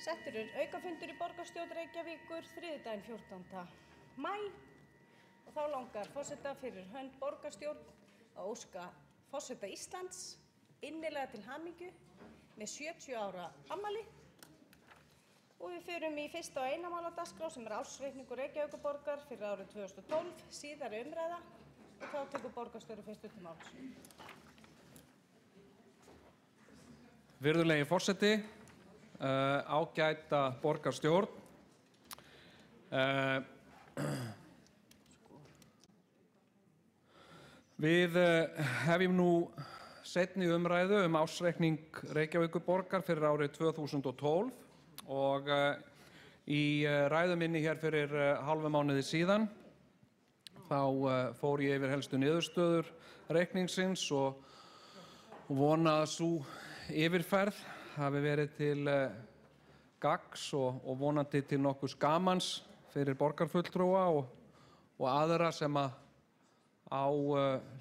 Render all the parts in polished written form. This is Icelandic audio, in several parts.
Settur aukafundur í borgarstjórn Reykjavíkur þriðjudaginn 14. maí og þá langar forseta fyrir hönd borgarstjórn að óska forseta Íslands innilega til hamingju með 70 ára afmæli. Og við förum í fyrsta og eina mál á dagskrá sem ársreikningur Reykjavíkurborgar fyrir árið 2012, síðari umræða og þá tekur borgarstjóri fyrstu til máls. Virðulegi forseti, ágæta borgarstjórn. Við hefjum nú seinni umræðu ársreikning Reykjavíkurborgar fyrir árið 2012 og í ræðu minni hér fyrir hálfum mánuði síðan þá fór ég yfir helstu niðurstöður reikningsins og vona að sú yfirferð hafi verið til gagns og vonandi til nokkurs gamans fyrir borgarfulltrúa og aðra sem á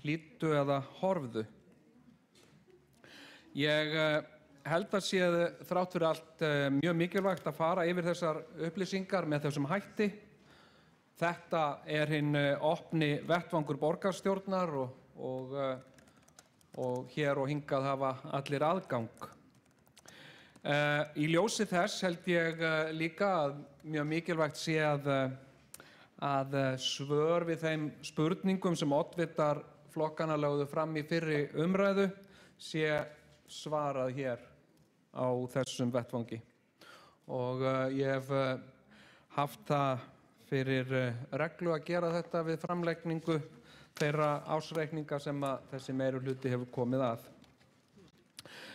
hlýddu eða horfðu. Ég held að sé þrátt fyrir allt mjög mikilvægt að fara yfir þessar upplýsingar með þessum hætti. Þetta hinn opni vettvangur borgarstjórnar og hér og hingað hafa allir aðgang. Í ljósi þess held ég líka að mjög mikilvægt sé að svör við þeim spurningum sem oddvitar flokkanna lögðu fram í fyrri umræðu sé svarað hér á þessum vettvangi. Og ég hef haft það fyrir reglu að gera þetta við framlegningu þeirra ársreikninga sem þessi meirihluti hefur komið að.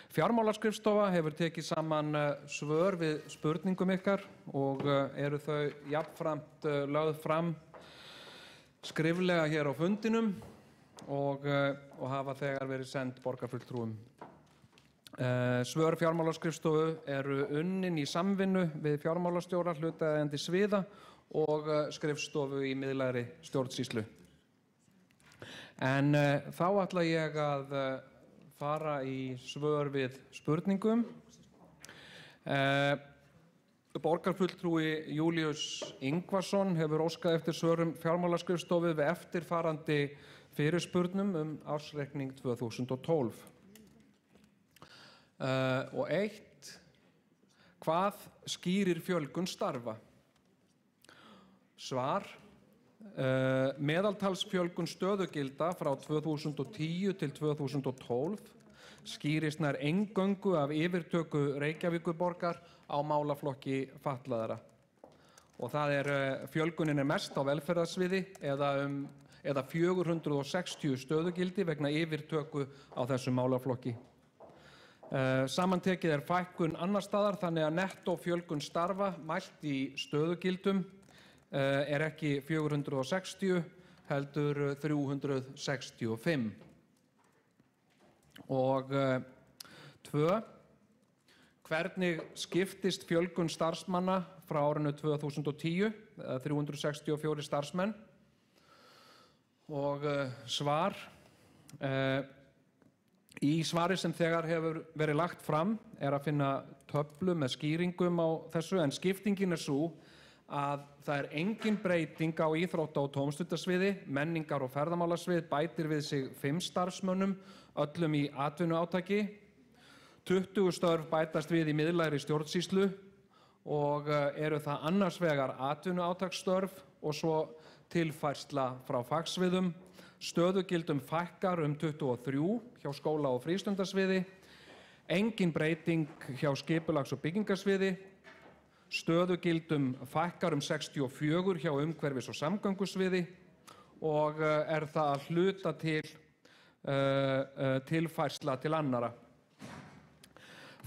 Fjármálaskrifstofa hefur tekið saman svör við spurningum ykkar og eru þau jafnframt lögð fram skriflega hér á fundinum og hafa þegar verið send borgarfulltrúum. Svör fjármálaskrifstofu eru unnin í samvinnu við fjármálastjóra hlutaðeigandi sviða og skrifstofu í miðlægri stjórnsýslu. En þá ætla ég að fara í svör við spurningum. Borgarfulltrúi Júlíus Ingvarsson hefur óskað eftir svörum fjármálaskrifstofu við eftirfarandi fyrirspurnum ársreikning 2012. Og 1. Hvað skýrir fjölgun starfa? Svar. Meðaltalsfjölgun stöðugilda frá 2010 til 2012 skýrist nær eingöngu af yfirtöku Reykjavíkurborgar á málaflokki fatlaðra. Og fjölgunin mest á velferðarsviði eða 460 stöðugildi vegna yfirtöku á þessum málaflokki. Samantekið fækkun annars staðar þannig að nettó fjölgun starfa mælt í stöðugildum ekki 460 heldur 365. Og 2. Hvernig skiptist fjölgun starfsmanna frá árinu 2010, 364 starfsmenn? Og svar. Í svari sem þegar hefur verið lagt fram að finna töflu með skýringum á þessu en skiptingin sú að það engin breyting á íþrótta- og tómstundasviði, menningar- og ferðamálasvið bætir við sig 5 starfsmönnum, öllum í atvinnuátaki. 20 störf bætast við í miðlægri stjórnsýslu og eru það annars vegar atvinnuátaksstörf og svo tilfærsla frá fagsviðum. Stöðugildum fækkar 23 hjá skóla- og frístundasviði. Engin breyting hjá skipulags- og byggingasviði. Stöðugildum fækkar 64 hjá umhverfis- og samgöngusviði og það að hluta til tilfærsla til annarra.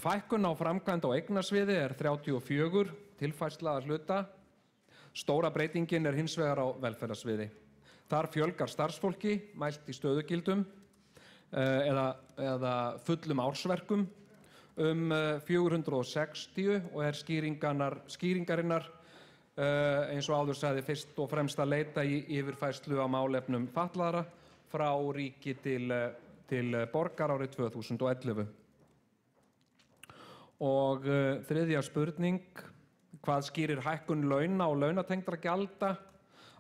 Fækkun á framkvæmd á eignasviði 34, tilfærsla að hluta. Stóra breytingin hins vegar á velferðarsviði. Þar fjölgar starfsfólki mælt í stöðugildum eða fullum ársverkum 460 og skýringarinnar eins og áður sagði fyrst og fremst að leita í yfirfærslu á málefnum fatlaðra frá ríki til borgar árið 2011. Og þriðja spurning, hvað skýrir hækkun launa og launatengdra gjalda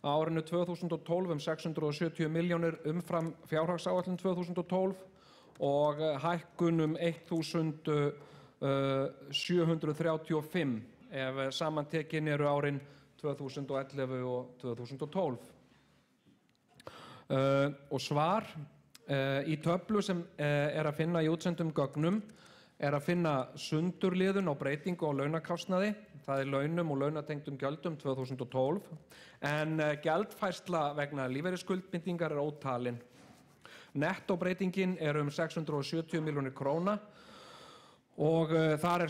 á árinu 2012 670 milljónir umfram fjárhagsáætlun 2012 og hækkun 1735 ef samantekin eru árin 2011 og 2012. Og svar í töflu sem að finna í útsendum gögnum að finna sundurliðun á breytingu á launakostnaði, það launum og launatengdum gjöldum 2012, en gjaldfærsla vegna lífeyrisskuldbindingar ótalin. Nettóbreytingin 670 milljónir króna og þar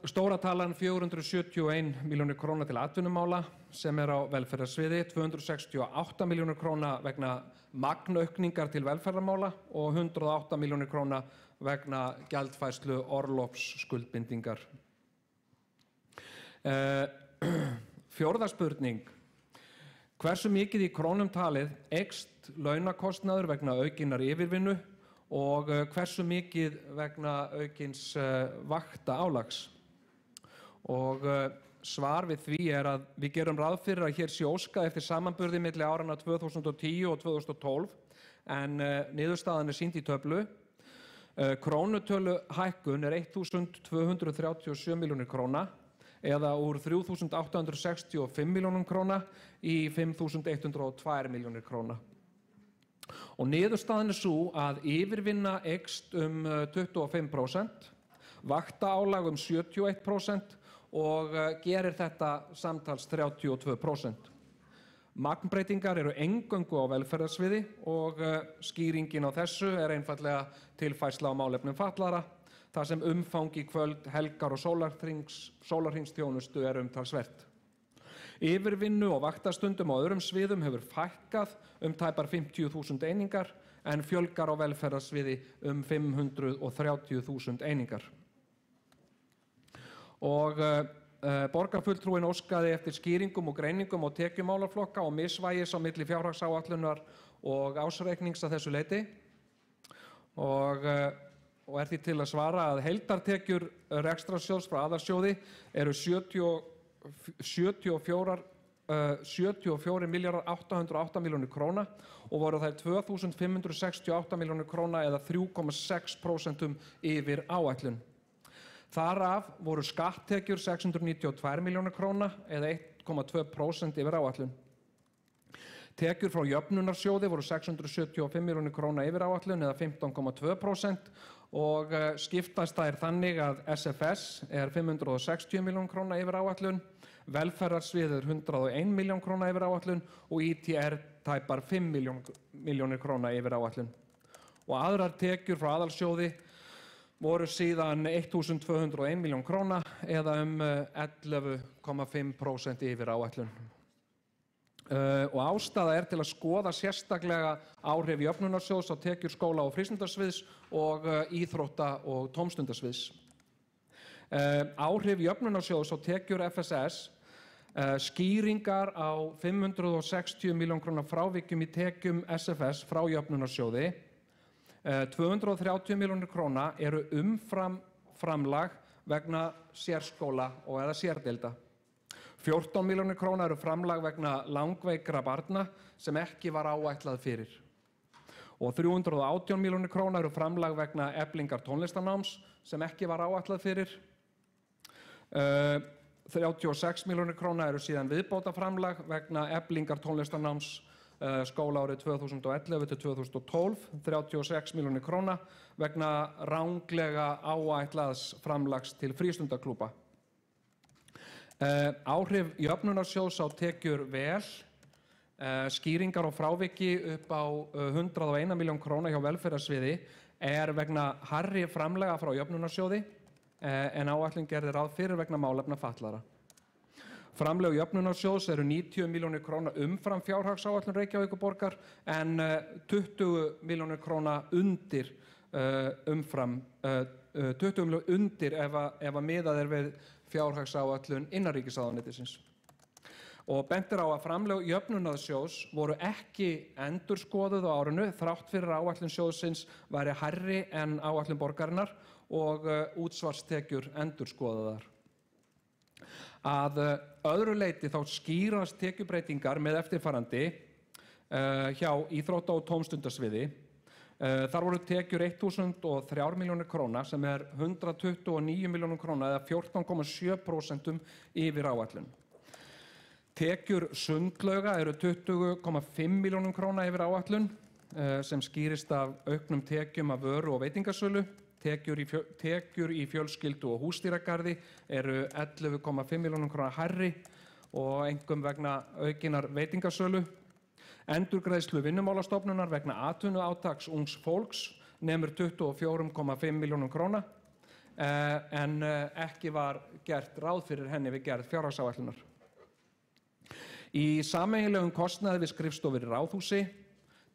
stóra talan 471 milljónir króna til atvinnumála sem á velferðarsviði, 268 milljónir króna vegna magnaukningar til velferðarmála og 108 milljónir króna vegna gjaldfærslu orlofsskuldbindingar. Fjórða spurning, hversu mikið í krónum talið eykst launakostnaður vegna aukinnar yfirvinnu og hversu mikið vegna aukins vaktaálags? Og svar við því að við gerum ráð fyrir að hér sé óskað eftir samanburði milli áranna 2010 og 2012 en niðurstaðan sýnd í töflu. Krónutölu hækkun 1.237 milljónir króna eða úr 3.865 milljónum króna í 5.102 milljónir króna. Og niðurstaðan sú að yfirvinna eykst 25%, vaktaálag 71% og gerir þetta samtals 32%. Magnbreytingar eru eingöngu á velferðarsviði og skýringin á þessu einfaldlega tilfærsla á málefnum fatlaðra, þar sem umfangi kvöld, helgar og sólarhringsþjónustu umtalsvert. Yfirvinnu og vaktastundum á öðrum sviðum hefur fækkað tæpar 50.000 einingar en fjölgar á velferðarsviði 530.000 einingar. Og borgarfulltrúinn óskaði eftir skýringum og greiningum á tekjum málaflokka og misvægis á milli fjárhagsáætlunar og ársreiknings að þessu leyti. Og því til að svara að heildartekjur rekstrarsjóðs frá aðalsjóði eru 74 milljarðar 808 milljónir króna og voru þær 2.568 milljónir króna eða 3,6% yfir áætlun. Þar af voru skatttekjur 692 milljónir króna eða 1,2% yfir áætlun. Tekjur frá jöfnunarsjóði voru 675 milljónir króna yfir áætlun eða 15,2% og skiptast þær þannig að SFS 560 milljónir króna yfir áætlun, velferðarsvið 101 milljón króna yfir áætlun og ITR tæpar 5 milljónir króna yfir áætlun. Og aðrar tekjur frá aðalsjóði voru síðan 1.201 milljón króna eða 11,5% yfir áætlun. Og ástæða til að skoða sérstaklega áhrif jöfnunarsjóðs á tekjur skóla- og frístundasviðs og íþrótta- og tómstundasviðs. Áhrif jöfnunarsjóðs á tekjur FSS, skýringar á 560 milljón króna frávikum í tekjum SFS frá jöfnunarsjóði, 230 milljónir króna eru umfram framlag vegna sérskóla og eða sérdeilda. 14 milljónir króna eru framlag vegna langveikra barna sem ekki var áætlað fyrir. Og 318 milljónir króna eru framlag vegna eflingar tónlistarnáms sem ekki var áætlað fyrir. 36 milljónir króna eru síðan viðbótarframlag vegna eflingar tónlistarnáms skólaárið 2011 til 2012, 36 milljónir króna vegna ranglega áætlaðs framlags til frístundaklúbba. Áhrif jöfnunarsjóðs á tekjur vel, skýringar og fráviki upp á 101 milljón króna hjá velferðarsviði vegna hærri framlaga frá jöfnunarsjóði en áætlun gerði ráð fyrir vegna málefna fatlaðra. Framlög jöfnunarsjóðs eru 90 milljónir króna umfram fjárhagsáætlun Reykjavíkurborgar en 20 milljónir króna undir umfram 20 milljónir undir ef að miðað við fjárhagsáætlun innanríkisráðuneytisins. og bent á að framlög jöfnunarsjóðs voru ekki endurskoðuð á árinu þrátt fyrir að áætlun sjóðsins væri hærri en áætlun borgarinnar og útsvarstekjur endurskoðaðar. Að öðru leyti þá skýrast tekjubreytingar með eftirfarandi hjá íþrótta- og tómstundasviði. Þar voru tekjur 1.003 milljónir króna sem 129 milljónir króna eða 14,7% yfir áætlun. Tekjur sundlauga eru 20,5 milljónum króna yfir áætlun sem skýrist af auknum tekjum af vöru og veitingasölu. Tekjur í fjölskyldu og húsdýragarði eru 11,5 milljónum króna hærri og einkum vegna aukinnar veitingasölu. Endurgreiðslu Vinnumálastofnunar vegna atvinnuátaks ungs fólks nemur 24,5 milljónum króna en ekki var gert ráð fyrir henni við gerð fjárhagsáætlunar. Í sameiginlegum kostnaði við skrifstofur í Ráðhúsi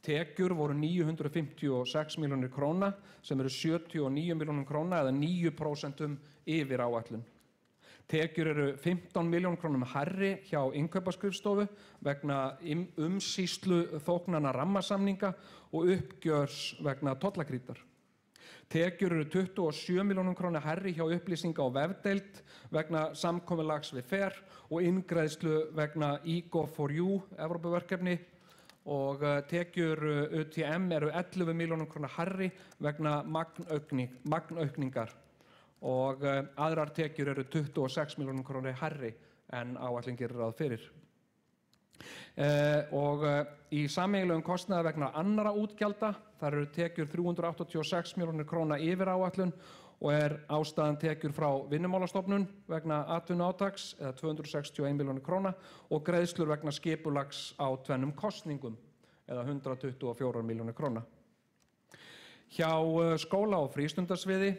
tekjur voru 956 milljónir króna sem eru 79 milljónum króna eða 9% yfir áætlun. Tekjur eru 15 milljónum krónum hærri hjá innkaupaskrifstofu vegna umsýslu þóknana rammasamninga og uppgjörs vegna tollakrítar. Tekjur eru 27 milljónum króna hærri hjá upplýsinga- og vefdeild vegna samkomulags við FER og inngreiðslu vegna EGO4U Evrópuverkefni og tekjur UTM eru 11 milljónum króna hærri vegna magnaukningar og aðrar tekjur eru 26 milljónum króna hærri en áætlun gerir ráð fyrir. Og í sameiginlegum kostnaði vegna annarra útgjalda þar eru tekjur 386 milljónir króna yfir áætlun og ástæðan tekjur frá Vinnumálastofnun vegna atvinnuátaks eða 261 milljónir króna og greiðslur vegna skipulags á tvennum kosningum eða 124 milljónir króna. Hjá skóla- og frístundasviði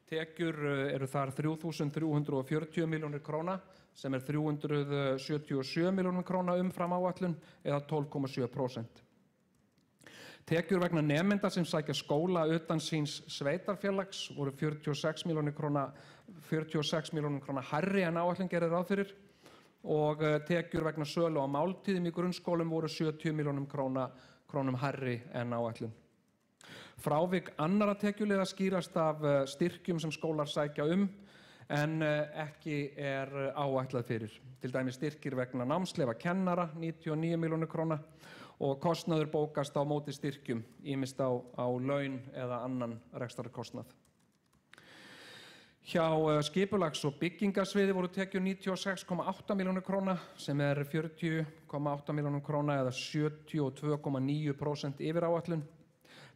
tekjur eru þar 3.340 milljónir króna sem 377 milljónir króna umfram áætlun eða 12,7%. Tekjur vegna nemenda sem sækja skóla utan síns sveitarfélags voru 46 milljónir króna hærri en áætlun gerir ráð fyrir og tekjur vegna sölu á máltíðum í grunnskólum voru 70 milljónum krónum hærri en áætlun. Frávik annarra tekjuliða skýrast af styrkjum sem skólar sækja en ekki áætlað fyrir. Til dæmis styrkir vegna námsleyfa kennara 99 milljónir króna og kostnaður bókast á móti styrkjum, ýmist á laun eða annan rekstrarkostnað. Hjá skipulags- og byggingasviði voru tekjur 96,8 milljónir króna sem 40,8 milljónir króna eða 72,9% yfir áætlun.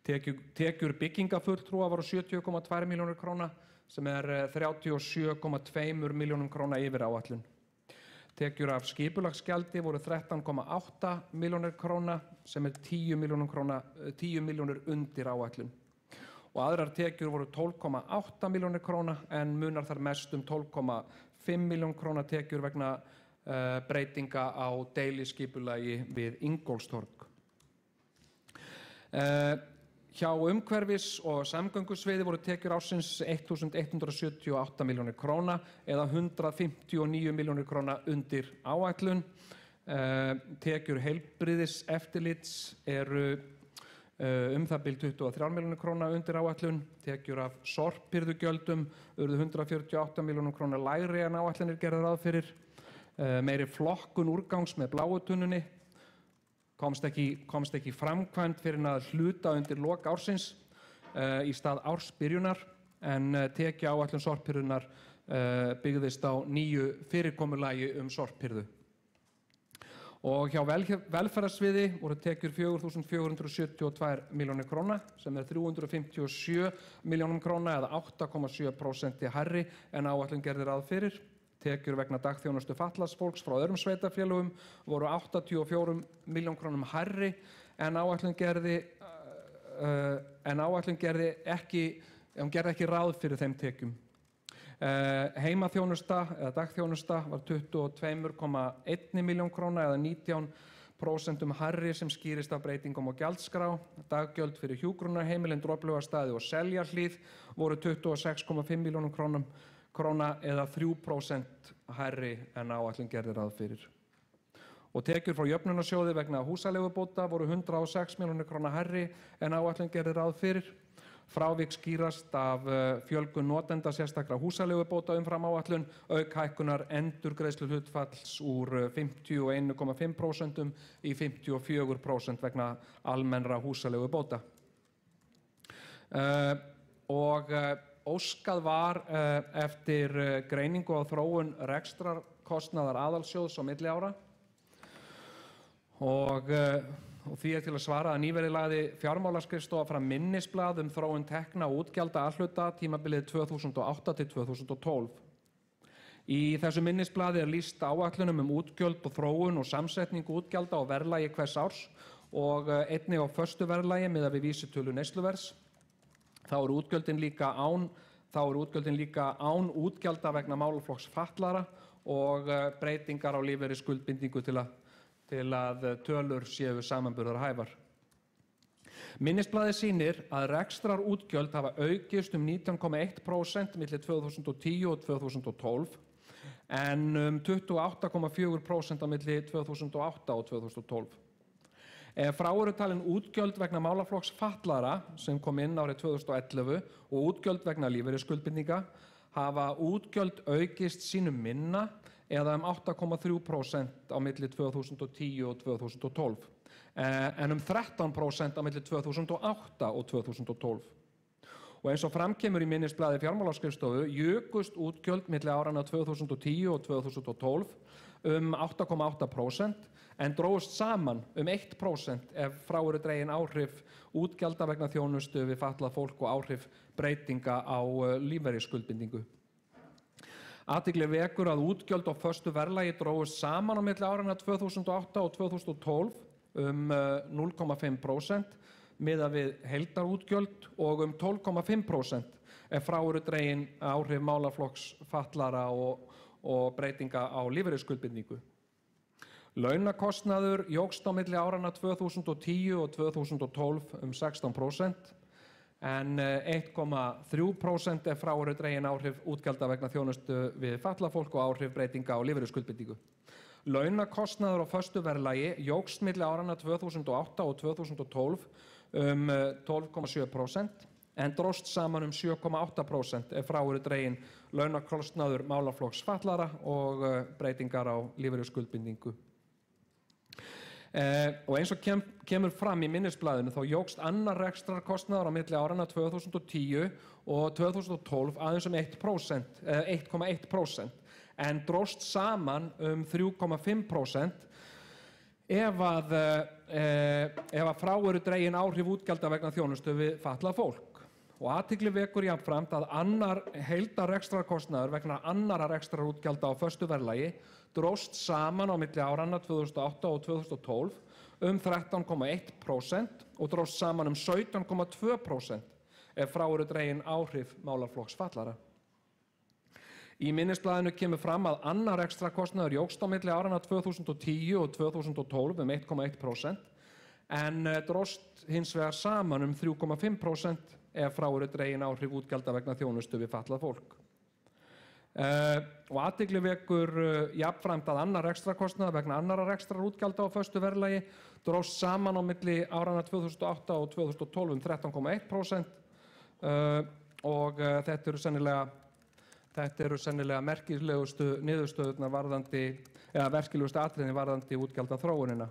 Tekjur byggingafulltrúa voru 70,2 milljónir króna sem 37,2 milljónum króna yfir áætlun. Tekjur af skipulagsgjaldi voru 13,8 milljónir króna sem 10 milljónir undir áætlun. Og aðrar tekjur voru 12,8 milljónir króna en munar þar mest 12,5 milljónir króna tekjur vegna breytinga á deiliskipulagi við Ingólfstorg. Hjá umhverfis- og samgöngusviði voru tekjur ársins 1.178 milljónir króna eða 159 milljónir króna undir áætlun. Tekjur heilbrigðiseftirlits eru það bil 23 milljónir króna undir áætlun. Tekjur af sorphirðugjöldum urðu 148 milljónir króna lægri en áætlunir gerðu ráð fyrir. Meiri flokkun úrgangs með bláu tunnunni komst ekki framkvæmd fyrir að hluta undir lok ársins í stað ársbyrjunar en tekjuáætlun sorphirðunnar byggðist á nýju fyrirkomulagi sorphirðu. Og hjá velferðarsviði voru tekjur 4.472 milljónir króna sem 357 milljónum króna eða 8,7% hærri en áætlun gerði ráð fyrir. Tekjur vegna dagþjónustu fatlaðs fólks frá öðrum sveitarfélögum voru 84 milljónum krónum hærri en áætlun gerði ekki ráð fyrir þeim tekjum. Heimaþjónusta eða dagþjónusta var 22,1 milljón króna eða 19% hærri sem skýrist af breytingum á gjaldskrá. Daggjöld fyrir hjúkrunarheimilin, Droplaugarstaði og Seljahlíð voru 26,5 milljónum króna eða 3% hærri en áætlun gerði ráð fyrir. og tekjur frá jöfnunarsjóði vegna húsaleigubóta voru 106 milljónir króna hærri en áætlun gerði ráð fyrir. Frávik skýrast af fjölgun notenda sérstakra húsaleigubóta umfram áætlun, auk hækkunar endurgreiðsluhlutfalls úr 51,5% í 54% vegna almennra húsaleigubóta. Og óskað var eftir greiningu á þróun rekstrarkostnaðar aðalsjóðs á milli ára og því til að svara að nýverið lagði fjármálaskrifstofa fram minnisblað þróun tekna og útgjalda A-hluta tímabilið 2008 til 2012. Í þessu minnisblaði lýst áætlunum útgjöld og þróun og samsetningu útgjalda og verðlagi hvers árs og einnig á föstu verðlagi miðað við vísitölu neysluverðs. Þá eru útgjöldin líka án útgjalda vegna málaflokks fatlaðra og breytingar á lífeyrisskuldbindingu til að tölur séu samanburðarhæfar. Minnisblaðið sýnir að rekstrarútgjöld hafa aukist 19,1% milli 2010 og 2012 en 28,4% á milli 2008 og 2012. Ef frá eru talin útgjöld vegna málaflokks fatlaðra sem kom inn árið 2011 og útgjöld vegna lífeyrisskuldbindinga hafa útgjöld aukist sínum minna eða 8,3% á milli 2010 og 2012 en 13% á milli 2008 og 2012. Og eins og framkemur í minnisblaði fjármálaskrifstofu jukust útgjöld milli áranna 2010 og 2012 8,8% en drógust saman 1% ef frá eru dregin áhrif útgjalda vegna þjónustu við fatlað fólk og áhrif breytinga á lífeyrisskuldbindingu. Athygli vekur að útgjöld á föstu verðlagi drógust saman á milli áranna 2008 og 2012 0,5% miðað við heildarútgjöld og 12,5% ef frá eru dregin áhrif málaflokks fatlaðra og breytinga á lífeyrisskuldbindingu. Launakostnaður jókst á milli áranna 2010 og 2012 16% en 1,3% ef frá eru dregin áhrif útgjalda vegna þjónustu við fatlað fólk og áhrif breytinga á lífeyrisskuldbindingu. Launakostnaður á föstu verðlagi jókst milli áranna 2008 og 2012 12,7% en dróst saman 7,8% ef frá eru dregin launakostnaður málaflokks fatlaðra og breytingar á lífeyrisskuldbindingu. Og eins og kemur fram í minnisblaðinu þá jókst annar rekstrarkostnaður á milli áranna 2010 og 2012 aðeins 1,1% en dróst saman 3,5% ef að frá eru dregin áhrif útgjalda vegna þjónustu við fatlað fólk. Og athygli vekur jafnframt að annar heildarrekstrarkostnaður vegna annarra rekstrarútgjalda á föstu verðlagi dróst saman á milli áranna 2008 og 2012 13,1% og dróst saman 17,2% ef frá eru dregin áhrif málaflokks fatlaðra. Í minnisblaðinu kemur fram að annar rekstrarkostnaður jókst á milli áranna 2010 og 2012 1,1% en dróst hins vegar saman 3,5% ef frá eru dregin áhrif útgjalda vegna þjónustu við fatlað fólk. Og athygli vekur jafnframt að annar rekstrarkostnaður vegna annarra rekstrarútgjalda á föstu verðlagi dróst saman á milli áranna 2008 og 2012 13,1% og þetta eru sennilega merkilegustu niðurstöðurnar varðandi eða merkilegustu atriðin varðandi útgjaldaþróunina.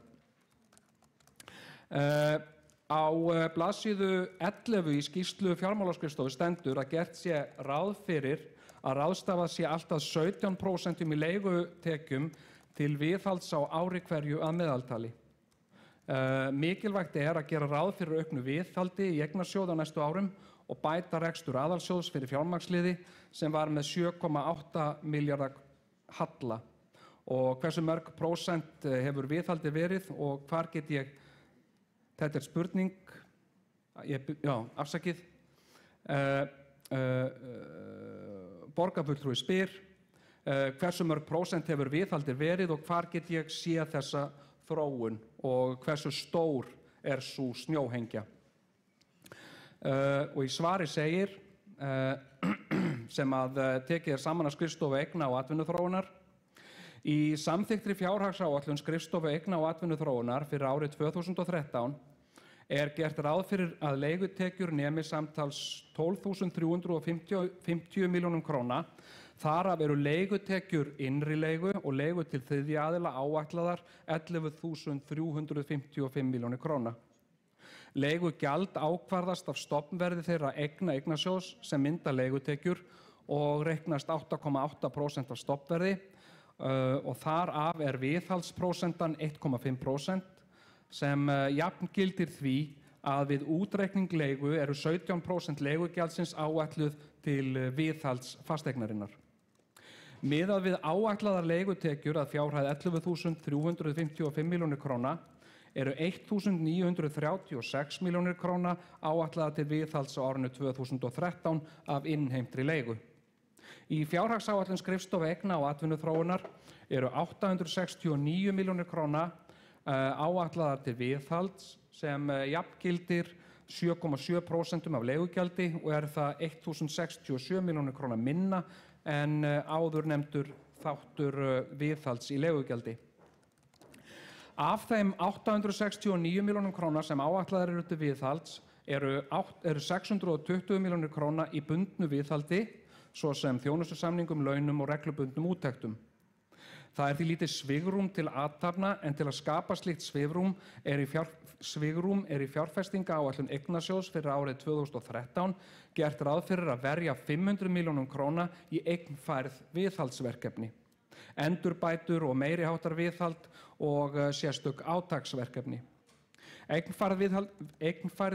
Á blaðsíðu 11 í skýrslu fjármálaskrifstofu stendur að gert sé ráð fyrir að ráðstafað sé allt að 17% í leigutekjum til viðhalds á ári hverju að meðaltali. Mikilvægt að gera ráð fyrir auknu viðhaldi í eignarsjóði á næstu árum og bæta rekstur aðalsjóðs fyrir fjármagnsliði sem var með 7,8 milljarða halla. Og hversu mörg prósent hefur viðhaldi verið og hvar get ég, þetta spurning, afsakið, borgarfulltrúi spyr hversu mörg prósent hefur viðhaldi verið og hvar get ég séð þessa þróun og hversu stór sú snjóhengja. Og í svari segir sem að tekið saman af skrifstofu eigna og atvinnuþróunar Í samþykktri fjárhagsáætlun Skrifstofu eigna- og atvinnuþróunar fyrir árið 2013 er gert ráð fyrir að leigutekjur nemi samtals 12.350 milljónum króna. Þar af eru leigutekjur innri leigu og leigu til þriðja aðila áætlaðar 11.355 milljónir króna. Leigugjald ákvarðast af stofnverði þeirra eignasjóðs sem mynda leigutekjur og reiknast 8,8% af stofnverði og þar af er viðhaldsprósentan 1,5% sem jafngildir því að við útreikning leigu eru 17% leigugjaldsins áætluð til viðhalds fasteignarinnar. Miðað við áætlaðar leigutekjur að fjárhæð 11.355 milljónir króna eru 1.936 milljónir króna áætlaðar til viðhalds á árinu 2013 af innheimtri leigu. Í fjárhagsáætlun Skrifstofu eigna- og atvinnuþróunar eru 869 milljónir króna áætlaðar til viðhalds sem jafngildir 7,7% af leigugjaldi og er það 1.067 milljónir króna minna en áður nefndur þáttur viðhalds í leigugjaldi. Af þeim 869 milljónum króna sem áætlaðar eru til viðhalds eru 620 milljónir króna í bundnu viðhaldi, svo sem þjónustusamningum, launum og reglubundnum úttektum. Það er því lítið svigrúm til athafna en til að skapa slíkt svigrúm er í fjárfestingaáætlun eignasjóðs fyrir árið 2013 gert ráð fyrir að verja 500 milljónum króna í eignfærð viðhaldsverkefni, endurbætur og meiri háttar viðhald og sérstök átaksverkefni. Eignfærð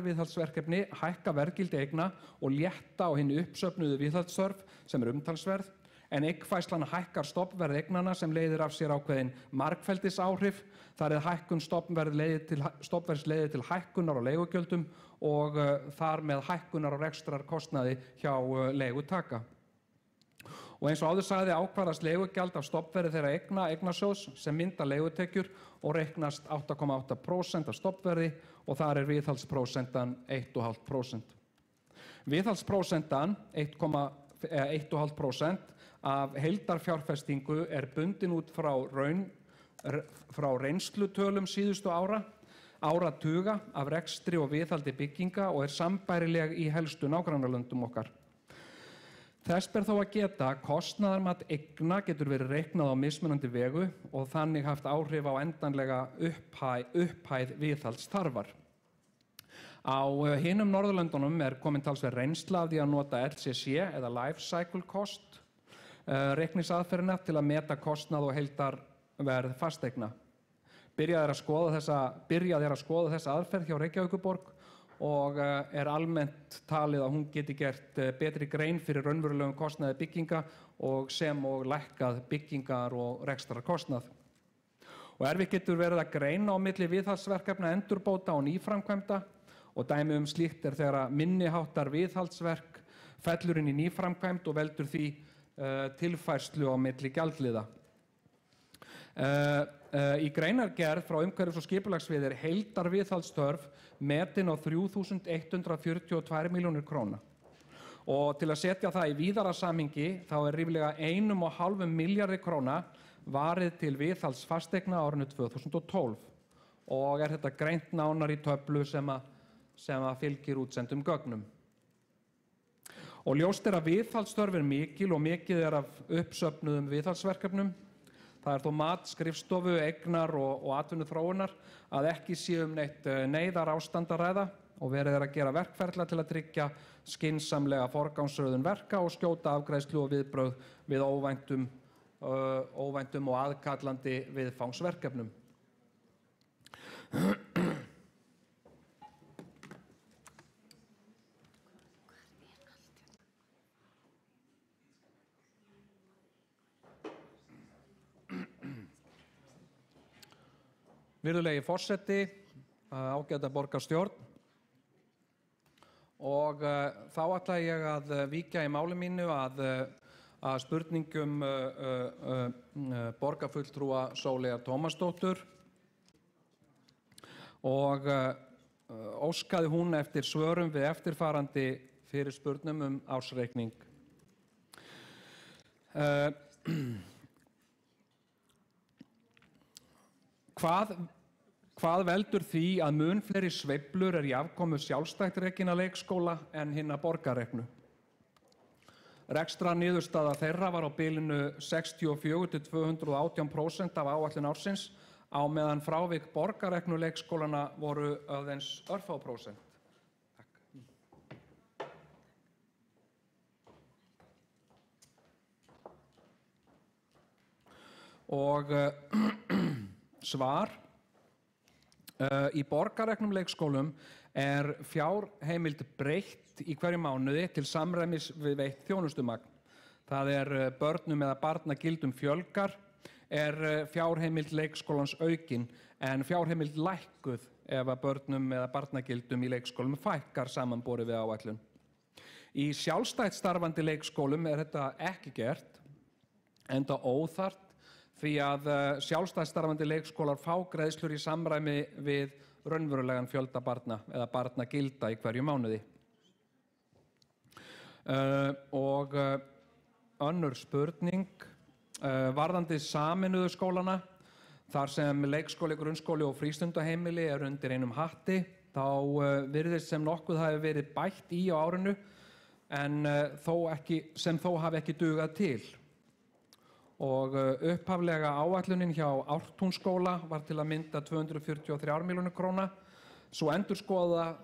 viðhaldsverkefni hækka verðgildi eigna og létta á hinni uppsöfnuðu viðhaldsþörf sem umtalsverð, en eignfærslan hækkar stofnverð eignanna sem leiðir af sér ákveðin margfeldisáhrif, þar er hækkun stofnverðs leiðir til hækkunar á leigugjöldum og þar með hækkunar á rekstrarkostnaði hjá leigutaka. Og eins og áður sagði ákvarðast leigugjald af stofnverði þeirra eignasjóðs sem mynda leigutekjur og reiknast 8,8% af stofnverði og þar er viðhaldsprósentan 1,5%. Viðhaldsprósentan 1,5% af heildarfjárfestingu er bundin út frá reynslutölum síðustu áratuga af rekstri og viðhaldi bygginga og er sambærileg í helstu nágrannalöndum okkar. Þess ber þó að geta að kostnaðarmat eigna getur verið reiknað á mismunandi vegu og þannig haft áhrif á endanlega upphæð viðhaldsþarfar. Á hinum Norðurlöndunum er komin talsverð reynsla af því að nota LCC eða Life Cycle Cost reikningsaðferðina til að meta kostnað og heildarverð fasteigna. Byrjað er að skoða þessa aðferð hjá Reykjavíkurborg og er almennt talið að hún geti gert betri grein fyrir raunverulegum kostnaði bygginga og lækkað byggingar og rekstrarkostnað. Og erfitt getur verið að greina á milli viðhaldsverkefna, endurbóta og nýframkvæmda og dæmi slíkt er þegar minni háttar viðhaldsverk fellur inn í nýframkvæmd og veldur því tilfærslu á milli gjaldliða. Í greinargerð frá umhverfis- og skipulagssviði er heildarviðhaldsþörf metin á 3.142 milljónir króna. Og til að setja það í víðara samhengi þá er ríflega 1,5 milljarði króna varið til viðhalds fasteigna á árinu 2012 og er þetta greint nánar í töflu sem fylgir útsendum gögnum. Og ljóst er að viðhaldsþörf er mikil og mikið er af uppsöfnuðum viðhaldsverkefnum. Það er þó mat Skrifstofu eignar og atvinnuþróunar að ekki sé neitt neyðarástand að ræða og verið er að gera verkferla til að tryggja skynsamlega forgangsröðun verka og skjóta afgreiðslu og viðbrögð við óvæntum og aðkallandi viðfangsverkefnum. Virðulegi forseti, ágæta borgarstjórn, og þá ætla ég að víkja í máli mínu að spurningum borgarfulltrúa Sóleyjar Tómasdóttur og óskaði hún eftir svörum við eftirfarandi fyrirspurnum ársreikning. Hvað veldur því að mun fleiri sveiflur í afkomu sjálfstætt rekinna leikskóla en hinna borgarreknu? Rekstrarniðurstaða þeirra var á bilinu 64 til 218% af áætlun ársins, á meðan frávik borgarreknu leikskólana voru aðeins örfá prósent. Og svar. Í borgarreknum leikskólum fjárheimild breytt í hverju mánuði til samræmis við veitt þjónustumagn. Það börnum eða barnagildum fjölgar, fjárheimild leikskólans aukin, en fjárheimild lækkuð ef að börnum eða barnagildum í leikskólum fækkar samanborið við áætlun. Í sjálfstætt starfandi leikskólum þetta ekki gert, enda óþarft, því að sjálfstætt starfandi leikskólar fá greiðslur í samræmi við raunverulegan fjölda barna eða barnagilda í hverju mánuði. Og önnur spurning, varðandi sameinuðu skólana, þar sem leikskóli, grunnskóli og frístundaheimili undir einum hatti, þá virðist sem nokkuð hafi verið bætt í á árinu, en þó hafi ekki dugað til. Og upphaflega áætlunin hjá Ártúnsskóla var til að mynda 243 milljónir króna, svo endurskoðaða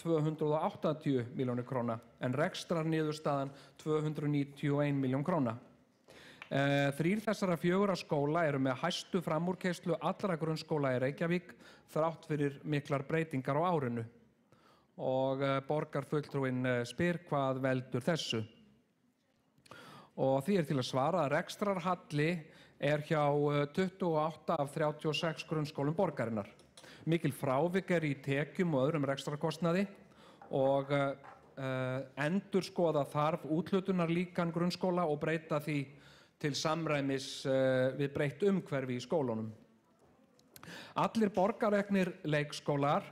280 milljónir króna, en rekstrarniðurstaðan 291 milljón króna. 3 þessara 4 skóla eru með hæstu framúrkeyrslu allra grunnskóla í Reykjavík þrátt fyrir miklar breytingar á árinu. Og borgarfulltrúinn spyr hvað veldur þessu. Og því til að svara að rekstrarhalli hjá 28 af 36 grunnskólum borgarinnar. Mikil frávik í tekjum og öðrum rekstrarkostnaði og endurskoða þarf úthlutunarlíkan grunnskóla og breyta því til samræmis við breytt umhverfi í skólunum. Allir borgarreknir leikskólar,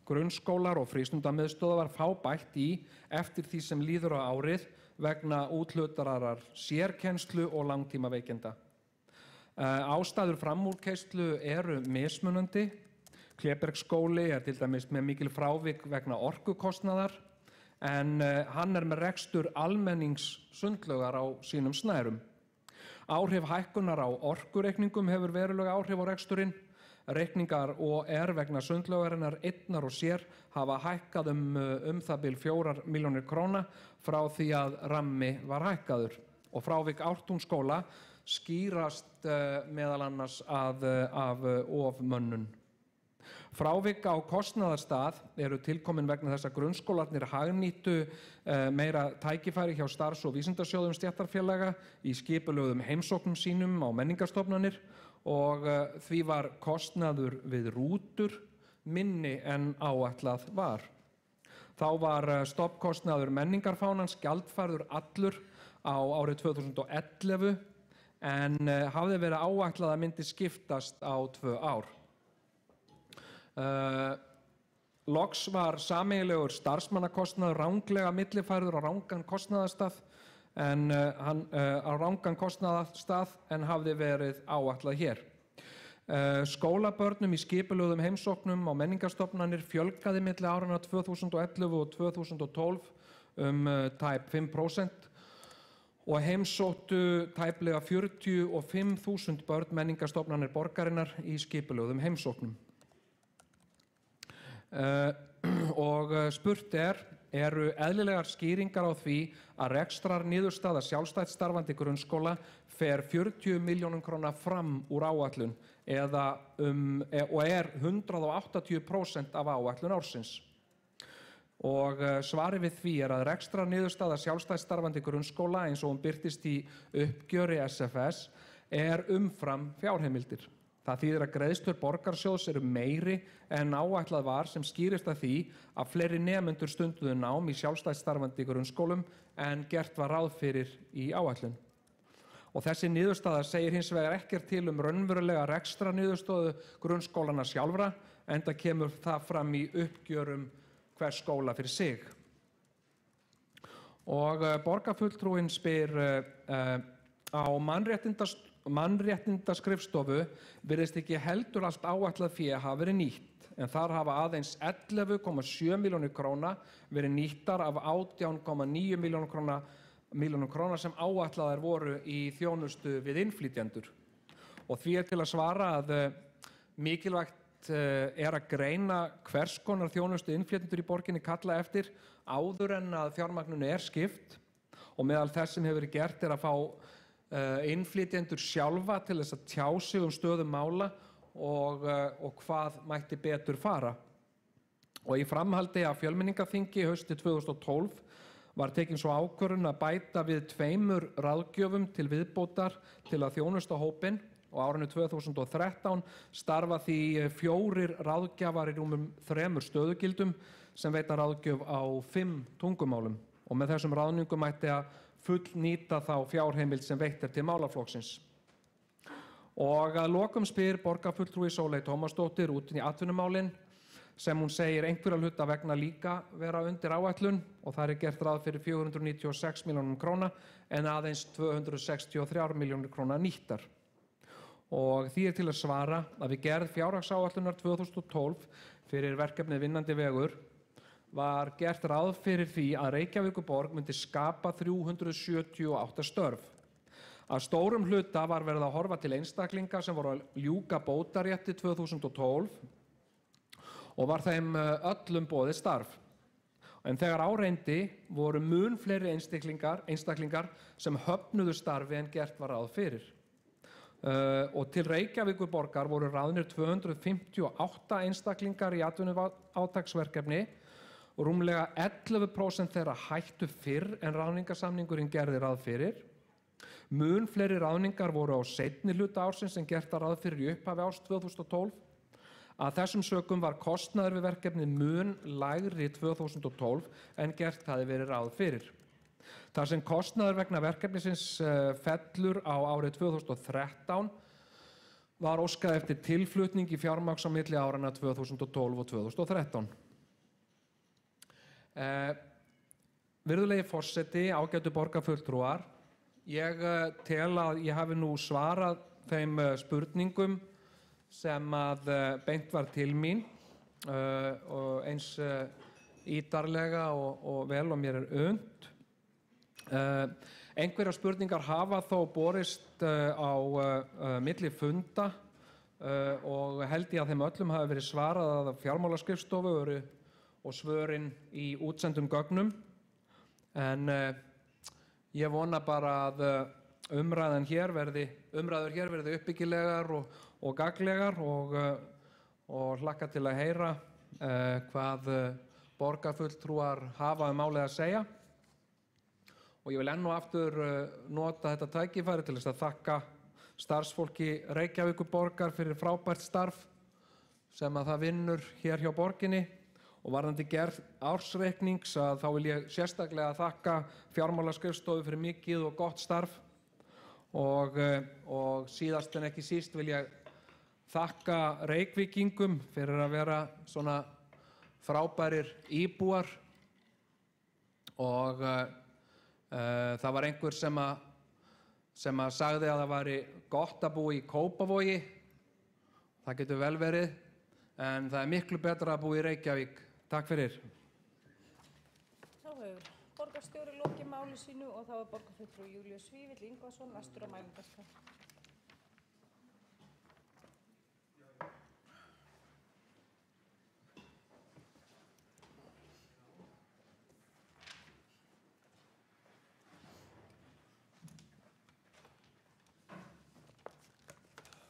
grunnskólar og frístundamiðstöðvar fá bætt í eftir því sem líður á árið vegna úthlutaðrar sérkennslu og langtímaveikinda. Ástæður framúrkeyrslu eru mismunandi. Klébergsskóli til dæmis með mikil frávik vegna orkukostnaðar, en hann með rekstur almenningssundlaugar á sínum snærum. Áhrif hækkunar á orkureikningum hefur verulega áhrif á reksturinn. Reikningar OR vegna sundlaugarinnar einnar og sér hafa hækkað það bil 4 milljónir króna frá því að rammi var hækkaður. Og frávik Ártúnsskóla skýrast meðal annars af ofmönnun. Frávik á kostnaðarstað eru tilkomin vegna þess að grunnskólarnir hagnýttu meira tækifæri hjá starfs- og vísindasjóðum stéttarfélaga í skipulögðum heimsóknum sínum á menningarstofnanir og því var kostnaður við rútur minni en áætlað var. Þá var stofnkostnaður menningarfánans gjaldfærður allur á árið 2011 en hafði verið áætlað að myndi skiptast á 2 ár. Loks var sameiginlegur starfsmannakostnaður ranglega millifærður á rangan kostnaðarstað en hafði verið áætlað hér. Skólabörnum í skipulögðum heimsóknum á menningarstofnanir fjölgaði milli áranna 2011 og 2012 tæp 5% og heimsóttu tæplega 45.000 börn menningarstofnanir borgarinnar í skipulögðum heimsóknum. Og spurt eru eðlilegar skýringar á því að rekstrarniðurstaða sjálfstætt starfandi grunnskóla fer 40 milljónum króna fram úr áætlun og 180% af áætlun ársins. Og svarið við því að rekstrarniðurstaða sjálfstætt starfandi grunnskóla eins og hún birtist í uppgjöri SFS umfram fjárheimildir. Það þýðir að greiðslur borgarsjóðs eru meiri en áætlað var sem skýrist af því að fleiri nemendur stunduðu nám í sjálfstætt starfandi grunnskólum en gert var ráð fyrir í áætlun. Og þessi niðurstaða segir hins vegar ekkert til raunverulega rekstrarniðurstöðu grunnskólana sjálfra, enda kemur það fram í uppgjörum hvers skóla fyrir sig. Og borgarfulltrúinn spyr á mannréttindaskrifstofu virðist ekki heldur allt áætlað fé hafa verið nýtt, en þar hafa aðeins 11,7 milljónir króna verið nýttar af 18,9 milljónum króna sem áætlaðar voru í þjónustu við innflytjendur. Og því til að svara að mikilvægt að greina hvers konar þjónustu innflytjendur í borginni kalla eftir áður en að fjármagninu skipt, og meðal þess sem hefur verið gert að fá innflytjendur sjálfa til þess að tjá sig stöðu mála og hvað mætti betur fara. Og í framhaldi af fjölmenningarþingi haustið 2012 var tekin svo ákvörðun að bæta við 2 ráðgjöfum til viðbótar til að þjónusta hópinn, og á árinu 2013 starfa því 4 ráðgjafar í rúmum 3 stöðugildum sem veita ráðgjöf á 5 tungumálum, og með þessum ráðningum mætti að fullnýta þá fjárheimild sem veitt til málaflokksins. Og að lokum spyr borgarfulltrúi Sóley Tómasdóttir út í atvinnumálin, sem hún segir einhverja hluta vegna líka vera undir áætlun, og þar gert ráð fyrir 496 milljónum króna en aðeins 263 milljónir króna nýttar. Og því til að svara að við gerð fjárhagsáætlunar 2012 fyrir verkefnið Vinnandi vegur var gert ráð fyrir því að Reykjavíkurborg myndi skapa 378 störf. Að stórum hluta var verið að horfa til einstaklinga sem voru að ljúka bótarétti 2012 og var þeim öllum boðið starf. En þegar á reyndi voru mun fleiri einstaklingar sem höfnuðu starfi en gert var ráð fyrir. Og til Reykjavíkurborgar voru ráðnir 258 einstaklingar í atvinnuátaksverkefni, og rúmlega 11% þeirra hættu fyrr en ráðningarsamningurinn gerði ráð fyrir. Mun fleiri ráðningar voru á seinni hluta ársins en gert var ráð fyrir í upphafi árs 2012. Að þessum sökum var kostnaður við verkefnið mun lægri 2012 en gert hafði verið ráð fyrir. Þar sem kostnaður vegna verkefnisins fellur á árið 2013 var óskað eftir tilflutning í fjármagns á milli áranna 2012 og 2013. Virðulegi forseti, ágætu borgarfulltrúar, ég tel að ég hafi nú svarað þeim spurningum sem að beint var til mín og eins ítarlega og vel og mér unnt. Einhverjar spurningar hafa þó borist á milli funda og held ég að þeim öllum hafi verið svarað af fjármálaskrifstofu og svörin í útsendum gögnum, en ég vona bara að umræður hér verði uppbyggilegar og gagnlegar og hlakka til að heyra hvað borgarfulltrúar hafa málið að segja. Og ég vil enn og aftur nota þetta tækifæri til þess að þakka starfsfólki Reykjavíkurborgar fyrir frábært starf sem að það vinnur hér hjá borginni. Og varðandi gerð ársreiknings þá vil ég sérstaklega þakka fjármálaskrifstofu fyrir mikið og gott starf og síðast en ekki síst vil ég þakka Reykvíkingum fyrir að vera svona frábærir íbúar og það var einhver sem að sagði að það væri gott að búa í Kópavogi. Það getur vel verið, en það miklu betra að búa í Reykjavík. Takk fyrir. Þá hefur borgarstjóri lokið máli sínu og þá er borgarfulltrúi Júlíus Vífill Ingvason næstur á mælendaskrá.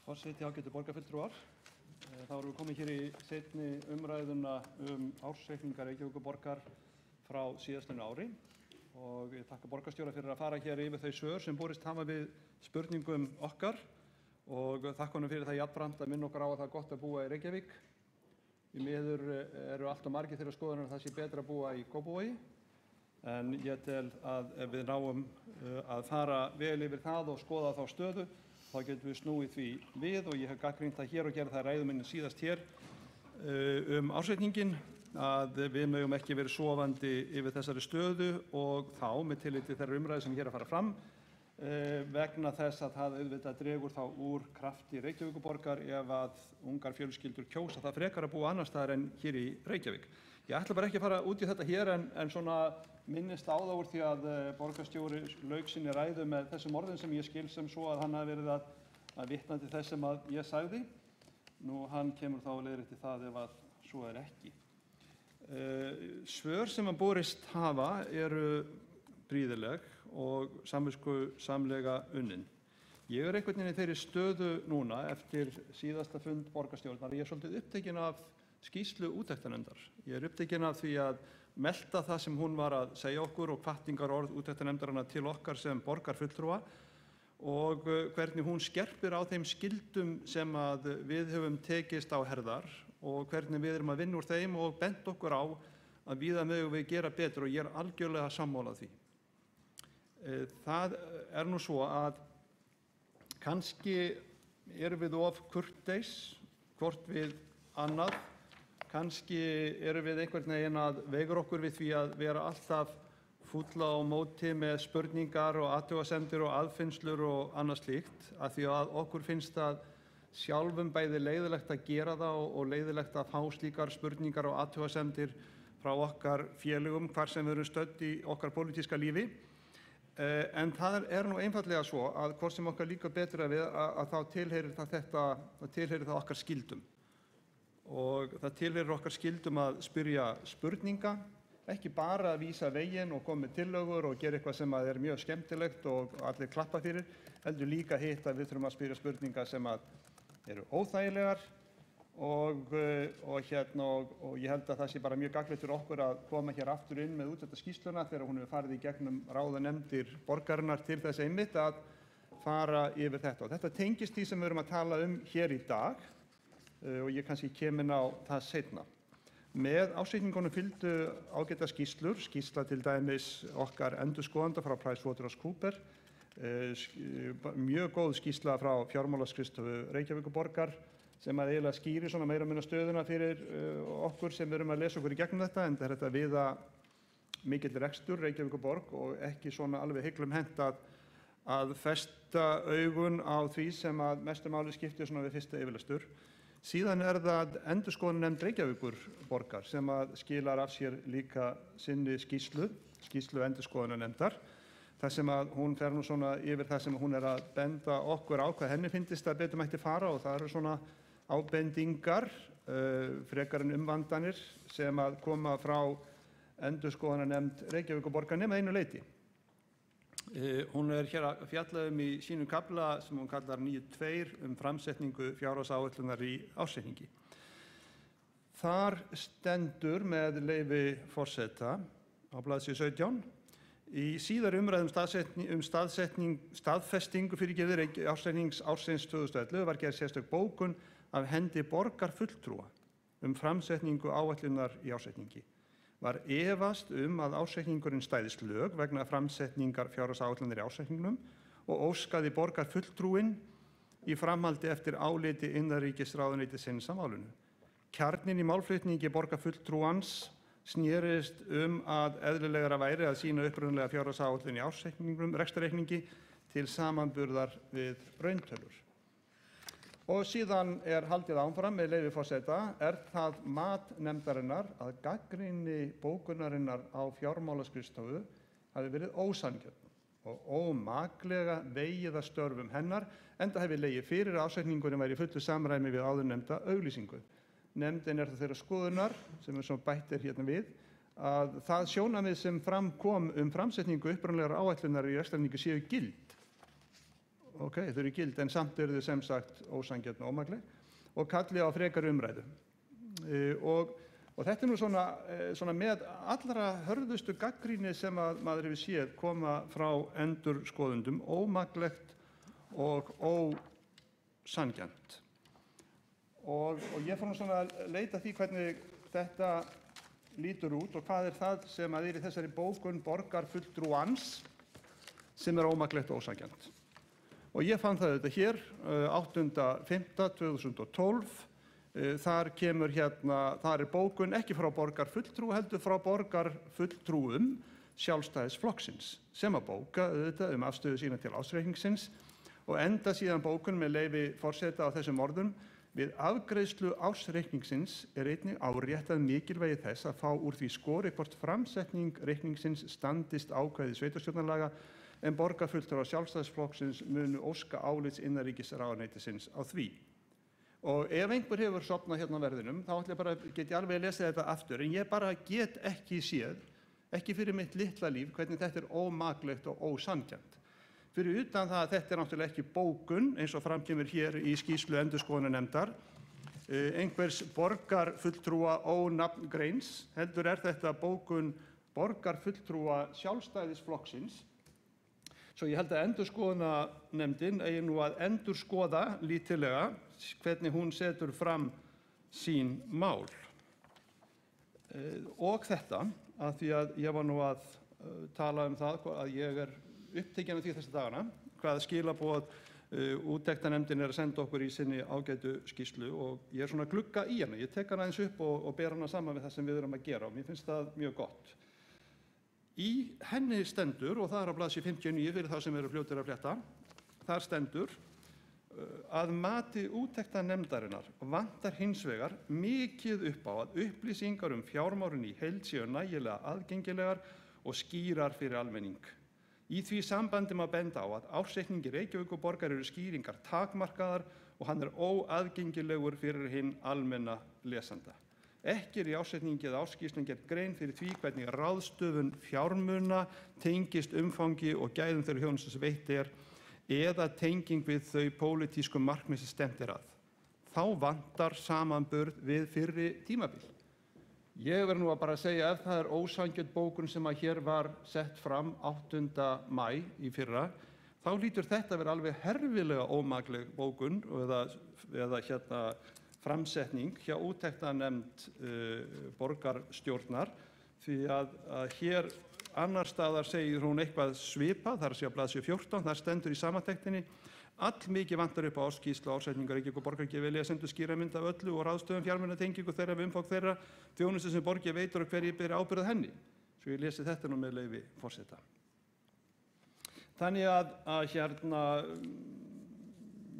Forseti, ágætu borgarfulltrúar. Þá erum við komin hér í seinni umræðuna ársreikninga Reykjavíkurborgar frá síðastliðnu ári og ég þakka borgarstjóra fyrir að fara hér yfir þau svör sem borist hafa við spurningum okkar og þakka honum fyrir það jafnframt að minna okkur á að það er gott að búa í Reykjavík. Í miður eru allt of margir þeirra skoðunar að það sé betra að búa í Kópavogi, en ég tel að ef við náum að fara vel yfir það og skoða þá stöðu, þá getum við snúið því við og ég hef gagnrýnt það hér og gerði það ræðu minni síðast hér ársreikninginn að við megum ekki verið sofandi yfir þessari stöðu og þá með tilliti þeirra umræðu sem hér að fara fram vegna þess að það auðvitað dregur þá úr krafti Reykjavíkurborgar ef að ungar fjölskyldur kjósa það frekar að búa annars staðar en hér í Reykjavík. Ég ætla bara ekki að fara út í þetta hér en svona minnist á það úr því að borgarstjóri lauk sinni ræðu með þessum orðum sem ég skil sem svo að hann hafi verið að vitna til þess sem að ég sagði. Nú hann kemur þá leiðrétti það ef að svo er ekki. Svör sem að borist hafa eru prýðileg og samviskusamlega unnin. Ég er einhvern veginn í þeirri stöðu núna eftir síðasta fund borgarstjórnar. Ég er svolítið upptekinn af skýrslu úttektarnefndar. Ég er upptekinn af því að melta það sem hún var að segja okkur og hvatningarorð úttektarnefndarinnar til okkar sem borgarfulltrúa og hvernig hún skerpir á þeim skildum sem að við höfum tekist á herðar og hvernig við erum að vinna úr þeim og bent okkur á að víða megum við gera betur og ég er algjörlega sammála því. Það er nú svo að kannski erum við of kurteis hvort við annað, kannski erum við einhvern veginn að veigra okkur við því að vera alltaf fúlla á móti með spurningar og athugasemdir og aðfinnslur og annað slíkt, af því að okkur finnst það sjálfum bæði leiðilegt að gera það og leiðilegt að fá slíkar spurningar og athugasemdir frá okkar félögum hvar sem við erum stödd í okkar pólitíska lífi. En það er nú einfaldlega svo að hvort sem okkar líka betur að þá tilheyrir það okkar skildum. Og það tilheyrir okkar skildum að spyrja spurninga, ekki bara að vísa veginn og koma með tillögur og gera eitthvað sem er mjög skemmtilegt og allir klappa fyrir, heldur líka hitt að við þurfum að spyrja spurninga sem eru óþægilegar og ég held að það sé bara mjög gagnlegt fyrir okkur að koma hér aftur inn með úttektarskýrsluna þegar hún hefur farið í gegnum ráðanefndir borgarinnar til þess einmitt að fara yfir þetta. Og þetta tengist því sem við erum að tala um hér í dag og ég kannski kem inn á það seinna. Með ársreikningunum fylgdu ágætar skýrslur, skýrsla til dæmis okkar endurskoðanda frá PricewaterhouseCoopers, mjög góð skýrsla frá fjármálaskrifstofu Reykjavíkurborgar sem að eiginlega skýrir svona meira og minna stöðuna fyrir okkur sem erum að lesa okkur í gegnum þetta, en þetta viða mikill rekstur Reykjavíkurborg og ekki svona alveg heiglum hent að festa augun á því sem að mestu máli skiptir svona við fyrsta yfirlestur. Síðan það endurskoðunarnefnd Reykjavíkurborgar sem að skilar af sér líka sinni skýrslu endurskoðunarnefndar, þar sem að hún fer nú svona yfir það sem hún að benda okkur á hvað henni finnist að betur mætti fara og það eru svona ábendingar, frekar en umvandanir sem að koma frá endurskoðunarnefnd Reykjavíkurborgar nema einu leyti. Hún hér að fjalla í sínum kafla sem hún kallar 9.2 framsetningu fjárhagsáætlunar í ársreikningi. Þar stendur með leyfi forseta á blaðsíðu 17: í síðari umræðum staðfestingu ársreiknings ársins 2011 var gerð sérstök bókun af hendi borgarfulltrúa framsetningu áætlunar í ársreikningi. Var efast að ársreikningurinn stæðist lög vegna framsetningar fjárhagsáætlunar í ársreikningnum og óskaði borgarfulltrúinn í framhaldi eftir áliti innanríkisráðuneytisins á málinu. Kjarninn í málflutningi borgarfulltrúans snerist að eðlilegra væri að sýna upprunalega fjárhagsáætlun í ársreikningnum, rekstrarreikningi, til samanburðar við rauntölur. Og síðan haldið áfram með leyfi forseta: það mat nefndarinnar að gagnrýni bókunarinnar á fjármálaskrifstofu hafi verið ósanngjörn og ómaklega vegið að störfum hennar, enda hafi legið fyrir að ársreikningurinn væri í fullu samræmi við áðurnefnda auglýsingu. Nefndin það þeirra skoðunar, sem svo bætt hérna við, að það sjónarmið sem fram kom framsetningu upprunalegar áætlunar í rekstrarreikningi séu gild. Ok, þau eru gild, en samt eru þau sem sagt ósanngjörn og ómakleg og kalli á frekari umræðu. Og þetta nú svona með allra hörðustu gagnrýni sem að maður hefur séð koma frá endurskoðendum, ómaklegt og ósanngjarnt. Og ég fór nú svona að leita því hvernig þetta lítur út og hvað það sem að í þessari bókun borgarfulltrúans sem ómaklegt og ósanngjarnt. Og ég fann það þetta hér 8.5.2012. Þar kemur þar bókun ekki frá borgarfulltrú heldur frá borgarfulltrúum Sjálfstæðisflokksins, sem að bóka auðvitað afstöðu sína til ársreikningsins og enda síðan bókun með leyfi forseta á þessum orðum: við afgreiðslu ársreikningsins einnig áréttað mikilvægi þess að fá úr því skorið hvort framsetning reikningsins standist ákvæði sveitarstjórnarlaga en borgarfulltrúar Sjálfstæðisflokksins munu óska álits innanríkisráðuneytisins á því. Og ef einhver hefur sofnað hérna á verðinum, þá get ég alveg lesið þetta aftur, en ég bara get ekki séð, ekki fyrir mitt litla líf, hvernig þetta ómaklegt og ósanngjarnt. Fyrir utan það að þetta náttúrulega ekki bókun, eins og framkemur hér í skýrslu endurskoðunarnefndar, einhvers borgarfulltrúa ónafngreins, heldur þetta bókun borgarfulltrúa Sjálfstæðisflokksins. Svo ég held að endurskoðunarnefndin eigi nú að endurskoða lítillega hvernig hún setur fram sín mál. Og þetta, af því að ég var nú að tala það að ég upptekinn af því þessa dagana, hvaða skilaboð úttektarnefndin að senda okkur í sinni ágætu skýrslu, og ég svona að glugga í hana. Ég tek hana aðeins upp og ber hana saman við það sem við erum að gera, og mér finnst það mjög gott. Í henni stendur, og það á blaðsíðu 59 fyrir þá sem eru fljótir að fletta, þar stendur að mati úttektarnefndarinnar vantar hins vegar mikið upp á að upplýsingar fjármálin í heild séu nægilega aðgengilegar og skýrar fyrir almenning. Í því sambandi má benda á að ársreikningi Reykjavíkurborgar eru skýringar takmarkaðar og hann óaðgengilegur fyrir hinn almenna lesanda. Ekki í ársreikningi eða ársskýrslum gerð grein fyrir því hvernig ráðstöfun fjármuna tengist umfangi og gæðum þeirra þjónustu sem veitt eða tenging við þau pólitísku markmið sem stefnt að. Þá vantar samanburð við fyrri tímabil. Ég verð nú að bara segja, ef það ósanngjörn bókun sem að hér var sett fram 8. maí í fyrra, þá hlýtur þetta að vera alveg herfilega ómakleg bókun eða framsetning hjá úttektarnefnd borgarstjórnar, því að hér annar staðar segir hún eitthvað svipað, þar sé að blaðsíðu 14, þar stendur í samantektinni: allmikið vantar upp á ársskýrslu ársreikninga Reykjavíkurborgar gefi lesendur skýra mynd af öllu og ráðstöfun fjármunatengingu þeirra við umfang þeirra þjónustu sem borgin veitir og hverjir beri ábyrgð á henni. Svo ég lesi þetta nú með leyfi forseta. Þannig að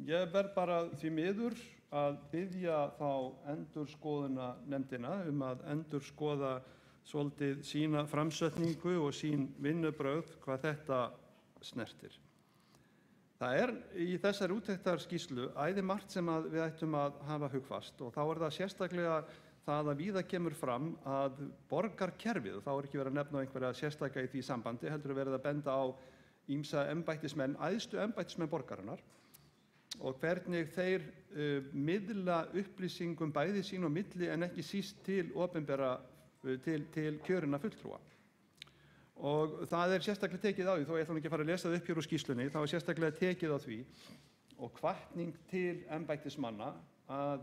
ég verð bara því miður að biðja þá endurskoðunarnefndina að endurskoða svolítið sína framsetningu og sín vinnubrögð hvað þetta snertir. Það í þessari úttektarskýrslu æðimargt sem við ættum að hafa hugfast, og þá það sérstaklega það að víða kemur fram að borgarkerfið, og þá ekki verið að nefna einhverja sérstaka í því sambandi, heldur verið að benda á ýmsa embættismenn, æðstu embættismenn borgarinnar, og hvernig þeir miðla upplýsingum bæði sín og milli en ekki síst til opinbera til kjörinna fulltrúa. Og það sérstaklega tekið á því, þó ég ætla ekki að fara að lesa það upp hér úr skýrslunni, þá sérstaklega tekið á því og hvatning til embættismanna að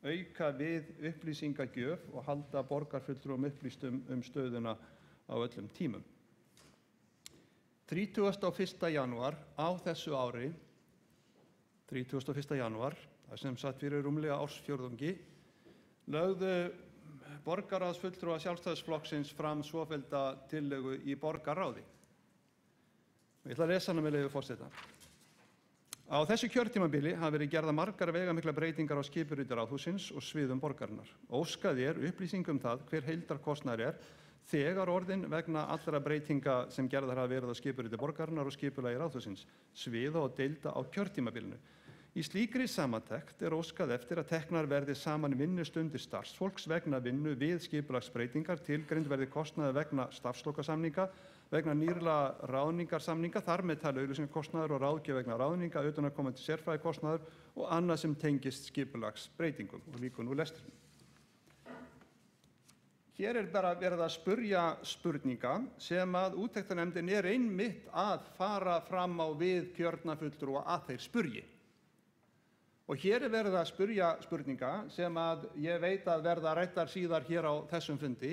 auka við upplýsingagjöf og halda borgarfulltrúum upplýstum stöðuna á öllum tímum. 31. janúar á þessu ári, 31. janúar, það sem satt fyrir rúmlega ársfjórðungi, lögðu borgarráðsfulltrúa Sjálfstæðisflokksins fram svofellda tillögu í borgarráði. Ég ætla að lesa hana með leyfi forseta. Á þessu kjörtímabili hafa verið gerðar margar veigamiklar breytingar á skipuriti Ráðhússins og sviðum borgarinnar. Óskað upplýsingum það hver heildarkostnaður þegar orðin vegna allra breytinga sem gerðar hafa verið á skipuriti borgarinnar og skipulagi Ráðhússins, sviða og deilda á kjörtímabilinu. Í slíkri samantekt óskað eftir að teknar verði saman vinnustundir starfsfólks vegna vinnu við skipulagsbreytingar, tilgreind verði kostnaður vegna starfslokasamninga, vegna nýrra ráðningarsamninga, þar með talið auglýsingarkostnaður og ráðgjöf vegna ráðninga, utanaðkomandi sérfræðikostnaður og annað sem tengist skipulagsbreytingum. Og lýkur nú lestrinum. Hér bara verið að spurja spurninga sem að úttektarnefndin einmitt að fara fram á við kjörna fulltrúa að þeir spurji. Og hér verið að spurja spurninga sem að ég veit að verða ræddar síðar hér á þessum fundi,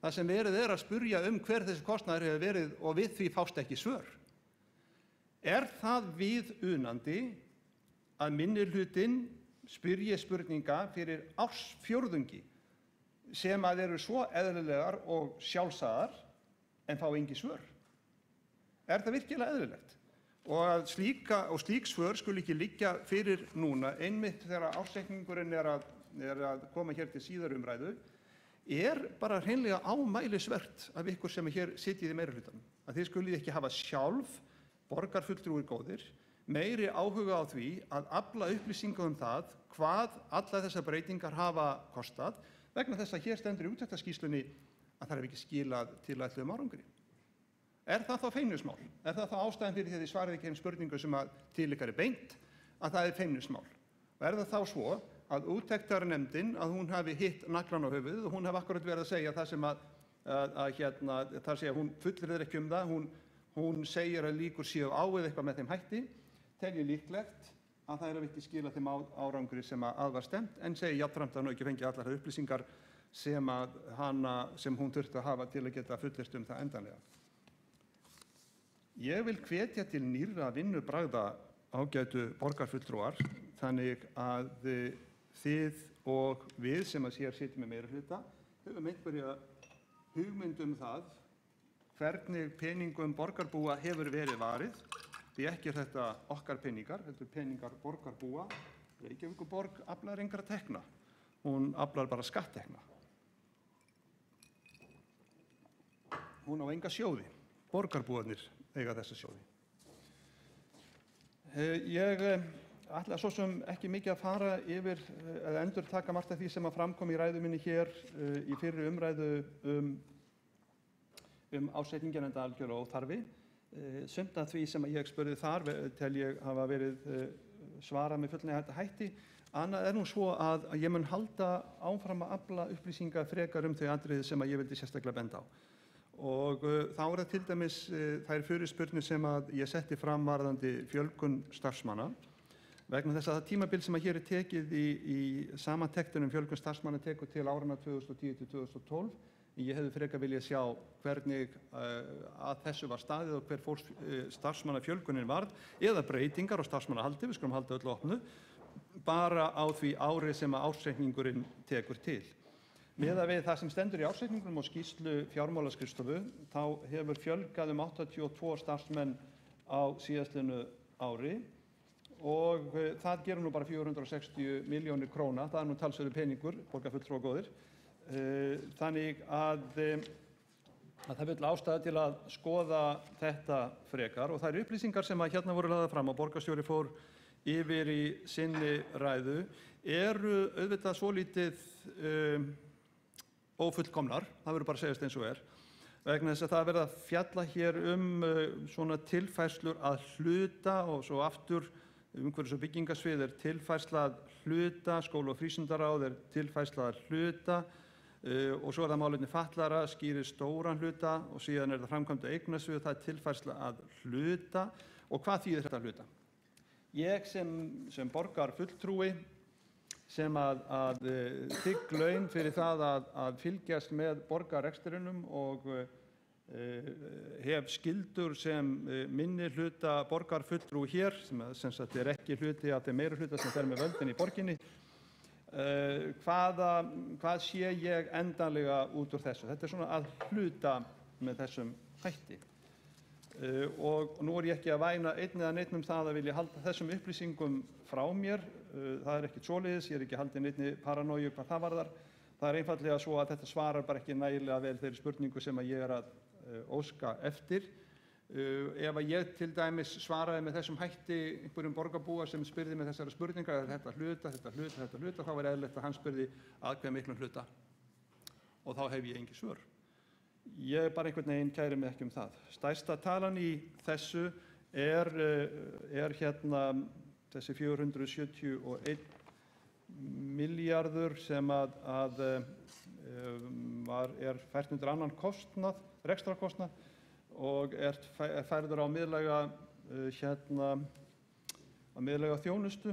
þar sem verið að spurja hver þessi kostnaður hefur verið og við því fást ekki svör. Það viðunandi að minnihlutinn spyrji spurninga fyrir ársfjórðungi sem að eru svo eðlilegar og sjálfsagðar en fá engin svör? Er það virkilega eðlilegt? Og að slík svör skuli ekki liggja fyrir núna, einmitt þegar ársreikningurinn er að koma hér til síðari umræðu, bara hreinlega ámælisvert af ykkur sem hér sitjið í meirihlutanum. Að þið skulið ekki hafa sjálf, borgarfulltrúir góðir, meiri áhuga á því að afla upplýsinga það hvað allar þessar breytingar hafa kostað, vegna þess að hér stendur í úttektarskýrslunni að það ekki skilað tilætluðum árangri. Er það þá feimnismál? Er það þá ástæðan fyrir því að þið svarið ekki þeim spurningu sem til ykkar beint, að það feimnismál? Og er það þá svo að úttektarnefndin, að hún hafi hitt naglann á höfuðið og hún hafi akkurat verið að segja það sem það segja, hún fullyrðir ekki það, hún segir að líkur séu á eða eitthvað með þeim hætti, tel ég líklegt að það ekki skilað þeim árangri sem að var stefnt, en segi jafnframt að hún ekki fengið allar þær upplýsingar sem hún þurfti að hafa til að geta fullyrt það endanlega. Ég vil hvetja til nýrra vinnubragða, ágætu borgarfulltrúar, þannig að þið og við sem að hér sitjum með meirihluta höfum einhverja hugmynd það hvernig peningum borgarbúa hefur verið varið, því ekki þetta okkar peningar, þetta peningar borgarbúa. Reykjavíkurborg aflar engra tekna, hún aflar bara skatttekna. Hún á enga sjóði, borgarbúarnir eiga þessa sjóði. Ég ætla svo sem ekki mikið að fara yfir eða endurtaka margt af því sem að framkom í ræðu minni hér í fyrri umræðu ásetningin enda algjörlega óþarfi. Sumt af því sem ég spurði þar tel ég hafa verið svarað með fullnægjandi hætti. Annað nú svo að ég mun halda áfram að afla upplýsinga frekar þau atriði sem að ég vildi sérstaklega benda á. Og þá það til dæmis þær fyrirspurnir sem að ég setti fram varðandi fjölgun starfsmanna, vegna þess að það tímabil sem að hér tekið í samantektunum fjölgun starfsmanna tekur til áranna 2010 til 2012. Ég hefði frekar viljað sjá hvernig að þessu var staðið og hver starfsmannafjölgunin varð, eða breytingar á starfsmannahaldi, við skulum halda öllu opnu, bara á því ári sem að ársreikningurinn tekur til. Miðað við það sem stendur í ársreikningunum og skýrslu fjármálaskrifstofu, þá hefur fjölgað 82 starfsmenn á síðastliðnu ári og það gerur nú bara 460 milljónir króna, það nú talsverður peningur, borgarfulltrúar góðir. Þannig að það vill ástæða til að skoða þetta frekar og þær upplýsingar sem að hérna voru lagðar fram og borgarstjóri fór yfir í sinni ræðu eru auðvitað svolítið ófullkomnar, það verður bara að segjast eins og vegna þess að það verða að fjalla hér svona tilfærslur að hluta og svo aftur umhverfis- og byggingasvið tilfærsla að hluta, skóla- og frístundaráð tilfærsla að hluta og svo það málefni fatlaðra, skýrir stóran hluta og síðan það framkvæmd og eignasvið, það tilfærsla að hluta. Og hvað þýðir þetta hluta? Ég sem borgarfulltrúi sem að þigg laun fyrir það að fylgjast með borgarrekstrinum og hef skyldur sem minni hluta borgarfulltrúi hér, sem sagt ekki hluti af þeim meiri hluta sem fer með völdin í borginni. Hvað sé ég endanlega út úr þessu? Þetta svona að hluta með þessum hætti. Og nú ég ekki að væna einn eða neitt það að vilja halda þessum upplýsingum frá mér. Það ekkert svoleiðis, ég ekki haldið neinni paranóju hvað það varðar. Það einfaldlega svo að þetta svarar bara ekki nægilega vel þeirri spurningu sem að ég að óska eftir. Ef að ég til dæmis svaraði með þessum hætti einhverjum borgarbúa sem spyrði með þessara spurningar þetta hluta, þá var eðlilegt að hann spyrði að hve miklum hluta og þá hef ég engin svör. Ég bara einhvern veginn kæri mig ekki það. Stærsta talan í þessu hérna þessi 471 milljarður sem fært undir annan kostnað, rekstrarkostnað og færður á miðlæga þjónustu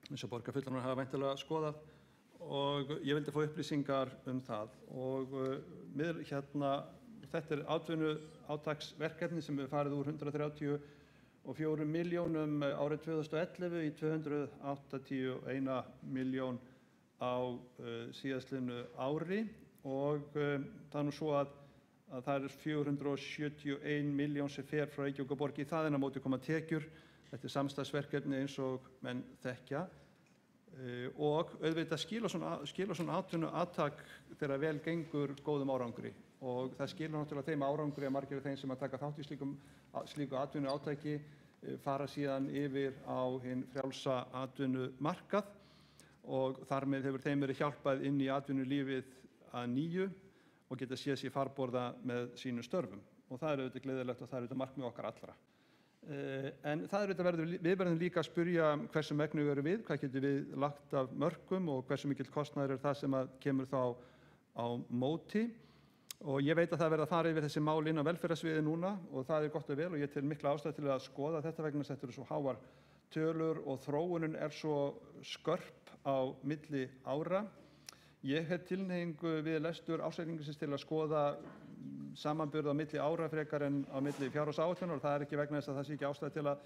eins og borgarfulltrúar hafa væntanlega skoðað og ég vildi fá upplýsingar það og þetta atvinnuátaksverkefni sem hefur farið úr 134 milljónum árið 2011 í 281 milljón á síðastliðnu ári og það nú svo að að það 471 milljón sem fer frá Reykjavíkurborg í það, en á móti koma tekjur. Þetta samstarfsverkefni eins og menn þekkja. Og auðvitað skila svona atvinnuátak þegar vel gengur góðum árangri, og það skilur náttúrulega þeim árangri að margir af þeim sem að taka þátt í slíku atvinnuátaki fara síðan yfir á hinn frjálsa atvinnumarkað, og þar með hefur þeim verið hjálpað inn í atvinnulífið að nýju og geta séð sér farborða með sínum störfum, og það auðvitað gleðilegt og það auðvitað markmið okkar allra. En það auðvitað við verðum líka að spyrja hversu megnug erum við, hvað getum við lagt af mörkum og hversu mikill kostnaður það sem að kemur þá á móti. Og ég veit að það verða að fara yfir þessi mál inn á velferðarsviði núna, og það gott og vel, og ég tel mikla ástæðu til að skoða þetta vegna þess að þetta eru svo háar tölur og þróunin svo skörp á milli ára. Ég hef tilhneigingu við lestur ársreikningsins til að skoða samanburð á milli ára frekar en á milli fjárhagsáætlunar, og það ekki vegna þess að það sé ekki ástæða til að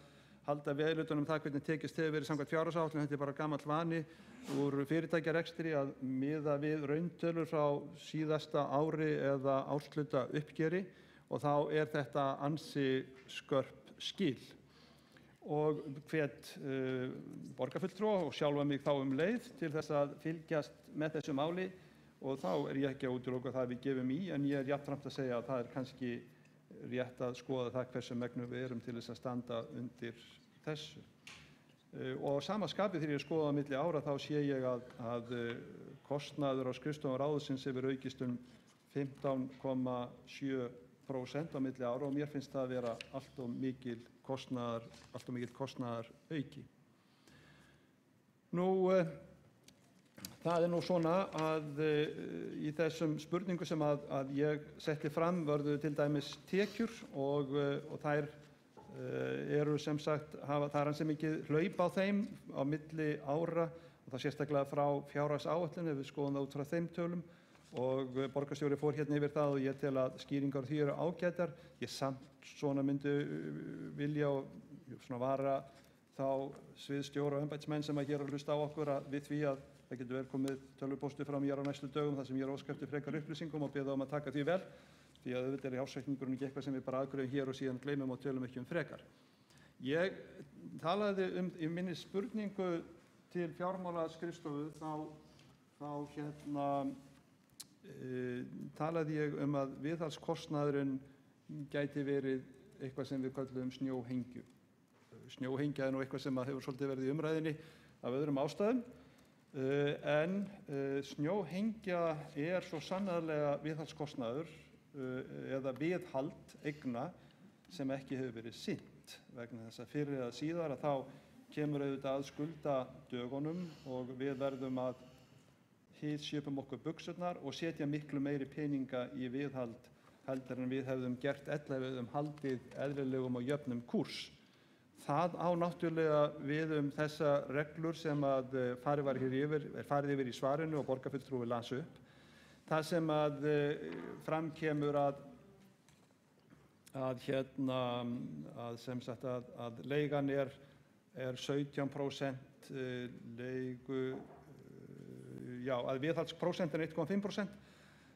halda vel utan það hvernig tekist hefur verið samkvæmt fjárhagsáætlun. Þetta bara gamall vani úr fyrirtækjarekstri að miða við rauntölur frá síðasta ári eða árshluta uppgjöri, og þá þetta ansi skörp skil. Og hvet borgarfulltrúa og sjálfa mig þá leið til þess að fylgjast með þessu máli, og þá ég ekki að útiloka það við gefum í, en ég jafnframt að segja að það kannski rétt að skoða það hversu megnug við erum til þess að standa undir þessu. Og sama skapið þegar ég skoða á milli ára, þá sé ég að kostnaður á skrifstofum ráðsins hefur aukist 15,7% á milli ára, og mér finnst það að vera allt of mikill kostnaðar auki. Það nú svona að í þessum spurningum sem að ég setti fram vörðu til dæmis tekjur, og þær eru sem sagt, það ansi mikið hlaup á þeim á milli ára, og það sérstaklega frá fjárhagsáætlun ef við skoðum það út frá þeim tölum, og borgarstjóri fór hérna yfir það, og ég tel að skýringar því eru ágætar. Ég samt svona myndi vilja og svona vara þá sviðsstjóra og embættismenn sem að hér að hlusta á okkur við því að það getur vel komið tölvupósti frá mér á næstu dögum þar sem ég óska eftir frekar upplýsingum og biðja að taka því vel, því að auðvitað ársreikningurinn ekki eitthvað sem við bara aðgreiðum hér og síðan gleymum og tölum ekki frekar. Ég talaði í minni spurningu til fjármálaskrifstofu, þá talaði ég að viðhaldskostnaðurinn gæti verið eitthvað sem við köllum snjóhengju. Snjóhengja nú eitthvað sem hefur svolítið verið í umræðinni af öðrum ástæðum, en snjóhengja svo sannarlega viðhaldskostnaður eða viðhald eigna sem ekki hefur verið sinnt, vegna þess að fyrir eða síðar að þá kemur auðvitað að skuldadögunum og við verðum að hitsjöpum okkur buxurnar og setja miklu meiri peninga í viðhald heldur en við hefðum gert ella við hefðum haldið eðlilegum og jöfnum kúrs. Það á náttúrulega við þessa reglur sem að farið yfir í svarinu og borgarfulltrúi las upp. Það sem að fram kemur að sem sagt að leigan 17% leigu, að viðhaldsprósent 1,5%,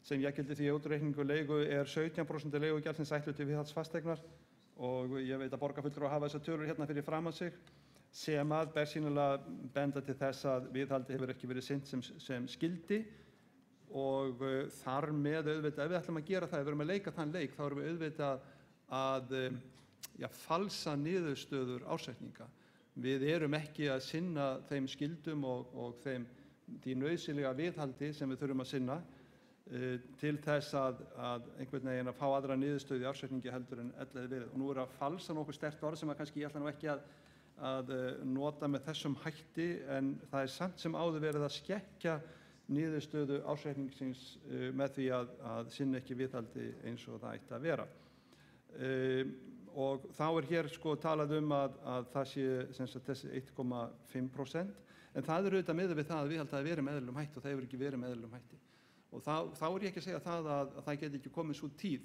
sem jafngildi því að útreikningu leigu 17% leigugjaldsins ætluð til viðhaldsfasteignar, og ég veit að borgarfulltrúar hafa þessar tölur hérna fyrir framan sig, sem að bersýnilega benda til þess að viðhaldi hefur ekki verið sinnt sem skyldi, og þar með auðvitað, ef við ætlum að gera það, ef við erum að leika þann leik, þá erum við auðvitað að falsa niðurstöður ársreikninga. Við erum ekki að sinna þeim skyldum og því nauðsynlega viðhaldi sem við þurfum að sinna til þess að einhvern veginn að fá aðra niðurstöðu í ársreikningi heldur en ella hefði verið. Og nú að falsa nokkuð sterkt orð sem að kannski ég ætla nú ekki að nota með þessum hætti, en það samt sem áður verið að skekkja niðurstöðu ársreikningsins með því að sinna ekki viðhaldi eins og það ætti að vera. Og þá hér talað að það sé sem sagt þessi 1,5%, en það auðvitað miðað við það að viðhald hafi verið með eðlilegum hætti og það hefur ekki verið með eðlilegum hætti. Og þá ég ekki að segja það að það geti ekki komið svo tíð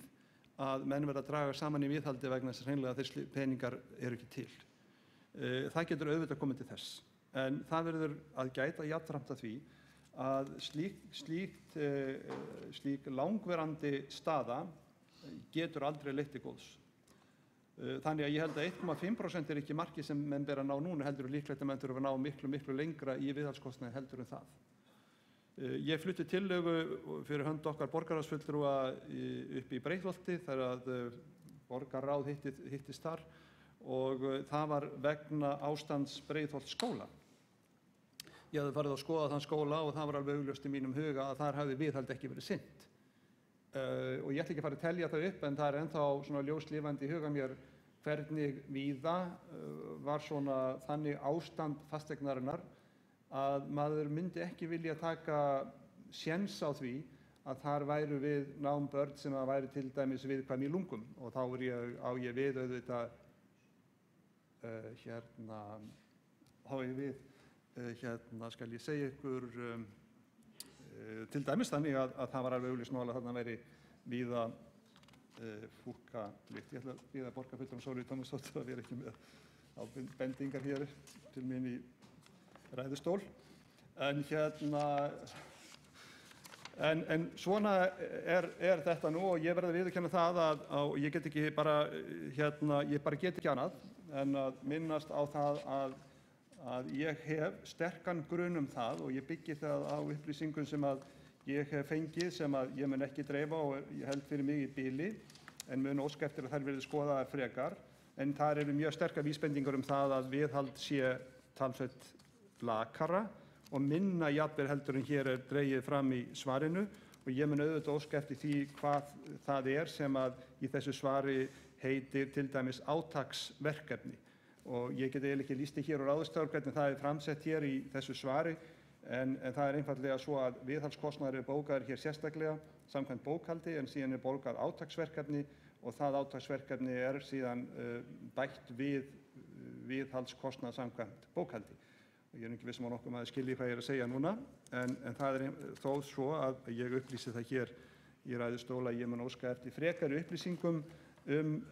að menn verða að draga saman í viðhaldi vegna þess að hreinlega að þeir peningar eru ekki til. Það getur auðvitað komið til þess, en það verður að gæta jafnframt að því að slík langverandi staða getur aldrei leitt til góðs. Þannig að ég held að 1,5% ekki markið sem menn ber að ná núna, heldur líklegt að menn þurfa að ná miklu lengra í viðhaldskostnaði heldur en það. Ég flutti tillögu fyrir hönd okkar borgarráðsfulltrúa upp í Breiðholti þegar að borgarráð hittist þar og það var vegna ástands Breiðholtsskóla. Ég hafði farið að skoða þann skóla og það var alveg augljóst í mínum huga að þar hafði viðhald ekki verið sinnt. Og ég ætla ekki að fara að telja það upp en það er ennþá svona ljóslifandi í huga mér hvernig víða var svona þannig ástand fasteignarinnar að maður myndi ekki vilja taka séns á því að þar væru við nám börn sem að væri til dæmis viðkvæm í lungum og þá á ég við auðvitað skal ég segja ykkur til dæmis þannig að það var alveg augljóst mál að þarna væri víða fúkkalykt. Ég ætla að biðja borgarfulltrúann Sólveigu Tómasdóttur að vera ekki með ábendingar hér til mín í ræðustól. En svona er þetta nú og ég verð að viðurkenna það að ég get ekki bara, ég bara get ekki annað en að minnast á það að ég hef sterkan grun það og ég byggi það á upplýsingum sem að ég hef fengið sem að ég mun ekki dreifa og ég held fyrir mig í bili en mun óska eftir að þær verði skoðaðar frekar. En þar eru mjög sterkar vísbendingar það að viðhald sé talsvert lakara og minna jafnvel heldur en hér dregið fram í svarinu og ég mun auðvitað óska eftir því hvað það sem að í þessu svari heitir til dæmis átaksverkefni. Og ég get eiginlega ekki lýst hér úr ráðstefnu hvernig það er framsett hér í þessu svari en það er einfaldlega svo að viðhaldskostnaður bókaður hér sérstaklega samkvæmt bókhaldi en síðan bókað átaksverkefni og það átaksverkefni síðan bætt við viðhaldskostnað samkvæmt bókhaldi. Og ég ekki viss nokkuð maður skilji hvað ég að segja núna en það er þó svo að ég upplýsi það hér í ræðustóla að ég mun óska eftir frekari upplýsingum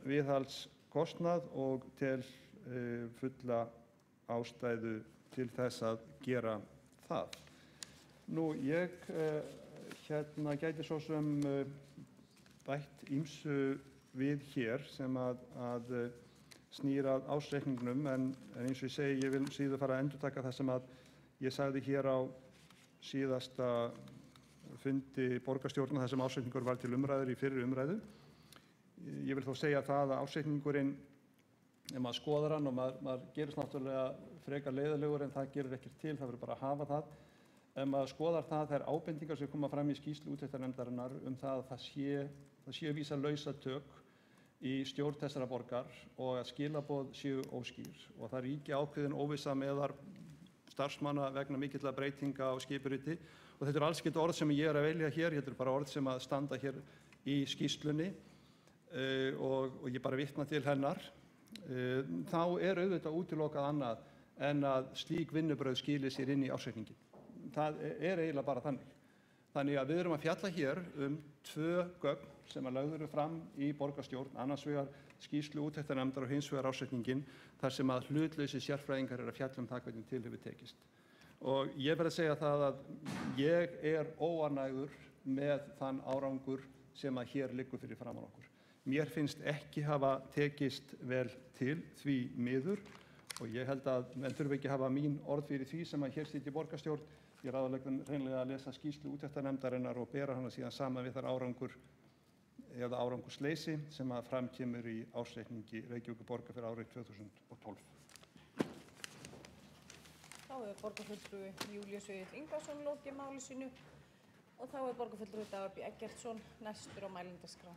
viðhaldskostnað og tel fulla ástæðu til þess að gera það. Nú, ég gæti svo sem bætt ýmsu við hér sem að snýr að ársreikningnum en eins og ég segi, ég vil síðan fara að endurtaka það sem að ég sagði hér á síðasta fundi borgarstjórnar þar sem ársreikningur var til umræður í fyrri umræðu. Ég vil þó segja það að ársreikningurinn ef maður skoðar hann og maður gerist náttúrulega frekar leiðilegur en það gerir ekkert til, það verður bara að hafa það. Ef maður skoðar þær ábendingar sem koma fram í skýrslu úttektarnefndarinnar það að það séu vísa lausatök í stjórn þessara borgar og að skilaboð séu óskýr og það ríki ákveðin óvissa meðal starfsmanna vegna mikilla breytinga á skipuriti og þetta eru alls ekki orð sem ég að velja hér, þetta eru bara orð sem að standa hér í skýrslunni og ég bara vitna til hennar. Þá auðvitað útilokað annað en að slík vinnubrögð skili sér inn í ársreikninginn. Það eiginlega bara þannig. Þannig að við erum að fjalla hér tvö gögn sem að lögð eru fram í borgarstjórn, annars vegar skýrslu úttektarnefndar og hins vegar ársreikninginn, þar sem að hlutlausir sérfræðingar eru að fjalla það hvernig til hefur tekist. Og ég verð að segja það að ég er óánægður með þann árangur sem að hér liggur fyrir framan okkur. Mér finnst ekki hafa tekist vel til því miður og ég held að menn þurfi ekki hafa mín orð fyrir því sem að hér sitji í borgarstjórn. Ég ráðlegg hreinlega að lesa skýrslu úttektarnefndarinnar og bera hana síðan saman við þar árangur eða árangursleysi sem að fram kemur í ársreikningi Reykjavíkurborgar fyrir árið 2012. Þá hefur borgarfulltrúi Júlíus Vífill Ingvarsson lokið máli sínu og þá hefur borgarfulltrúi Dagur B. Eggertsson næstur á mælendaskrá.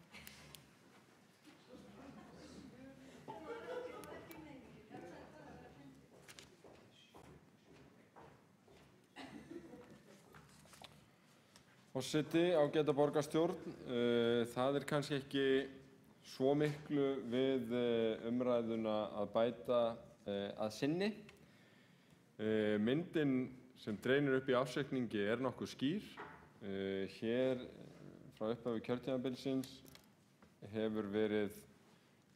Forseti, ágæta borgarstjórn, það kannski ekki svo miklu við umræðuna að bæta að sinni. Myndin sem dreinir upp í ársreikningi nokkuð skýr. Hér frá upphafi kjörtímabilsins hefur verið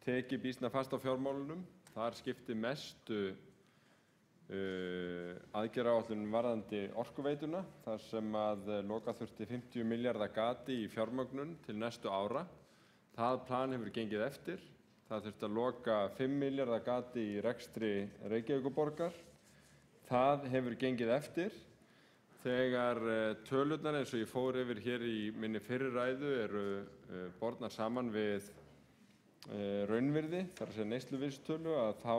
tekið býsna fast á fjármálunum. Þar skiptir mestu aðgerðaáætlun varðandi orkuveituna þar sem að loka þurfti 50 milljarða gati í fjármögnun til næstu ára. Það plan hefur gengið eftir. Það þurfti að loka 5 milljarða gati í rekstri Reykjavíkurborgar. Það hefur gengið eftir. Þegar tölurnar eins og ég fór yfir hér í minni fyrri ræðu eru bornar saman við raunvirði, þar að segja neysluvísitölu, að þá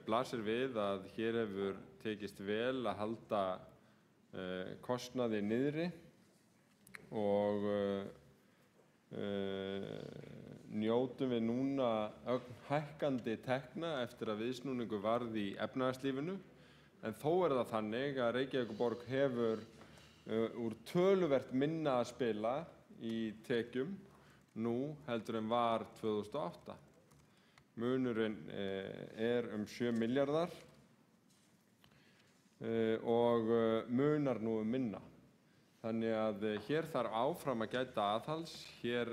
blasir við að hér hefur tekist vel að halda kostnaði niðri og njótum við núna hækkandi tekna eftir að viðsnúningur varð í efnahagslífinu. En þó það þannig að Reykjavíkurborg hefur úr töluvert minna að spila í tekjum nú heldur en var 2008. Munurinn um 7 milljarðar og munar nú minna. Þannig að hér þarf áfram að gæta aðhalds. Hér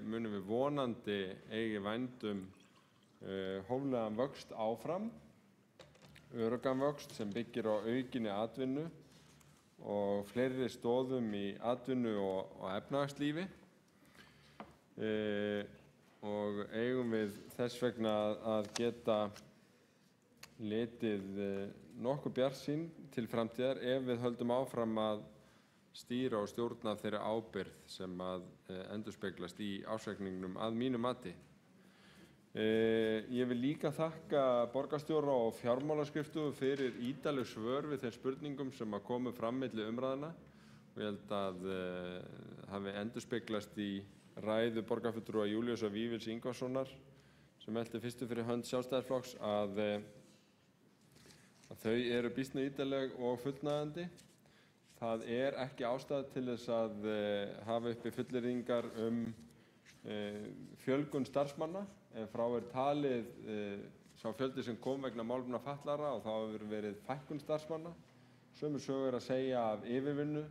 munum við vonandi eigi vændum hóflegan vöxt áfram, öruggan vöxt sem byggir á aukinni atvinnu og fleiri stoðum í atvinnu og efnahagslífi. Og eigum við þess vegna að geta litið nokkuð bjartsýn til framtíðar ef við höldum áfram að stýra og stjórna þeirri ábyrgð sem að endurspeglast í ársreikningnum að mínu mati. Ég vil líka þakka borgarstjóra og fjármálaskrifstofu fyrir ítarleg svör við þeim spurningum sem að komu fram milli umræðna og ég held að hafi endurspeglast í ræðu borgarfulltrúa Júlíusar Vífils Ingvarssonar sem mælti fyrstu fyrir hönd Sjálfstæðisflokks að þau eru býsna ítarleg og fullnægjandi. Það ekki ástæða til þess að hafa uppi fullyrðingar fjölgun starfsmanna en frá talið sá fjöldi sem kom vegna málefna fatlaðra og þá hefur verið fækkun starfsmanna. Sömu sögu að segja af yfirvinnu,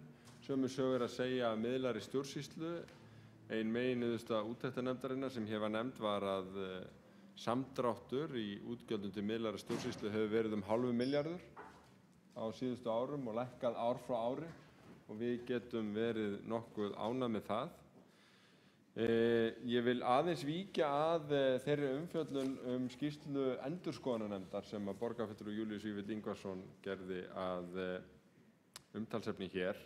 sömu sögu að segja af miðlægri stjórnsýslu. Ein meginniðurstaða úttektarnefndarinnar sem hér var nefnd var að samdráttur í útgjöldum til miðlægri stjórnsýslu hefur verið 0,5 milljarður á síðustu árum og lækkað ár frá ári og við getum verið nokkuð ánægð með það. Ég vil aðeins víkja að þeirri umfjöllun skýrslu endurskoðunarnefndar sem að borgarfulltrúi Júlíus Vífill Ingvarsson gerði að umtalsefni hér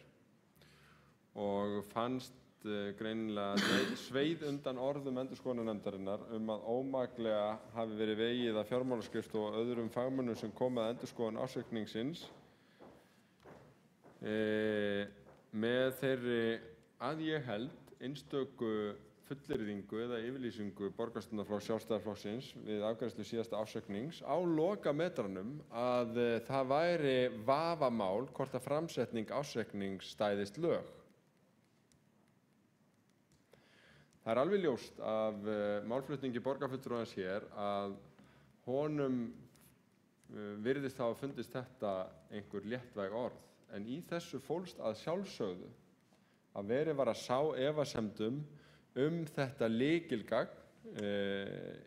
og fannst greinilega sveið undan orðum endurskoðunarnefndarinnar að ómaklega hafi verið vegið að fjármálaskrifstofu og öðrum fagmönnum sem komu að endurskoðun ársreikningsins með þeirri að ég held einstöku fullyrðingu eða yfirlýsingu borgarstjórnarflokks Sjálfstæðisflokksins við afgreiðslu síðasta ársreiknings á lokametranum að það væri vafamál hvort að framsetning ársreiknings stæðist lög. Það alveg ljóst af málflutningi borgarfulltrúans hér að honum virðist hafa fundist þetta einhver léttvæg orð en í þessu fólst að sjálfsögðu að verið var að sá efasemdum þetta lykilgagn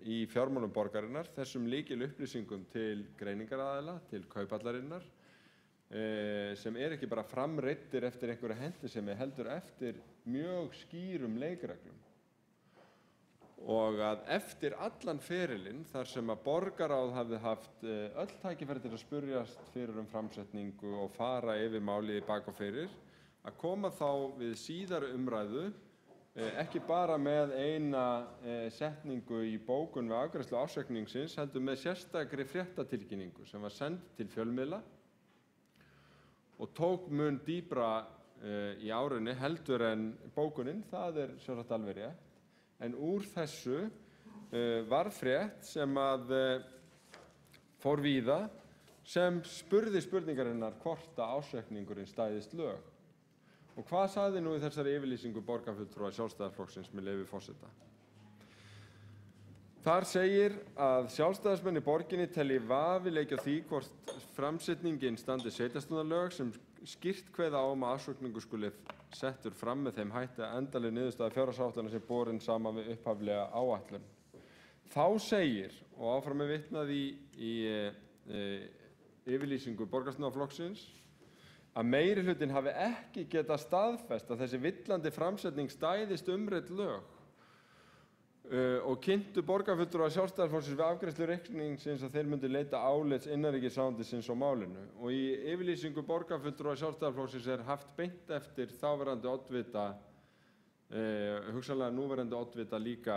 í fjármálum borgarinnar, þessum lykilupplýsingum til greiningaraðila, til kaupallarinnar sem ekki bara framreiddir eftir einhverja hentisemi heldur eftir mjög skýrum leikreglum. Og að eftir allan ferilinn þar sem að borgarráð hafði haft öll tækifæri til að spurjast fyrir framsetningu og fara yfir málið bak og fyrir, að koma þá við síðari umræðu, ekki bara með eina setningu í bókun við afgreiðslu ársreikningsins, heldur með sérstakri fréttatilkynningu sem var send til fjölmiðla og tók mun dýpra í árinni heldur en bókunin, það sjálfsagt alveg rétt. En úr þessu var frétt sem að fór víða sem spurði spurningarinnar hvort að ársreikningurinn stæðist lög. Og hvað sagði nú í þessari yfirlýsingu borgarfulltrúa Sjálfstæðisflokksins með leyfi forseta? Þar segir að sjálfstæðismenn í borginni telji vafi leikja á því hvort framsetningin standi sveitarstjórnarlög sem skýrt kveða á að ársreikningur skuli settur fram með þeim hætti að endanleg niðurstaða fjárhagsáætlunar sé borin saman við upphaflega áætlun. Þá segir, og áfram vitnað í yfirlýsingu borgarstjórnarflokksins, að meirihlutinn hafi ekki getað staðfest að þessi villandi framsetning stæðist umrædd lög og kynntu borgarfulltrúar Sjálfstæðisflokksins við afgreiðslu reikningsins að þeir myndu leita álits innanríkisráðuneytisins á málinu. Og í yfirlýsingu borgarfulltrúar Sjálfstæðisflokksins er haft beint eftir þáverandi oddvita, hugsanlega núverandi oddvita líka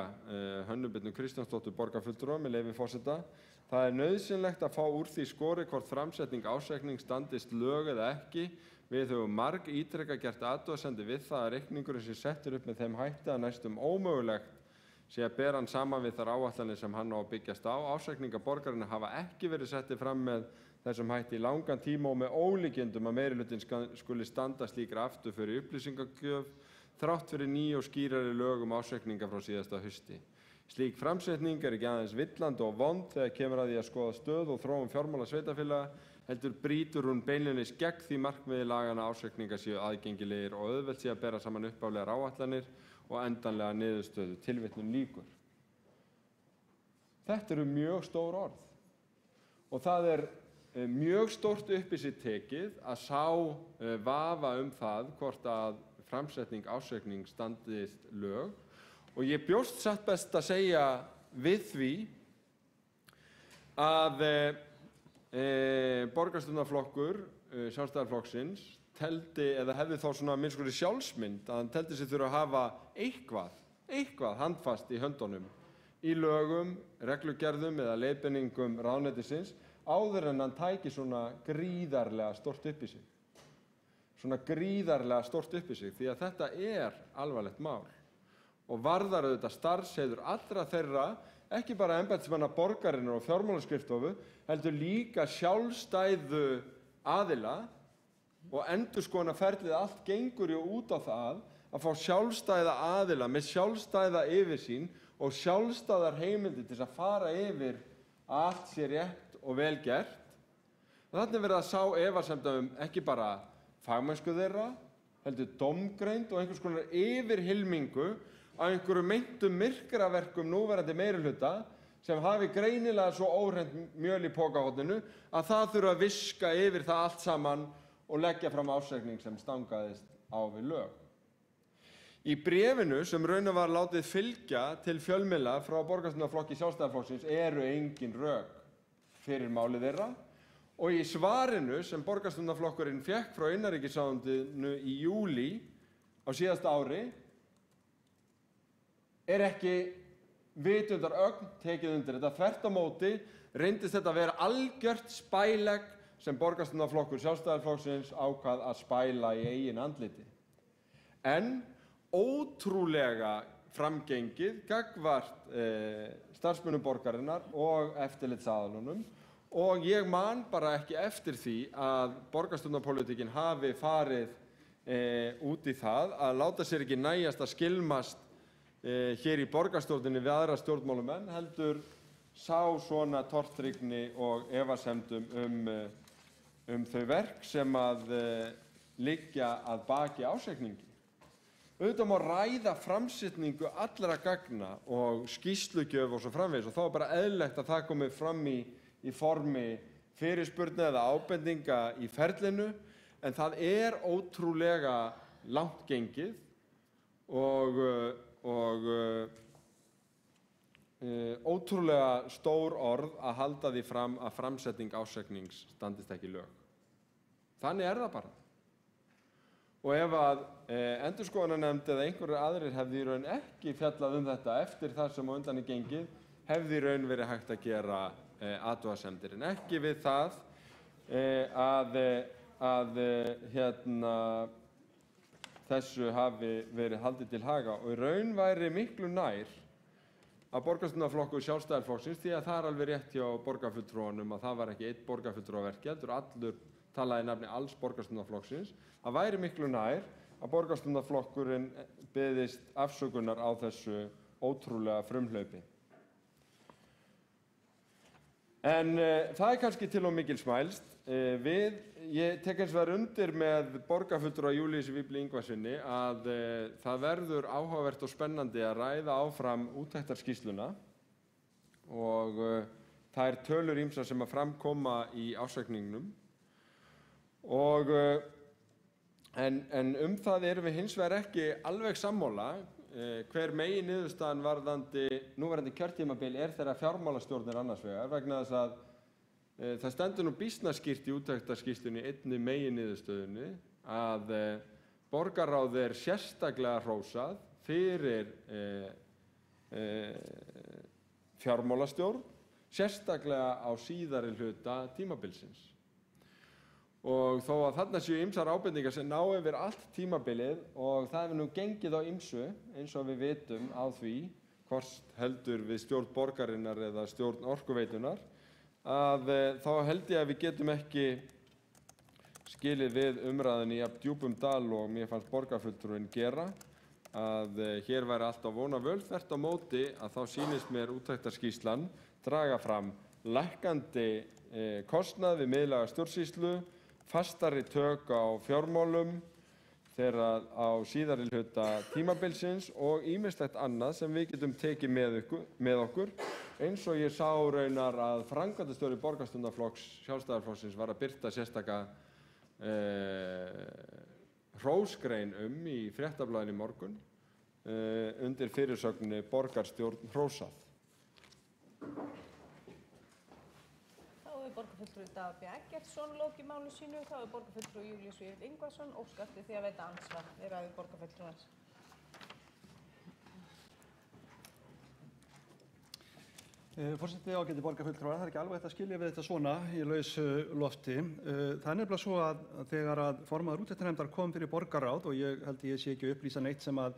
Hönnu Birnu Kristjánsdóttur borgarfulltrúa með leyfi forseta. Það er nauðsynlegt að fá úr því skorið hvort framsetning ársreiknings standist lög eða ekki. Við höfum margítrekað gert athugasemdir við það að reikningurinn sé settur upp með þeim hætti að næstum ómögulegt sé að bera hann saman við þær áætlanir sem hann á að byggjast á. Ársreikningar borgarinnar hafa ekki verið settir fram með þessum hætti í langan tíma og með ólíkindum að meirihlutinn skuli standa slíkra afturför í upplýsingagjöf þrátt fyrir ný og skýrari lög ársreikninga frá síðasta hausti. Slík framsetning er ekki aðeins villandi og vond þegar kemur að því að skoða stöð og þróun fjármála sveitarfélaga, heldur brýtur hún beinlínis gegn því markmiði laganna ársreikningar séu aðgengilegir og auðvelt sé að bera saman upphaflegar áætlanir og endanlega niðurstöðu. Tilvitnun lýkur. Þetta eru mjög stór orð og það er mjög stórt upp í sig tekið að sá vafa það hvort að framsetning ársreikning standist lög og ég bjóst satt best að segja við því að borgarstjórnarflokkur Sjálfstæðisflokksins teldi eða hefði þá svona minnst konar sjálfsmynd að hann teldi sig þurfa að hafa eitthvað handfast í höndunum í lögum, reglugerðum eða leiðbeiningum ráðuneytisins áður en hann tæki svona gríðarlega stórt upp í sig. Því að þetta er alvarlegt mál og varðar auðvitað starfsheiður allra þeirra, ekki bara embættismanna borgarinnar og fjármálaskrifstofu, heldur líka sjálfstæðu aðila og endurskoðunarferlið allt gengur ju út á það að fá sjálfstæða aðila með sjálfstæða yfirsýn og sjálfstæðar heimildir til að fara yfir að allt sé rétt og vel gert. Þarna er verið að sá efasemdum ekki bara fagmennsku þeirra, heldur dómgreind og einhvers konar yfirhylmingu á einhverju meintum myrkraverkum núverandi meirihluta sem hafi greinilega svo óhreint mjöl í pokahorninu að það þurfa að viska yfir það allt saman og leggja fram ársreikning sem stangaðist á við lög. Í bréfinu sem raunar var látið fylgja til fjölmiðla frá borgarstjórnarflokki Sjálfstæðisflokksins eru engin rök fyrir máli þeirra og í svarinu sem borgarstjórnarflokkurinn fékk frá innanríkisráðuneytinu í júlí á síðasta ári er ekki vitundarögn tekið undir þetta. Þvert á móti reyndist þetta vera algjört spælegg sem borgarstjórnarflokkur Sjálfstæðisflokksins ákvað að spæla í eigin andliti. En ótrúlega framgengið gagnvart starfsmönnum borgarinnar og eftirlitsaðilunum og ég man bara ekki eftir því að borgarstjórnarpólitíkin hafi farið út í það að láta sér ekki nægjast að skilmast hér í borgarstjórninni við aðra stjórnmálamenn heldur sá svona tortryggni og efasemdum þau verk sem að liggja að baki ársreikningi. Auðvitað má ræða framsetningu allra gagna og skýrslugjöf og svo framvegis og þá er bara eðlilegt að það komi fram í formi fyrirspurna eða ábendinga í ferlinu en það er ótrúlega langt gengið og ótrúlega stór orð að halda því fram að framsetning ársreiknings standist ekki lög. Þannig er það bara. Og ef að endurskoðunarnefnd eða einhverjir aðrir hefði í raun ekki fjallað þetta eftir það sem á undan er gengið, hefði í raun verið hægt að gera athugasemdir. En ekki við það að þessu hafi verið haldið til haga og í raun væri miklu nær að borgarstjórnarflokkur Sjálfstæðisflokksins því að það er alveg rétt hjá borgarfulltrúanum að það var ekki einn borgarfulltrúaverki heldur allur talaði í nafni alls borgarstjórnarflokksins. Það væri miklu nær að borgarstjórnarflokkurinn beðist afsökunar á þessu ótrúlega frumhlaupi. En það er kannski til og mikils mælst. Ég tek eins vegar undir með borgarfulltrúa Júlíusi Vífli Ingvarssyni að það verður áhugavert og spennandi að ræða áfram úttektarskýrsluna og það er tölur ýmsar sem að framkoma í ársreikningnum og En það erum við hins vegar ekki alveg sammála. Hver meginniðurstaðan varðandi núverandi kjörtímabil þegar fjármálastjórn annars vegar, vegna þess að það stendur nú býsna skýrt í úttektarskýrslunni einni meginniðurstöðunni að borgarráð sérstaklega hrósað fyrir fjármálastjórn, sérstaklega á síðari hluta tímabilsins. Og þó að þarna séu ýmsar ábendingar sem ná yfir allt tímabilið og það hefur nú gengið á ýmsu eins og við vitum á því hvort heldur við stjórn borgarinnar eða stjórn Orkuveitunar, að þá held ég að við getum ekki skilið við umræðunni í jafn djúpum dal og mér fannst borgarfulltrúinn gera, að hér væri allt á vona völ. Þvert á móti að þá sýnist mér úttektarskýrslan draga fram lækkandi kostnað við miðlæga stjórnsýslu, fastari tök á fjármálum þegar á síðari hluta tímabilsins og ýmislegt annað sem við getum tekið með okkur, eins og ég sá raunar að framkvæmdastjóri borgarstjórnarflokks Sjálfstæðisflokksins var að birta sérstaka hrósgrein í Fréttablaðinu í morgun undir fyrirsögninni Borgarstjórn hrósað. Borgarfulltrúi Dagur B. Eggertsson lokið máli sínu. Þá borgarfulltrúi Júlíus Vífill Ingvason óskað eftir því að veita andsvar við ræðu borgarfulltrúans. Forseti, ágæti borgarfulltrúar, það ekki alveg hægt að skilja við þetta svona í lausu lofti. Það nefnilega svo að þegar að formaður úttektarnefndar kom fyrir borgarráð, og ég held ég sé ekki að upplýsa neitt sem að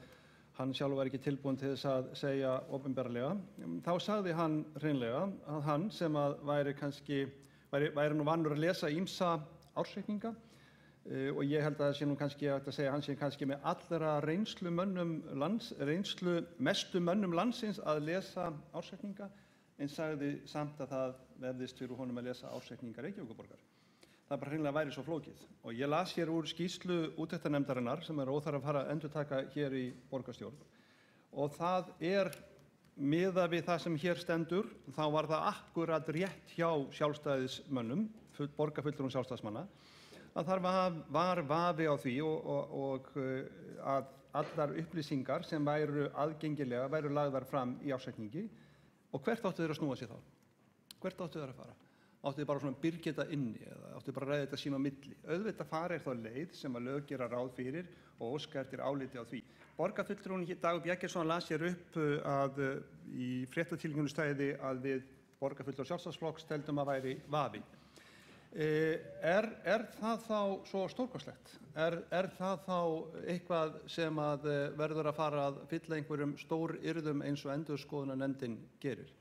hann sjálf var ekki tilbúinn til þess að segja opinberlega, þá sagði hann hreinlega að hann sem að væri nú vanur að lesa ýmsa ársreikninga og ég held að það sé nú kannski hægt að segja að hann sé kannski með allra reynslu mestu mönnum landsins að lesa ársreikninga, en sagði samt að það verðist fyrir honum að lesa ársreikninga Reykjavíkurborgar. Það bara hreinlega væri svo flókið. Og ég las hér úr skýrslu úttektarnefndarinnar sem óþarf að fara að endurtaka hér í borgarstjórn. Og það miðað við það sem hér stendur, þá var það akkurat rétt hjá sjálfstæðismönnum, borgarfulltrúum sjálfstæðismanna, að þar var vafi á því og að allar upplýsingar sem væru aðgengilega væru lagðar fram í ársreikningi. Og hvert áttu þeir að snúa sér þá? Hvert áttu þeir að fara? Áttu þið bara svona byrgeta inni eða áttu þið bara að ræða þetta sín á milli? Auðvitað farið þá leið sem að lög gera ráð fyrir og óska eftir áliti á því. Borgarfulltrúinn Dagur B. Eggertsson las hér upp að í fréttatilkynningunni stæði að við borgarfulltrúar Sjálfstæðisflokks teldum að væri vafi. Það þá svo stórkostlegt? Það þá eitthvað sem að verður að fara að fylla einhverjum stóryrðum eins og endurskoðunarnefndin gerir?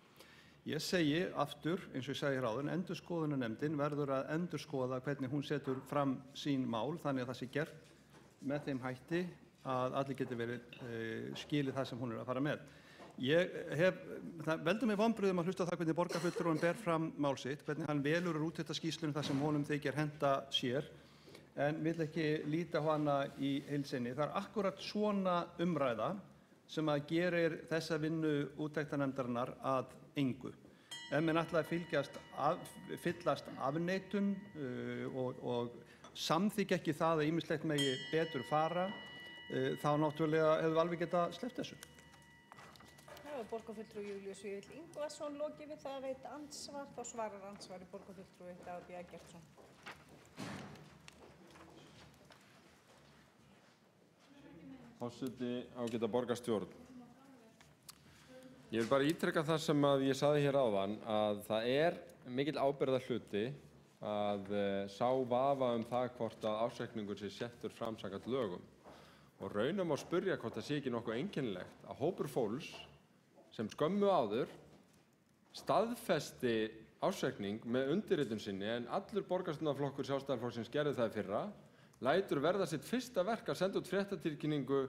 Ég segi aftur, eins og ég segi hér áðan, endurskoðunarnefndin verður að endurskoða hvernig hún setur fram sín mál þannig að það sé gert með þeim hætti að allir geti verið skilið það sem hún að fara með. Það veldur mig vonbrigðum að hlusta á það hvernig borgarfulltrúinn ber fram mál sitt, hvernig hann velur úr úttektarskýrslunni þar sem honum þykir henta sér, en vill ekki líta á hana í heild sinni. Það akkúrat svona umræða sem að gerir þessa vinnu úttektarnefndarinnar að engu. Ef menn ætla að fyllast afneitun og samþykja ekki það að ýmislegt megi betur fara, þá náttúrulega hefðu alveg getað sleppt þessu. Það borgarfulltrúi Júlíus Vífill Ingvason lokið við það að veita andsvar. Þá svarar andsvari borgarfulltrúi Dagur B. Eggertsson. Forseti, ágæta borgarstjórn. Ég vil bara ítreka það sem að ég sagði hér áðan, að það mikill ábyrgðarhluti að sá vafa það hvort að ársreikningur sé settur fram samkvæmt lögum. Og raunum að spyrja hvort það sé ekki nokkuð einkennilegt að hópur fólks sem skömmu áður staðfesti ársreikning með undirritun sinni en allur borgarstjórnarflokkur Sjálfstæðisflokksins gerði það í fyrra, lætur verða sitt fyrsta verk að senda út fréttatilkynningu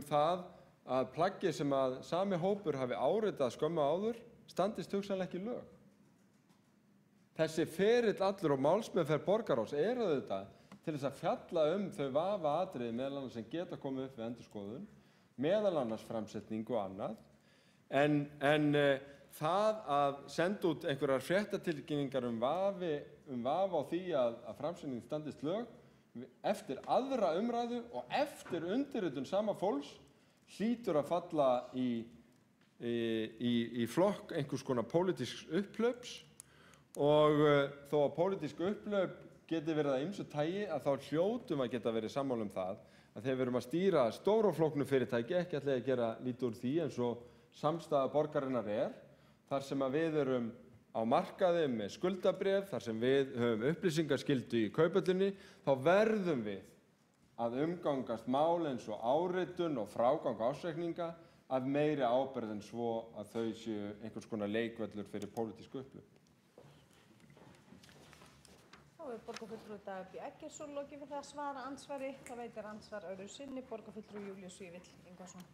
það að plaggið sem að sami hópur hafi áritað skömmu áður standist hugsanlega ekki lög. Þessi ferill allur og málsmeðferð borgarráðs auðvitað til þess að fjalla þau vafaatriði meðal annars sem geta komið upp við endurskoðun, meðal annars framsetning og annað, en það að senda út einhverjar fréttatilkynningar vafa á því að framsetning standist lög eftir aðra umræðu og eftir undirritun sama fólks hlýtur að falla í flokk einhvers konar pólitísks upphlaups og þó að pólitísk upphlaup geti verið að ýmsu tagi að þá hljótum að geta verið sammála það að þegar við erum að stýra stóru og flóknu fyrirtæki, ekki ætla ég að gera lítið úr því eins og samstaða borgarinnar þar sem að við erum á markaði með skuldabréf, þar sem við höfum upplýsingaskyldu í kauphöllinni, þá verðum við að umgangast mál eins og áritun og frágang ársreikninga af meiri ábyrgð en svo að þau séu einhvers konar leikvöllur fyrir pólitísku upphlaup. Þá borgarfulltrúi Dagur B. Eggertsson lokið við það að svara andsvari. Það veitir andsvar öðru sinni borgarfulltrúi Júlíus Vífill Ingvarsson.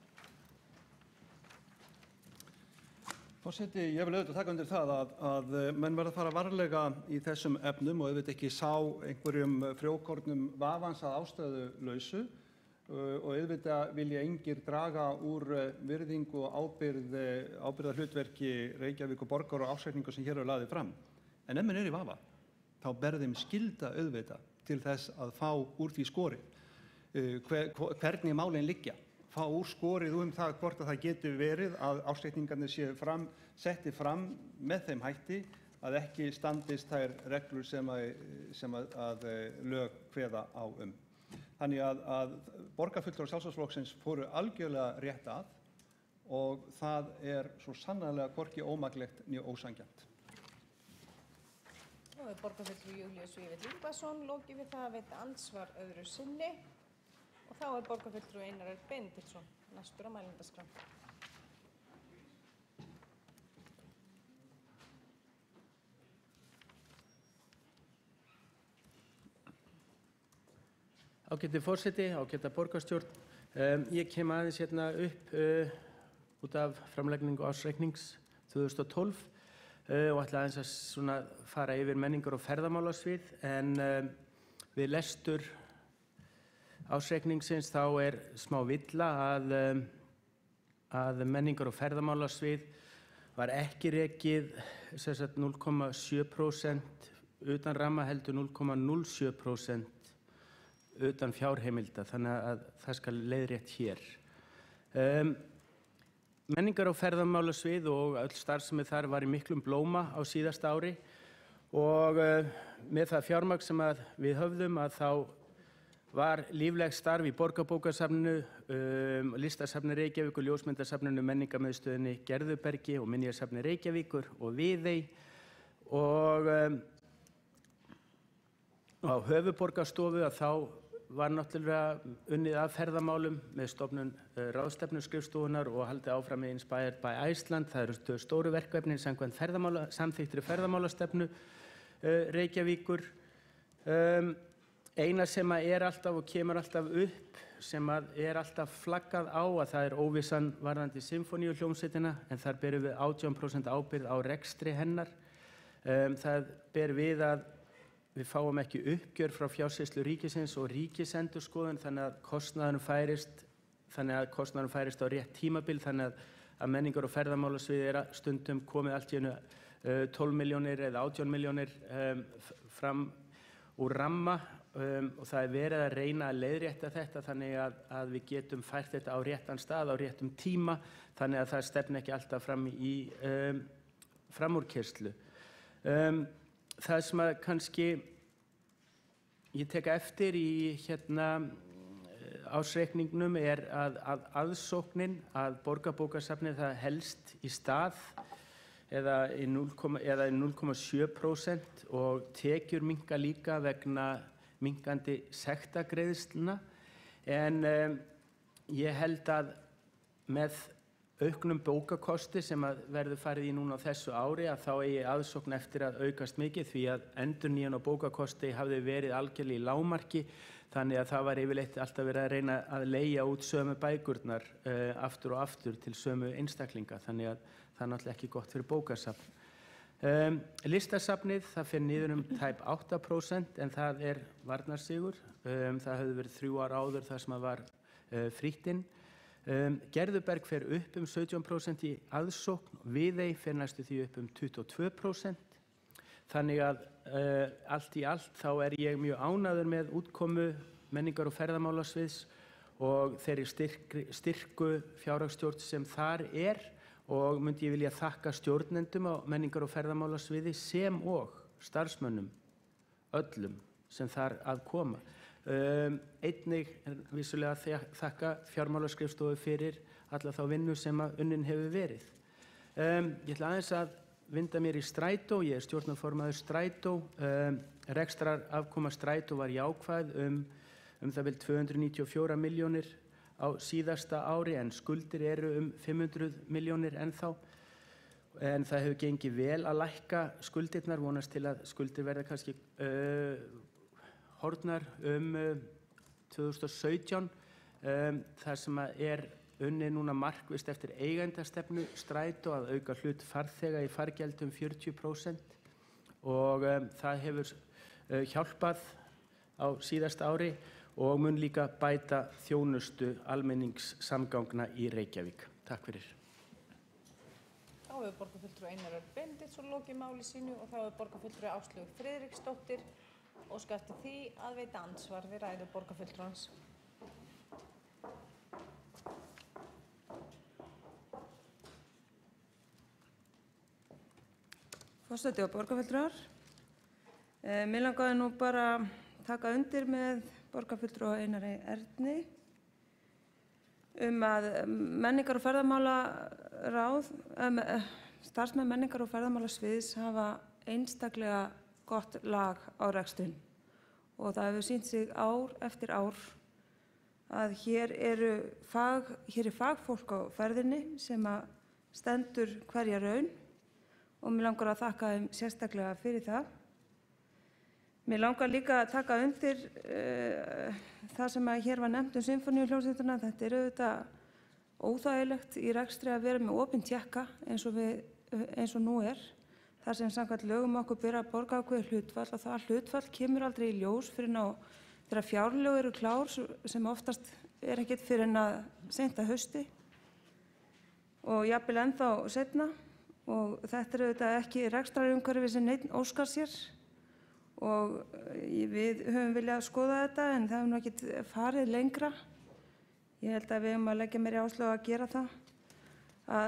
Forseti, ég vil auðvitað taka undir það að menn verða að fara varlega í þessum efnum og auðvitað ekki sá einhverjum frjókornum vafans að ástæðulausu og auðvitað vilja engir draga úr virðingu og ábyrgðarhlutverki Reykjavíkurborgar og ársreikningu sem hér er lagði fram. En ef menn í vafa, þá ber þeim skylda auðvitað til þess að fá úr því skorið hvernig málin liggja. Fá úr skorið það hvort að það getur verið að ársreikningarnir séu setti fram með þeim hætti að ekki standist þær reglur sem að lög kveða á Þannig að borgarfulltrúar Sjálfstæðisflokksins fóru algjörlega rétt að og það svo sannarlega hvorki ómaklegt né ósanngjarnt. Nú borgarfulltrúi Júlíus Vífill Ingvarsson lokið við það að veita andsvar öðru sinni. Og þá borgarfulltrúi Einar Örn Benediktsson næstur á mælendaskrá. Ágæti forseti, ágæta borgarstjórn. Ég kem aðeins hérna upp út af framlagningu ársreiknings 2012 og ætla aðeins að fara yfir menningar- og ferðamálasvið en við lestur ársreikningsins þá smá villa að menningar- og ferðamálasvið var ekki rekið 0,7% utan ramma heldur 0,07% utan fjárheimilda, þannig að það skal leiðrétt hér. Menningar- og ferðamálasvið og öll starfsemi þar var í miklum blóma á síðasta ári og með það fjármagn sem við höfðum að þá var líflegt starf í Borgarbókasafninu, Listasafni Reykjavíkur, Ljósmyndasafninu, Menningarmiðstöðinni Gerðubergi og Minjasafni Reykjavíkur og Viðey og á höfuðborgarstofu að þá var náttúrulega unnið að ferðamálum með stofnun ráðstefnuskrifstofunnar og haldið áfram með Inspired by Iceland. Það eru stóru verkefni samkvæmt samþykktri ferðamálastefnu Reykjavíkur. Eina sem alltaf og kemur alltaf upp, sem alltaf flaggað á að það óvissan varðandi Sinfóníuhljómsveitina en þar berum við 18% ábyrgð á rekstri hennar. Það ber við að við fáum ekki uppgjör frá Fjársýslu ríkisins og Ríkisendurskoðun þannig að kostnaðurinn færist á rétt tímabil þannig að menningar- og ferðamálasvið stundum komið allt í einu 12 milljónir eða 18 milljónir fram úr ramma og það verið að reyna að leiðrétta þetta þannig að við getum fært þetta á réttan stað á réttum tíma þannig að það stefni ekki alltaf fram í framúrkeyrslu. Það sem kannski ég tek eftir í ársreikningnum að aðsóknin að Borgarbókasafnið það helst í stað eða 0,7% og tekjur minnka líka vegna minnkandi sektagreiðslna en ég held að með auknum bókakosti sem verður farið í núna á þessu ári að þá eigi aðsókn eftir að aukast mikið því að endurnýjun á bókakosti hafði verið algjörlega í lágmarki þannig að það var yfirleitt alltaf verið að reyna að leigja út sömu bækurnar aftur og aftur til sömu einstaklinga þannig að það náttúrulega ekki gott fyrir bókasafn. Listasafnið það fer niður tæp 8% en það varnarsigur. Það hefði verið 3 ár áður þar sem var frítt inn. Gerðuberg fer upp 17% í aðsókn, Viðey fer næstu því upp 22%. Þannig að allt í allt þá ég mjög ánægður með útkomu menningar- og ferðamálasviðs og þeirri styrku fjárhagsstjórn sem þar og myndi ég vilja þakka stjórnendum á menningar- og ferðamálasviði sem og starfsmönnum öllum sem þar að koma. Einnig vissulega þakka fjármálaskrifstofu fyrir alla þá vinnu sem unnin hefur verið. Ég ætla aðeins að vinda mér í Strætó, ég stjórnarformaður Strætó. Rekstrarafkoma Strætó var jákvæð það bil 294 milljónir á síðasta ári en skuldir eru 500 milljónir ennþá. En það hefur gengið vel að lækka skuldirnar, vonast til að skuldir verða kannski horfnar 2017. Það sem unnið núna markvisst eftir eigendastefnu Strætó að auka hlut farþega í fargjaldum 40% og það hefur hjálpað á síðasta ári og mun líka bæta þjónustu almenningssamgangna í Reykjavík. Takk fyrir. Þá hefur borgarfulltrúi Einar Örn Benediktsson lokið máli sínu og þá hefur borgarfulltrúi Áslaug Friðriksdóttir óskað eftir því að veita andsvar við ræðu borgarfulltrúans. Forseti og borgarfulltrúar. Mér langaði nú bara að taka undir með borgarfulltrúa Einari Erni að menningar- og ferðamálaráð, starfsmenn menningar- og ferðamálasviðs hafa einstaklega gott lag á reksturinn og það hefur sýnt sig ár eftir ár að hér er fagfólk á ferðinni sem stendur hverja raun og mér langar að þakka þeim sérstaklega fyrir það. Mér langar líka að taka undir það sem hér var nefnt sinfóníuhljómsveitina. Þetta auðvitað óþægilegt í rekstri að vera með opinn tékka eins og nú þar sem samkvæmt lögum okkur ber að borga ákveðið hlutfall og það hlutfall kemur aldrei í ljós fyrr en þegar fjárlög eru klár sem oftast ekkert fyrr en að seint að hausti og jafnvel ennþá seinna. Og þetta auðvitað ekki rekstrarumhverfi sem neinn óskar sér og við höfum viljað skoða þetta en það hefur nú ekkert farið lengra. Ég held að við höfum að leggja meiri áherslu á að gera það. Að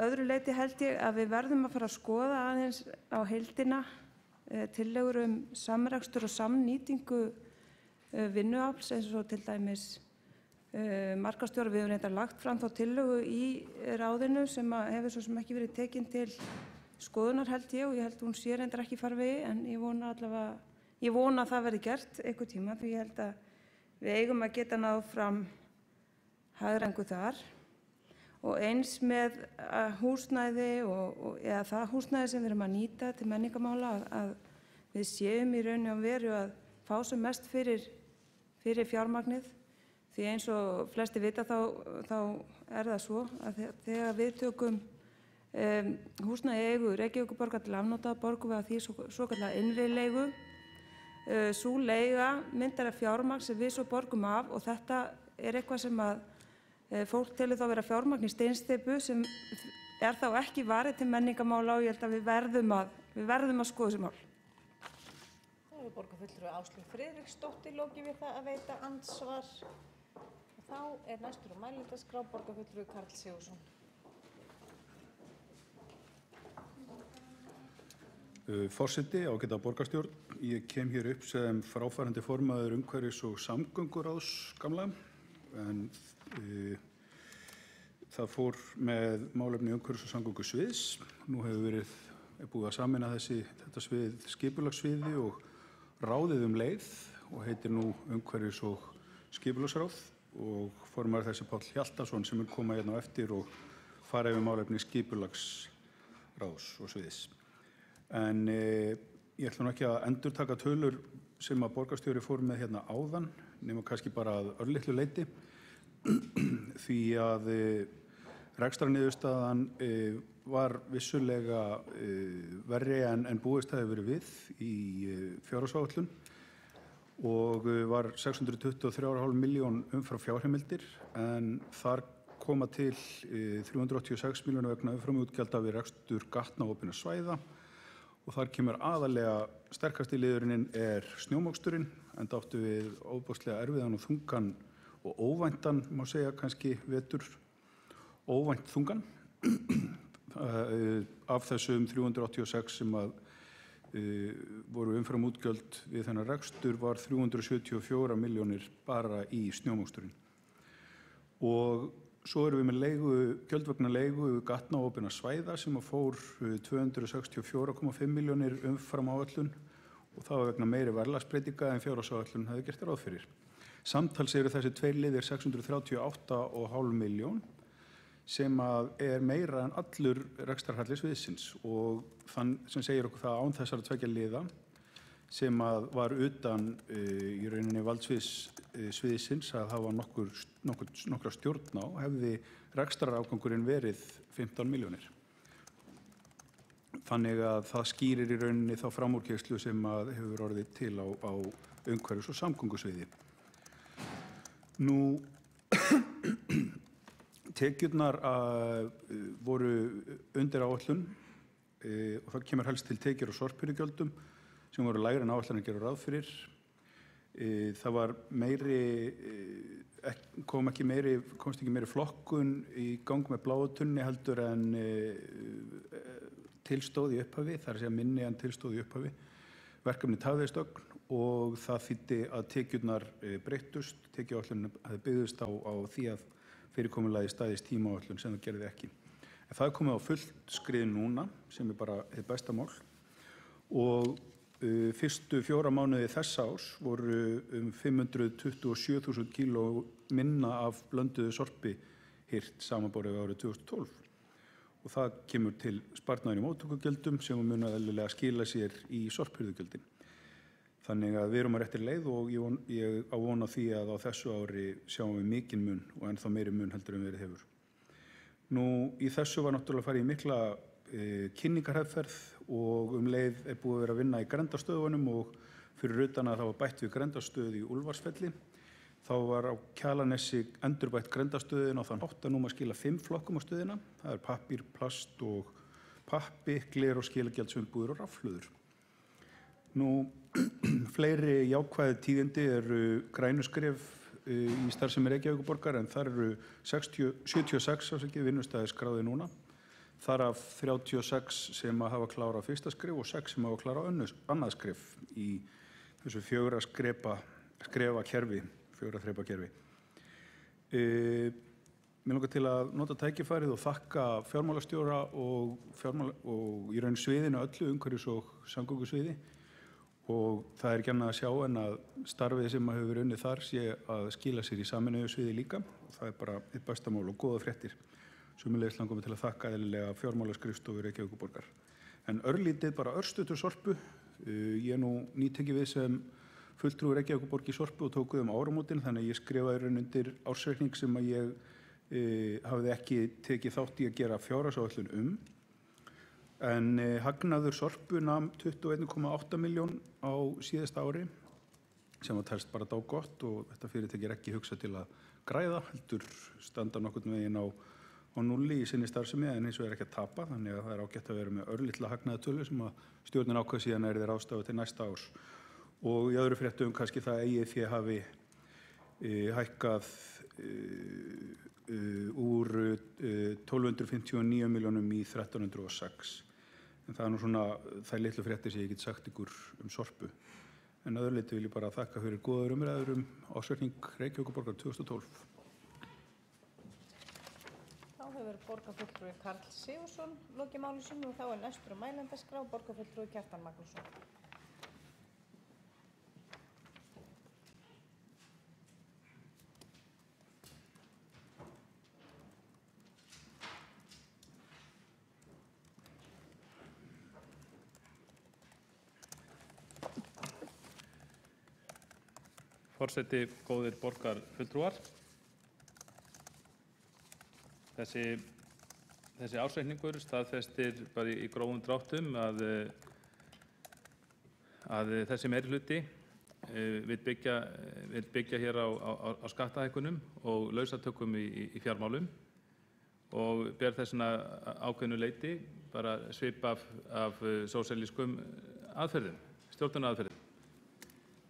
öðru leyti held ég að við verðum að fara að skoða aðeins á heildina tillögur samrekstur og samnýtingu vinnuafls eins og til dæmis markaðsstjóri. Við höfum reyndar lagt fram þá tillögu í ráðinu sem hefur svo sem ekki verið tekin til skoðunar held ég og ég held hún sé reyndar ekki í farvegi en ég vona að það verði gert einhvern tíma því ég held að við eigum að geta náð fram hagræðingu þar og eins með húsnæði eða það húsnæði sem við erum að nýta til menningarmála að við séum í raun og veru að fá sem mest fyrir fjármagnið. Því eins og flesti vita þá það svo að þegar við tökum húsnæði í eigu Reykjavíkurborgar til afnota borgum við að því svokallaða innri leigu. Sú leiga myndar af fjármagn sem við svo borgum af og þetta eitthvað sem að fólk telur þá vera fjármagn í steinsteypu sem þá ekki varið til menningarmála og ég held að við verðum að skoða þessi mál. Þá hefur borgarfulltrúi Áslaug Friðriksdóttir lokið við það að veita andsvar. Þá næstur á mælendaskrá borgarfulltrúi Karl Sigurðsson. Forseti, ágæta borgarstjórn, ég kem hér upp sem fráfarandi formaður umhverfis- og samgönguráðs gamla en það fór með málefni umhverfis- og samgöngusviðs. Nú hefur búið að sameina þetta svið skipulagssviði og ráðið leið og heitir nú umhverfis- og skipulagsráð og formaður þessi Páll Hjaltason sem koma hérna á eftir og fara yfir málefni skipulagsráðs og sviðs. En ég ætla nú ekki að endurtaka tölur sem að borgarstjóri fór með hérna áðan, nema kannski bara að örlitlu leyti, því að rekstrarniðurstaðan var vissulega verri en búist hefði verið við í fjárhagsáætlun og var 623,5 milljón umfram fjárheimildir en þar koma til 386 milljónir vegna umframútgjalda við rekstur gatna og opinna svæða og þar kemur aðalega sterkasti liðurinn er snjómoksturinn, en áttu við ofboðslega erfiðan og þungan og óvæntan, má segja kannski vetur, óvænt þungan. Af þessum 386 sem að voru umfram útgjöld við þennan rekstur var 374 milljónir bara í snjómoksturinn. Og svo erum við með gjöld vegna leigu gatna og opinna svæða sem að fór 264,5 milljónir umfram áætlun og það var vegna meiri verðlagsbreytinga en fjárhagsáætlun hefði gert ráð fyrir. Samtals eru þessi tveir liðir 638,5 milljón sem að meira en allur rekstrarhalli sviðsins og þann sem segir okkur það án þessara tveggja liða sem að var utan í rauninni valdsviðsins að hafa nokkra stjórn á, hefði rekstrarafgangurinn verið 15 milljónir. Þannig að það skýrir í rauninni þá framúrkeyrslu sem að hefur orðið til á umhverfis- og samgöngusviði. Nú, tekjurnar voru undir áætlun og það kemur helst til tekjur og sorphirðugjöldum sem voru lægri en áætlanir gera ráð fyrir. Það var komst ekki meiri flokkun í gang með bláu tunni heldur en tilstóð í upphafi, það er að segja minni en tilstóð í upphafi. Verkefni tafðist ögn og það þýddi að tekjurnar breyttust, tekjuáætlunin hafði byggðist á því að fyrirkomulagi stæðist tímaáætlun sem það gerði ekki. En það er komið á fullt skrið núna sem er bara hið besta mál og fyrstu 4 mánuði þessa árs voru 527.000 kíló minna af blönduðu sorpi hirt samanborið árið 2012 og það kemur til sparnaður í móttökugjöldum sem mun eðlilega skila sér í sorphirðugjöldin. Þannig að við erum á réttri leið og ég á von á því að á þessu ári sjáum við mikinn mun og ennþá meiri mun heldur en verið hefur. Nú, í þessu var náttúrulega farið í mikla kynningarherferð og leið búið að vera að vinna í grenndarstöðunum og fyrir utan að það var bætt við grenndarstöð í Úlfarsfelli. Þá var á Kjalarnesi endurbætt grenndarstöðin á þann hátt að nú maður skila 5 flokkum á stöðina. Það er pappír, plast og pappi, gler og skilagjaldsumbuður og rafhlöður. Nú, fleiri jákvæði tíðindi eru grænuskref í starfsemi Reykjavíkurborgar en þar eru 76 vinnustæðir skráðir núna. Þar af 36 sem að hafa klárað fyrsta skref og 6 sem hafa klárað annað skref í þessu 4 þrepa kerfi. Mér langar til að nota tækifærið og þakka fjármálastjóra og í raun sviðinu öllu umhverfis- og samgöngusviði og það er ekki annað að sjá en að starfið sem hefur verið unnið þar sé að skila sér í sameinuðu sviði líka og það er bara eitt besta mál og góða fréttir. Sömuleiðis langar mig til að þakka eðlilega fjármálaskrifstofu Reykjavíkurborgar. En örlítið bara örstuttur Sorpu. Ég er nú nýtekið við sem fulltrúi Reykjavíkurborg í Sorpu og tók við áramótin þannig að ég skrifaði raun undir ársreikning sem að ég hafði ekki tekið þátt í að gera fjárhagsáætlun En hagnaður Sorpu nam 21,8 milljón á síðasta ári sem var telst bara dágott og þetta fyrirtæki er ekki hugsað til að græða, heldur standa nokkurn veginn á núlli í sinni starfsemi en hins vegar ekki að tapa þannig að það er ágætt að vera með örlitla hagnaðartölu sem að stjórnin ákvað síðan er þeir ástafað til næsta árs. Og í öðru fréttum kannski það eigið fé hafi hækkað úr 1259 milljónum í 1306. En það er nú svona þær litlu fréttir sem ég get sagt ykkur Sorpu. En öðru leyti vil ég bara þakka fyrir góðar umræður ársreikning Reykjavíkurborgar 2012. Þá hefur borgarfulltrúi Karl Sigurðsson lokið máli sínu og þá er næstur á mælendaskrá borgarfulltrúi Kjartan Magnússon. Forseti, góðir borgarfulltrúar. Þessi ársreikningur staðfestir bara í grófum dráttum að þessi meirihluti vill byggja hér á skattahækkunum og lausatökum í fjármálum og ber þessuna ákveðnu leyti bara svip af sósíalískum aðferðum, stjórnunaraðferðum.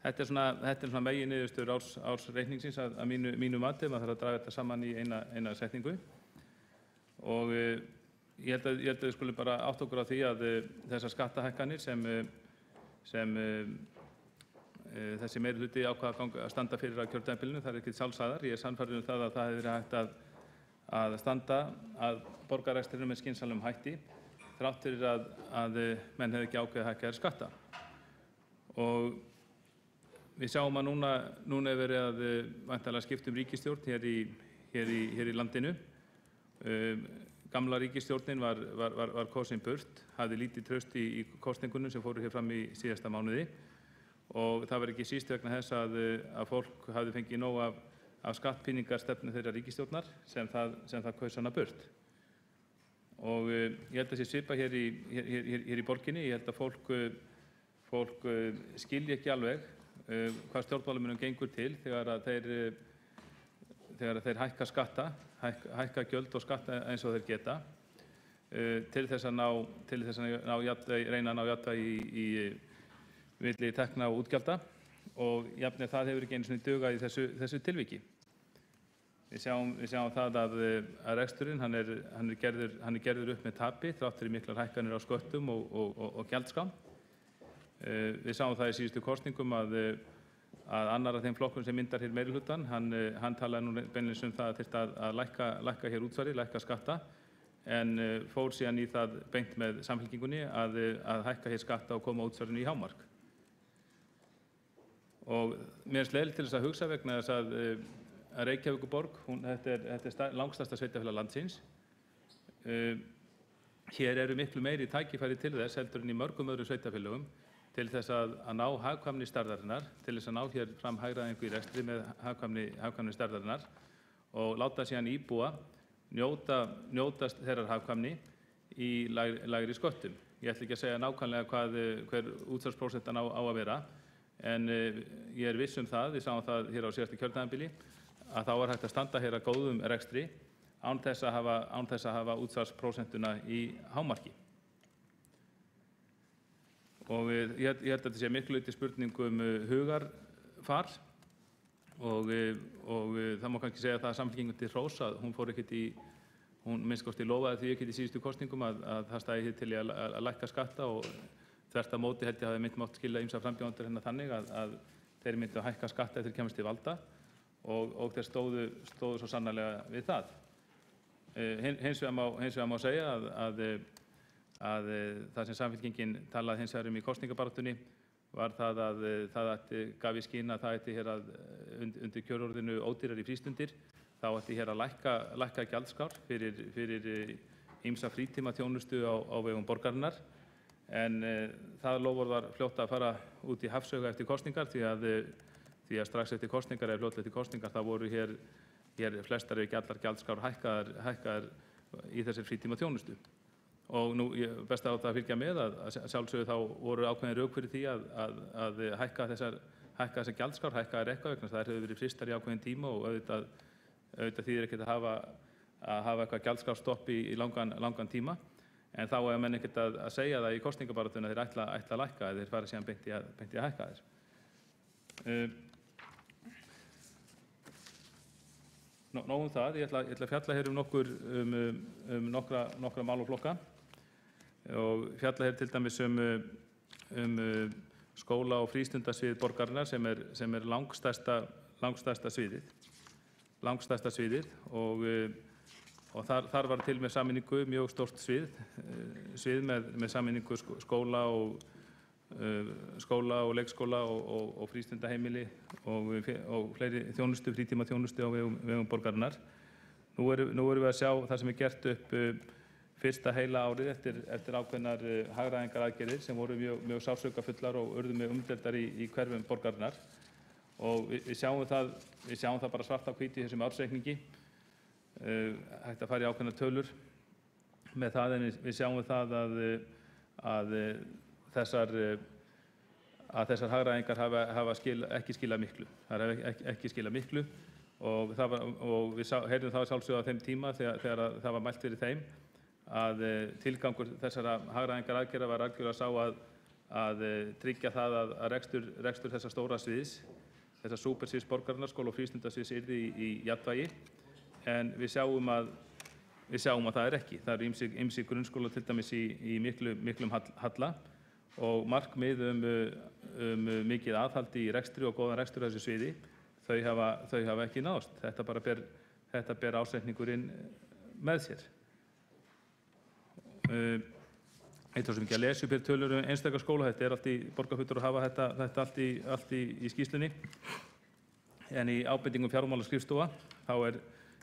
Þetta er svona meginniðurstöður ársreikningsins að mínu mati, maður þarf að draga þetta saman í eina setningu. Og ég held að við skulum bara átta okkur á því að þessar skattahækkanir sem þessi meirihluti ákvað að standa fyrir á kjörtímabilinu, það ekki sjálfsagðar. Ég sannfærður það að það hefði verið hægt að standa að borgarrekstrinum með skynsamlegum hætti, þrátt fyrir að menn hefði ekki ákveðið að hækka þeirra skatta. Og við sjáum að núna er verið að væntanlega skipta ríkisstjórn hér í landinu. Gamla ríkisstjórnin var kosin burt, hafði lítið traust í kosningunum sem fóru hér fram í síðasta mánuði, og það var ekki síst vegna þess að fólk hafði fengið nóg af skattpíningarstefnu þeirra ríkisstjórnar sem það kaus hana burt. Og ég held að sé svipa hér í borginni. Ég held að fólk skilji ekki alveg hvað stjórnmálamönnum gengur til þegar þeir hækka skatta, hækka gjöld og skatta eins og þeir geta, til þess að reyna að ná jafnvægi í milli tekna og útgjalda, og jafnvel það hefur ekki einu sinni dugað í þessu tilviki. Við sjáum það að reksturinn hann er gerður upp með tapi þrátt fyrir miklar hækkanir á sköttum og gjaldskrám. Við sjáum það í síðustu kosningum að annar af þeim flokkum sem myndar hér meirihlutann, hann talaði nú beinlínis það að þyrfti að lækka hér útsvarið, lækka skatta, en fór síðan í það beint með Samfylkingunni að hækka hér skatta og koma útsvarinu í hámark. Og mér er leiðilegt til þess að hugsa vegna þess að Reykjavíkurborg, þetta er langstærsta sveitarfélag landsins. Hér eru miklu meiri tækifæri til þess heldur en í mörgum öðrum sveitarfélögum til þess að ná hagkvæmni stærðarinnar, til þess að ná hér fram hagræðingu í rekstri með hagkvæmni stærðarinnar og láta síðan íbúa njóta þeirrar hagkvæmni í lægri sköttum. Ég ætla ekki að segja nákvæmlega hver útsvarsprósentan á að vera, en ég er viss það, við sáum það hér á síðasta kjörtímabili, að þá var hægt að standa hér að góðum rekstri án þess að hafa útsvarsprósentuna í hámarki. Og ég held að þetta sé miklu leyti spurning hugarfar, og það má kannski segja það að Samfylkingin til hrós að hún minnst kosti lofaði því ekkert í síðustu kosningum að það stæði til að lækka skatta, og þvert á móti held ég að það mátt skilja ýmsa frambjóðendur hérna þannig að þeir myndu að hækka skatta eftir kemst til valda, og þeir stóðu svo sannarlega við það. Hins vegar má segja að það sem Samfylkingin talaði hins vegar í kosningabaráttunni var það að það gaf í skyn að það ætti hér undir kjörorðinu ódýrari frístundir, þá ætti hér að lækka gjaldskrár fyrir ýmsa frítímaþjónustu á vegum borgarinnar, en það loforð var fljótt að fara út í hafsauga eftir kosningar, því að strax eftir kosningar eða fljótlega eftir kosningar það voru hér flestar ef ekki allar gjaldskrár hækkaðar í þessari frítímaþjónustu. Og nú best að fylgja með að sjálfsögðu þá voru ákveðin rök fyrir því að hækka þessar gjaldskrár, hækka þær eitthvað vegna þess að þær hefur verið frystar í ákveðin tíma, og auðvitað þýðir ekkert að hafa eitthvað gjaldskrárstopp í langan tíma, en þá er menn ekkert að segja það í kosningabaráttunni að þeir ætla að lækka eða þeir fara síðan beint í að hækka þér. Nóg það, ég ætla að fjalla hér um nokkra málaflokka, og fjalla hér til dæmis um skóla- og frístundasvið borgarinnar sem er langstærsta sviðið, og þar var til með sameiningu mjög stórt svið með sameiningu skóla og leikskóla og frístundaheimili og fleiri þjónustu, frítímaþjónustu á vegum borgarinnar. Nú erum við að sjá það sem er gert upp fyrsta heila árið eftir ákveðnar hagræðingaraðgerðir sem voru mjög sársaukafullar og urðu mjög umdeildar í hverfum borgarinnar, og við sjáum það bara svart á hvítu í þessum ársreikningi. Hægt að fara í ákveðnar tölur með það, en við sjáum það að þessar hagræðingar hafa ekki skilað miklu. Það hafa ekki skilað miklu, og við heyrðum það sjálfsögðu á þeim tíma þegar það var mælt fyrir þeim að tilgangur þessara hagræðingaraðgerða var algjörlega sá að tryggja það að rekstur þessa stóra sviðs, þessa súpersviðs borgararnaskóla og frístundasviðs yrði í jafnvægi, en við sjáum að það er ekki. Það eru ýmsir grunnskólar til dæmis í miklum halla og markmið mikið aðhald í rekstri og góðan rekstur á þessu sviði, þau hafa ekki náðst. Þetta ber ásetningurinn með sér. Eitt sem ekki að lesa upp hér tölur einstakar skóla, þetta allt í borgarfulltrúar að hafa þetta allt í skýrslunni, en í ábendingum fjármálaskrifstofa þá er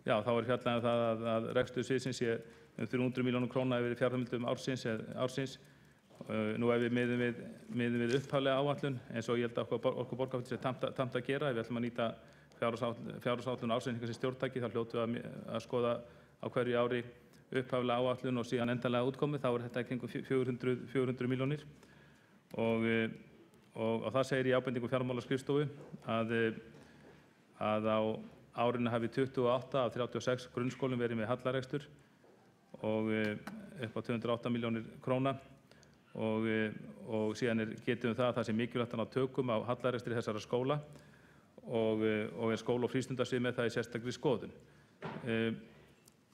fjallað um það að rekstur sviðsins sé 300 milljónum króna yfir fjárheimildum ársins. Nú ef við miðum við upphaflega áætlun, eins og ég held að okkur borgarfulltrúar sé tamt að gera, ef við ætlum að nýta fjárhagsáætlun ársreikninga sem stjórntæki, þá hljótum við að skoða á hverju ári upphaflega áætlun og síðan endanlega útkomu, þá er þetta kringum 400 milljónir og það segir í ábendingu fjármálaskrifstofu að á árinu hafi 28 af 36 grunnskólum verið með hallarekstur og upp á 208 milljónir króna og síðan getum við það að það sé mikilvægt að ná tökum á hallarekstri þessara skóla og er skóla- og frístundasvið með það í sérstakri skoðun.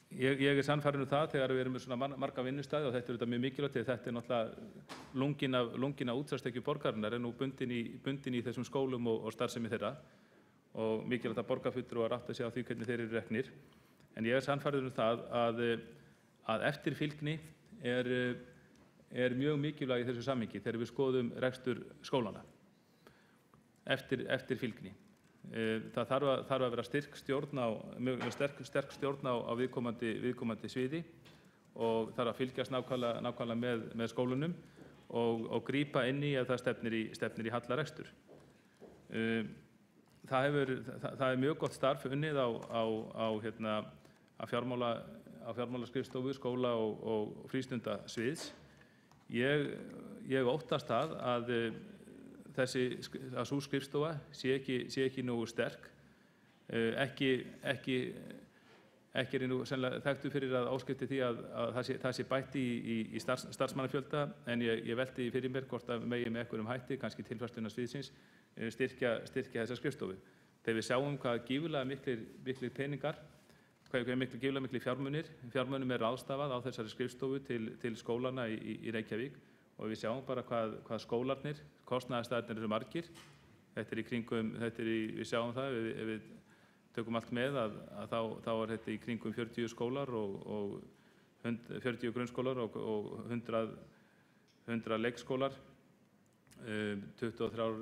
Ég er sannfærður um það þegar við erum með svona marga vinnustæði og þetta er mjög mikilvægt því þetta er náttúrulega lungin af útsvarstekju borgarinnar er nú bundin í þessum skólum og starfsemi þeirra og mikilvægt að borgarfulltrúar átta sig á því hvernig þeir eru reknir. En ég er sannfærður um það að eftirfylgni er mjög mikilvæg í þessu samhengi þegar við skoðum rekstur skólana. Eftirfylgni. Það þarf að vera sterk stjórn á viðkomandi sviði og þarf að fylgjast nákvæmlega með skólunum og grípa inn í ef það stefnir í hallarekstur. Það er mjög gott starf unnið á fjármálaskrifstofu skóla og frístundasviðs. Ég óttast það að sú skrifstofa sé ekki nógu sterk, ekki er nú sennilega þekktur fyrir að óskipti því að það sé bætt í starfsmannafjölda, en ég velti fyrir mér hvort að megi með einhverjum hætti, kannski tilfærsluna sviðsins, styrkja þessa skrifstofu. Þegar við sjáum hvað gífurlega miklir peningar, hvað gífurlega miklir fjármunum er ráðstafað á þessari skrifstofu til skólana í Reykjavík, og við sjáum bara hvað skólarnir, kostnaðarstaðirnir eru margir. Við sjáum það, ef við tökum allt með að þá er þetta í kringum 40 skólar og 40 grunnskólar og 100 leikskólar, 23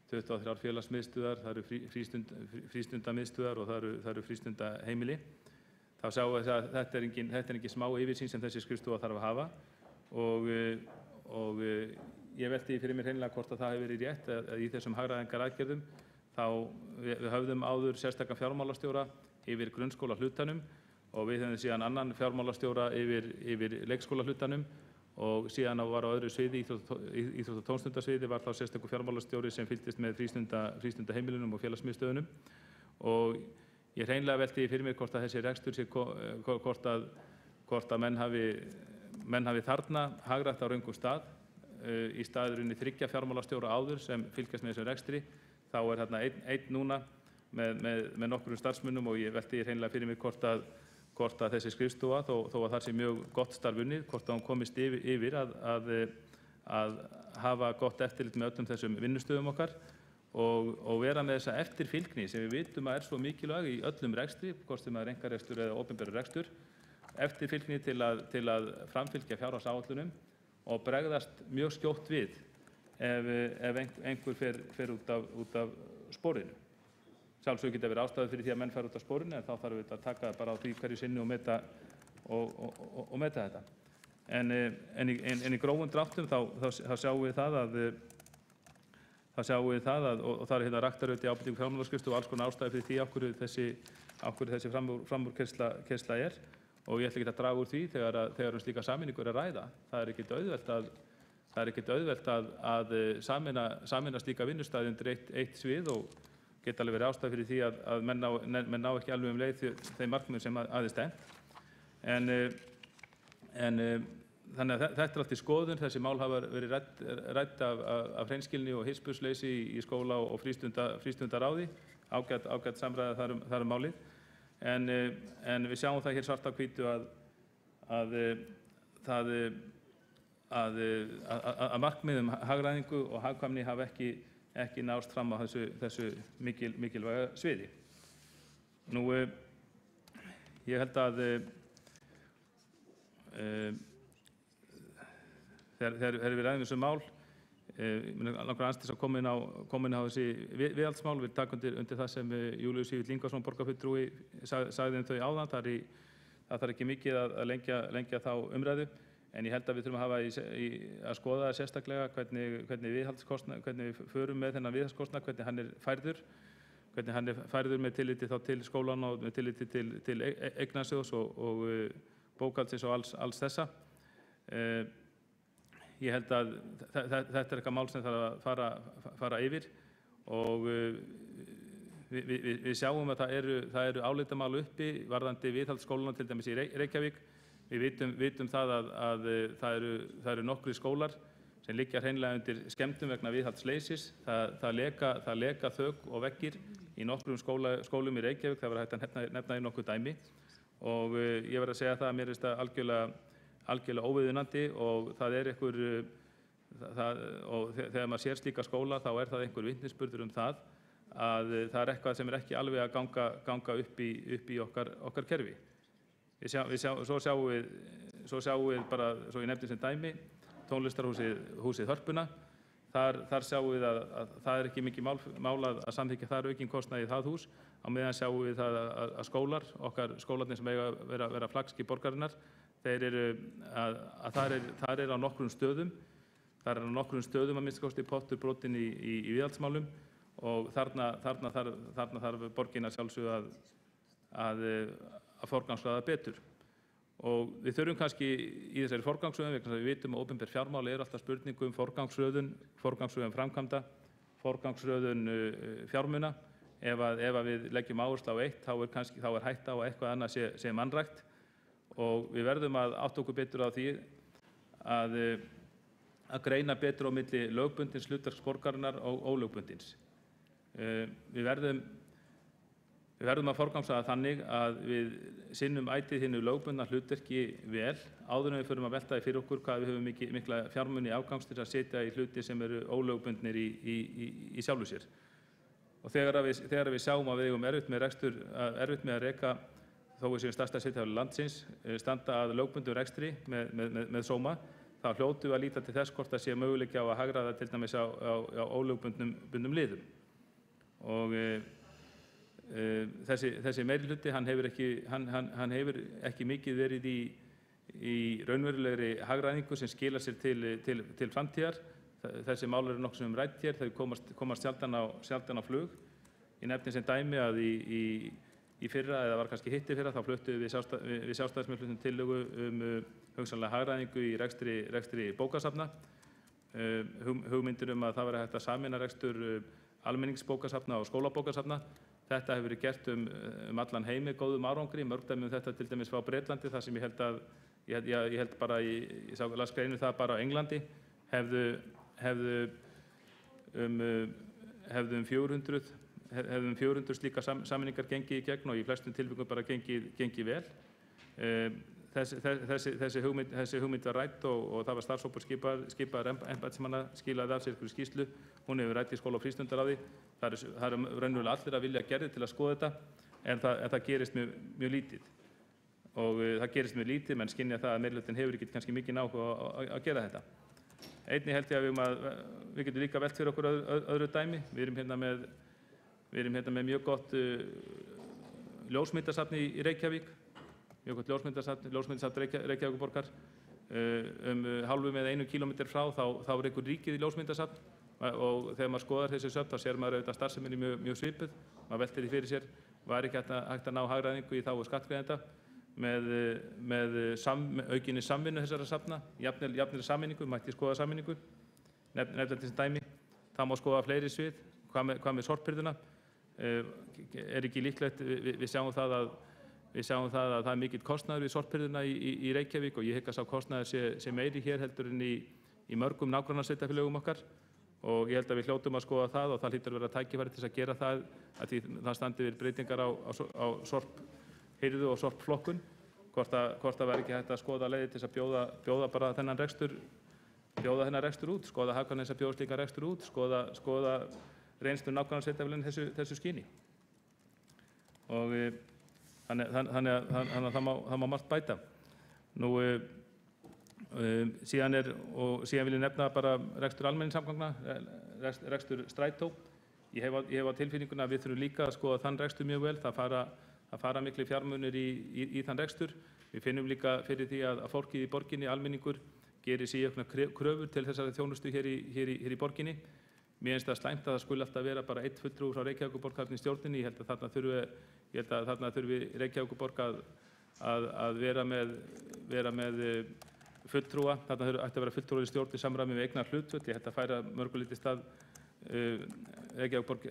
félagsmiðstöðvar, það eru frístundamiðstöðvar og það eru frístundaheimili. Þá sjáum við að þetta er engin smá yfirsýn sem þessi skrifstofa þarf að hafa og ég velti fyrir mér hreinlega hvort að það hefur verið rétt að í þessum hagræðingaraðgerðum þá við höfðum áður sérstakan fjármálastjóra yfir grunnskólahlutanum og við höfðum síðan annan fjármálastjóra yfir leikskólahlutanum og síðan var á öðru sviði, íþrótta- og tómstundasviði, var þá sérstakur fjármálastjóri sem fylgdist með frístundaheimilunum og félagsmiðstöðunum og ég hreinlega velti fyrir mér hvort að þessi rekstur sé hvort að menn hafi þarna hagrætt á röngum stað í staðurinn 3 fjármálastjóra áður sem fylgjast með þessum rekstri. Þá er þarna einn núna með nokkrum starfsmönnum og ég velti hreinlega fyrir mér hvort að þessi skrifstofa, þó að það sé mjög gott starf unnið, hvort að hún komist yfir að hafa gott eftirlit með öllum þessum vinnustöðum okkar og vera með þessa eftirfylgni sem við vitum að er svo mikilvæg í öllum rekstri, hvort sem það er einkarekstur eða opinberur rekstur, eftirfylgni til að framfylgja fjárhagsáætlunum og bregðast mjög skjótt við ef einhver fer út af sporinu. Sjálfsög geta verið ástæður fyrir því að menn fara út af sporinu, en þá þarf við að taka bara á því hverju sinni og meta þetta. En í grófum dráttum þá sjáum við það og það er raktaröð í ábendingu fjármálaskrifstofu og alls konar ástæður fyrir því af hverju þessi framúrkeyrsla er. Og ég ætla ekki að draga úr því þegar slíka sameiningu er að ræða. Það er ekkert auðvelt að sameina slíka vinnustæði undir eitt svið geta alveg verið ástæða fyrir því að menn ná ekki alveg leið þeim markmiðum sem aðeins stefnt. Þannig að þetta allt í skoðun. Þessi mál hafa verið rædd af hreinskilni og hispursleysi í skóla og frístundaráði. Ágætt samræða þar málið. En við sjáum það hér svart á hvítu að markmiðum hagræðingu og hagkvæmni hafa ekki nást fram á þessu mikilvæga sviði. Nú, ég held að þegar við ræðum þessu mál, langar aðeins til að koma inn á þessi viðhaldsmál. Við taka undir það sem Júlíus Vífill Ingvarsson borgarfulltrúi sagði þau áðan. Það þarf ekki mikið að lengja þá umræðu, en ég held að við þurfum að hafa að skoða sérstaklega hvernig við förum með þennan viðhaldskostnað, hvernig hann er færður með tilliti þá til skólan og með tilliti til eignasjóðs og bókhaldsins og alls þessa. Ég held að þetta er eitthvað mál sem þarf að fara yfir, og við sjáum að það eru álitamál uppi varðandi viðhald skólana, til dæmis í Reykjavík. Við vitum það að það eru nokkrir skólar sem liggja hreinlega undir skemmdum vegna viðhaldsleysis. Það leka þök og veggir í nokkrum skólum í Reykjavík. Það var hægt að nefna í nokkuð dæmi, og ég verð að segja það að mér finnst það algjörlega óviðunandi, og það er og þegar maður sér slíka skóla þá er það einhver vitnisburður það að það er eitthvað sem er ekki alveg að ganga upp í okkar kerfi. Svo sjáum við bara, svo ég nefndi sem dæmi, tónlistarhúsið Hörpuna. Þar sjáum við að það er ekki mikið mál að samþykkja þar aukinn kostnað í það hús, á meðan sjáum við það að skólarnir sem eiga að vera flaggskip borgarinnar, þar er á nokkrum stöðum að minnsta kosti pottur brotinn í viðhaldsmálum, og þarna þarf borgin að sjálfsögðu að forgangsraða betur. Og við þurfum kannski í þessari forgangsröðun, vegna þess að við vitum að opinber fjármál er alltaf spurning forgangsröðun framkvæmda, forgangsröðun fjármuna. Ef við leggjum áherslu á eitt, þá er hætta á að eitthvað annað sé mannrækt, og við verðum að átta okkur betur á því að greina betur á milli lögbundins hlutverks borgarinnar og ólögbundins. Við verðum að forgangsraða þannig að við sinnum ætíð hinu lögbundna hlutverki vel, áður en við förum að velta því fyrir okkur hvað við höfum mikla fjármuni afgangs til að setja í hluti sem eru ólögbundnir í sjálfu sér. Og þegar við sjáum að við eigum erfitt með að reka, þó við séum stærsta sveitarfélag landsins, standa að lögbundum rekstri með sóma, þá hljótum við að líta til þess hvort það sé möguleiki á að hagræða til dæmis á ólögbundnum liðum. Og þessi meirihluti, hann hefur ekki mikið verið í raunverulegri hagræðingu sem skilar sér til framtíðar. Þessi mál eru nokkuð sem rædd hér, þau komast sjaldan á flug. Ég nefni sem dæmi að í fyrra, eða var kannski hitt í fyrra, þá fluttum við Sjálfstæðismenn tillögu hugsanlega hagræðingu í rekstri bókasafna. Hugmyndir að það væri hægt að sameina rekstur almenningsbókasafna og skólabókasafna. Þetta hefur verið gert allan heim með góðum árangri. Mörg dæmi þetta til dæmis frá Bretlandi, þar sem ég held bara, ég las greinu það bara á Englandi, hefðu 400 slíkar sameiningar gengið í gegn, og í flestum tilvikum bara gengið vel. Þessi hugmynd var rædd, og það var starfshópur skipaður embættismanna, skilaði af sér einhverju skýrslu. Hún hefur rædd í skóla- og frístundaráði. Það eru raunverulega allir að vilja gerðir til að skoða þetta, en það gerist mjög lítið. Og það gerist mjög lítið, menn skynja það að meirihlutinn hefur ekki kannski mikinn áhuga að gera þetta. Einnig held ég að við getum líka velt fyrir okkur öðru dæmi. Við erum hérna með mjög gott ljósmyndasafn í Reykjavík, mjög gott ljósmyndasafn Reykjavíkurborgar. Hálfu með 1 kílómetri frá þá er einhver ríkið í ljósmyndasafn, og þegar maður skoðar þessi söfn þá sér maður auðvitað starfseminni mjög svipuð. Maður veltir því fyrir sér, var ekki hægt að ná hagræðingu í þágu skattgreiðenda með aukinni samvinnu þessara safna, jafnri sameiningu, mætti skoða sameiningu, nefnilega til sem dæmi. Það má skoða fleiri svið, hvað með sorphirðuna. er ekki líklegt. Við sjáum það að það er mikill kostnaður við sorphirðuna í Reykjavík og ég hygg að sá kostnaður sé meiri hér heldur en í mörgum nágrannasveitarfélögum okkar og ég held að við hljótum að skoða það og það hlýtur að vera tækifæri til að gera það að því það standi við breytingar á sorphirðu og sorpflokkun hvort það væri ekki hægt að skoða leiðir til að bjóða bara þennan rekstur út, skoða hagkvæmni þess að bjóða slíkan rekstur út, skoða reynslu nágrannasveitarfélögin þessu skyni. Og þannig að það má margt bæta. Nú, síðan vil ég nefna bara rekstur almenningssamgangna, rekstur strætó. Ég hef á tilfinninguna að við þurfum líka að skoða þann rekstur mjög vel. Það fara miklu fjármunir í þann rekstur. Við finnum líka fyrir því að fólkið í borginni, almenningur, gerir sér auknar kröfur til þessari þjónustu hér í borginni. Mér finnst það slæmt að það skuli alltaf vera bara einn fulltrúi frá Reykjavíkurborg þarna í stjórninni. Ég held að þarna þurfi Reykjavíkurborg að vera með fulltrúa. Þarna ætti að vera fulltrúi í stjórn í samræmi við eignar hlutföll. Ég held að færa mörgulítið stað Reykjavíkurborg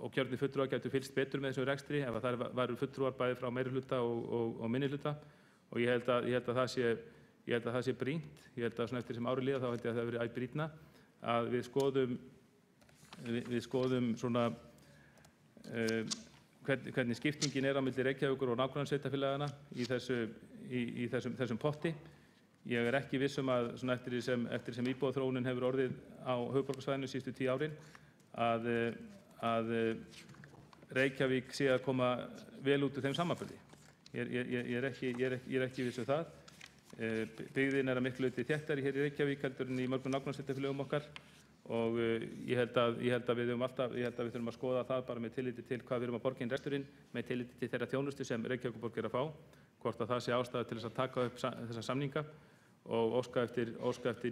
og kjörnir fulltrúar gætu fylgst betur með þessum rekstri ef það væru fulltrúar bæði frá meirihluta og minnihluta og ég held að það sé brýnt. Ég held að svona eftir sem ári líða þá held ég að það verið æ brýnna að við skoðum svona hvernig skiptingin er á milli Reykjavíkur og nágrannasveitarfélagana í þessum potti. Ég er ekki viss að svona eftir sem íbúðaþróunin hefur orðið á höfuðborgarsvæðinu síðustu 10 árin að Reykjavík sé að koma vel út úr þeim samanburði. Ég er ekki viss það. Byggðin er að miklu leyti þéttari hér í Reykjavík heldur en í mörgum nágrannasveitarfélögum okkar og ég held að við þurfum að skoða það bara með tilliti til hvað við erum að borga inn reksturinn, með tilliti til þeirra þjónustu sem Reykjavíkurborg er að fá, hvort að það sé ástæða til þess að taka upp þessa samninga og óska eftir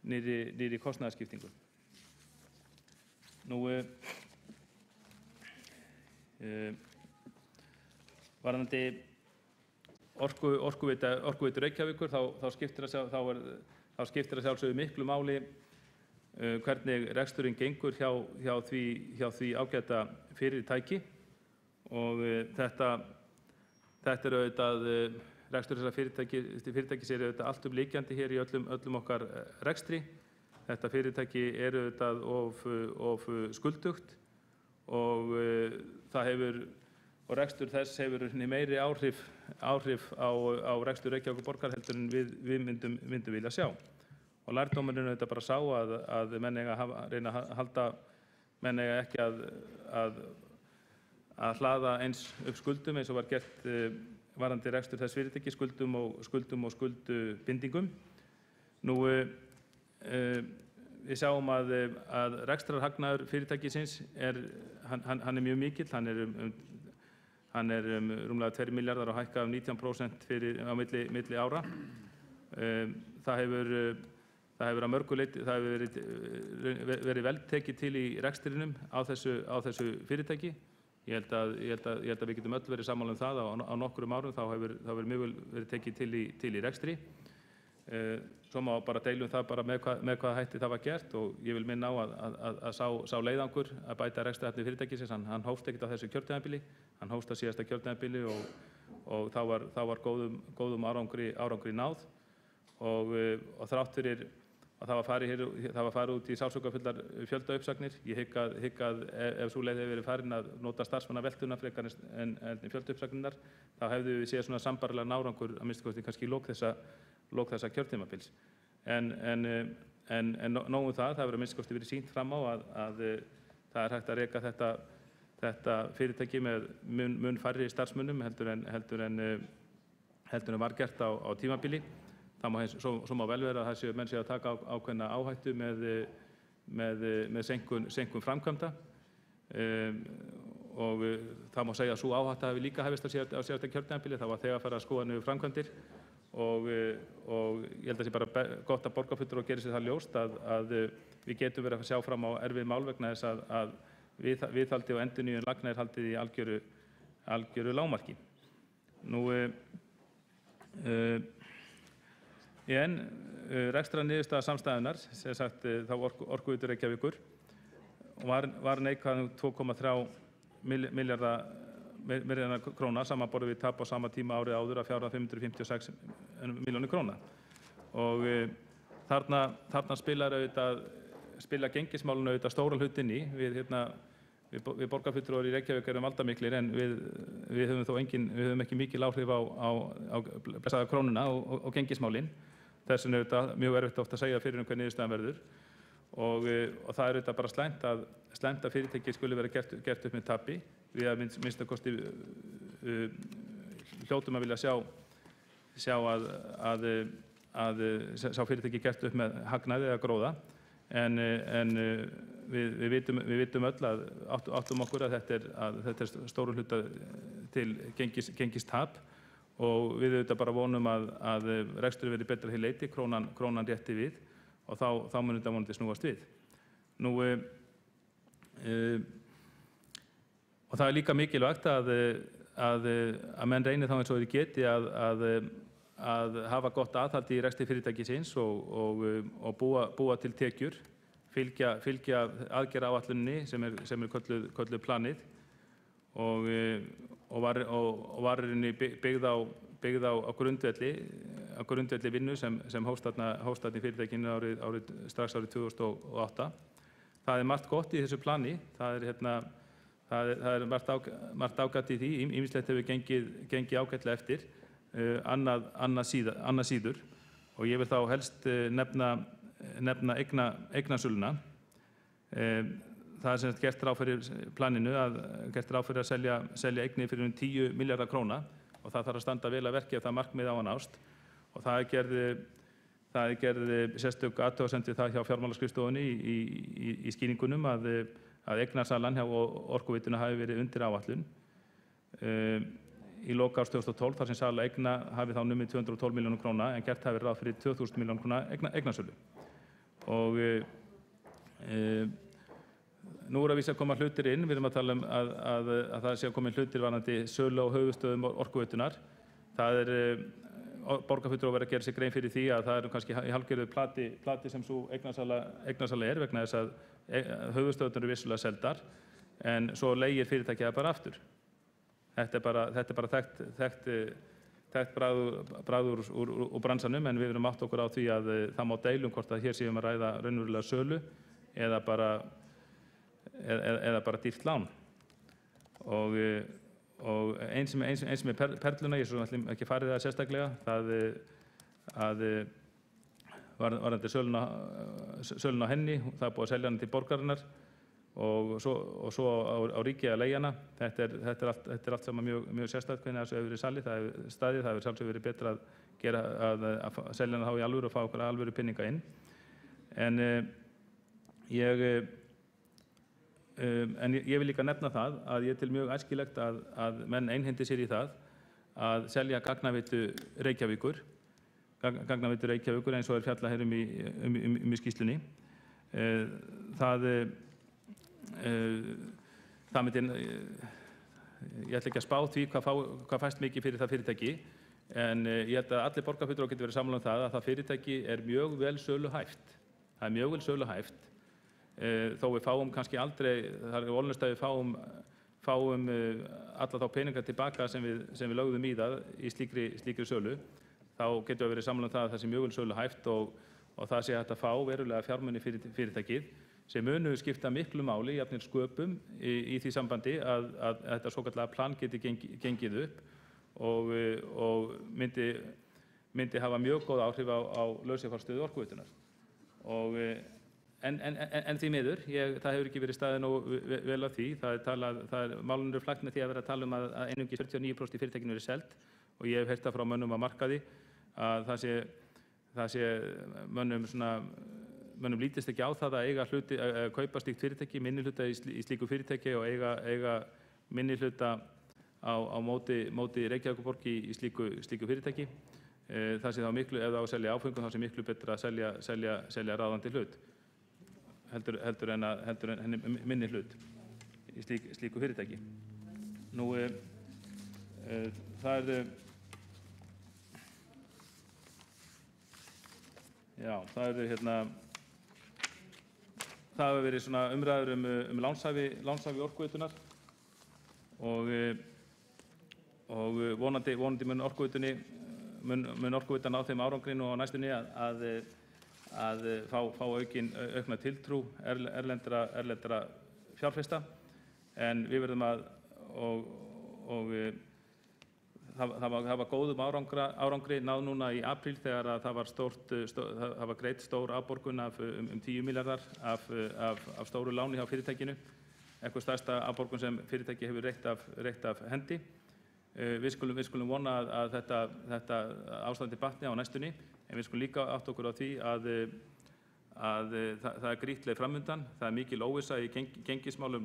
nýrri kostnaðarskiptingu. Nú, varðandi Orkuveitu Reykjavíkur þá skiptir að sjálfsögðu miklu máli hvernig reksturinn gengur hjá því ágæta fyrirtæki og þetta er auðvitað rekstur þessara fyrirtækis er auðvitað allt líkjandi hér í öllum okkar rekstri. Þetta fyrirtæki er auðvitað of skuldugt og og rekstur þess hefur meiri áhrif á rekstur Reykjavíkurborgar heldur en við myndum vilja sjá. Og lærdómurinn er þetta bara sá að menn eiga að reyna að halda, menn eiga ekki að hlaða eins upp skuldum eins og var gert varðandi rekstur þess fyrirtæki, skuldum og skuldbindingum. Nú, við sjáum að rekstrarhagnaður fyrirtækisins hann er mjög mikill, hann er rúmlega 2 milljarðar og hækka 19% á milli ára. Það hefur að mörgu leyti, það hefur verið vel tekið til í rekstrinum á þessu fyrirtæki. Ég held að við getum öll verið sammála það á nokkrum árum þá hefur mjög vel verið tekið til í rekstri. Svo má bara deilum það bara með hvaða hætti það var gert og ég vil minna á að sá leiðangur að bæta rekstrarhæfni fyrirtækisins, hann hófst ekkert á þessu kjörtímabili, hann hófst á síðasta kjörtímabili og þá var góðum árangri náð og þrátt fyrir að það var farið út í sársaukafullar fjöldauppsagnir. Ég hygg að ef sú leið hefur verið farin að nota starfsmannaveltuna frekar en fjöldauppsagnirnar, þá hefðu við séð svona sambærilegan árangur að minnsta kosti kannski í lok þessa kjörtímabils. En nóg það hefur að minnsta kosti verið sýnt fram á að það er hægt að reka þetta fyrirtæki með mun færri starfsmönnum heldur en var gert á tímabili. Svo má vel vera að menn séu að taka ákveðna áhættu með seinkun framkvæmda og það má segja að sú áhætta hafi líka hefist á síðasta kjörtímabili. Það var þegar farið að skoða niður framkvæmdir og ég held að það sé bara gott að borgarfulltrúar geri sér það ljóst að við getum verið að sjá fram á erfið mál vegna þess að viðhaldi og endurnýjun lagna er haldið í algjöru lágmarki. Nú, en rekstrarniðurstaða samstæðunnar, sem sagt þá Orkuveitu Reykjavíkur var neikvæð 2,3 milljarða króna samanborið við tap á sama tíma árið áður að fjárhæð 556 milljónir króna. Og þarna spila gengismálinu auðvitað stóra hlut inn í. Við borgarfulltrúar í Reykjavík erum valdamiklir en við höfum ekki mikil áhrif á blessaða krónuna og gengismálin. Þess vegna er auðvitað mjög erfitt oft að segja fyrir hver niðurstaðan verður. Og það er auðvitað bara slæmt að fyrirtæki skuli vera gert upp með tapi. Við að minnsta kosti hljótum að vilja sjá að sá fyrirtæki gert upp með hagnaði eða gróða. En við vitum öll að áttum okkur að þetta er stóru hluta til gengistap og við auðvitað bara vonum að rekstur verði betra til leyti, krónan rétti við og þá mun þetta vonandi snúast við. Og það er líka mikilvægt að menn reynir þá eins og þeir geti að hafa gott aðhald í rekstri fyrirtækisins og búa til tekjur, fylgja aðgerðaáætluninni sem er kölluð planið og var byggð á grundvelli vinnu sem hófst þarna í fyrirtækinu strax árið 2008. Það er margt gott í þessu plani, það er margt ágætt í því, ýmislegt hefur gengið ágætlega eftir, annað síður og ég vil þá helst nefna eignasöluna. Það er sem sagt gert ráð fyrir planinu að selja eignir fyrir 10 milljarða króna og það þarf að standa vel að verki ef það markmið á að nást og það er gerð sérstök athugasemd við það hjá fjármálaskrifstofunni í skýringunum að eignarsalan hjá Orkuveituna hafi verið undir áætlun í lok árs 2012 þar sem sala eigna hafi þá numið 212 milljónum króna en gert hafi ráð fyrir 2000 milljónum króna eignasölu. Og nú er að vísa að koma hlutir inn, við erum að tala að það sé að koma hlutir varðandi sölu á höfuðstöðum Orkuveitunar. Það borgarfulltrúar verða að gera sig grein fyrir því að það er kannski í hálfgerðu plati sem svo eignasala er vegna þess að höfuðstöðurnar eru vissulega seldar en svo leigir fyrirtækið það bara aftur. Þetta er bara þekkt bragður úr bransanum en við erum átt okkur á því að það má deilum hvort að hér séum að ræða raunverulega sölu eða bara dýrt lán. Og eins með perluna, ég svo ætlum ekki farið það sérstaklega, varðandi söluna á henni, það er búið að selja hana til borgarinnar og svo á ríkið að leigja hana. Þetta er allt saman mjög sérstakt hvernig þessu hefur verið salið, það hefur sjálfsög verið betra að selja hana þá í alvöru og fá okkur alvöru peninga inn. En ég vil líka nefna það að ég til mjög æskilegt að menn einhendi sér í það að selja gagnaveitu Reykjavíkur eins og er fjallað hér í skýrslunni. Það myndi, ég ætla ekki að spá því hvað fæst mikið fyrir það fyrirtæki en ég held að allir borgarfulltrúar geti verið sammála um það að það fyrirtæki er mjög vel söluhæft. Það er mjög vel söluhæft. Þó við fáum kannski aldrei, það er vonlaust að við fáum alla þá peninga tilbaka sem við lögðum í það í slíkri sölu, þá getum við verið sammála um það að það sé mjög vel söluhæft og það sé hægt að fá verulega fjármuni fyrir fyrirtækið sem munu skipta miklu máli, jafnvel sköpum í því sambandi að þetta svokallaða plan geti gengið upp og myndi hafa mjög góð áhrif á lausafjárstöðu Orkuveitunnar. En því miður, það hefur ekki verið staðið nógu vel af því. Málun eru flaggt með því að vera að tala um að einungis 49% í fyrirtækinu verið selt og ég hef heyrt það frá mönnum á markaði að það sé mönnum lítist ekki á það að kaupa slíkt fyrirtæki, minni hluta í slíku fyrirtæki og eiga minni hluta á móti Reykjavíkurborg í slíku fyrirtæki. Það sé þá miklu, ef það á að selja áfengum, þá sé miklu betra að selja ráðandi hlut heldur en minni hlut í slíku fyrirtæki. Nú, það það hafa verið svona umræður lánshæfi Orkuveitunar og vonandi mun Orkuveitan á þeim árangri nú á næstunni að fá aukna tiltrú erlendra fjárfesta, en við verðum það var góðum árangri náð núna í apríl þegar að það var greidd stór afborgun af 10 milljarðar af stóru láni hjá fyrirtækinu, eitthvað stærsta afborgun sem fyrirtæki hefur reitt af hendi. Við skulum vona að þetta ástandi batni á næstunni, en við skulum líka átta okkur á því að það er grýtleið framundan, það er mikil óvissa í gengismálum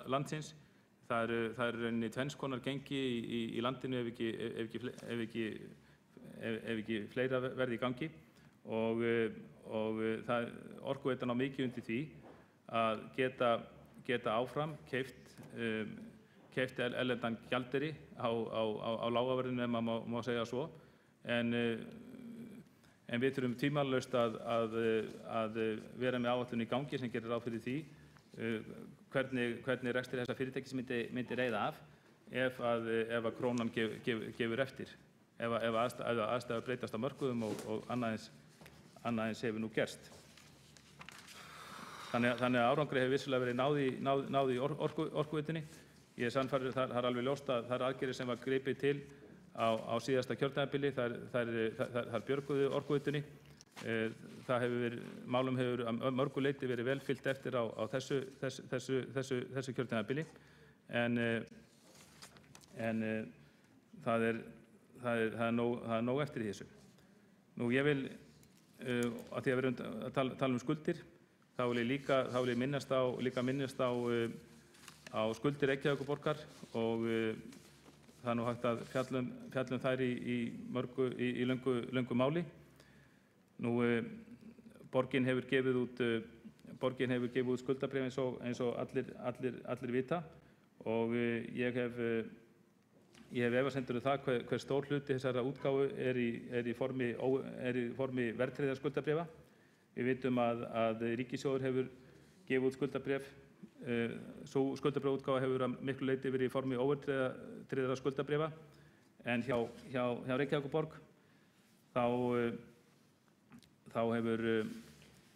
landsins. Það er rauninni tvenns konar gengi í landinu ef ekki fleira verði í gangi, og Orkuveitan á mikið undir því að geta áfram keypt erlendan gjaldeyri á lágaverðinu, ef maður má segja svo, en við þurfum tvímælalaust að vera með áætlun í gangi sem gerir ráð fyrir því hvernig rekstri þessa fyrirtækis myndi reiða af ef að krónan gefur eftir, ef aðstæður breytast á mörkuðum og annað eins hefur nú gerst. Þannig að árangri hefur vissulega verið náð í Orkuveitunni. Ég er sannfærður, það er alveg ljóst að það er aðgerðir sem var gripið til á síðasta kjörtímabili, þær björguðu Orkuveitunni. Málum hefur að mörgu leyti verið vel fylgt eftir á þessu kjörtímabili, en það er nóg eftir í þessu. Nú ég vil, að því að við erum að tala skuldir, þá vil ég líka minnast á skuldir Reykjavíkurborgar, og það er nú hægt að fjalla þær í löngu máli. Nú, borgin hefur gefið út skuldabréf eins og allir vita, og ég hef efasemdir það hver stór hluti þessara útgáfu er í formi verðtryggðra skuldabréfa. Við vitum að ríkissjóður hefur gefið út skuldabréf. Sú skuldabréfaútgáfa hefur að miklu leyti verið í formi óverðtryggðra skuldabréfa, en hjá Reykjavíkurborg þá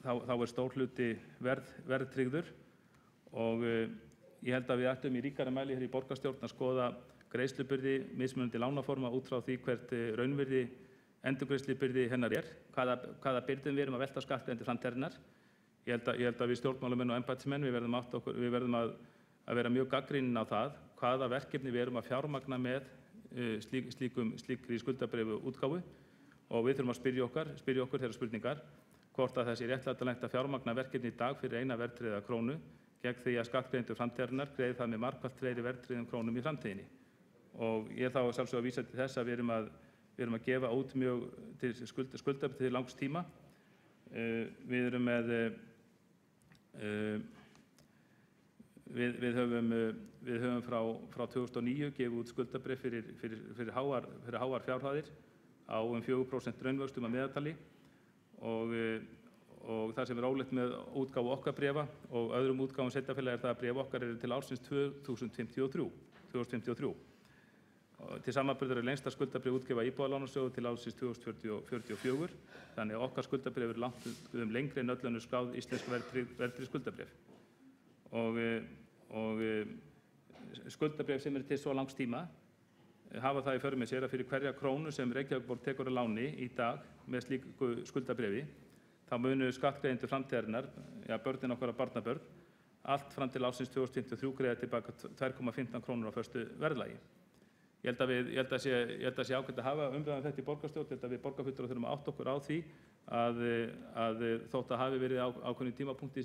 er stór hluti verðtryggður, og ég held að við ættum í ríkari mæli hér í borgarstjórn að skoða greiðslubyrði mismunandi lánaforma út frá því hvert raunvirði endurgreiðslubyrði hennar er, hvaða byrðum við erum að velta skattgreiðendur framtíðarinnar. Ég held að við stjórnmálamenn og embættismenn við verðum að vera mjög gagnrýnin á það hvaða verkefni við erum að fjármagna með slíkri skuldabréfaútgáfu, og við þurfum að spyrja okkur þeirra spurningar hvort að þessi réttlætanlegt að fjármagna verkefni í dag fyrir eina verðtryggða krónu gegn því að skattgreiðendur framtíðarinnar greiði það með margfalt fleiri verðtryggðum krónum í framtíðinni. Og ég er þá sjálfsögðu að vísa til þess að við erum að gefa út mjög til skuldabréf til langs tíma. Við höfum frá 2009 gefið út skuldabréf fyrir háar fjárhæðir á 4% raunvöxtum að meðaltali, og það sem er ólíkt með útgáfu okkar bréfa og öðrum útgáfum sveitarfélaga er það að bréf okkar eru til ársins 2053. Til samanburðar er lengsta skuldabréf útgefa Íbúðalánasjóður til ársins 2044, þannig að okkar skuldabréf eru langt lengri en öll önnur skráð íslensk verðtryggð skuldabréf. Og skuldabréf sem eru til svo langs tíma hafa það í för með sér að fyrir hverja krónu sem Reykjavíkurborg tekur að láni í dag með slíku skuldabréfi, þá munu skattgreiðendur framtíðarinnar, börnin okkar og barnabörn, allt fram til ársins 2053 greiða tilbaka 2,15 krónur á föstu verðlagi. Ég held að sé ágætt að hafa umræðan þetta í borgarstjórn. Ég held að við borgarfulltrúar þurfum að átta okkur á því að þótt að hafi verið ákveðnum tímapunkti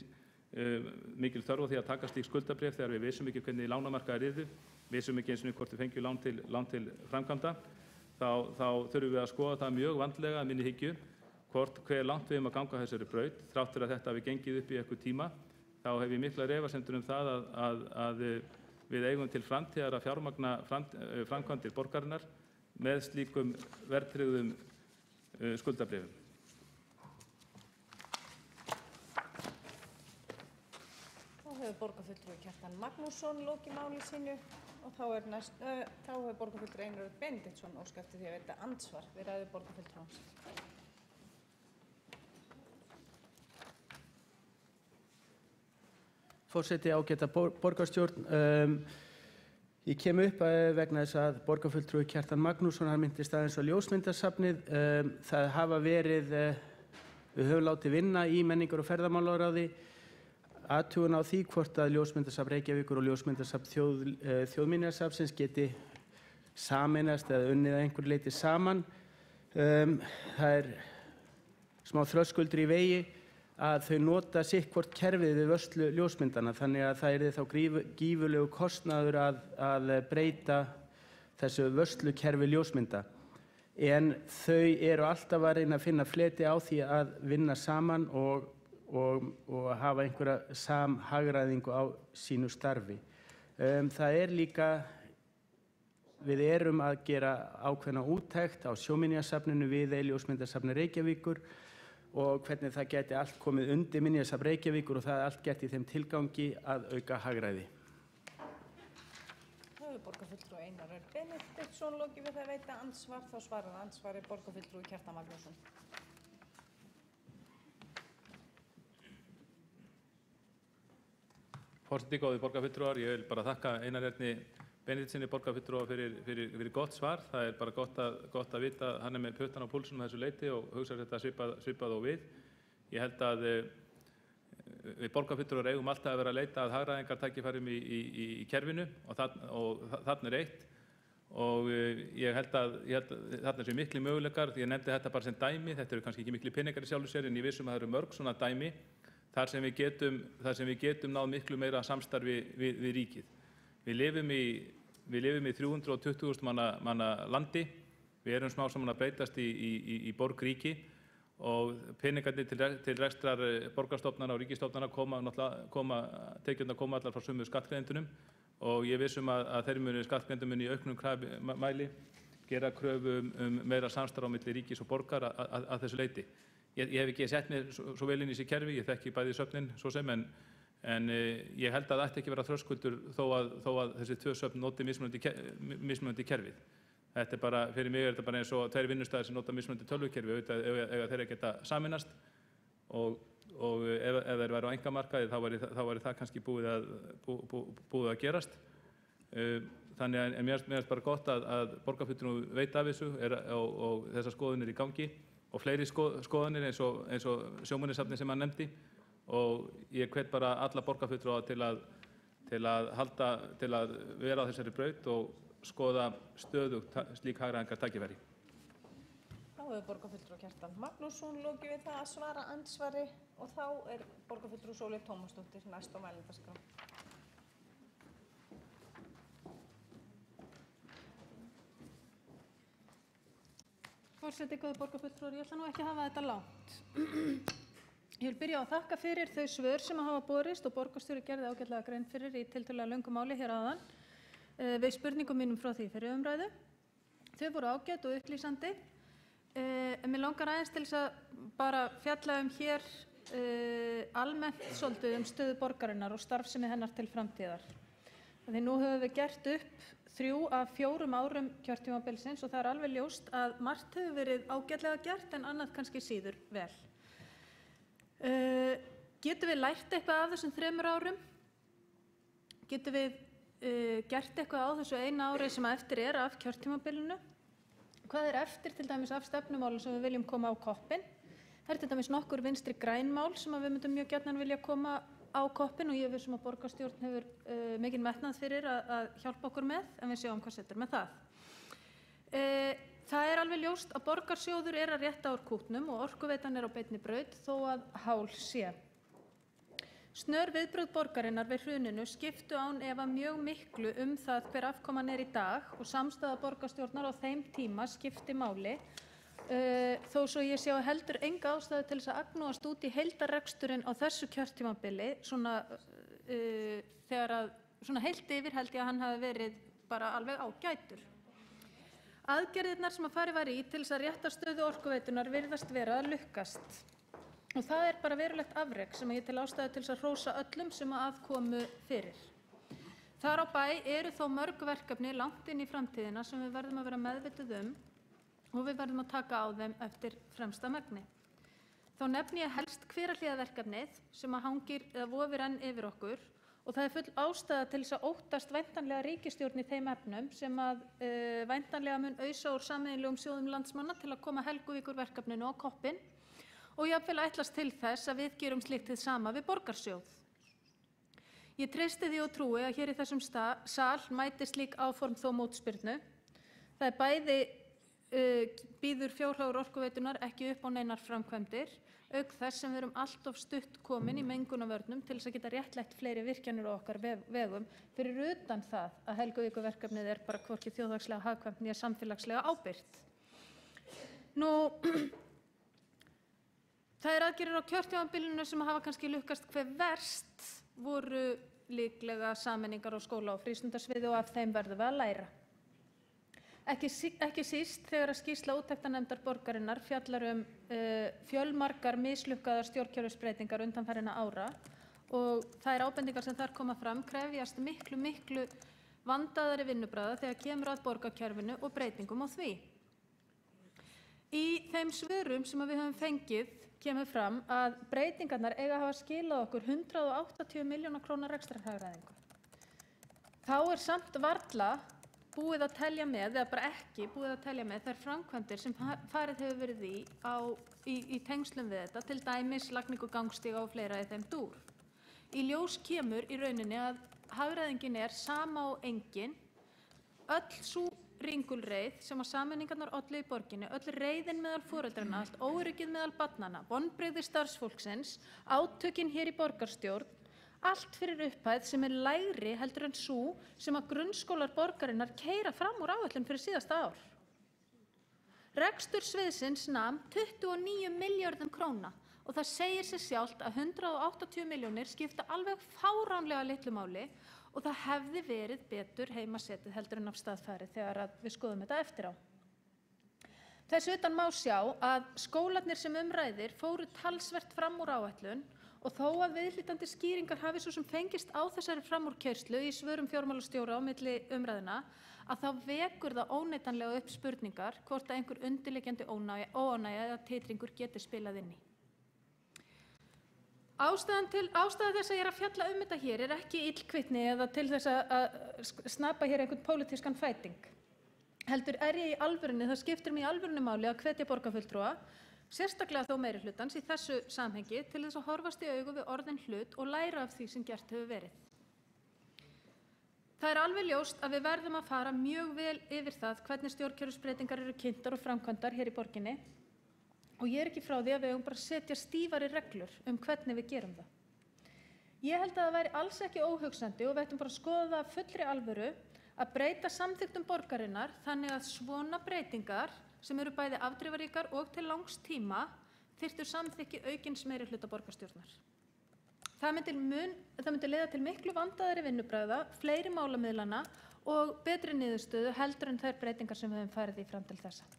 mikil þörf á því að taka slík skuldabréf þegar við vissum ekki hvernig lánamarkaðir yrðu, vissum ekki eins og hvort við fengjum lán til framkvæmda, þá þurfum við að skoða það mjög vandlega að minni hyggju hver langt við að ganga þessari braut. Þrátt fyrir að þetta hafi gengið upp í einhver tíma, þá hef ég miklar efasemdir það að við eigum til framtíðar að fjármagna framkvæmdir borgarinnar með slíkum verðtryggðum skuldabréfum. hefur borgarfulltrúi Kjartan Magnússon lokið máli sínu og þá hefur borgarfulltrúi Einar Örn Benediktsson óskað eftir því að veita andsvar við ræðu borgarfulltrúans. Forseti, ágæta borgarstjórn. Ég kem upp vegna þess að borgarfulltrúi Kjartan Magnússon minntist aðeins á ljósmyndasafnið. Það hafa verið, við höfum látið vinna í menningar- og ferðamálaráði athugun á því hvort að ljósmyndasafn Reykjavíkur og ljósmyndasafn Þjóðminjasafnsins geti sameinast eða unnið að einhverju leyti saman. Það smá þröskuldur í vegi að þau nota sitt hvort kerfið við vörslu ljósmyndana, þannig að það yrði þá gífurlegu kostnaður að breyta þessu vörslukerfi ljósmynda. En þau eru alltaf að reyna að finna fleti á því að vinna saman og hafa einhverja samhagræðingu á sínu starfi. Það líka, við erum að gera ákveðna úttekt á Sjóminjasafninu við ljósmyndasafni Reykjavíkur og hvernig það geti allt komið undir Minjasafn Reykjavíkur og það allt gert í þeim tilgangi að auka hagræði. Þá hefur borgarfulltrúi Einar Örn Benediktsson lokið við að veita andsvar, þá svarar andsvari borgarfulltrúi Kjartan Magnússon. Forseti, góðir borgarfulltrúar, ég vil bara þakka Einar Erni Benediktssyni borgarfulltrúa fyrir gott svar. Það bara gott að vita að hann með puttan á púlsunum þessu leyti og hugsa þetta svipað og við. Ég held að við borgarfulltrúar eigum alltaf að vera að leita að hagræðingartækifærum í kerfinu og þarna eitt. Og ég held að þarna séu miklir möguleikar, ég nefndi þetta bara sem dæmi, þetta eru kannski ekki miklir peningar í sjálfu sér en ég vissum að það eru mörg svona dæmi þar sem við getum náð miklu meira samstarfi við ríkið. Við lifum í 320.000 manna landi, við erum smá saman að breytast í borgríki og peningarnir til rekstrar borgarstofnana og ríkisstofnana tekjurnar koma allar frá sömu skattgreiðendunum og ég vissum að þeir skattgreiðendur muni í auknum mæli gera kröfu meira samstarf á milli ríkis og borgar að þessu leyti. Ég hef ekki sett mér svo vel inn í þessi kerfi, ég þekki bæði söfnin svo sem en ég held að það ætti ekki vera þröskuldur þó að þessi tvö söfn noti mismunandi kerfið. Þetta bara, fyrir mig þetta bara eins og tveir vinnustæðir sem nota mismunandi tölvukerfi, ef þeir geta sameinast og ef þeir væru á einkamarkaði þá væri það kannski búið að gerast. Þannig að mér finnst bara gott að borgarfulltrúi veit af þessu og þessar skoðanir í gangi og fleiri skoðanir eins og Sjóminjasafnið sem hann nefndi. Og ég hvet bara alla borgarfulltrúa til að vera á þessari braut og skoða stöðugt slík hagræðingartækifæri. Þá hefur borgarfulltrúi Kjartan Magnússon lokið við það að svara andsvari og þá borgarfulltrúi Sólveig Tómasdóttir næst á mælendaskrá. Forseti, góðir borgarfulltrúar, ég ætla nú ekki að hafa þetta langt. Ég vil byrja á að þakka fyrir þau svör sem hafa borist og borgarstjóri gerði ágætlega grein fyrir í tiltölulega löngu máli hér áðan við spurningum mínum frá því fyrir umræðu. Þau voru ágæt og upplýsandi. En mér langar aðeins til þess að bara fjalla hér almennt svolítið stöðu borgarinnar og starfsemi hennar til framtíðar. Því nú höfum við gert upp 3 af 4 árum kjörtímabilsins og það alveg ljóst að margt hefur verið ágætlega gert en annað kannski síður vel. Getum við lært eitthvað af þessum 3 árum? Getum við gert eitthvað á þessu eina ári sem eftir af kjörtímabilinu? Hvað eftir til dæmis af stefnumálum sem við viljum koma á koppinn? Það til dæmis nokkur vinstri grænmál sem við myndum mjög gjarnan vilja koma á koppinn og ég vissum að borgarstjórn hefur mikinn metnað fyrir að hjálpa okkur með en við sjáum hvað setur með það. Það alveg ljóst að borgarsjóður að rétta úr kútnum og Orkuveitan á beinni braut þó að hál sé. Snör viðbrögð borgarinnar við hruninu skiptu án efa mjög miklu það hver afkoman í dag og samstaða borgarstjórnar á þeim tíma skipti máli þó svo ég sé heldur enga ástæðu til þess að agnúast út í heildarreksturinn á þessu kjörtímabili þegar að heilt yfir held ég að hann hafi verið bara alveg ágætur. Aðgerðirnar sem farið var í til þess að rétta stöðu Orkuveitunar virðast vera að lukkast. Og það bara verulegt afrek sem ég til ástæðu til þess að hrósa öllum sem að komu fyrir. Þar á bæ eru þó mörg verkefni langt inn í framtíðina sem við verðum að vera meðvituð og við verðum að taka á þeim eftir fremsta megni. Þá nefni ég helst hverahlíðarverkefnið sem að hangir eða vofir enn yfir okkur og það full ástæða til þess að óttast væntanlega ríkisstjórn í þeim efnum sem að væntanlega mun ausa úr sameiginlegum sjóðum landsmanna til að koma Helguvíkurverkefninu á koppinn og jafnvel ætlast til þess að við gerum slíkt hið sama við Borgarsjóð. Ég treysti því og trúi að hér í þessum sal mæti slík áform þó mótspyrnu. Það bæði býður fjárhagur Orkuveitunar ekki upp á neinar framkvæmdir, auk þess sem við erum allt of stutt komin í mengunarvörnum til þess að geta réttlætt fleiri virkjanir á okkar vegum, fyrir utan það að Helguvíkurverkefnið bara hvorki þjóðhagslega hagkvæmt né samfélagslega ábyrgt. Það aðgerðir á kjörtímabilinu sem hafa kannski lukkast hve verst voru líklega sameiningar á skóla- og frístundasviði og af þeim verðum við að læra. Ekki síst þegar að skýrsla úttektarnefndar borgarinnar fjallar fjölmargar mislukkaðar stjórnkerfisbreytingar undanfarinna ára og þær ábendingar sem þar koma fram krefjast miklu vandaðari vinnubragða þegar kemur að borgarkerfinu og breytingum á því. Í þeim svörum sem við höfum fengið kemur fram að breytingarnar eiga að hafa skilað okkur 180 milljóna króna rekstrarhagræðingu. Þá samt varla búið að telja með, eða bara ekki búið að telja með þær framkvæmdir sem farið hefur verið í tengslum við þetta, til dæmis lagningu gangstíga og fleira í þeim dúr. Í ljós kemur í rauninni að hagræðingin sama og engin, öll sú ringulreið sem að sameiningarnar ollu í borginni, öll reiðin meðal foreldranna, allt óöryggið meðal barnanna, vonbrigði starfsfólksins, átökin hér í borgarstjórn, allt fyrir upphæð sem lægri heldur en sú sem að grunnskólar borgarinnar keyra fram úr áætlun fyrir síðasta ár. Rekstur sviðsins nam 29 milljörðum króna og það segir sig sjálft að 180 milljónir skipta alveg fáránlega litlu máli og það hefði verið betur heimasetið heldur en af stað farið þegar við skoðum þetta eftir á. Þess utan má sjá að skólarnir sem ræðir fóru talsvert fram úr áætlun og þó að viðhlítandi skýringar hafi svo sem fengist á þessari framúrkeyrslu í svörum fjármálastjóra á milli umræðuna, að þá vekur það óneitanlega upp spurningar hvort að einhver undirliggjandi óánægja eða titringur geti spilað inn í. Ástæða þess að ég að fjalla þetta hér ekki illkvittni eða til þess að snappa hér einhvern pólitískan fæting. Heldur ég í alvörunni, það skiptir mig í alvörunni máli að hvetja borgarfulltrúa, sérstaklega þó meirihlutans í þessu samhengi til þess að horfast í augu við orðinn hlut og læra af því sem gert hefur verið. Það alveg ljóst að við verðum að fara mjög vel yfir það hvernig stjórnkerfisbreytingar eru kynntar og framkvæmdar hér í borginni og ég ekki frá því að við eigum bara að setja stífari reglur hvernig við gerum það. Ég held að það væri alls ekki óhugsandi og við ættum bara að skoða það af fullri alvöru að breyta samþykktum borgarinnar þannig að svona breytingar sem eru bæði afdrifaríkar og til langs tíma þyrftu samþykki aukins meirihluta borgarstjórnar. Það myndi leiða til miklu vandaðri vinnubragða, fleiri málamiðlana og betri niðurstöðu heldur en þær breytingar sem við höfum farið í fram til þessa.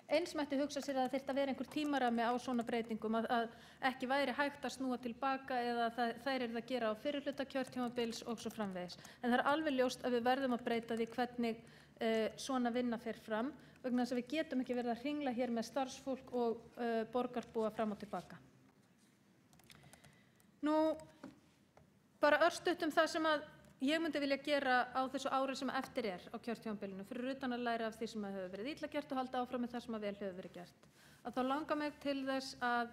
Eins mætti hugsa sér að það þyrfti að vera einhver tímarami á svona breytingum að ekki væri hægt að snúa tilbaka eða þær að gera á fyrri hluta kjörtímabils og svo framvegis. En það alveg ljóst að við verðum að breyta því hvernig svona vinna fer fram vegna þess að við getum ekki verið að hringla hér með starfsfólk og borgarbúa fram og tilbaka. Bara örstutt það sem að ég myndi vilja gera á þessu ári sem eftir á kjörtímabilinu fyrir utan að læra af því sem hefur verið illa gert og halda áfram með það sem vel hefur verið gert. Að þá langar mig til þess að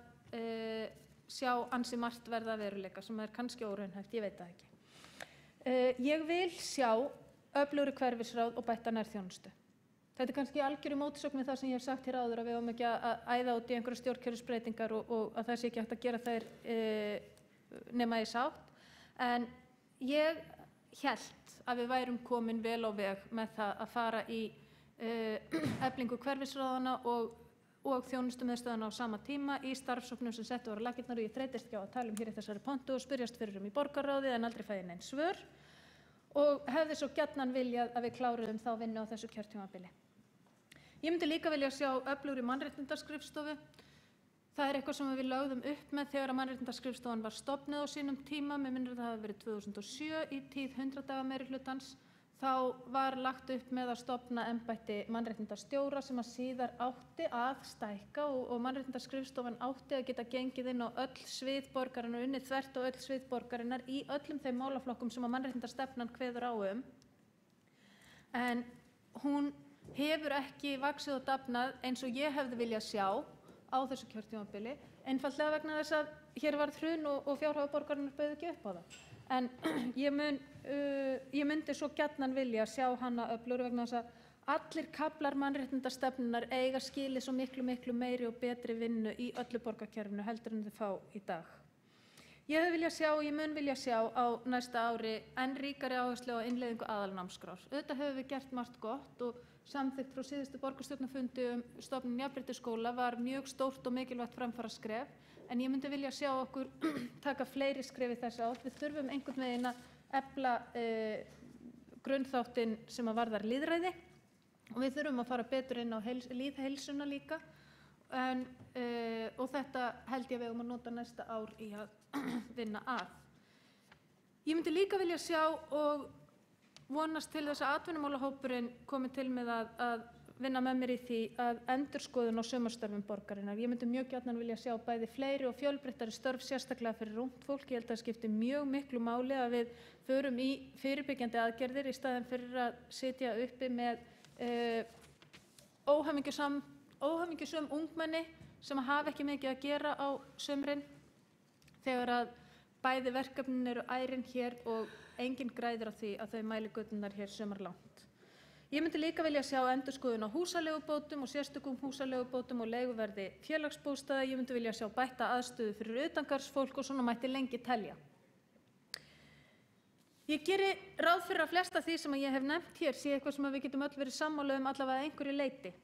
sjá ansi margt verða veruleika sem kannski óraunhæft, ég veit það ekki. Ég vil sjá öflugri hverfisráð og bætta nærþjónustu. Þetta kannski algjöru mótsögn við það sem ég hef sagt hér áður að við höfum ekki að æða út í einhverju stjórnkerfisbreytingar og að það sé ekki hægt að gera þær nema í sátt. En ég hélt að við værum komin vel á veg með það að fara í eflingu hverfisráðana og þjónustumiðstöðvana á sama tíma í starfshópnum sem settu voru á laggirnar og ég þreytist ekki á að tala hér í þessari pontu og spyrjast fyrir í borgarráði en aldrei fæ ég nein svör og hefði svo gjarnan viljað að við kláruðum þá vinnu á þessu kjörtímabili. Ég myndi líka vilja sjá öflugri mannréttindaskrifstofu. Það er eitthvað sem við lögðum upp með þegar að Mannréttindaskrifstofan var stofnuð á sínum tíma, mér minnir það hafi verið 2007 í tíð 100 daga meirihlutans. Þá var lagt upp með að stofna embætti mannréttindastjóra sem að síðar átti að stækka og Mannréttindaskrifstofan átti að geta gengið inn á öll svið borgarinnar, unnið þvert á öll svið borgarinnar í öllum þeim málaflokkum sem að mannréttindastefnan kveður á En hún hefur ekki vaxið og dafnað eins og ég hefði viljað sjá á þessu kjörtímabili, einfaldlega vegna þess að hér varð hrun og fjárhagur borgarinnar bauð ekki upp á það. En ég myndi svo gjarnan vilja sjá hana öflugri vegna þess að allir kaflar mannréttindastefnunnar eiga skilið svo miklu meiri og betri vinnu í öllu borgarkerfinu heldur en þau fá í dag. Ég hefði viljað sjá og ég mun vilja sjá á næsta ári enn ríkari áherslu á innleiðingu aðalnámskrár. Auðvitað höfum við gert margt gott og samþykkt frá síðustu borgarstjórnarfundi stofnun jafnréttisskóla var mjög stórt og mikilvægt framfaraskref. En ég myndi vilja sjá okkur taka fleiri skref í þessa átt. Við þurfum einhvern veginn að efla grunnþáttinn sem að varðar lýðræði og við þurfum að fara betur inn á lýðheilsuna líka. Og þetta held ég að við eigum að nota næsta ár í að vinna að. Ég myndi líka vilja sjá og vonast til þess að atvinnumálahópurinn komi til með að vinna með mér í því að endurskoðun á sumarstörfum borgarinnar. Ég myndi mjög gjarnan vilja sjá bæði fleiri og fjölbreyttari störf sérstaklega fyrir ungt fólk. Ég held að það skipti mjög miklu máli að við förum í fyrirbyggjandi aðgerðir í staðinn fyrir að sitja uppi með óhamingjusöm ungmenni sem hafa ekki mikið að gera á sumrin þegar að bæði verkefnin eru ærin hér og enginn græðir á því að þau mæli göturnar hér sumarlangt. Ég myndi líka vilja sjá endurskoðun á húsaleigubótum og sérstökum húsaleigubótum og leiguverði félagsbústaða. Ég myndi vilja sjá bætta aðstöðu fyrir utangarðsfólk og svona mætti lengi telja. Ég geri ráð fyrir að flesta því sem ég hef nefnt hér sé eitthvað sem við getum öll verið sammála allavega að einhverju leyti.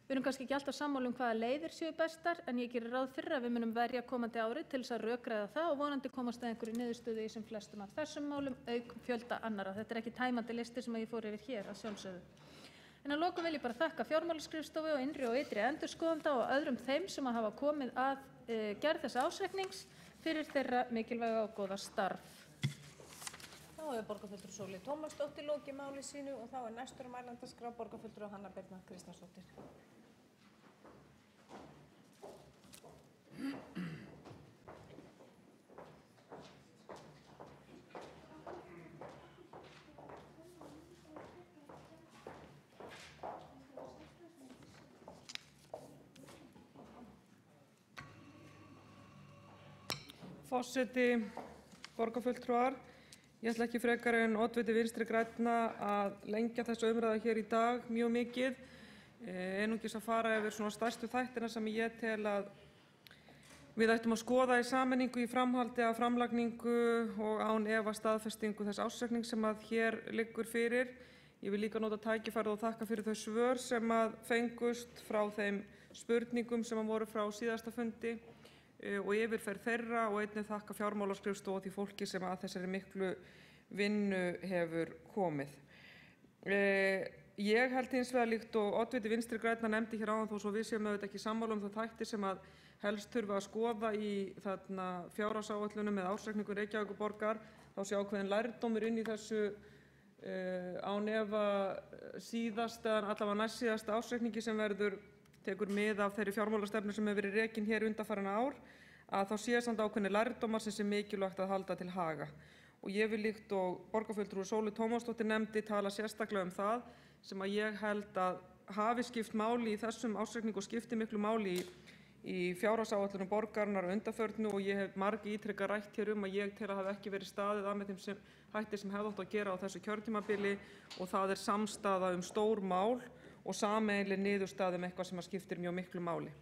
Við erum kannski ekki alltaf sammála hvaða leiðir séu bestar en ég geri ráð fyrir að við munum verja komandi ári til þess að rökræða það og vonandi komast að einhverju niðurstöðu í sem flestum af þessum málum auk fjölda annarra. Þetta ekki tæmandi listi sem ég fór yfir hér að sjálfsögðu. En að lokum vil ég bara þakka fjármálaskrifstofu og innri og ytri endurskoðanda og öðrum þeim sem hafa komið að gerð þessa ársreiknings fyrir þeirra mikilvæga og góða starf. Þá hefur borgarfulltrúi Sóley Tómasdóttir lokið máli sínu og þá næstur á mælendaskrá borgarfulltrúi Hanna Birna Kristjánsdóttir. Forseti, borgarfulltrúar, ég ætla ekki frekar en oddviti Vinstri grænna að lengja þessa umræðu hér í dag mjög mikið. Einungis að fara yfir svona stærstu þættina sem ég tel að við ættum að skoða í sameiningu í framhaldi af framlagningu og án efa staðfestingu þess ársreiknings sem að hér liggur fyrir. Ég vil líka nota tækifærið og þakka fyrir þau svör sem að fengust frá þeim spurningum sem að voru frá síðasta fundi og yfirferð þeirra og einnig þakka fjármálaskrifstofu og því fólki sem að þessari miklu vinnu hefur komið. Ég held hins vegar líkt og oddviti Vinstri grænna nefndi hér áðan þó svo við séum auðvitað ekki sammála það þætti sem að helst þurfa að skoða í fjárhagsáætlunum með ársreikningu Reykjavíkurborgar, þá sé ákveðin lærdómur inn í þessu án efa síðasta, allavega næst síðasta ársreikningi sem tekur mið af þeirri fjármálastefnu sem hefur verið rekin hér undanfarin ár, að þá sé samt ákveðnir lærdómar sem sé mikilvægt að halda til haga. Og ég vil líkt og borgarfulltrúi Sóley Tómasdóttir nefndi tala sérstaklega það sem að ég held að hafi skipt máli í þessum ársreikningi og skipti miklu máli í fjárhagsáætlunum borgarinnar á undanförnu og ég hef ítrekað rætt hér að ég tel að hafi ekki verið staðið að með þeim hætti sem hefði átt að gera á þessu kjörtímabili og það samstaða stór mál og sameiginleg niðurstaða eitthvað sem skiptir mjög miklu máli.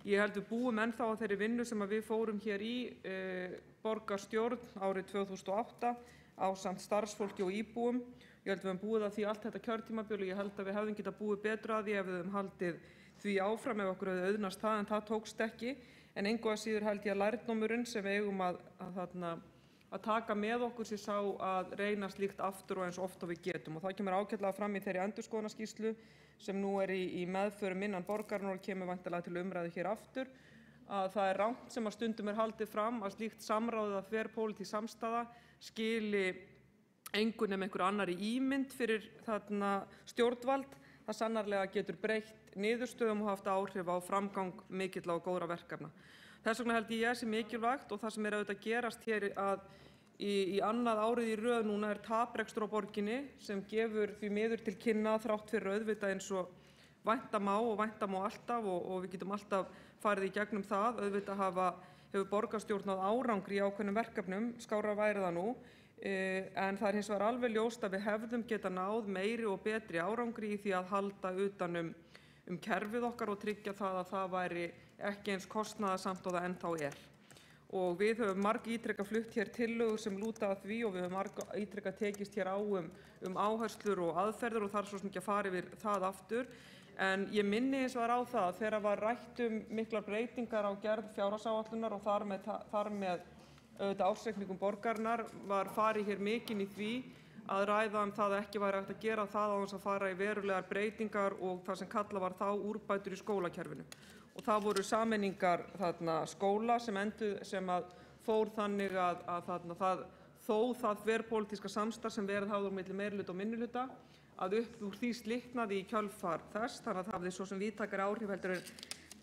Ég held við búum ennþá á þeirri vinnu sem við fórum hér í borgarstjórn árið 2008 ásamt starfsfólki og íbúum. Ég held við höfum búið að því allt þetta kjörtímabil og ég held að við hefðum getað búið betur að því ef við höfum haldið því áfram ef okkur hefði auðnast það en það tókst ekki. En engu að síður held ég að lærdómurinn sem við eigum að taka með okkur sé sá að reyna slíkt aftur og eins oft og við getum og það kemur ágætlega fram í þeirri endurskoðunarskýrslu sem nú í meðförum innan borgarinnar og kemur væntanlega til umræðu hér aftur að það er rangt sem að stundum haldið fram að slíkt samráð eða þverpólitísk samstaða skili engu nema einhver annarri ímynd fyrir stjórnvald. Það sannarlega getur breytt niðurstöðum og haft áhrif á framgang mikilla og góðra verkefna. Þess vegna held ég sé mikilvægt, og það sem auðvitað að gerast hér að í annað árið í röð núna taprekstur á borginni sem gefur því miður til kynna þrátt fyrir auðvitað eins og vænta má alltaf og við getum alltaf farið í gegnum það. Auðvitað hefur borgarstjórn náð árangri í ákveðnum verkefnum, skárra væri það nú, en það hins vegar alveg ljóst að við hefðum geta náð meiri og betri árangri í því að halda utan um kerfið okkar og tryggja það að það væri ekki eins kostnaðarsamt og það ennþá er. Og við höfum margítrekað flutt hér tillögur sem lúta að því og við höfum margítrekað tekist hér á áherslur og aðferðir og þarf svo sem ekki að fara yfir það aftur. En ég minni hins vegar á það að þegar var rætt miklar breytingar á gerð fjárhagsáætlunar og þar með ársreikningum borgarinnar var farið hér mikinn í því að ræða það að ekki væri hægt að gera það án þess að fara í verulegar breytingar og það sem kallað var þá úrbætur í skólakerfinu. Og það voru sameiningar skóla sem að fór þannig að þó það þverpólitíska samstarf sem verið hafði á milli meirihluta og minnihluta að upp úr því slitnaði í kjölfar þess, þannig að það hafði svo sem víðtækari áhrif heldur en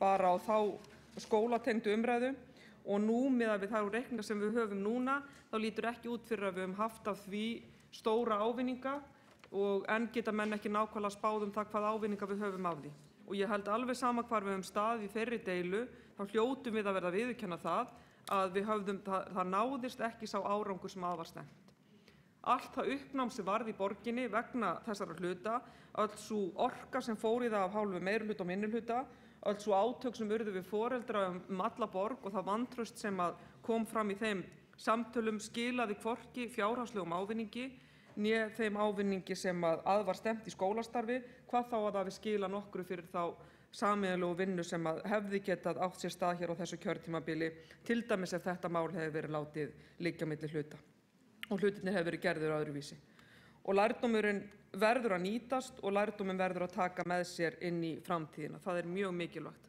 bara á þá skólatengdu umræðu. Og nú miðað við þær reikningar sem við höfum núna þá lítur ekki út fyrir að við höfum haft af því stóra ávinninga og enn geta menn ekki nákvæmlega spáð það hvað ávinninga við höfum af því. Og ég held alveg sama hvar við höfum staðið í þeirri deilu, þá hljótum við að verða að viðurkenna það að það náðist ekki sá árangur sem að var stefnt. Allt það uppnám sem varð í borginni vegna þessara hluta, öll sú orka sem fór í það af hálfu meirihluta og minnihluta, öll svo átök sem urðu við foreldra alla borg og það vantraust sem að kom fram í þeim samtölum skilaði hvorki fjárhagslegum ávinningi né þeim ávinningi sem að var stefnt í skólastarfi, hvað þá að það við skila nokkru fyrir þá sameiginlegu vinnu sem að hefði getað átt sér stað hér á þessu kjörtímabili, til dæmis ef þetta mál hefði verið látið liggja milli hluta og hlutirnir hefði verið gerðir öðruvísi. Og lærdómurinn verður að nýtast og lærdóminn verður að taka með sér inn í framtíðina. Það er mjög mikilvægt.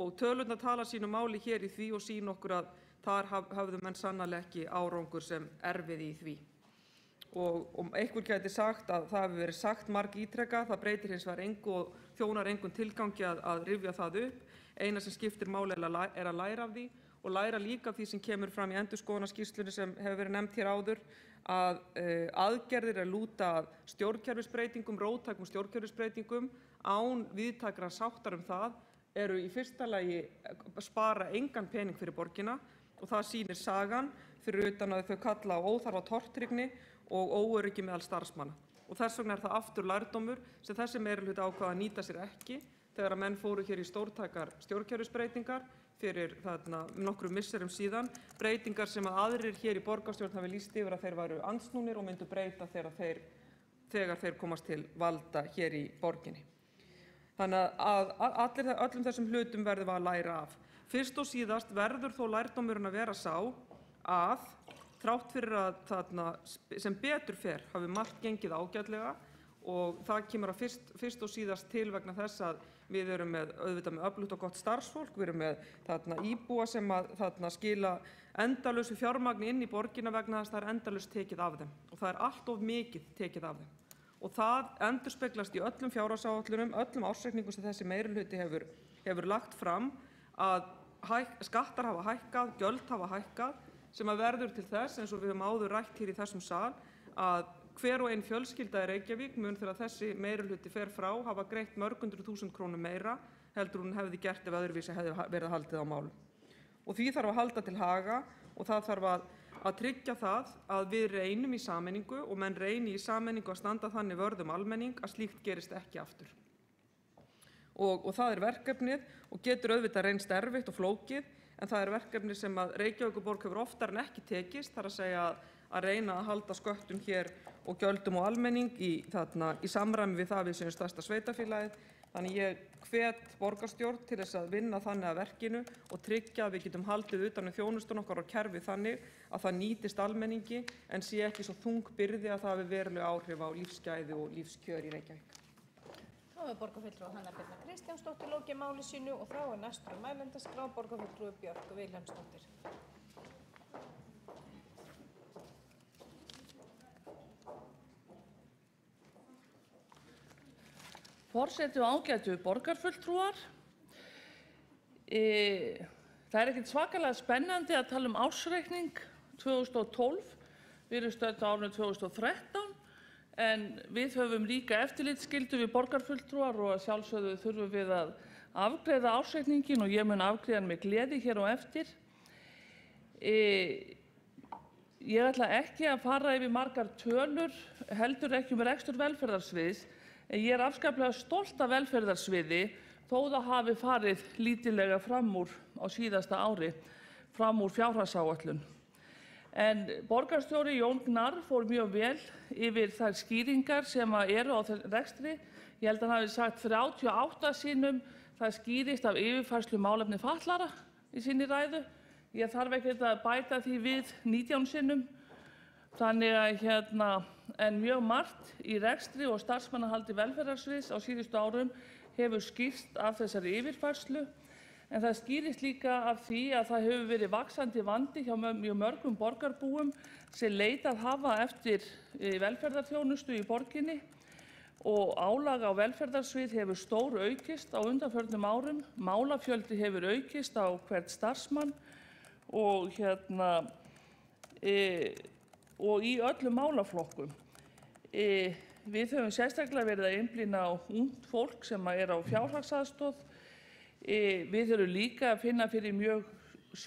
Og tölurnar tala sínu máli hér í því og sýna okkur að þar hafðu menn sannarlega ekki árangur sem erfiði í því. Og einhver gæti sagt að það hefur verið sagt margítrekað, það breytir hins vegar engu og þjónar engum tilgangi að rifja það upp. Eina sem skiptir máli er að læra af því og læra líka af því sem kemur fram í endurskoðunarskýrslunni sem hefur verið nefnt hér áður, að aðgerðir lúta að stjórnkerfisbreytingum, róttækum stjórnkerfisbreytingum án víðtækrar sáttar það eru í fyrsta lagi spara engan pening fyrir borgina og það sýnir sagan fyrir utan að þau kalla á óþarfa tortryggni og óöryggi meðal starfsmanna. Og þess vegna það aftur lærdómur sem þessi meirihluti ákvað að nýta sér ekki þegar að menn fóru hér í stórtækar stjórnkerfisbreytingar fyrir nokkrum misserum síðan, breytingar sem að aðrir hér í borgarstjórn hafi lýst yfir að þeir væru andsnúnir og myndu breyta þegar þeir komast til valda hér í borginni. Þannig að öllum þessum hlutum verðum við að læra af. Fyrst og síðast verður þó lærdómurinn að vera sá að þrátt fyrir að sem betur fer hafi margt gengið ágætlega og það kemur að fyrst og síðast til vegna þess að við erum auðvitað með öflugt og gott starfsfólk, við erum með íbúa sem skila endalausu fjármagni inn í borgina vegna þess að það er endalaust tekið af þeim og það er allt of mikið tekið af þeim. Og það endurspeglast í öllum fjárhagsáætlunum, öllum ársreikningum sem þessi meirihluti hefur lagt fram að skattar hafa hækkað, gjöld hafa hækkað sem að verður til þess, eins og við höfum áður rætt hér í þessum sal, að hver og ein fjölskylda í Reykjavík mun þegar þessi meirihluti fer frá hafa greitt mörg 100.000 krónum meira heldur hún hefði gert ef öðruvísi hefði verið haldið á málum. Og því þarf að halda til haga og það þarf að tryggja það að við reynum í sameiningu og menn reyni í sameiningu að standa þannig vörð almenning að slíkt gerist ekki aftur. Og það er verkefnið og getur auðvitað reynst erfitt og flókið en það er verkefni sem að Reykjavíkurborg hefur oftar en ekki tekist, þar að segja að reyna að halda sköttum hér og gjöldum og almenning í samræmi við það við sem stærsta sveitarfélagið. Þannig ég hvet borgarstjórn til þess að vinna þannig að verkinu og tryggja að við getum haldið utan þjónustun okkar á kerfi þannig að það nýtist almenningi en sé ekki svo þung byrði að það hafi veruleg áhrif á lífsgæði og lífskjör í Reykjavík. Þá er borgarfulltrúi Hanna Birna Kristjánsdóttir lokið máli sínu og þá er næstur á mælendaskrá borgarfulltrúi Björk Vilhelmsdóttir. Forseti og ágætu borgarfulltrúar. Það er ekkert svakalega spennandi að tala ársreikning 2012. Við erum stödd á árinu 2013 en við höfum ríka eftirlitsskyldu við borgarfulltrúar og að sjálfsögðu þurfum við að afgreiða ársreikningin og ég mun afgreiða hann með gleði hér á eftir. Ég ætla ekki að fara yfir margar tölur, heldur ekki rekstur velferðarsviðs, en ég er afskaplega stolt af velferðarsviði þó það hafi farið lítillega fram úr á síðasta ári, fram úr fjárhagsáætlun. En borgarstjóri Jón Gnarr fór mjög vel yfir þær skýringar sem eru á rekstri. Ég held að hann hafi sagt 38 sinnum það skýrist af yfirfærslu málefni fatlaðra í sinni ræðu. Ég þarf ekkert að bæta því við 19 sinnum. Þannig að en mjög margt í rekstri og starfsmannahaldi velferðarsviðs á síðustu árum hefur skýrst af þessari yfirfærslu. En það skýrist líka af því að það hefur verið vaxandi vandi hjá mjög mörgum borgarbúum sem leitað hafa eftir velferðarþjónustu í borginni og álag á velferðarsvið hefur stór aukist á undanförnum árum. Málafjöldi hefur aukist á hvern starfsmann og í öllum málaflokkum. Við höfum sérstaklega verið að einblína á ungt fólk sem er á fjárhagsaðstoð. Við erum líka að finna fyrir mjög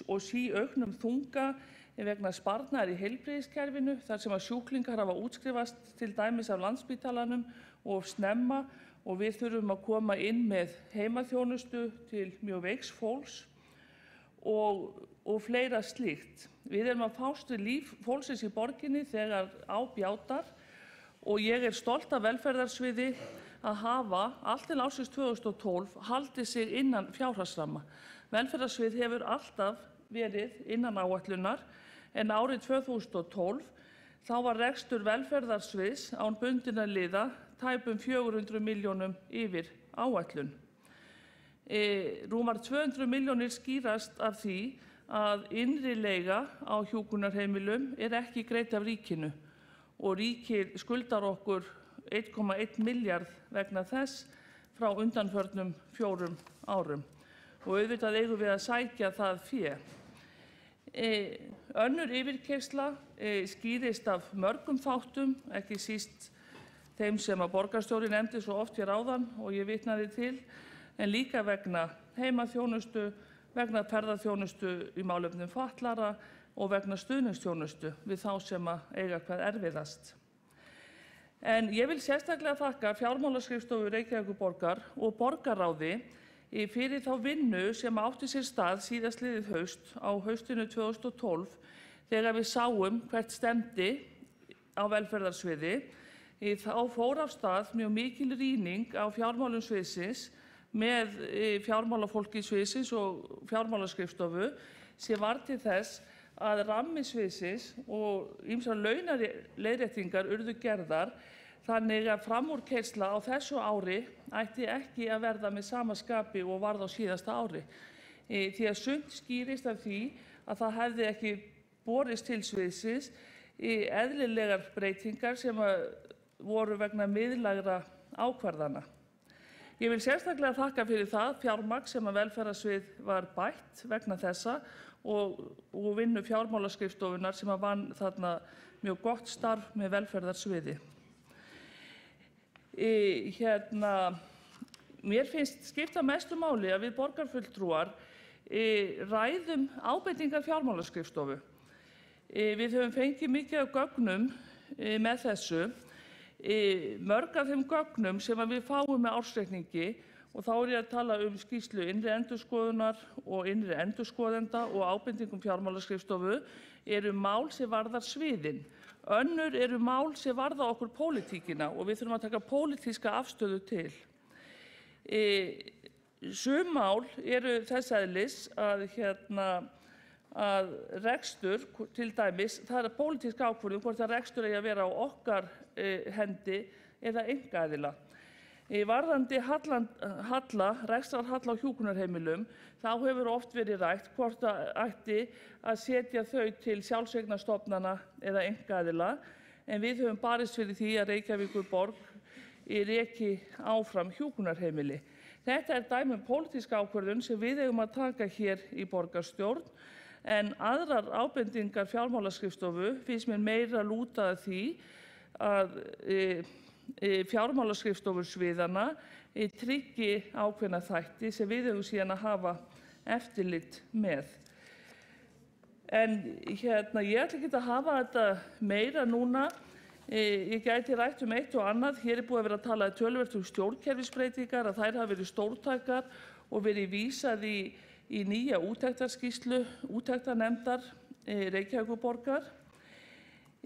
og síauknum þunga vegna sparnaðar í heilbrigðiskerfinu þar sem að sjúklingar hafa útskrifast til dæmis af Landspítalanum og snemma og við þurfum að koma inn með heimaþjónustu til mjög veiks fólks og fleira slíkt. Við erum að fást við líf fólksins í borginni þegar á bjátar og ég er stolt af velferðarsviði að hafa allt til ársins 2012 haldið sig innan fjárhagsramma. Velferðarsvið hefur alltaf verið innan áætlunar en árið 2012 þá var rekstur velferðarsviðs án bundinna liða tæpum 400 milljónum yfir áætlun. Rúmar 200 milljónir skýrast af því að innri leiga á hjúkrunarheimilum er ekki greidd af ríkinu og ríkið skuldar okkur 1,1 milljarð vegna þess frá undanförnum 4 árum og auðvitað eigum við að sækja það fé. Önnur yfirkeyrsla skýrist af mörgum þáttum, ekki síst þeim sem að borgarstjóri nefndi svo oft hér áðan og ég vitnaði til, en líka vegna heimaþjónustu, vegna ferðaþjónustu í málefnum fatlaðra og vegna stuðningsþjónustu við þá sem að eiga hvað erfiðast. En ég vil sérstaklega þakka fjármálaskrifstofu Reykjavíkurborgar og borgarráði fyrir þá vinnu sem átti sér stað síðastliðið haust á haustinu 2012 þegar við sáum hvert stefndi á velferðarsviði. Þá fór af stað mjög mikil rýning á fjármálum sviðsins með fjármálafólki sviðsins og fjármálaskrifstofu sem var til þess að rammi sviðsins og ýmsar launaleiðréttingar urðu gerðar þannig að framúrkeyrsla á þessu ári ætti ekki að verða með sama skapi og varð á síðasta ári. Því að sumt skýrist af því að það hefði ekki borist til sviðsins eðlilegar breytingar sem voru vegna miðlægra ákvarðana. Ég vil sérstaklega þakka fyrir það fjármagn sem að velferðarsvið var bætt vegna þessa og vinnu fjármálaskrifstofunnar sem að vann þarna mjög gott starf með velferðarsviði. Mér finnst skipta mestu máli að við borgarfulltrúar ræðum ábendingar fjármálaskrifstofu. Við höfum fengið mikið af gögnum með þessu. Mörg af þeim gögnum sem við fáum með ársreikningi og þá er ég að tala skýrslu innri endurskoðunar og innri endurskoðenda og ábendingum fjármálaskrifstofu eru mál sem varðar sviðin. Önnur eru mál sem varða okkur pólitíkina og við þurfum að taka pólitíska afstöðu til. Sum mál eru þess eðlis að rekstur, til dæmis, það er pólitísk ákvörðun hvort að rekstur eigi að vera á okkar hendi eða einkaaðila. Varðandi rekstrarhalla á hjúkrunarheimilum, þá hefur oft verið rætt hvort ætti að setja þau til sjálfseignarstofnana eða einkaaðila, en við höfum barist fyrir því að Reykjavíkurborg reki áfram hjúkrunarheimili. Þetta dæmi pólitíska ákvörðun sem við eigum að taka hér í borgarstjórn, en aðrar ábendingar fjármálaskrifstofu finnst mér meira lúta að því að fjármálaskrifstofur sviðana tryggi ákveðna þætti sem við eigum síðan að hafa eftirlit með. En ég ætla ekki að hafa þetta meira núna. Ég gæti rætt eitt og annað. Hér búið að vera að tala töluvert stjórnkerfisbreytingar, að þær hafa verið stórtækar og verið vísað í nýja úttektarskýrslu úttektarnefndar Reykjavíkurborgar.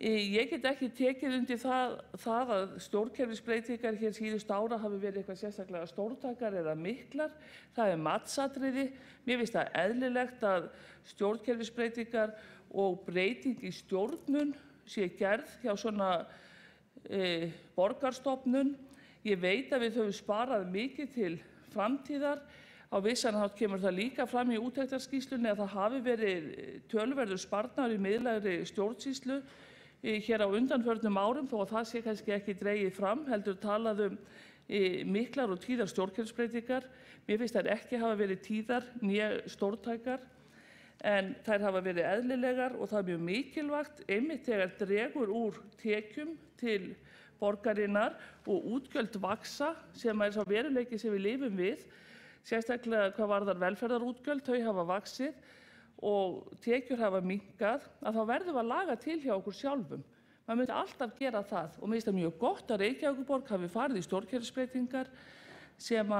Ég get ekki tekið undir það að stjórnkerfisbreytingar hér síðustu ára hafi verið eitthvað sérstaklega stórtækar eða miklar. Það matsatriði. Mér finnst það eðlilegt að stjórnkerfisbreytingar og breyting í stjórnun sé gerð hjá svona borgarstofnun. Ég veit að við höfum sparað mikið til framtíðar. Á vissan hátt kemur það líka fram í úttektarskýrslunni að það hafi verið töluverður sparnaður í miðlægri stjórnsýslu hér á undanförnum árum, þó að það sé kannski ekki dregið fram, heldur talað miklar og tíðar stjórnkerfisbreytingar. Mér finnst þær ekki hafa verið tíðar né stórtækar, en þær hafa verið eðlilegar og það er mjög mikilvægt einmitt þegar dregur úr tekjum til borgarinnar og útgjöld vaxa, sem sá veruleiki sem við lifum við, sérstaklega hvað varðar velferðarútgjöld, þau hafa vaxið og tekjur hafa minnkað, að þá verðum við að laga til hjá okkur sjálfum. Maður myndi alltaf gera það og mér finnst það mjög gott að Reykjavíkurborg hafi farið í stjórnkerfisbreytingar sem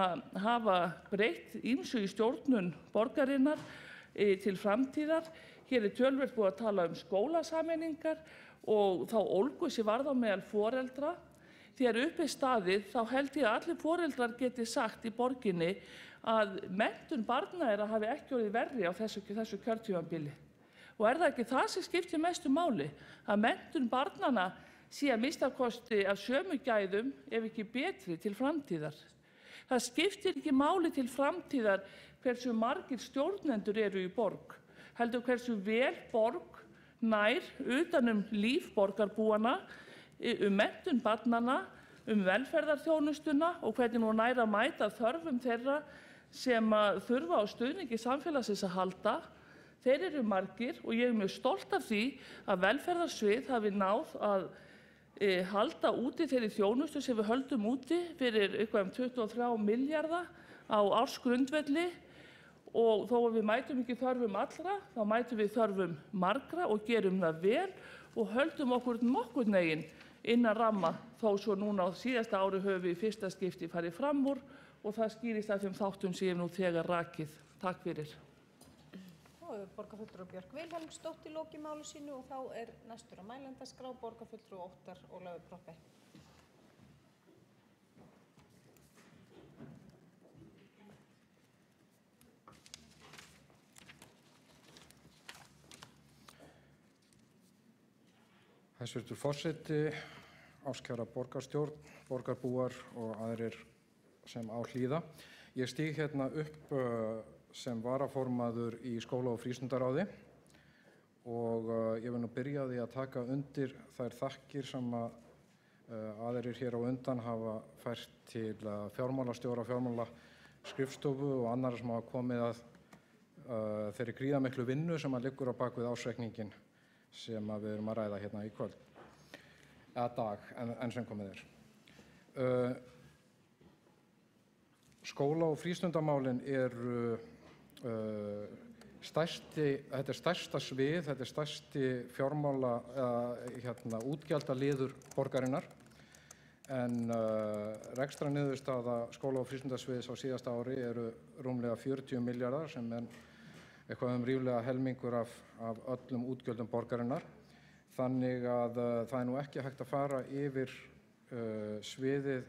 hafa breytt ýmsu í stjórnun borgarinnar til framtíðar. Hér töluvert búið að tala skólasameiningar og þá ólgu sem varð á meðal foreldra. Þegar upp staðið þá held ég að allir foreldrar geti sagt í borginni að menntun barna þeirra hafi ekki orðið verri á þessu kjörtímabili. Og það ekki það sem skiptir mestu máli, að menntun barnanna sé að minnstakosti af sömu gæðum ef ekki betri til framtíðar. Það skiptir ekki máli til framtíðar hversu margir stjórnendur eru í borg, heldur hversu vel borg nær utan líf borgarbúanna, menntun barnanna, velferðarþjónustuna og hvernig hún nær að mæta þörfum þeirra sem þurfa á stuðningi samfélagsins að halda. Þeir eru margir og ég mjög stolt af því að velferðarsvið hafi náð að halda úti þeirri þjónustu sem við höldum úti fyrir eitthvað 23 milljarða á ársgrundvelli, og þó að við mætum ekki þörfum allra, þá mætum við þörfum margra og gerum það vel og höldum okkur nokkurn veginn innan ramma, þó svo núna á síðasta ári höfum við í fyrsta skipti farið fram úr og það skýrist af þeim þáttum sem ég hef nú þegar rakið. Takk fyrir. Borgarfulltrúi Björk Vilhelmsdóttir loki máli sínu og þá næstur á mælendaskrá borgarfulltrúi Óttar Ólafur Proppé. Hæstvirtur forseti, áskæra borgarstjórn, borgarbúar og aðrir sem á hlýða. Ég stíg hérna upp sem varaformaður í skóla- og frístundaráði og ég vil nú byrja á því að taka undir þær þakkir sem aðrir hér á undan hafa fært til fjármálastjóra, fjármálaskrifstofu og annarra sem hafa komið að þeirri gríðarmiklu vinnu sem liggur á bak við ársreikninginn sem við erum að ræða hérna í kvöld, eða dag, enn sem komið er. Skóla- og frístundamálin eru þetta stærsta svið, þetta stærsti útgjaldaliður borgarinnar, en rekstrarniðurstaða skóla- og frístundasviðs á síðasta ári eru rúmlega 40 milljarðar sem eitthvað ríflega helmingur af öllum útgjöldum borgarinnar. Þannig að það nú ekki hægt að fara yfir sviðið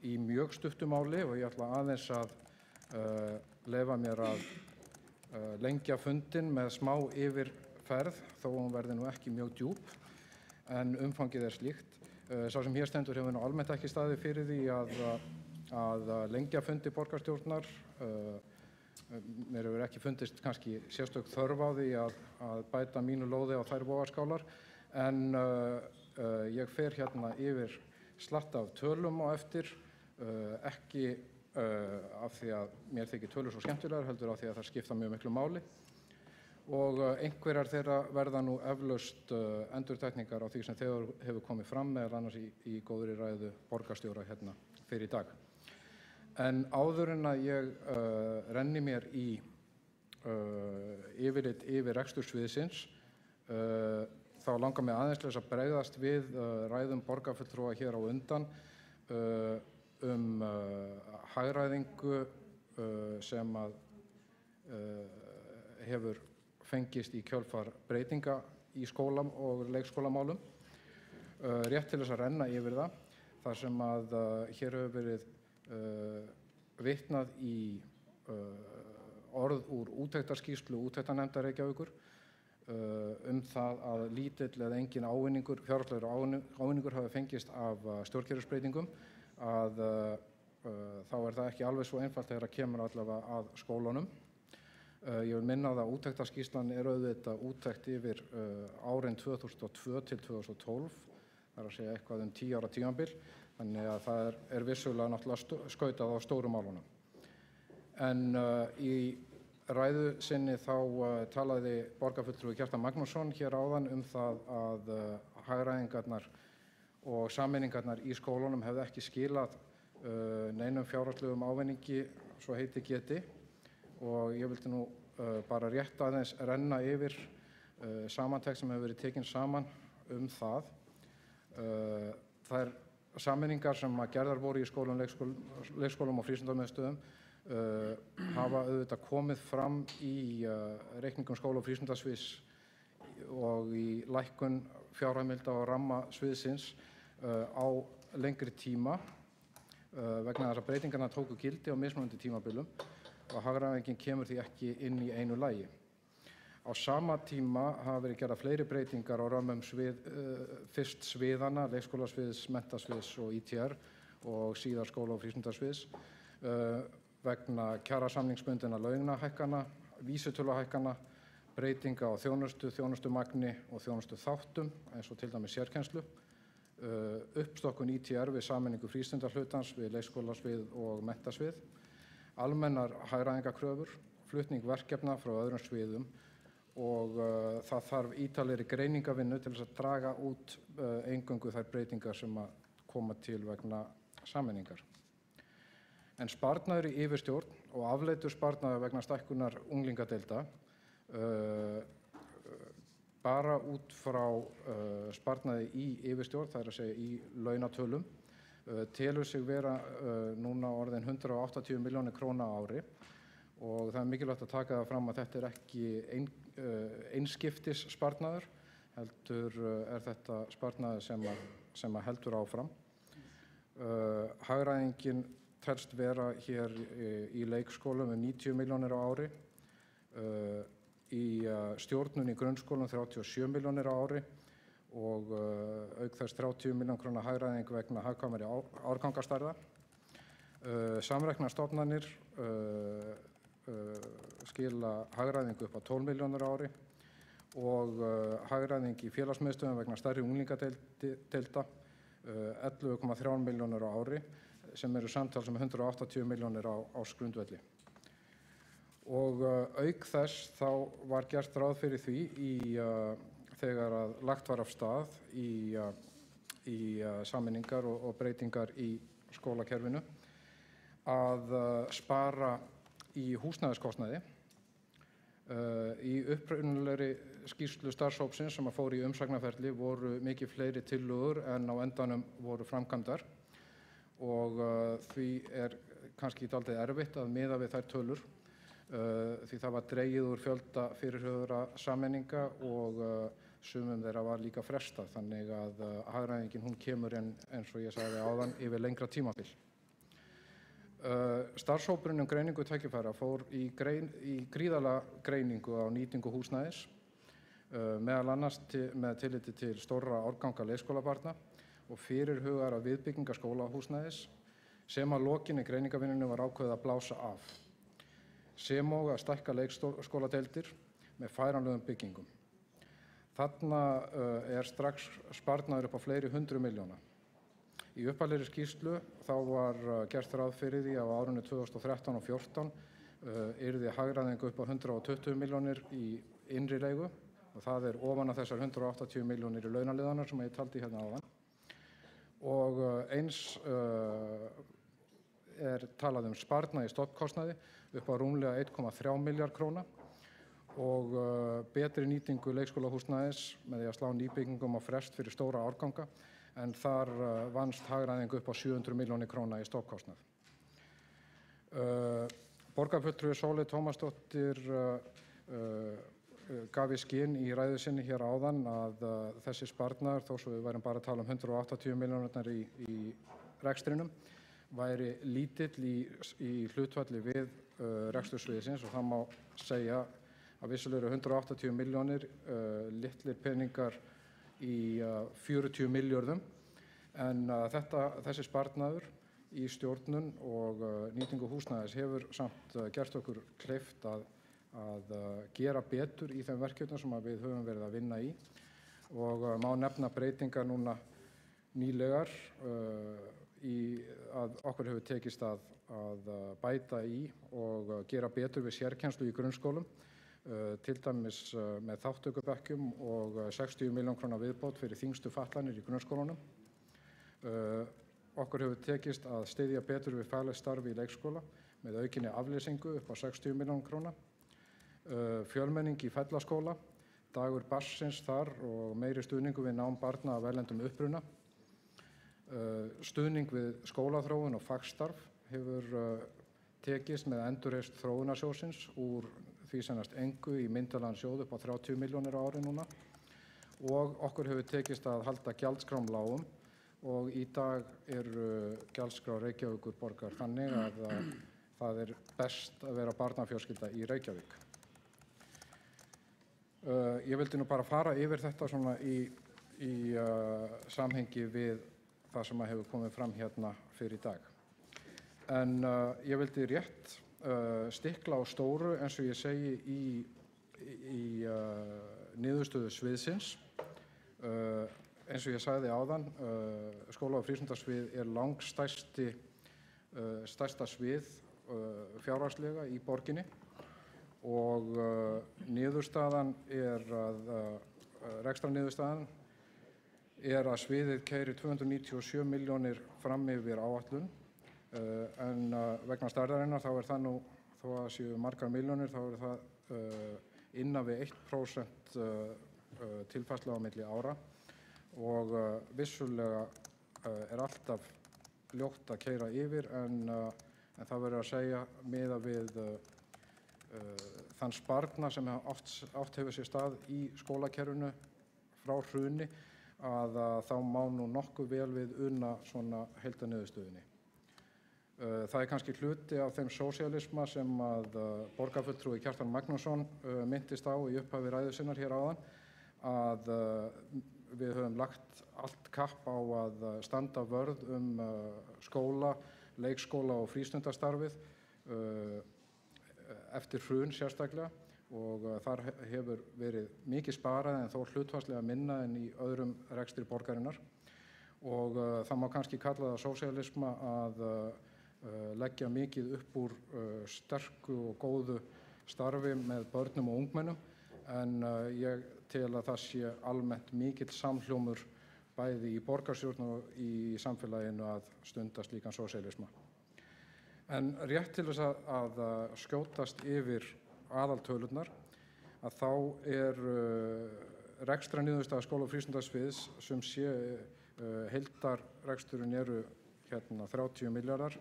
í mjög stuttu máli og ég ætla aðeins að leyfa mér að lengja fundinn með smá yfirferð, þó hún verði nú ekki mjög djúp, en umfangið slíkt. Sá sem hér stendur hefur nú almennt ekki staðið fyrir því að lengja fundi borgarstjórnar. Mér hefur ekki fundist kannski sérstök þörf á því að bæta mínu lóði á þær vogarskálar, en ég fer hérna yfir slatt af tölum á eftir, ekki af því að mér þykir tölur svo skemmtilegar, heldur af því að það skipta mjög miklu máli. Og einhverjar þeirra verða nú eflaust endurtekningar á því sem þegar hefur komið fram, meðal annars í góðri ræðu borgarstjóra hérna fyrir í dag. En áður en að ég renni mér í yfirlit yfir rekstursviðsins, þá langar mig aðeins til þess að bregðast við ræðum borgarfulltrúa hér á undan hagræðingu sem að hefur fengist í kjölfar breytinga í skólam og leikskólamálum. Rétt til þess að renna yfir það, þar sem að hér hefur verið vitnað í orð úr úttektarskýrslu úttektarnefndar Reykjavíkur það að lítill eða engin ávinningur, fjárhagslegur ávinningur hafi fengist af stjórnkerfisbreytingum, að þá er það ekki alveg svo einfalt þegar að kemur allavega að skólunum. Ég vil minna að úttektarskýrslan er auðvitað úttekt yfir árin 2002 til 2012, það er að segja eitthvað 10 ára tímabil, þannig að það er vissulega náttúrulega skautað á stóru málunum. En í ræðu sinni þá talaði borgarfulltrúi Kjartan Magnússon hér áðan það að hagræðingarnar og sameiningarnar í skólunum hefði ekki skilað neinum fjárhagslegum ávinningi, svo heiti geti. Og ég vildi nú bara rétt aðeins renna yfir samantekt sem hefur verið tekin saman það. Þær sameiningar sem gerðar voru í skólum, leikskólum og frístundamiðstöðum hafa auðvitað komið fram í reikningum skóla- og frístundasviðs og í lækkun fjárheimilda og ramma sviðsins á lengri tíma vegna þess að breytingarnar tóku gildi á mismunandi tímabilum og hagræðingin kemur því ekki inn í einu lagi. Á sama tíma hafa verið gerðar fleiri breytingar á römmum fyrst sviðana, leikskólasviðs, menntasviðs og ITR og síðar skóla- og frístundasviðs vegna kjarasamningsbundinna launahækkana, vísitöluhækkana, breytinga á þjónustumagni og þjónustuþáttum eins og til dæmis sérkennslu, uppstokkun ITR við sameiningu frístundahlutans við leikskólasvið og menntasvið, almennar hagræðingarkröfur, flutning verkefna frá öðrum sviðum og það þarf ítalegri greiningavinnu til þess að draga út eingöngu þær breytingar sem að koma til vegna sameiningar. En sparnaður í yfirstjórn og afleiddur sparnaður vegna stækkunar unglingadeilda bara út frá sparnaði í yfirstjórn, það er að segja í launatölum, telur sig vera núna orðin 180 milljónir króna á ári og það er mikilvægt að taka það fram að þetta er ekki einskiptis sparnaður, heldur er þetta sparnaður sem að heldur áfram. Hagræðingin telst vera hér í leikskólum 90 milljónir á ári, í stjórnun í grunnskólum 37 milljónir á ári og auk þess 30 milljón króna hagræðing vegna hagkvæmari árgangastarða. Samreknarstofnanir skila hagræðingu upp á 12 milljónir á ári og hagræðing í félagsmiðstöðum vegna stærri unglingadeilda 11,3 milljónir á ári sem eru samtals 180 milljónir á ársgrundvelli. Og auk þess þá var gert ráð fyrir því þegar að lagt var af stað í sameiningar og breytingar í skólakerfinu að spara í húsnæðiskostnaði. Í upprunalegri skýrslu starfshópsins sem að fór í umsagnarferli voru mikið fleiri tillögur en á endanum voru framkvæmdar og því er kannski dálítið erfitt að miða við þær tölur því það var dregið úr fjölda fyrirhugaðra sameininga og sumum þeirra var líka frestað, þannig að hagræðingin hún kemur inn, eins og ég sagði áðan, yfir lengra tímabil. Starfshópurinn greiningu tækifæra fór í gríðarlega greiningu á nýtingu húsnæðis, meðal annars með tilliti til stórra árganga leikskólabarna og fyrirhugaðra viðbygginga skólahúsnæðis, sem að lokinni greiningarvinnunni var ákveðið að blása af, sem og að stækka leikskóladeildir með færanlegum byggingum. Þarna er strax sparnaður upp á fleiri 100 milljóna. Í upphaflegri skýrslu þá var gert ráð fyrir því að á árunni 2013 og 2014 yrði hagræðing upp á 120 milljónir í innri leigu og það er ofan af þessar 180 milljónir í launaliðanar sem ég taldi hérna áðan. Og eins er talað sparnað í stofnkostnaði upp á rúmlega 1,3 milljarð króna og betri nýtingu leikskólahúsnæðis með því að slá nýbyggingum á frest fyrir stóra árganga en þar vannst hagræðing upp á 700 milljónir króna í stofnkostnað. Borgarfulltrúi Sóley Tómasdóttir gaf í skyn í ræðu sinni hér áðan að þessi sparnaður, þó svo við værum bara að tala 180 milljónirnar í rekstrinum, væri lítill í hlutfalli við rekstursviðsins og það má segja að vissulega eru 180 milljónir litlir peningar í 40 milljörðum en þessi sparnaður í stjórnun og nýtingu húsnæðis hefur samt gert okkur kleift að gera betur í þeim verkefnum sem við höfum verið að vinna í og má nefna breytingar núna nýlegar að okkur hefur tekist að bæta í og gera betur við sérkennslu í grunnskólum, til dæmis með þátttökubekkjum og 60 milljón króna viðbót fyrir þyngstu fatlanir í grunnskólunum. Okkur hefur tekist að styðja betur við faglegt starf í leikskóla með aukinni afleysingu upp á 60 milljón króna. Fjölmenning í Fellaskóla, dagur barnsins þar og meiri stuðningu við nám barna af erlendum uppruna. Stuðning við skólaþróun og fagstarf hefur tekist með endurreisn þróunarsjóðsins úr því sennast engu í myndarlegan sjóð upp á 30 milljónir á ári núna og okkur hefur tekist að halda gjaldskrám lágum og í dag gjaldskrá Reykjavíkurborgar þannig að það best að vera barnafjölskylda í Reykjavík. Ég vildi nú bara fara yfir þetta svona í samhengi við það sem hefur komið fram hérna fyrir í dag. En ég vildi rétt stikla á stóru eins og ég segi í niðurstöðu sviðsins. Eins og ég sagði áðan, skóla- og frístundasvið stærsta svið fjárhagslega í borginni og niðurstaðan rekstrarniðurstaðan að sviðið keyrir 297 milljónir fram yfir áætlun en vegna stærðarinnar þá það nú, þó að séu margar milljónir, þá það innan við 1% tilfærsla á milli ára og vissulega alltaf ljótt að keyra yfir en það verður að segja miðað við þann sparnað sem átt hefur sér stað í skólakerfinu frá hruni að þá má nú nokkuð vel við una svona heildarniðurstöðunni. Það kannski hluti af þeim sósíalisma sem að borgarfulltrúi Kjartan Magnússon minntist á í upphafi ræðu sinnar hér áðan að við höfum lagt allt kapp á að standa vörð skóla, leikskóla og frístundastarfið eftir hrun sérstaklega og þar hefur verið mikið sparað en þó hlutfallslega minna en í öðrum rekstri borgarinnar og það má kannski kalla það sósíalisma að leggja mikið upp úr sterku og góðu starfi með börnum og ungmennum en ég tel að það sé almennt mikill samhljómur bæði í borgarstjórn og í samfélaginu að stunda slíkan sósíalisma. En rétt til þess að skjótast yfir aðaltölurnar að þá rekstrarniðurstaða skóla- og frístundasviðs sem sé heildarreksturinn hérna 30 milljarðar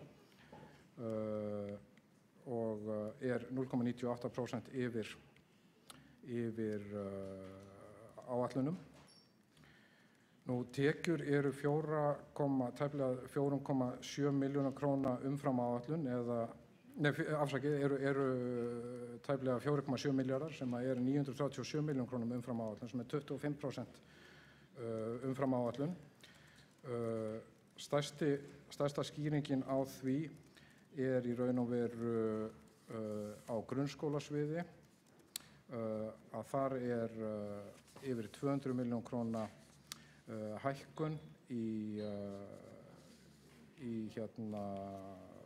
og 0,98% yfir áætlunum. Nú tekjur eru tæplega 4,7 milljóna króna umfram áætlun eru tæplega 4,7 milljarðar sem er 937 milljón krónum umfram áætlun sem 25% umfram áætlun. Stærsta skýringin á því í raun og veru á grunnskólasviði að þar yfir 200 milljón króna hækkun í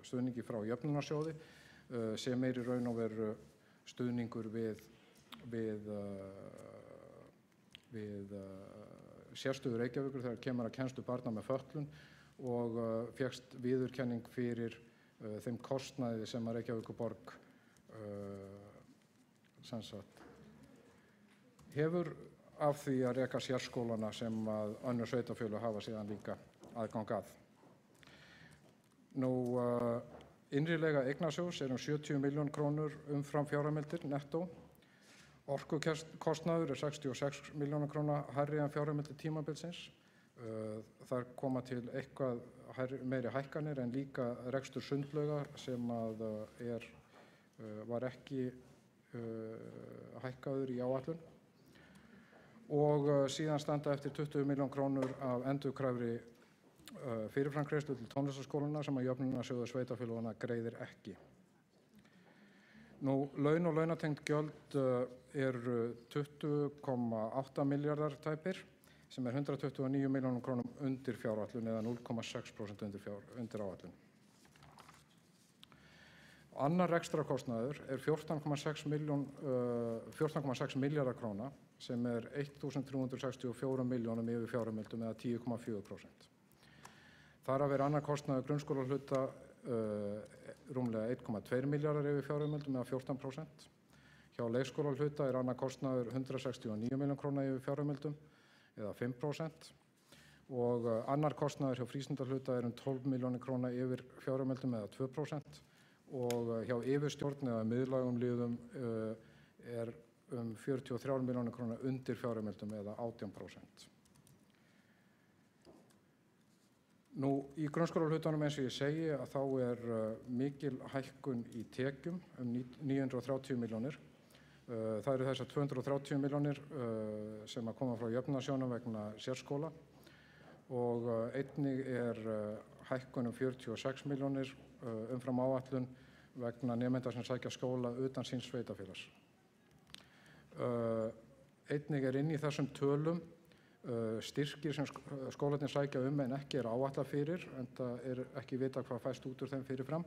stuðningi frá jöfnunarsjóði sem í raun og veru stuðningur við sérstöðu Reykjavíkur þegar kemur að kennslu barna með fötlun og fékkst viðurkenning fyrir þeim kostnaði sem að Reykjavíkurborg hefur af því að reka sérskólana sem að önnur sveitarfélög hafa síðan líka aðgang að. Innrilega eignasjóðs um 70 milljón krónur umfram fjárheimildir nettó. Orkukostnaður 66 milljóna króna hærri en fjárheimildir tímabilsins. Þar koma til eitthvað meiri hækkanir en líka rekstur sundlauga sem að var ekki hækkaður í áætlun. Og síðan standa eftir 20 milljón krónur af endurkræfri fyrirframgreiðslu til tónlistarskólana sem að jöfnunarsjóður sveitarfélaganna greiðir ekki. Laun og launatengd gjöld eru 20,8 milljarðar tæpir sem 129 milljónum krónum undir fjáráætlun eða 0,6% undir áætlun. Annar rekstrarkostnaður 14,6 milljarðar króna sem 1.364 milljónum yfir fjárheimildum eða 10,4%. Þar af annar kostnaður grunnskólahluta rúmlega 1,2 milljarðar yfir fjárheimildum eða 14%. Hjá leikskólahluta annar kostnaður 169 milljón króna yfir fjárheimildum eða 5%. Og annar kostnaður hjá frístundahluta 12 milljónir króna yfir fjárheimildum eða 2%. Og hjá yfirstjórn eða miðlægum liðum 43 milljónir króna undir fjárheimildum eða 18%. Í grunnskólahlutanum eins og ég segi að þá mikil hækkun í tekjum 930 milljónir. Það eru þessar 230 milljónir sem að koma frá jöfnunarsjóðnum vegna sérskóla og einnig hækkun 46 milljónir umfram áætlun vegna nemenda sem sækja skóla utan síns sveitarfélags. Einnig inn í þessum tölum styrkir sem skólarnir sækja en ekki áætlað fyrir, en það ekki vitað hvað fæst út úr þeim fyrirfram.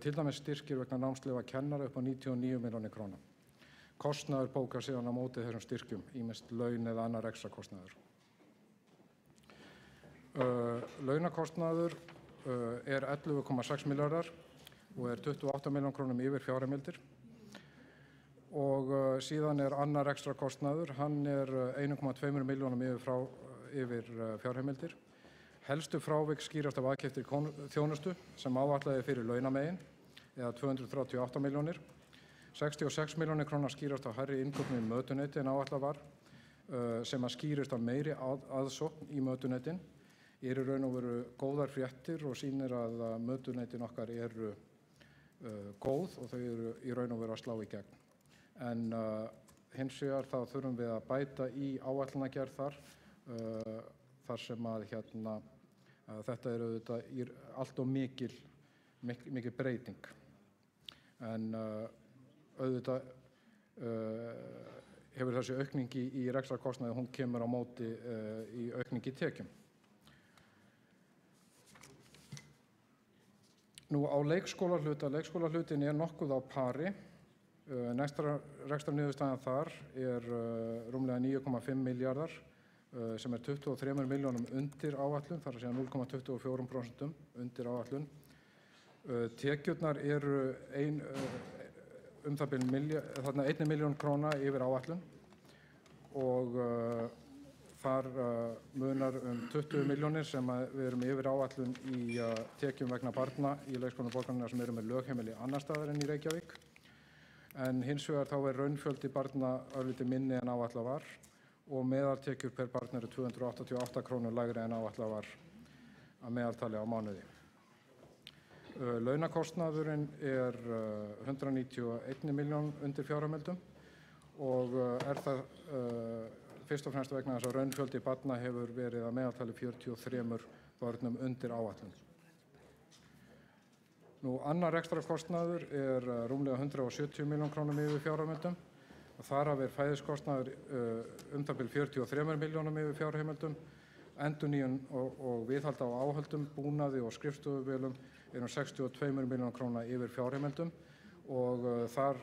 Til dæmis styrkir vegna námsleyfa kennara upp á 99 milljónir króna. Kostnaður bókar síðan á móti þessum styrkjum, ýmist laun eða annar ekstrakostnaður. Launakostnaður 11,6 milljarðar og 28 milljón krónum yfir fjárheimildir. Og síðan annar ekstrakostnaður, hann 1,2 milljónum yfir fjárheimildir. Helstu frávik skýrast af aðkeyptri þjónustu sem áætlaði fyrir launamegin eða 238 milljónir. 66 milljónir króna skýrast af hærri innkaupum í mötuneyti en áætlað var sem að skýrist af meiri aðsókn í mötuneytin. Í raun og veru góðar fréttir og sýnir að mötuneytin okkar eru góð og þau eru í raun og veru að slá í gegn. En hins vegar þá þurfum við að bæta í áætlanagerð þar sem að þetta auðvitað allt og mikil breyting. En auðvitað hefur þessi aukning í rekstrarkostnaði, hún kemur á móti í aukning í tekjum. Á leikskólahlutin nokkuð á pari. Næsta rekstrarniðurstaðan þar rúmlega 9,5 milljarðar sem 23 milljónum undir áætlun, þar að segja 0,24% undir áætlun. Tekjurnar það bil 1 milljón króna yfir áætlun og þar munar 20 milljónir sem við erum yfir áætlun í tekjum vegna barna í leikskólum borgarinnar sem eru með lögheimili annar staðar en í Reykjavík. En hins vegar þá raunfjöldi barna örlítið minni en áætlað var og meðaltekjur per barn eru 288 krónur lægri en áætlað var að meðaltali á mánuði. Launakostnaðurinn 191 milljón undir fjárheimildum og það fyrst og fremst vegna þess að raunfjöldi barna hefur verið að meðaltali 43 börnum undir áætlun. Annar rekstrarkostnaður rúmlega 170 milljón krónum yfir fjárheimildum og þar af fæðiskostnaður það bil 43 milljónum yfir fjárheimildum, endurnýjun og viðhald á áhöldum, búnaði og skrifstofuvélum 62 milljón króna yfir fjárheimildum og þar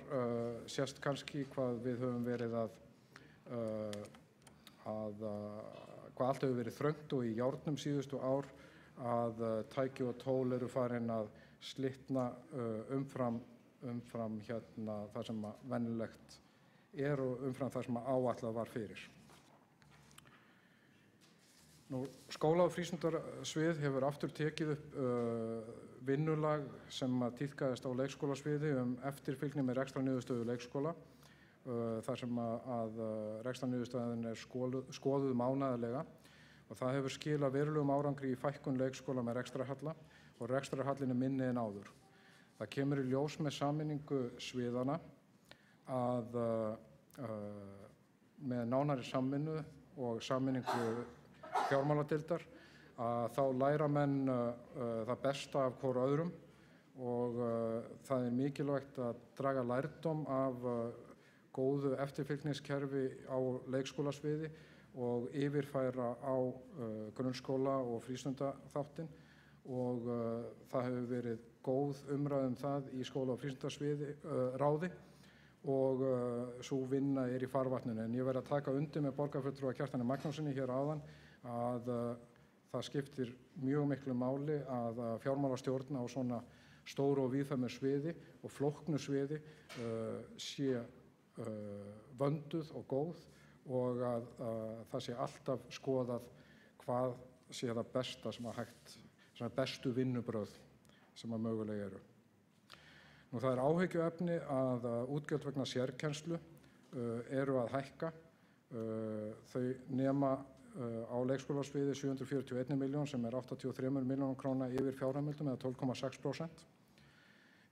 sést kannski hvað við höfum verið hvað allt hefur verið þröngt og í járnum síðustu ár að tæki og tól eru farin að slitna umfram það sem venjulegt og umfram það sem áætlað var fyrir. Skóla- og frístundasvið hefur aftur tekið upp vinnulag sem tíðkaðist á leikskólasviði eftirfylgni með rekstrarniðurstöðu leikskóla þar sem að rekstrarniðurstöðin skoðuð mánaðarlega og það hefur skilað verulegum árangri í fækkun leikskóla með rekstrarhalla og rekstrarhallin minni en áður. Það kemur í ljós með sameiningu sviðana að með nánari samvinnu og sameiningu fjármáladeildar að þá læra menn það besta af hvor öðrum og það mikilvægt að draga lærdóm af góðu eftirfylgniskerfi á leikskólasviði og yfirfæra á grunnskóla og frístundaþáttinn og það hefur verið góð umræða það í skóla- og frístundasviði ráði og sú vinna í farvatninu. En ég verð að taka undir með borgarfulltrúa Kjartani Magnússyni hér áðan að það skiptir mjög miklu máli að fjármálastjórn á svona stóru og víðfeðmu sviði og flóknu sviði sé vönduð og góð og að það sé alltaf skoðað hvað sé það besta sem bestu vinnubrögð sem mögulega eru. Það er áhyggjuefni að útgjöld vegna sérkennslu eru að hækka. Þau nema á leikskólasviði 741 milljón sem 83 milljónum króna yfir fjárheimildum eða 12,6%.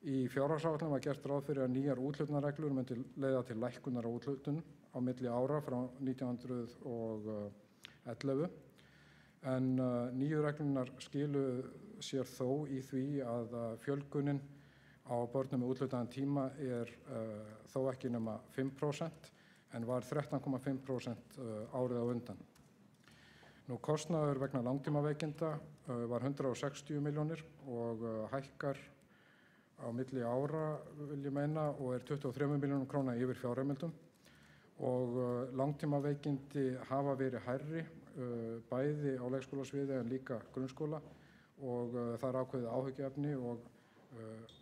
Í fjárhagsáætlun var gert ráð fyrir að nýjar úthlutunarreglur myndi leiða til lækkunar á úthlutun á milli ára frá 1911 en nýju reglunar skilu sér þó í því að fjölgunin á börnum með úthlutaðan tíma þó ekki nema 5% en var 13,5% árið á undan. Kostnaður vegna langtímaveikinda var 160 milljónir og hækkar á milli ára vil ég meina og 23 milljónum króna yfir fjárheimildum og langtímaveikindi hafa verið hærri bæði á leikskólasviði en líka grunnskóla og það er ákveðið áhyggjuefni og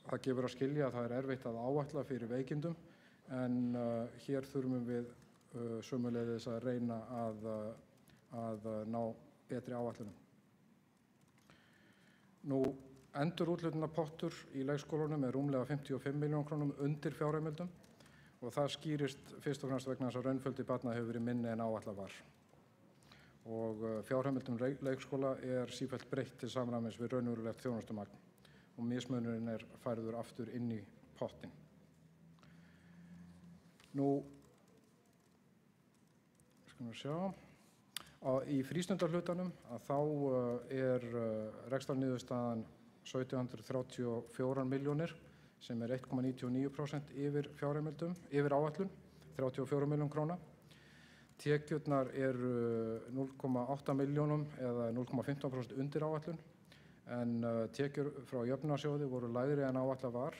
það gefur að skilja að það er erfitt að áætla fyrir veikindum en hér þurfum við sömuleiðis að reyna að ná betri áætlunum. Endurúthlutunarpottur í leikskólanum rúmlega 55 milljón krónum undir fjárheimildum og það skýrist fyrst og fremst vegna þess að raunfjöldi barna hefur verið minni en áætlað var. Og fjárheimildum leikskóla sífellt breytt til samræmis við raunverulegt þjónustumagn og mismunurinn færður aftur inn í pottinn. Skulum við sjá. Í frístundahlutanum þá rekstrarniðurstaðan 1734 milljónir sem 1,99% yfir fjárheimildum, yfir áætlun, 34 milljón króna. Tekjurnar 0,8 milljónum eða 0,15% undir áætlun en tekjur frá jöfnunarsjóði voru lægri en áætlað var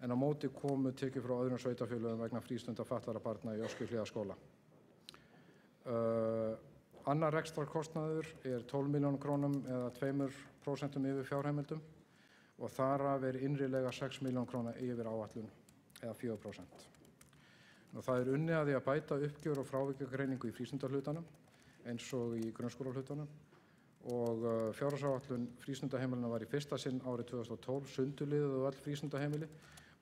en á móti komu tekjur frá öðrum sveitarfélögum vegna frístunda fatlaðra barna í Öskjuhlíðarskóla. Annar rekstrarkostnaður 12 milljónum krónum eða 2% yfir fjárheimildum og þar af innrilega 6 milljónum króna yfir áætlun eða 4%. Það unnið að því að bæta uppgjör og frávikagreiningu í frístundahlutanum eins og í grunnskólahlutanum og fjárhagsáætlun frístundaheimilina var í fyrsta sinn árið 2012 sundurliðuð á öll frístundaheimili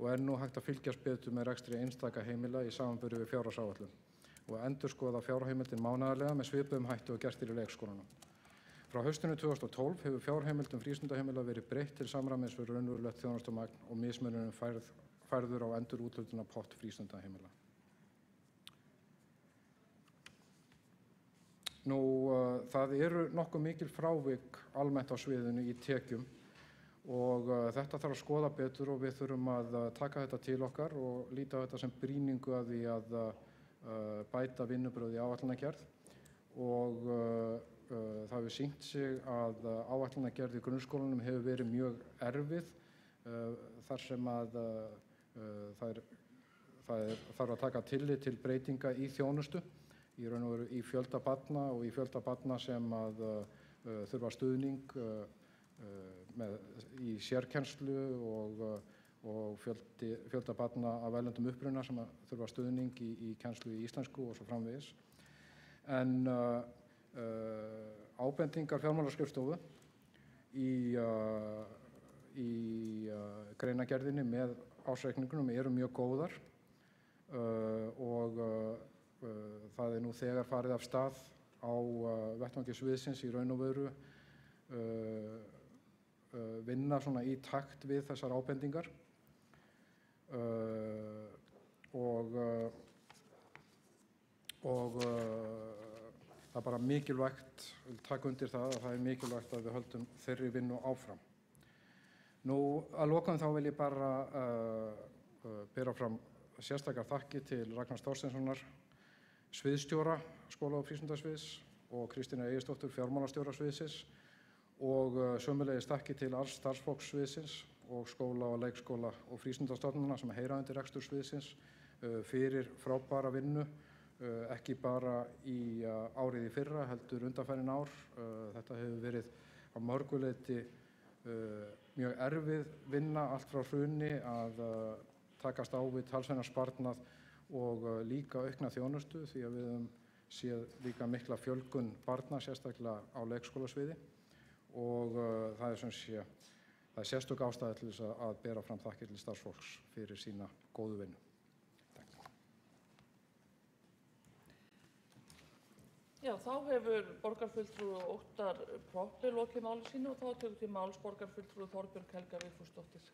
og nú hægt að fylgjast betur með rekstri einstaka heimila í samanburði við fjárhagsáætlun og endurskoða fjárheimildin mánaðarlega með svipuðum hætti og gert í leikskólanum. Frá haustinu 2012 hefur fjárheimildum frístundaheimila verið breytt til samræmis við raunverulegt þjónustumagn og mismunurinn færður á endurúthlutunarpott frístundaheimila. Það eru nokkuð mikil frávik almennt á sviðinu í tekjum og þetta þarf að skoða betur og við þurfum að taka þetta til okkar og líta á þetta sem brýningu að því að bæta vinnubrögð í áætlanagerð og það hefur sýnt sig að áætlanagerð í grunnskólanum hefur verið mjög erfið þar sem að það þarf að taka tillit til breytinga í þjónustu í raun og veru í fjölda barna og í fjölda barna sem að þurfa stuðning í sérkennslu og fjölda barna af erlendum uppruna sem að þurfa stuðning í kennslu í íslensku og svo framvegis. En ábendingar fjármálaskrifstofu í greinagerðinni með ársreikningunum eru mjög góðar og það nú þegar farið af stað á vettvangi sviðsins í raun og veru vinna svona í takt við þessar ábendingar og það er bara mikilvægt, ég vil taka undir það að það er mikilvægt að við höldum þeirri vinnu áfram. Nú að lokum þá vil ég bara bera fram sérstakar þakkir til Ragnars Þorsteinssonar, sviðsstjóra skóla- og frístundasviðs og Kristínar Egirsdóttur, fjármálastjóra sviðsins og sömuleiðis þakkir til alls starfsfólks sviðsins og skóla- og leikskóla- og frístundastofnana sem heyra undir rekstur sviðsins fyrir frábæra vinnu, ekki bara í árið í fyrra heldur undanfarin ár. Þetta hefur verið á mörgu leyti mjög erfið vinna allt frá hruni að takast á við talsverðan sparnað og líka aukna þjónustu því að við höfum séð líka mikla fjölgun barna, sérstaklega á leikskólasviði og það er sérstök ástæða til þess að bera fram þakkir til starfsfólks fyrir sína góðu vinnu. Já, þá hefur borgarfulltrúi Óttar Proppé lokið máli sínu og þá tekur til máls borgarfulltrúi Þorbjörg Helga Vigfúsdóttir.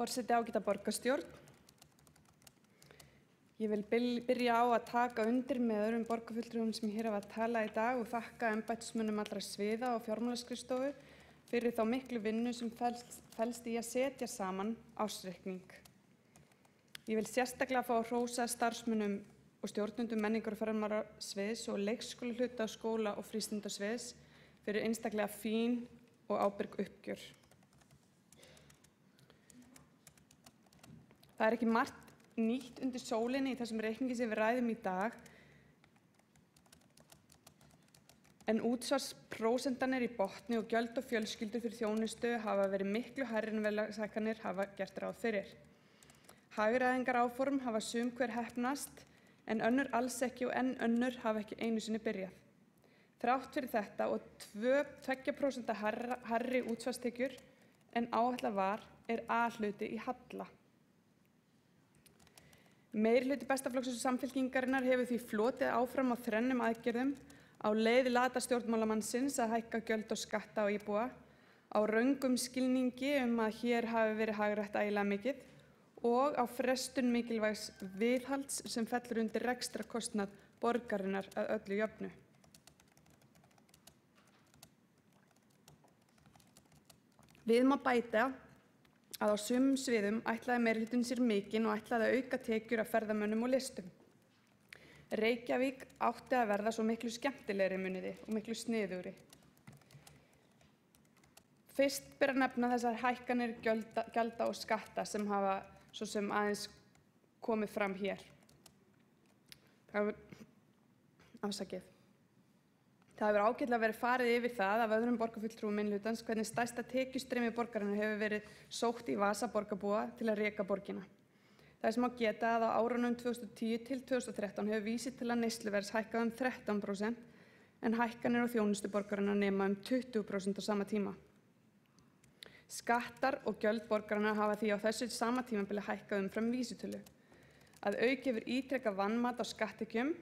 Forseti, ágæta borgarstjórn. Ég vil byrja á að taka undir með öðrum borgarfulltrúum sem hér hafa talað í dag og þakka embættismönnum allra sviða og fjármálaskrifstofu fyrir þá miklu vinnu sem felst í að setja saman ársreikning. Ég vil sérstaklega fá að hrósa starfsmönnum og stjórnendum menningar- og ferðamálasviðs og leikskólahluta og skóla- og frístundasviðs fyrir einstaklega fín og ábyrg uppgjör. Það er ekki margt nýtt undir sólinni í þessum reikningi sem við ræðum í dag, en útsvarsprósentan er í botni og gjöld og fjölskyldur fyrir þjónustu hafa verið miklu hærri en verðlagshækkanir hafa gert ráð fyrir. Hagræðingaráform hafa sum hver heppnast en önnur alls ekki og enn önnur hafa ekki einu sinni byrjað. Þrátt fyrir þetta og 2% hærri útsvarstekjur en áætlað var er A-hluti í halla. Meirihluti Bestaflokksins og Samfylkingarinnar hefur því flotið áfram á þrennum aðgerðum á leið lata stjórnmálamannsins að hækka gjöld og skatta á íbúa, á röngum skilningi að hér hafi verið hagrætt ægilega mikið og á frestun mikilvægs viðhalds sem fellur undir rekstrarkostnað borgarinnar að öllu jöfnu. Við má bæta að á sumum sviðum ætlaði meirihlutinn sér mikinn og ætlaði að auka tekjur af ferðamönnum og listum. Reykjavík átti að verða svo miklu skemmtilegri muniði og miklu sniðugri. Fyrst ber að nefna þessar hækkanir gjalda og skatta sem hafa svo sem aðeins komið fram hér. Það hefur ágætlega verið farið yfir það af öðrum borgarfulltrúum minnihlutans hvernig stærsta tekjustreymi borgarinnar hefur verið sótt í vasa borgarbúa til að reka borgina. Þess má geta að á árunum 2010 til 2013 hefur vísitala neysluverðs hækkað 13% en hækkanir á þjónustu borgaranna nema 20% á sama tíma. Skattar og gjöld borgaranna hafa því á þessu sama tímabili hækkað umfram vísitölu. Að auki hefur ítrekað vanmat á skatttekjum,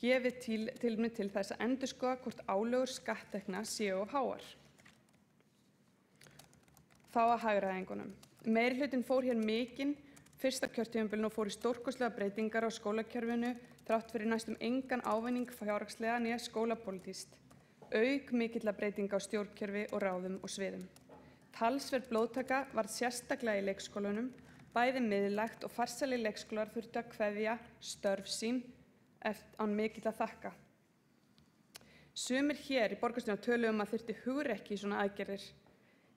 gefið tilefni til þess að endurskoða hvort álögur skatttekna séu of háar. Þá að hagræðingunum. Meirihlutinn fór hér mikinn fyrsta kjörtímabilinu og fór í stórkostlega breytingar á skólakerfinu þrátt fyrir næstum engan ávinning fjárhagslega né skólapólitískt, auk mikilla breytinga á stjórnkerfi og ráðum og sviðum. Talsverð blóðtaka varð sérstaklega í leikskólunum, bæði miðlægt og farsælir leikskólar þurftu að kveðja störf sín án mikill að þakka. Sumir hér í borgarstjórn töluðu að þyrfti hugrekki í svona aðgerðir.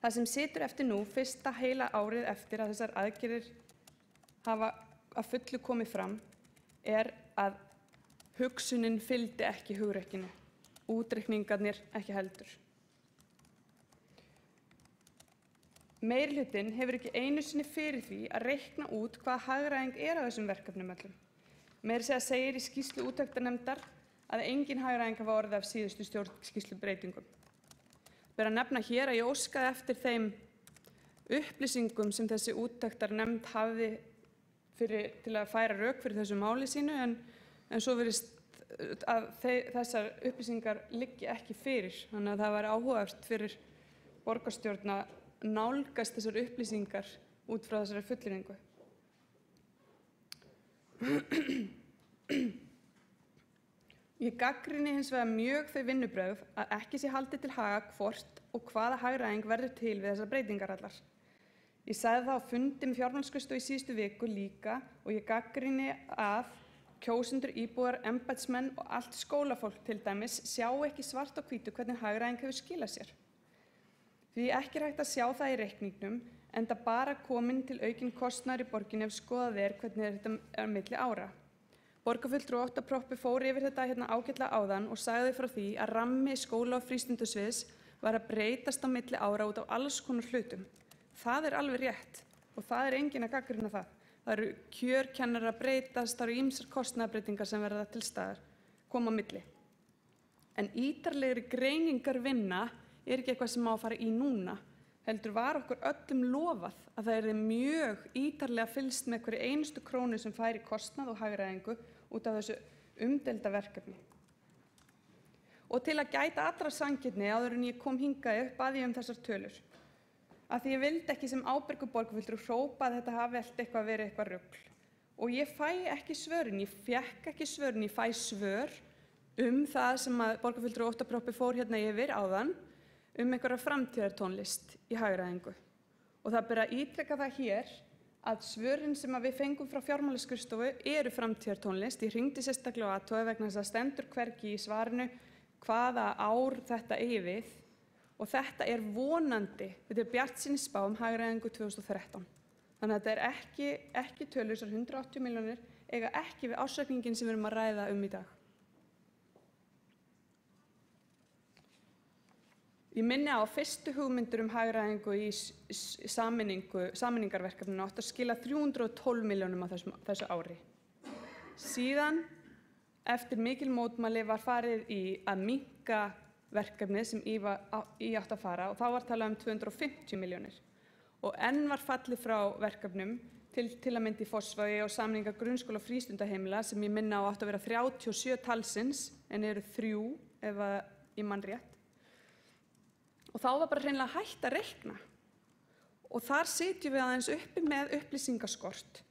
Það sem situr eftir nú, fyrsta heila árið eftir að þessar aðgerðir hafa að fullu komið fram, er að hugsunin fylgdi ekki hugrekkinu, útreikningarnir ekki heldur. Meirihlutinn hefur ekki einu sinni fyrir því að reikna út hvaða hagræðing er á þessum verkefnum öllum. Meira að segja segir í skýrslu úttektarnefndar að engin hagræðing hafi orðið af síðustu stjórnskýrslubreytingum. Ber að nefna hér að ég óskaði eftir þeim upplýsingum sem þessi úttektarnefnd hafði til að færa rök fyrir þessu máli sínu, en svo virðist að þessar upplýsingar liggi ekki fyrir, þannig að það væri áhugavert fyrir borgarstjórn að nálgast þessar upplýsingar út frá þessari fullyrðingu. Ég gagnrýni hins vegar mjög þau vinnubrögð að ekki sé haldið til haga hvort og hvaða hagræðing verður til við þessar breytingar allar. Ég sagði það á fundi með fjármálsskrifstofu í síðustu viku líka og ég gagnrýni að kjósendur, íbúar, embættismenn og allt skólafólk til dæmis sjá ekki svart á hvítu hvernig hagræðing hefur skilað sér. Því ekki er hægt að sjá það í reikningnum, enda bara komin til aukinn kostnaður í borginni ef skoðað er hvernig þetta er milli ára. Borgarfulltrúi Óttar Proppé fór yfir þetta hérna ágætlega áðan og sagði frá því að rammi skóla- og frístundasviðs var að breytast á milli ára út af alls konar hlutum. Það er alveg rétt og það er enginn að gagnrýna það. Það eru kjör kennara að breytast, það eru ýmsar kostnaðarbreytingar sem verða til staðar, koma á milli. En ítarlegri greiningarvinna er ekki eitthvað sem má fara í núna, heldur var okkur öllum lofað að það yrði mjög ítarlega fylgst með hverju einustu krónu sem fær í kostnað og hagræðingu út af þessu umdeilda verkefni. Og til að gæta allra sanngirni áður en ég kom hingað upp bað ég þessar tölur. Af því ég vildi ekki sem ábyrgur borgarfulltrúi hrópa að þetta hafi allt eitthvað verið eitthvað rugl. Og ég fæ ekki svörin, ég fékk ekki svörin, ég fæ svör það sem að borgarfulltrúi Óttar Proppé fór hérna yfir áðan, einhverja framtíðartónlist í hagræðingu. Og það ber að ítreka það hér að svörin sem við fengum frá fjármálaskrifstofu eru framtíðartónlist. Ég hringdi sérstaklega á athuga vegna þess að stendur hvergi í svarinu hvaða ár þetta eigi við og þetta er vonandi, þetta er bjartsýni spá hagræðingu 2013. Þannig að þetta er ekki tölur, þessar 180 milljónir eiga ekki við ársreikninginn sem við erum að ræða í dag. Ég minni á fyrstu hugmyndir hagræðingu í sameiningarverkefninu átti að skila 312 milljónum á þessu ári. Síðan, eftir mikil mótmæli, var farið í að minnka verkefnið sem í átti að fara og þá var talað 250 milljónir. Og enn var fallið frá verkefnum til að mynda í Fossvogi og sameiningar grunnskóla og frístundaheimila sem ég minni á átti að vera 37 talsins en eru 3 ef ég man rétt. Og þá var bara hreinlega hægt að reikna. Og þar sitjum við aðeins uppi með upplýsingaskort.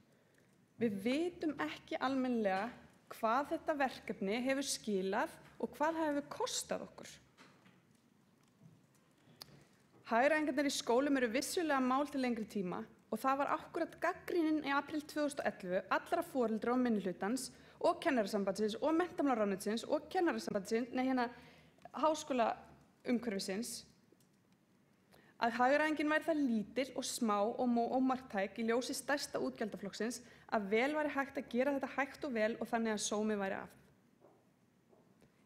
Við vitum ekki almennilega hvað þetta verkefni hefur skilað og hvað það hefur kostað okkur. Hagræðingarnar í skólum eru vissulega mál til lengri tíma og það var akkúrat gagnrýnin í apríl 2011 allra foreldra og minnihlutans og kennarasambandsins og menntamálaráðuneytisins og háskólaumhverfisins að hagræðingin væri það lítil og smá og ómarktæk í ljósi stærsta útgjaldaflokksins að vel væri hægt að gera þetta hægt og vel og þannig að sómi væri af.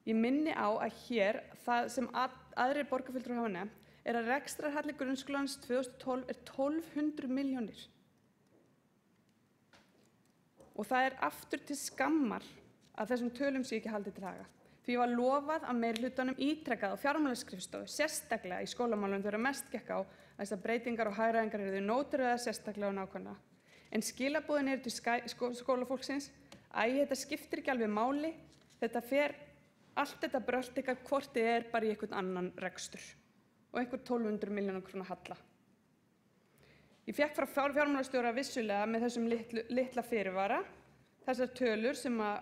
Ég minni á að hér, það sem aðrir borgarfulltrúar hafa nefnt, er að rekstrarhalli grunnskólans 2012 er 1200 milljónir. Og það er aftur til skammar að þessum tölum sé ekki haldið til haga. Því var lofað af meirihlutanum ítrekað á fjármálaskrifstofu, sérstaklega í skólamálum þegar mest gekk á að þessar breytingar og hagræðingar yrðu nóturðaðar sérstaklega og nákvæmlega. En skilaboðin eru til skólafólksins: þetta skiptir ekki alveg máli, þetta fer allt þetta brölt ykkar hvort þið bara í einhvern annan rekstur og einhver 1200 milljóna króna halla. Ég fékk frá fjármálastjóra vissulega með þessum litla fyrirvara þessar tölur sem að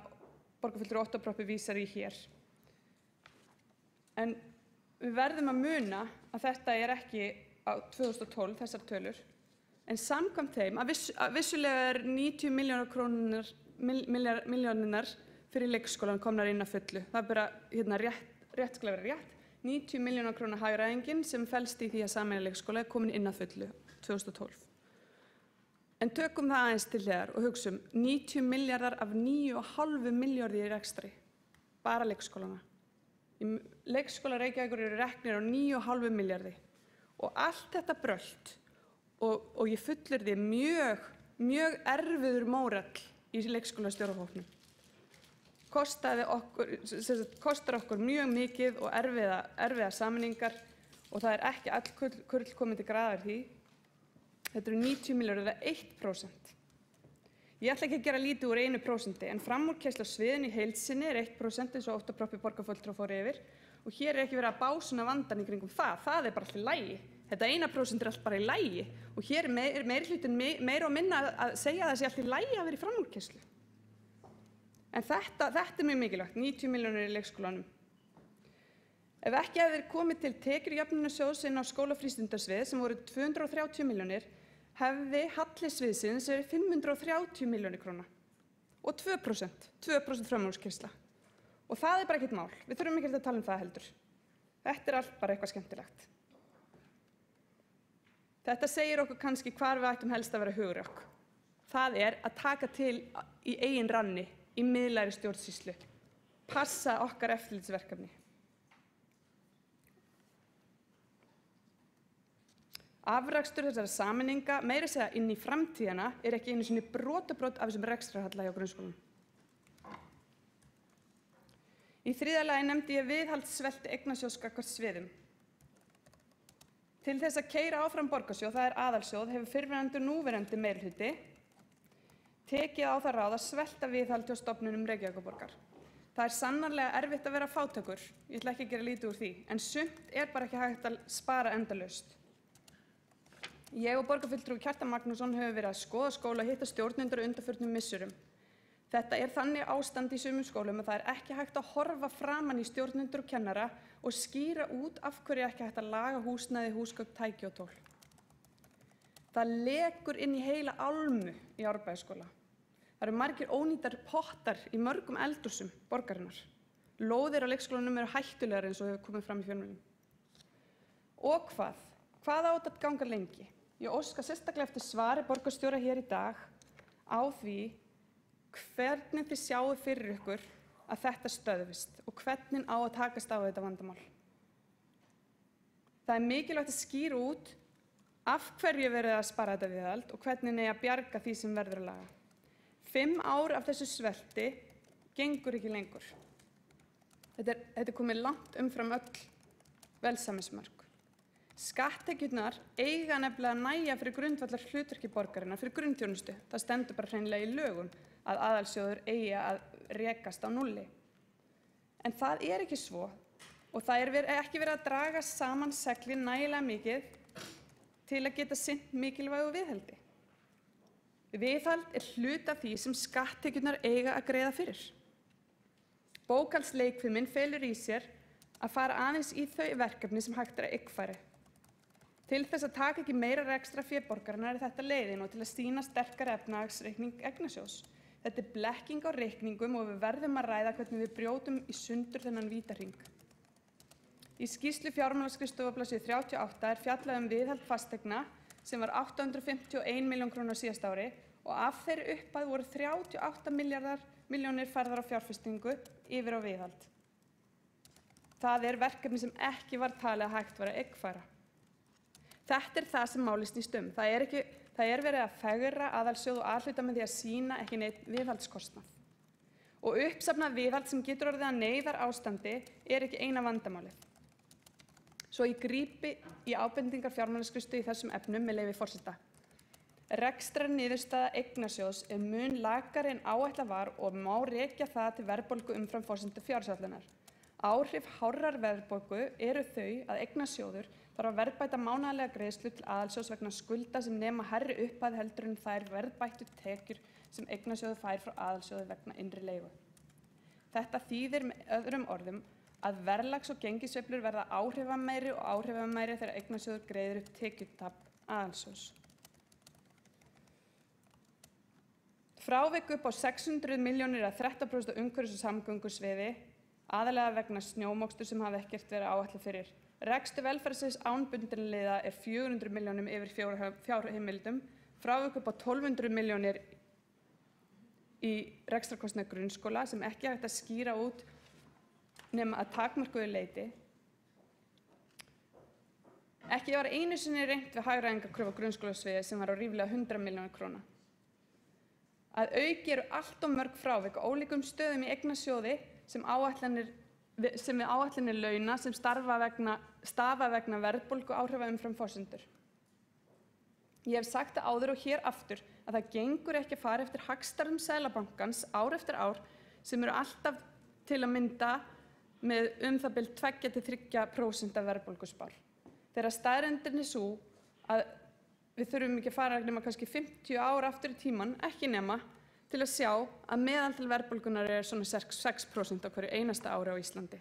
borgarfulltrúi Ottó Proppé vísar í hér. En við verðum að muna að þetta ekki á 2012, þessar tölur, en samkvæmt þeim að vissulega 90 milljónirnar fyrir leikskólan komnar inn að fullu. Það bara rétt skal vera rétt. 90 milljóna króna hagræðingin sem felst í því að sameina leikskóla komin inn að fullu 2012. En tökum það aðeins til hliðar og hugsum 90 milljarðar af 9,5 milljarði í rekstri, bara leikskólana. Leikskólar Reykjavíkur eru reknir á 9,5 milljarði og allt þetta brölt og ég fullyrði mjög erfiður mórall í leikskólastjórahópnum. Kostar okkur mjög mikið og erfiða sameiningar og það ekki all kurl komin til grafar því. Þetta eru 90 milljarðar eða 1%. Ég ætla ekki að gera lítið úr 1%, en framúrkeyrsla á sviðinu í heild sinni er 1% eins og Ottó Proppé borgarfulltrúi fór yfir og hér ekki verið að básúna vandann í kringum það. Það bara allt í lagi. Þetta 1% allt bara í lagi og hér meirihlutinn meira og minna að segja að það sé allt í lagi að vera í framúrkeyrslu. En þetta mjög mikilvægt, 90 milljónir í leikskólanum. Ef ekki hefði verið komið til tekjujöfnunarsjóðs inn á skólafrístundasvið sem voru 230 milljónir, hefði halli sviðsins verið 530 milljónir króna og 2% framúrkeyrsla. Og það bara ekkert mál, við þurfum ekkert að tala það heldur. Þetta allt bara eitthvað skemmtilegt. Þetta segir okkur kannski hvar við ættum helst að vera hugrökk. Það að taka til í eigin ranni, í miðlægri stjórnsýslu, passa okkar eftirlitsverkefni. Afrakstur þessara sameininga, meira að segja inn í framtíðina, ekki einu sinni brotabrot af þessum rekstrarhalla hjá grunnskólum. Í þriðja lagi nefndi ég viðhaldssvelti eignasjóðs gagnvart sviðum. Til þess að keyra áfram borgarsjóð, það aðalsjóð, hefur fyrrverandi og núverandi meirihluti tekið á það ráð að svelta viðhald hjá stofnunum Reykjavíkurborgar. Það sannarlega erfitt að vera fátækur, ég ætla ekki að gera lítið úr því, en sumt bara ekki hægt að spara endalaust. Ég og borgarfulltrúi Kjartan Magnússon höfum verið að skoða skóla og hitta stjórnendur á undanförnum misserum. Þetta þannig ástand í sumum skólum að það ekki hægt að horfa framan í stjórnendur og kennara og skýra út af hverju ekki hægt að laga húsnæði, húsgögn, tæki og tól. Það lekur inn í heila álmu í Árbæjarskóla. Það eru margir ónýtar pottar í mörgum eldhúsum borgarinnar. Lóðir á leikskólanum eru hættulegar eins og hefur komið fram í fjölmiðlum. Og hvað á þetta að ganga lengi? Ég óska sérstaklega eftir svari borgarstjóra hér í dag á því hvernig þið sjáið fyrir ykkur að þetta stöðvist og hvernig á að takast á þetta vandamál. Það mikilvægt að skýra út af hverju verið að spara þetta viðhald og hvernig að bjarga því sem verður að laga. 5 ár af þessu svelti gengur ekki lengur. Þetta komið langt umfram öll velsæmismörk. Skatttekjurnar eiga nefnilega að nægja fyrir grundvallar hlutverki borgarinnar fyrir grunnþjónustu. Það stendur bara hreinlega í lögum að aðalsjóður eigi að rekast á núlli. En það ekki svo og það ekki verið að draga saman seglin nægilega mikið til að geta sinnt mikilvægu viðhaldi. Viðhald hluti af því sem skatttekjurnar eiga að greiða fyrir. Bókhaldsleikfiminn felur í sér að fara aðeins í þau verkefni sem hægt að yggfæri. Til þess að taka ekki meira rekstra fé borgarinnar þetta leiðin og til að sýna sterkari efnahagsreikning eignasjóðs. Þetta blekking á reikningum og við verðum að ræða hvernig við brjótum í sundur þennan vítahring. Í skýrslu fjármálaskrifstofu á blaðsíðu 38 fjallað viðhald fasteigna sem var 851 milljón króna á síðasta ári og af þeirri upphæð voru 38 milljónir færðar á fjárfestingu yfir á viðhald. Það verkefni sem ekki var talið að hægt var að yggfæra. Þetta það sem málið snýst um. Það verið að fegra aðalsjóð og aðhluta með því að sýna ekki neitt viðhaldskostnað. Og uppsafnað viðhald sem getur orðið að neyðarástandi er ekki eina vandamálið. Svo ég grípi í ábendingar fjármálaskrifstofu í þessum efnum með leyfi forseta. Rekstrarniðurstaða eignasjóðs er mun lakari en áætlað var og má rekja það til verðbólgu umfram forsendur fjárhagsáætlunar. Áhrif hárrar verðbólgu eru þau að eignasjóður þarf að verðbæta mánaðarlega greiðslu til aðalsjóðs vegna skulda sem nema hærri upphæð heldur en þær verðbættu tekjur sem eignasjóður fær frá aðalsjóði vegna innri leigu. Þetta þýðir með öðrum orðum að verðlags- og gengissveiflur verða áhrifameiri og áhrifameiri þegar eignasjóður greiðir upp tekjutap aðalsjóðs. Frávik upp á 600 milljónir að 13% á umhverfis- og samgöngusviði, aðalega vegna snjómokstur sem hafi ekkert verið áætlað fyrir. Rekstur velferðarsviðs án bundinliða er 400 milljónum yfir fjárheimildum, frávik upp á 1200 milljónir í rekstrarkostnað grunnskóla sem ekki er hægt að skýra út nema að takmörkuðu leyti. Ekki var einu sinni reynt við hagræðingarkröfu á grunnskólasviði sem var á ríflega 100 milljónir króna. Að auki eru allt of mörg frávik á ólíkum stöðum í eignasjóði sem við áætlanir launa sem stafa vegna verðbólgu áhrifa umfram forsendur. Ég hef sagt það áður og hér aftur að það gengur ekki að fara eftir hagstærðum Seðlabankans ár eftir ár sem eru alltaf til að mynda með það bil 2–3% verðbólguspár. Þegar staðreyndin er sú að við þurfum ekki að fara nema kannski 50 ár aftur í tímann, ekki nema, til að sjá að meðaltal verðbólgunar er svona 6% á hverju einasta ári á Íslandi.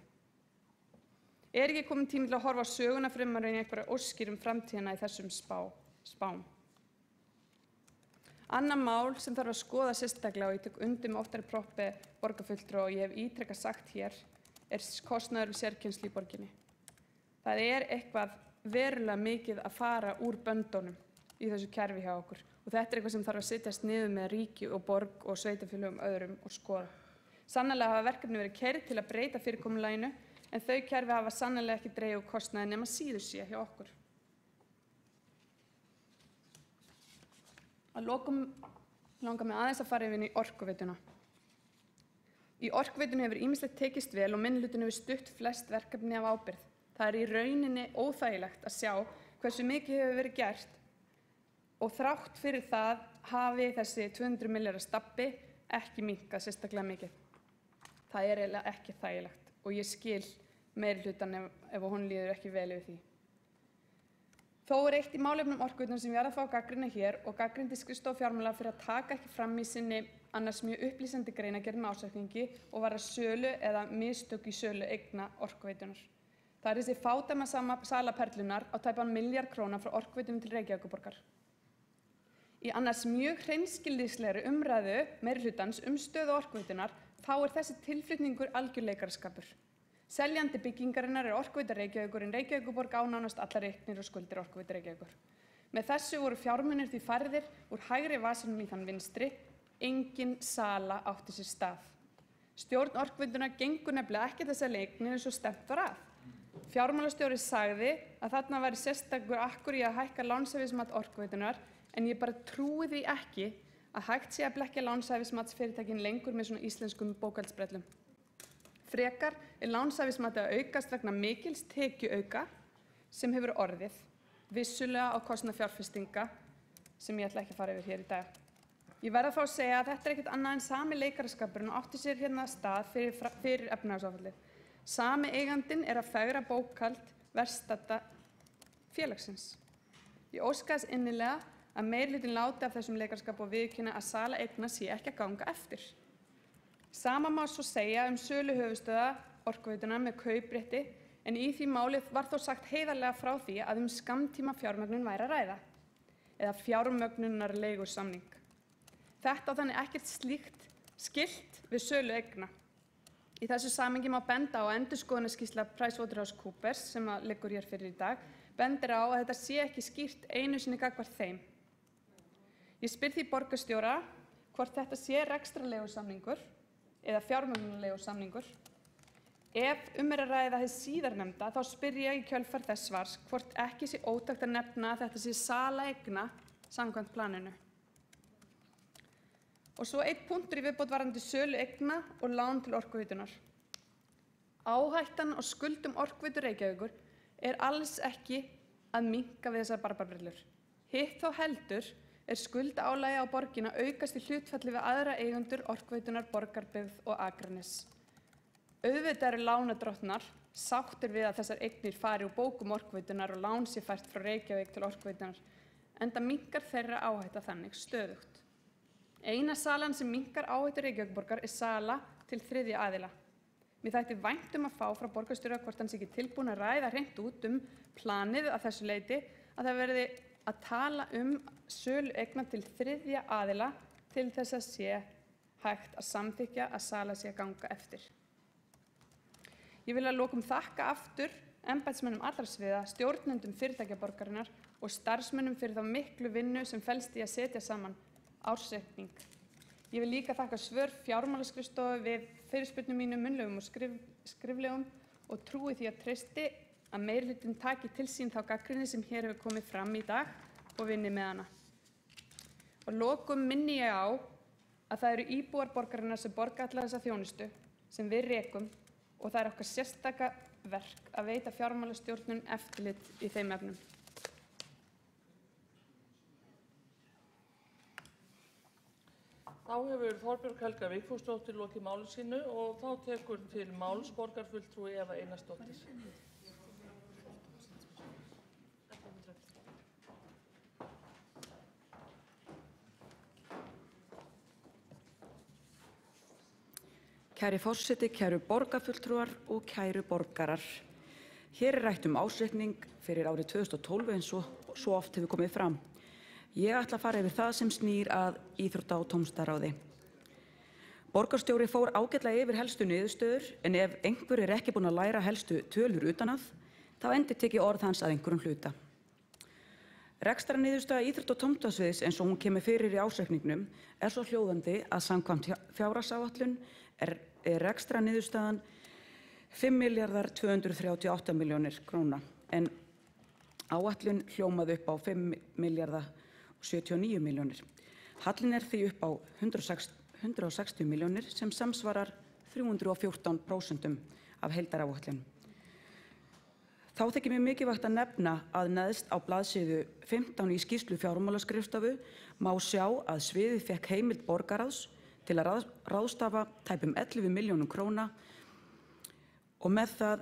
Er ekki komin tími til að horfa á söguna fremur en einhverja óskir framtíðina í þessum spám? Annað mál sem þarf að skoða sérstaklega og ég tek undir með óttari proppi borgarfulltrúa og ég hef ítrekað sagt hér er kostnaður við sérkennslu í borginni. Það er eitthvað verulega mikið að fara úr böndunum í þessu kerfi hjá okkur og þetta er eitthvað sem þarf að setjast niður með ríki og borg og sveitarfélögum öðrum og skoða. Sannarlega hafa verkefni verið keyrð til að breyta fyrirkomulaginu en þau kerfi hafa sannarlega ekki dregið úr kostnaði nema síður sé hjá okkur. Að lokum langar mig aðeins að fara yfir í orkuveituna. Í orkuveitunni hefur ýmislegt tekist vel og minnihlutinn hefur stutt flest verkefni af ábyrgð. Það er í rauninni óþægilegt að sjá hversu mikið hefur verið gert og þrátt fyrir það hafi þessi 200 milljarða stabbi ekki minnkað sérstaklega mikið. Það er eiginlega ekki þægilegt og ég skil meirihlutann ef honum líður ekki vel yfir því. Þó er eitt í málefnum orkuveituna sem ég er að fá að gagnrýna hér og gagnrýndi skrifstofa fjármála fyrir að taka ekki fram í sinni annars mjög upplýsandi greinargerð með ásetningi og varðar sölu eða mistök í sölu eigna orkuveitunar. Það er þessi fádæma sala Perlunnar á tæpan milljarð króna frá orkuveitunum til Reykjavíkurborgar. Í annars mjög hreinskilnislegri umræðu meirihlutans stöðu orkuveitunar þá er þessi tilflutningur algjörleikaraskapur. Seljandi byggingarinnar er Orkuveita Reykjavíkur en Reykjavíkurborg á nánast allar eignir og skuldir Orkuveita Reykjavíkur. Með þessu voru fjármunir því færðir úr hægri vasanum í þann vinstri, engin sala átti sér stað. Stjórn Orkuveitunar gengur nefnilega ekki þessa eignir eins og stefnt var að. Fjármálastjóri sagði að þarna væri sérstakur akkur í að hækka lánshæfismat Orkuveitunar en ég bara trúi því ekki að hægt sé að blekkja lánshæfismatsfyrirtækin lengur með svona íslenskum bókhaldsbrellum. Frekar er lánshæfismatið að aukast vegna mikils tekjuauka sem hefur orðið, vissulega á kostnað fjárfestinga sem ég ætla ekki að fara yfir hér í dag. Ég verð að fá að segja að þetta er ekkert annað en sami leikaraskapurinn og átti sér hérna stað fyrir efnahagsáfallið. Sami eigandinn er að fegra bókhald verstadda félagsins. Ég óska þess innilega að meirihlutinn láti af þessum leikaraskap og viðurkenna að sala eigna sé ekki að ganga eftir. Sama má svo segja sölu höfuðstöðva Orkuveitunar með kauprétti en í því máli var þó sagt heiðarlega frá því að skammtíma fjármögnun væri að ræða eða fjármögnunarleigusamning. Þetta á þannig ekkert slíkt skylt við sölu eigna. Í þessu samhengi má benda á að endurskoðunarskýrsla PricewaterhouseCoopers sem liggur hér fyrir í dag bendir á að þetta sé ekki skýrt einu sinni gagnvart þeim. Ég spyr því borgarstjóra hvort þetta sé rekstrarleigusamningur eða fjármögnunarleigusamningur. Ef er að ræða hið síðarnefnda þá spyr ég í kjölfar þess svars hvort ekki sé ótækt að nefna að þetta sé sala eigna samkvæmt planinu. Og svo einn punktur í viðbót varðandi sölu eigna og lán til Orkuveitunar. Áhættan á skuldum Orkuveitu Reykjavíkur alls ekki að minnka við þessar barbabrillur. Hitt þó heldur skuldaálagi á borgina aukast í hlutfalli við aðra eigendur Orkuveitunar, Borgarbyggð og Akranes. Auðvitað eru lánadrottnar sáttir við að þessar eignir fari úr bókum Orkuveitunar og lán sé fært frá Reykjavík til Orkuveitunar, enda minnkar þeirra áhætta þannig stöðugt. Eina salan sem minnkar áhættu Reykjavíkurborgar sala til þriðja aðila. Mér þætti vænt að fá frá borgarstjóra hvort hann sé ekki tilbúinn að ræða hreint út planið að þessu leyti að það verði að tala sölu eigna til þriðja aðila til þess að sé hægt að samþykkja að sala sé að ganga eftir. Ég vil að lokum þakka aftur embættismönnum allra sviða, stjórnendum fyrirtækja borgarinnar og starfsmönnum fyrir þá miklu vinnu sem felst í að setja saman ársreikning. Ég vil líka þakka svör fjármálaskrifstofu við fyrirspurnum mínum munnlegum og skriflegum og trúi því að treysti að meirihlutinn taki til sín þá gagnrýni sem hér hefur komið fram í dag og vinni með hana. Og lokum minni ég á að það eru íbúar borgarinnar sem borga alla þessa þjónustu sem við rekum og það okkar sérstaka verk að veita fjármálastjórnun eftirlit í þeim efnum. Þá hefur Þorbjörg Helga Vigfúsdóttir lokið máli sínu og þá tekur til máls borgarfulltrúi Eva Einarsdóttir. Kæri forseti, kæru borgarfulltrúar og kæru borgarar. Hér rætt ársreikning fyrir árið 2012 eins og svo oft hefur komið fram. Ég ætla að fara yfir það sem snýr að íþrótta- og tómstaráði. Borgarstjóri fór ágætlega yfir helstu niðurstöður en ef einhver ekki búinn að læra helstu tölur utan að, þá endurtek ég orð hans að einhverjum hluta. Rekstrarniðurstaða íþrótta- og tómstasviðs eins og hún kemur fyrir í ársreikningnum svo hljóðandi að samkvæmt fjárhagsáætlun rekstrarniðurstaðan 5.238 milljónir króna en áætlun hljómaði upp á 5.079 milljónir. Hallinn því upp á 160 milljónir sem samsvarar 314% af heildaráætlun. Þá þykir mér mikilvægt að nefna að neðst á blaðsíðu 15 í skýrslu fjármálaskrifstofu má sjá að sviðið fékk heimild borgarráðs til að ráðstafa tæpum 11 milljónum króna og með það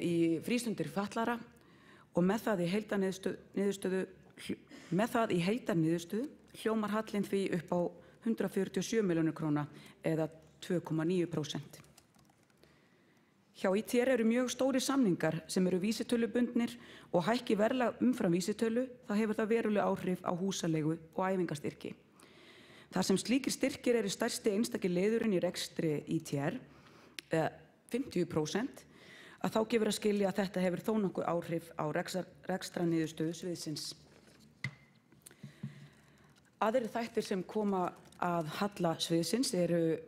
í frístundir fatlaðra og með það í heildarniðurstöðu hljómar hallinn því upp á 147 milljónir króna eða 2,9%. Hjá ITR eru mjög stórir samningar sem eru vísitölubundnir og hækki verðlag umfram vísitölu þá hefur það veruleg áhrif á húsaleigu og æfingastyrki. Þar sem slíkir styrkir eru stærsti einstaki liðurinn í rekstri ITR, 50%, að þá gefur að skilja að þetta hefur þó nokkuð áhrif á rekstrarniðurstöðu sviðsins. Aðrir þættir sem koma að halla sviðsins eru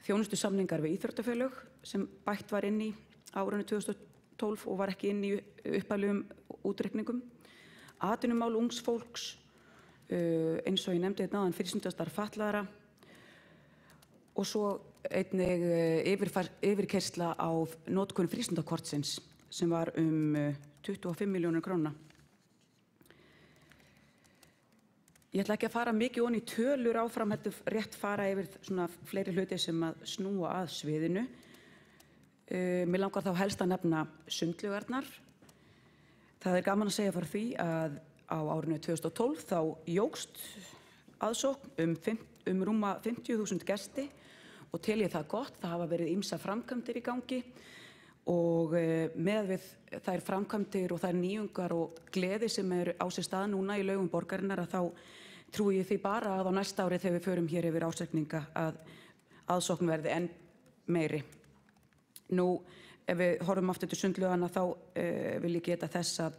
þjónustusamningar við íþróttafélög sem bætt var inn í árinu 2012 og var ekki inn í upphaflegum útreikningum. Atvinnumál ungs fólks, eins og ég nefndi áðan frístundastarf fatlaðra og svo einnig yfirkeyrsla á notkun frístundakortsins sem var 25 milljónir króna. Ég ætla ekki að fara mikið ofan í tölur áfram, heldur rétt fara yfir svona fleiri hluti sem að snúa að sviðinu. Mér langar þá helst að nefna sundlaugarnar. Það gaman að segja frá því að á árinu 2012 þá jókst aðsókn rúma 50.000 gesti og tel ég það gott. Það hafa verið ýmsar framkvæmdir í gangi og með við þær framkvæmdir og þær nýjungar og gleði sem á sér stað núna í laugum borgarinnar að þá trúi ég því bara að á næsta ári þegar við förum hér yfir ársreikninga að aðsókn verði enn meiri. Nú, ef við horfum aftur til sundlaugana þá vil ég geta þess að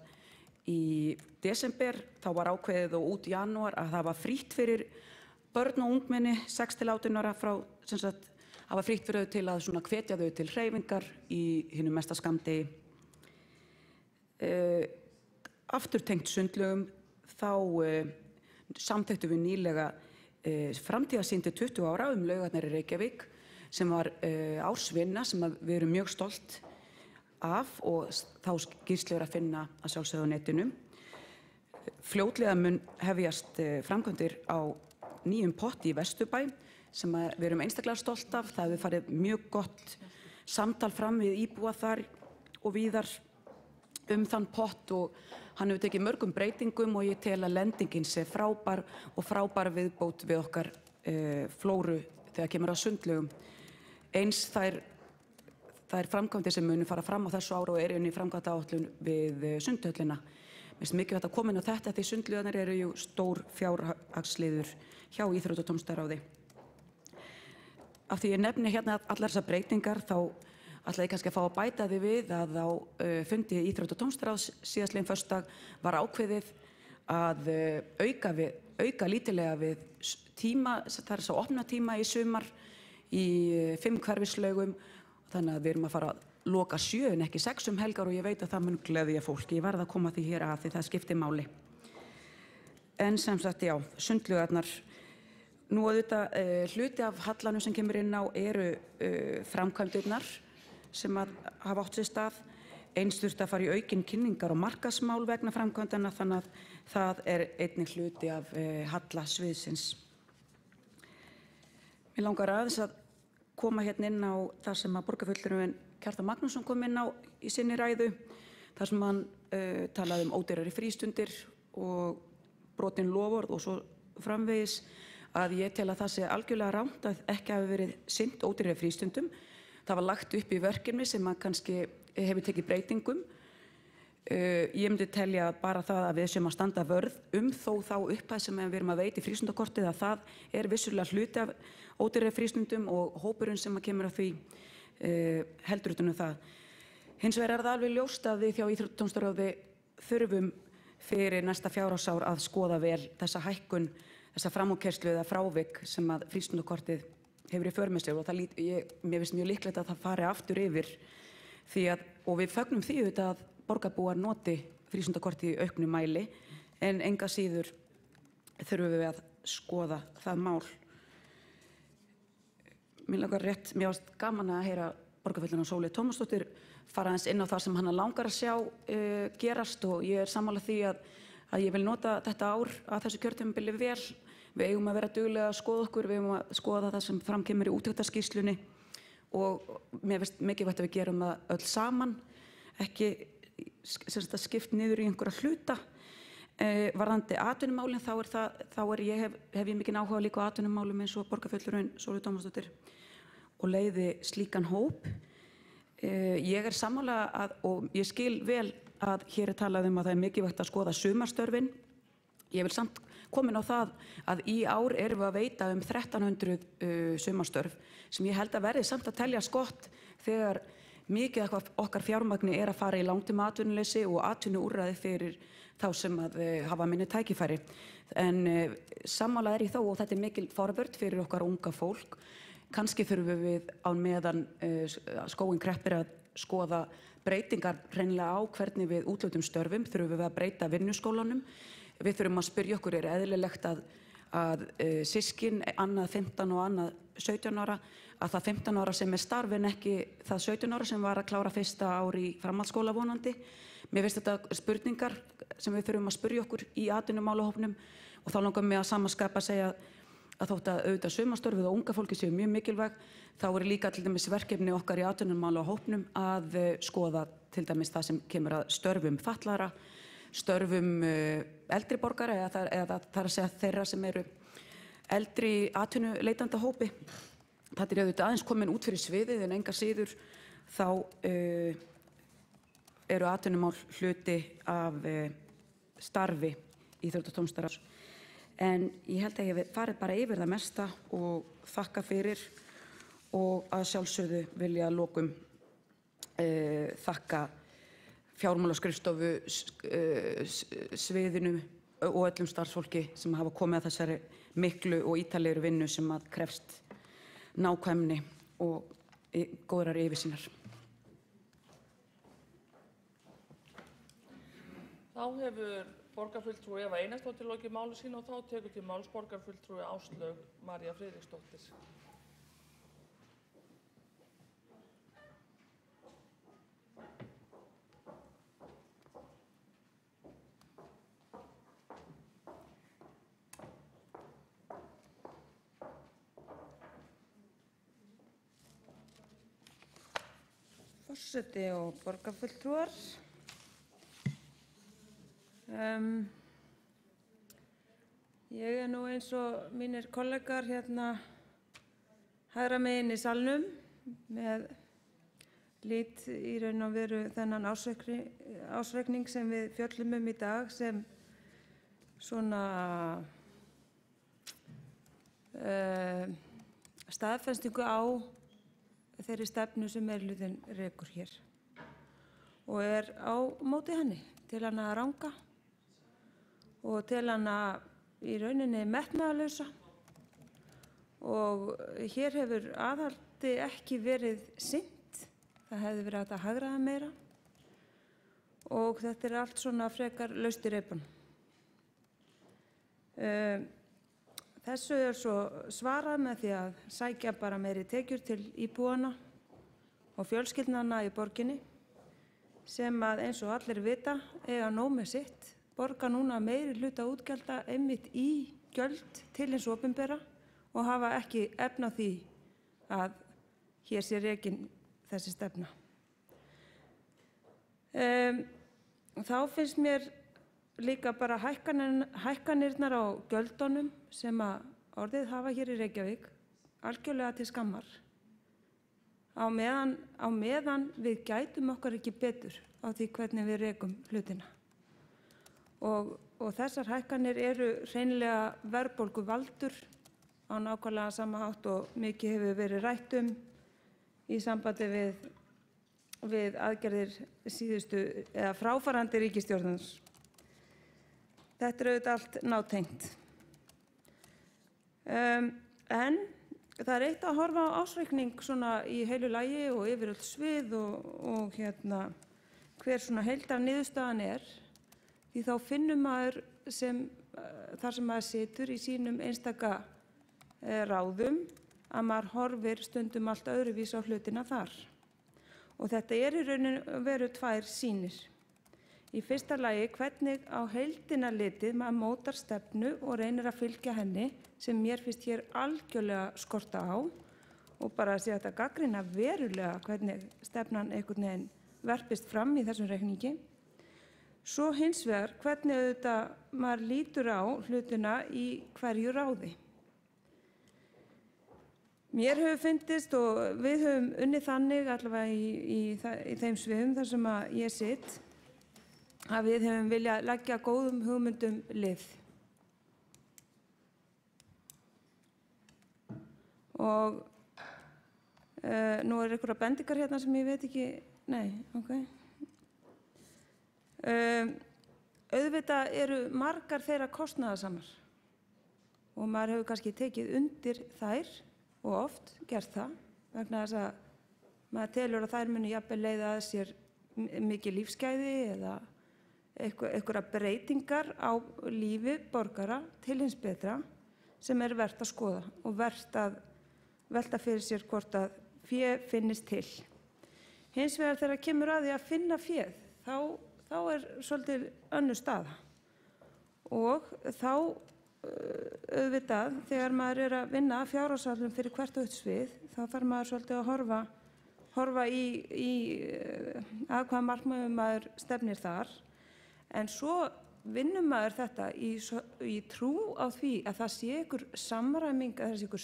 í desember þá var ákveðið og út í janúar að það var frítt fyrir börn og ungmenni 6-18 ára frá, sem sagt, það var frítt fyrir þau til að svona hvetja þau til hreyfingar í hinum mesta skammdegi. Aftur tengt sundlaugum þá samþykktum við nýlega framtíðarsýn til 20 ára Laugarnar í Reykjavík sem var ársvinna sem við erum mjög stolt af og þá skýrslu að finna að sjálfsögðu á netinu. Fljótlega mun hefjast framkvæmdir á nýjum potti í Vesturbæ sem við erum einstaklega stolt af. Það hefur farið mjög gott samtal fram við íbúa þar og víðar þann pott og hann hefur tekið mörgum breytingum og ég tel að lendingin sé frábær og frábær viðbót við okkar flóru þegar kemur að sundlaugum. Eins þær framkvæmdir sem munu fara fram á þessu ári og eru inn í framkvæmdaáætlun við sundhöllina. Mér finnst mikilvægt að koma inn á þetta því sundlaugarnar eru jú stór fjárhagsliður hjá Íþrótta- og tómstundastarfi. Af því ég nefni hérna allar þessar breytingar þá ætla ég kannski að fá að bæta því við að á fundi Íþrótta- og tómstundaráðs síðastliðinn föstudag var ákveðið að auka lítillega við tíma, það er svo opna tíma í sumar í 5 hverfislaugum, þannig að við erum að fara að loka 7 en ekki 6 helgar og ég veit að það mun gleðja fólki. Ég verð að koma því hér að því það skiptir máli. En sem sagt, já, sundlaugarnar. Nú auðvitað hluti af hallanum sem kemur inn á eru framkvæmdirnar sem að hafa átt sér stað. Eins þurfti að fara í aukin kynningar og markaðsmál vegna framkvæmdanna þannig að það er einnig hluti af halla sviðsins. Mér langar aðeins að koma hérna inn á það sem að borgarfulltrúinn Kjartan Magnússon kom inn á í sinni ræðu, þar sem hann talaði ódýrari frístundir og brotin loforð og svo framvegis að ég tel að það sé algjörlega rangt að ekki hafi verið sinnt ódýrari frístundum. Það var lagt upp í verkefni sem að kannski hefur tekið breytingum. Ég myndi telja bara það að við séum að standa vörð þó þá upphæð sem við erum að veita í frístundakortið að það er vissulega hluti af ódýrari frístundum og hópurinn sem að kemur að því heldur utan það. Hins vegar er það alveg ljóst að við hjá Íþrótta- og tómstundaráði þurfum fyrir næsta fjárhagsár að skoða vel þessa hækkun, þessa framúrkeyrslu eða frávik sem að frístundakortið hefur í för með sér og mér finnst mjög líklegt að það fari aftur yfir og við fögnum því auðvitað að borgarbúar noti frístundakortið í auknum mæli en enga síður þurfum við að skoða það mál. Mér varst gaman að heyra borgarfulltrúann Sóleyju Tómasdóttur fara aðeins inn á það sem hana langar að sjá gerast og ég er sammála því að ég vil nota þetta ár að þessu kjörtímabili vel. Við eigum að vera duglega að skoða okkur, við eigum að skoða það sem fram kemur í úttektarskýrslunni og mér finnst mikilvægt að við gerum það öll saman, ekki skipt niður í einhverja hluta. Varðandi atvinnumálin hef ég mikinn áhuga líka á atvinnumálum eins og borgarfulltrúinn Sóleyju Tómasdóttur og leiði slíkan hóp. Ég er sammála og ég skil vel að hér er talað að það er mikilvægt að skoða sumarstörfin. Ég vil samt koma inn á það að í ár erum við að veita 1300 sumarstörf sem ég held að verði samt að teljast gott þegar mikið af okkar fjármagni er að fara í langtíma atvinnuleysi og atvinnuúrræði fyrir þá sem að hafa minni tækifæri. En sammála er ég þó og þetta er mikil forvörn fyrir okkar unga fólk. Kannski þurfum við á meðan skóginn kreppir að skoða breytingar hreinlega á hvernig við útlutum störfum, þurfum við að breyta vinnuskólanum. Við þurfum að spyrja okkur, er eðlilegt að systkin, annað 15 og annað 17 ára, að það 15 ára sem er starf en ekki það 17 ára sem var að klára fyrsta ár í framhaldsskóla vonandi. Mér finnst þetta spurningar sem við þurfum að spyrja okkur í atvinnumálahópnum og þá langar mig að samanskapa að segja að þótt að auðvitað sumarstörfið og unga fólki séu mjög mikilvæg, þá er líka til dæmis verkefni okkar í atvinnumálahópnum að skoða til dæmis það sem kemur að störfum fatlaðra, störfum eldri borgara eða þar að segja þeirra sem eru eldri atvinnuleitanda hópi. Þetta er auðvitað aðeins komin út fyrir sviðið en enga síður þá eru atvinnumál hluti af starfi Íþrótta- og tómstundaráðs. En ég held að ég hef farið bara yfir það mesta og þakka fyrir og að sjálfsögðu vilja að lokum þakka fjármálaskrifstofu, sviðinu og öllum starfsfólki sem hafa komið að þessari miklu og ítarlegri vinnu sem að krefst nákvæmni og góðrar yfirsýnar. Þá hefur borgarfulltrúi Eva Einarsdóttir lokið máli sínu og þá tekur til máls borgarfulltrúi Áslaug María Friðriksdóttir. Forseti og borgarfulltrúar. Ég nú eins og mínir kollegar hérna hægra megin í salnum með lít í raun og veru þennan ársreikning sem við fjöllum í dag sem svona staðfestingu á þeirri stefnu sem meirihlutinn rekur hér og á móti henni til hana að ranga og til hana í rauninni metnaðarlausa og hér hefur aðhaldi ekki verið sinnt, það hefði verið hægt að hagræða meira og þetta allt svona frekar laust í reipunum. Þessu svo svarað með því að sækja bara meiri tekjur til íbúana og fjölskyldnanna í borginni sem að eins og allir vita eiga nóg með sitt, borga núna meiri hluta útgjalda einmitt í gjöld til hins opinbera og hafa ekki efni á því að hér sé rekin þessi stefna. Þá finnst mér líka bara hækkanirnar á gjöldunum sem að orðið hafa hér í Reykjavík algjörlega til skammar á meðan við gætum okkar ekki betur á því hvernig við rekum hlutina. Og þessar hækkanir eru hreinlega verðbólguvaldur á nákvæmlega sama hátt og mikið hefur verið rætt í sambandi við aðgerðir síðustu eða fráfarandi ríkisstjórnar. Þetta auðvitað allt nátengt. En það eitt að horfa á ársreikning svona í heilu lagi og yfir öll svið og hver svona heildarniðurstaðan því þá finnur maður þar sem maður situr í sínum einstaka ráðum að maður horfir stundum allt öðruvís á hlutina þar. Og þetta í rauninni veru tvær sýnir. Í fyrsta lagi hvernig á heildina litið maður mótar stefnu og reynir að fylgja henni sem mér finnst hér algjörlega skorta á og bara að segja þetta gagnrýna verulega hvernig stefnan einhvern veginn verpist fram í þessum reikningi. Svo hins vegar hvernig auðvitað maður lítur á hlutina í hverju ráði. Mér hefur fundist og við höfum unnið þannig allavega í þeim sviðum þar sem að ég sitt að við höfum viljað leggja góðum hugmyndum lið. Og nú einhverja bendingar hérna sem ég veit ekki, ok. Auðvitað eru margar þeirra kostnaðarsamar og maður hefur kannski tekið undir þær og oft gert það vegna þess að maður telur að þær muni jafnvel leiða að sér mikið lífsgæði eða einhverja breytingar á lífi borgara til hins betra sem vert að skoða og vert að velta fyrir sér hvort að fé finnist til. Hins vegar þegar kemur að því að finna féð, þá svolítið önnur staða og þá auðvitað þegar maður að vinna fjárhagsáætlun fyrir hvert og eitt svið, þá þarf maður svolítið að horfa í að hvaða markmiðum maður stefnir þar. En svo vinnur maður þetta í trú á því að það sé einhver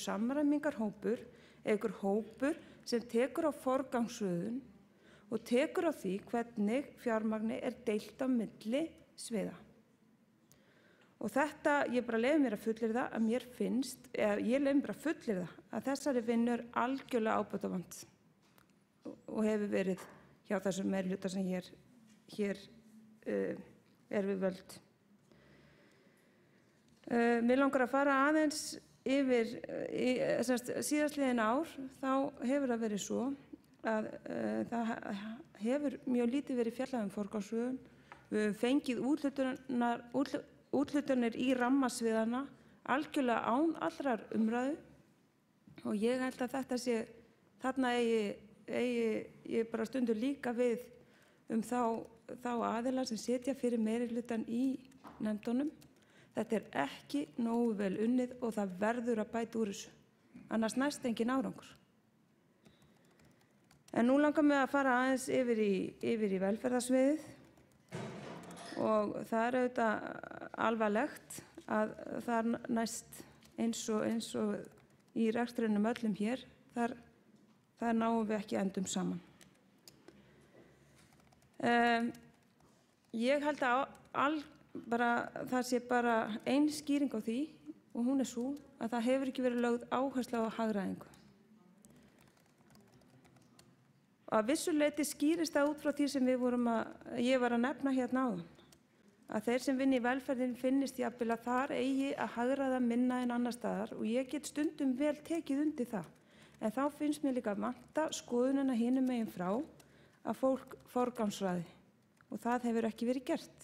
samræmingarhópur, einhver hópur sem tekur á forgangsröðun og tekur á því hvernig fjármagni deilt á milli sviða. Og þetta, ég bara leyfi mér að fullyrða að mér finnst, ég leyfi mér að fullyrða að þessari vinnu algjörlega ábótavant og hefur verið hjá þessum meirihluta sem hér við völd. Mig langar að fara aðeins yfir, síðastliðin ár, þá hefur það verið svo að það hefur mjög lítið verið fjallað forgangsröðun, Við höfum fengið úthlutanir í rammasviðana algjörlega án allrar umræðu og ég held að þetta sé, þarna eigi ég bara stundur líka við þá aðila sem setja fyrir meirihlutann í nefndunum. Þetta ekki nógu vel unnið og það verður að bæta úr þessu, annars næst engin árangur. En nú langar mig að fara aðeins yfir í velferðarsviðið og það auðvitað alvarlegt að það næst eins og í rekstrinum öllum hér, þar náum við ekki endum saman. Ég held að það sé bara ein skýring á því og hún sú að það hefur ekki verið lögð áhersla á hagræðingu. Að vissu leyti skýrist það út frá því sem ég var að nefna hérna áðan, að þeir sem vinna í velferðin finnist jafnvel að þar eigi að hagræða minna en annar staðar og ég get stundum vel tekið undir það. En þá finnst mér líka vanta skoðunina hinum megin frá að fólk forgangsraði og það hefur ekki verið gert.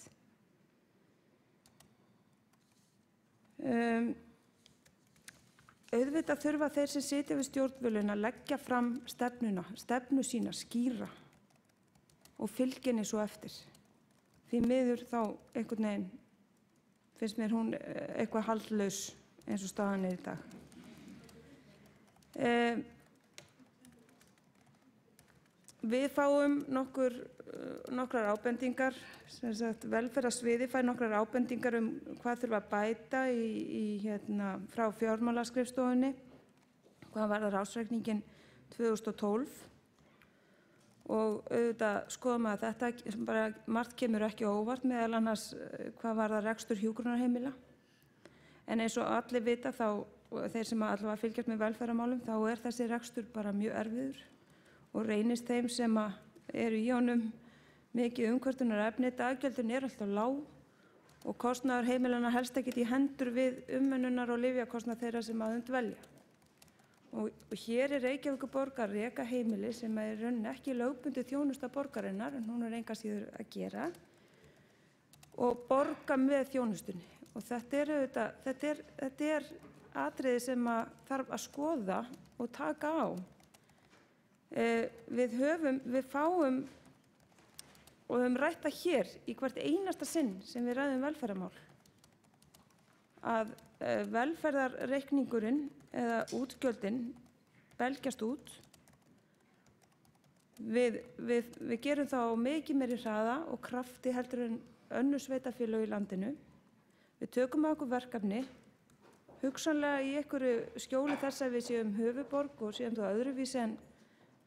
Auðvitað þurfa þeir sem sitja við stjórnvölinn að leggja fram stefnu sína skýra og fylgja henni svo eftir. Því miður þá einhvern veginn finnst mér hún eitthvað haldlaus eins og staðan í dag. Við fáum nokkrar ábendingar, velferðarsviði fær nokkrar ábendingar hvað þurfa að bæta frá fjármálaskrifstofunni, hvað varðar ársreikninginn 2012 og auðvitað skoðum að þetta bara margt kemur ekki á óvart, meðal annars hvað varðar rekstur hjúkrunarheimila. En eins og allir vita þeir sem allavega fylgjast með velferðarmálum, þá þessi rekstur bara mjög erfiður og reynist þeim sem eru í honum mikið umkvörtunarefni. Daggjöldin alltaf lág og kostnaður heimilanna helst ekkert í hendur við umönnunar og lyfjakostnað þeirra sem að dvelja. Og hér Reykjavíkurborg að reka heimili sem í rauninni ekki lögbundið þjónusta borgarinnar, en hún engu að síður að gera, og borga með þjónustunni. Og þetta er atriði sem þarf að skoða og taka á. Við fáum og höfum rætt það hér í hvert einasta sinn sem við ræðum velferðarmál að velferðarreikningurinn eða útgjöldin belgjast út. Við gerum þá mikið meiri hraða og krafti heldur en önnur sveitarfélög í landinu. Við tökum á okkur verkefni, hugsanlega í einhverju skjóli þess að við séum höfuðborg og séum þá öðruvísi en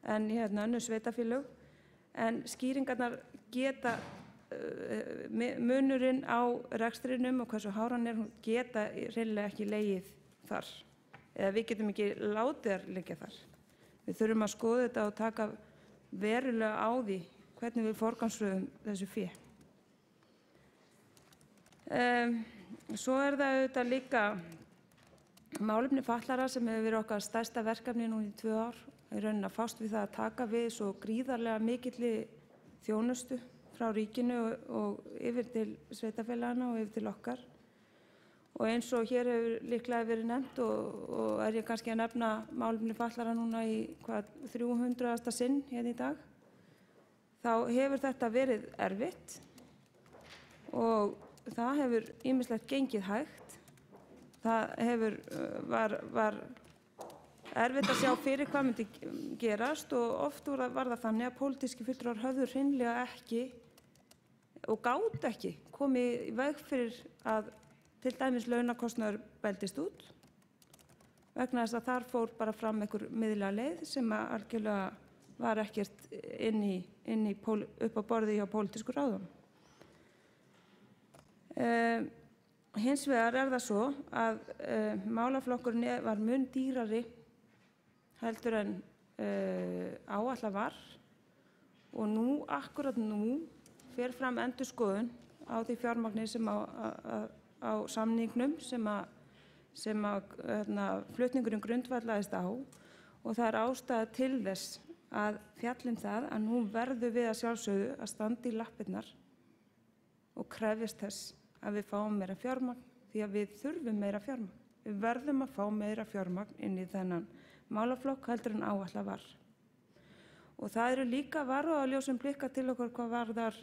önnur sveitarfélög, en skýringarnar geta munurinn á rekstrinum og hversu háran hún geta hreinlega ekki legið þar, eða við getum ekki látið þær liggja þar. Við þurfum að skoða þetta og taka verulega á því hvernig við forgangsröðum þessu fé. Svo það auðvitað líka málefni fatlaðra sem hefur verið okkar stærsta verkefni nú í 2 ár. Í rauninni að fást við það að taka við svo gríðarlega mikilli þjónustu frá ríkinu og yfir til sveitarfélagana og yfir til okkar. Og eins og hér hefur líklega verið nefnt og ég kannski að nefna málefni fatlaðra núna í 300. sinn hérna í dag, þá hefur þetta verið erfitt og það hefur ýmislegt gengið hægt. Það var erfitt að sjá fyrir hvað myndi gerast og oft var það þannig að pólitískir fulltrúar höfðu hreinlega ekki og gátu ekki komið í veg fyrir að til dæmis launakostnaður bældist út vegna þess að þar fór bara fram einhver miðlæg leið sem algjörlega var ekkert upp á borði hjá pólitísku ráðum. Hins vegar það svo að málaflokkurinn var mun dýrari heldur en áætlað var og akkurat nú fer fram endurskoðun á því fjármagni sem á samningnum sem flutningurinn grundvallaðist á og það ástæða til þess að fjalla það að nú verðum við að sjálfsögðu að standa í lappirnar og krefjast þess að við fáum meira fjármagn því að við þurfum meira fjármagn. Við verðum að fá meira fjármagn inn í þennan málaflokk heldur en áætlað var. Og það eru líka varúðarljósum blikka til okkur hvað varðar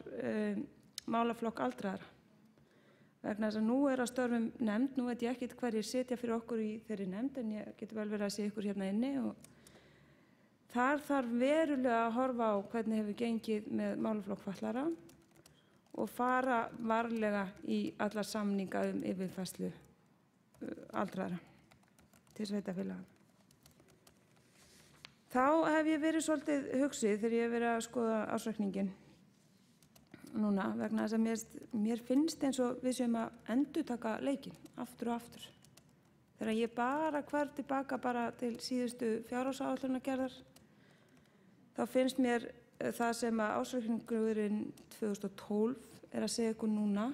málaflokk aldraðra. Vegna þess að nú að störfum nefnd, nú veit ég ekkert hverjir sitja fyrir okkur í þeirri nefnd en ég getur vel verið að sé ykkur hérna inni og þar þarf verulega að horfa á hvernig hefur gengið með málaflokk fatlaðra og fara varlega í alla samninga yfirfærslu aldraðra til sveitarfélaga. Þá hef ég verið svolítið hugsið þegar ég hef verið að skoða ársreikninginn núna vegna þess að mér finnst eins og við séum að endurtaka leikinn aftur og aftur. Þegar ég bara hverf tilbaka bara til síðustu fjárhagsáætlunargerðar þá finnst mér það sem að ársreikningurinn 2012 að segja ykkur núna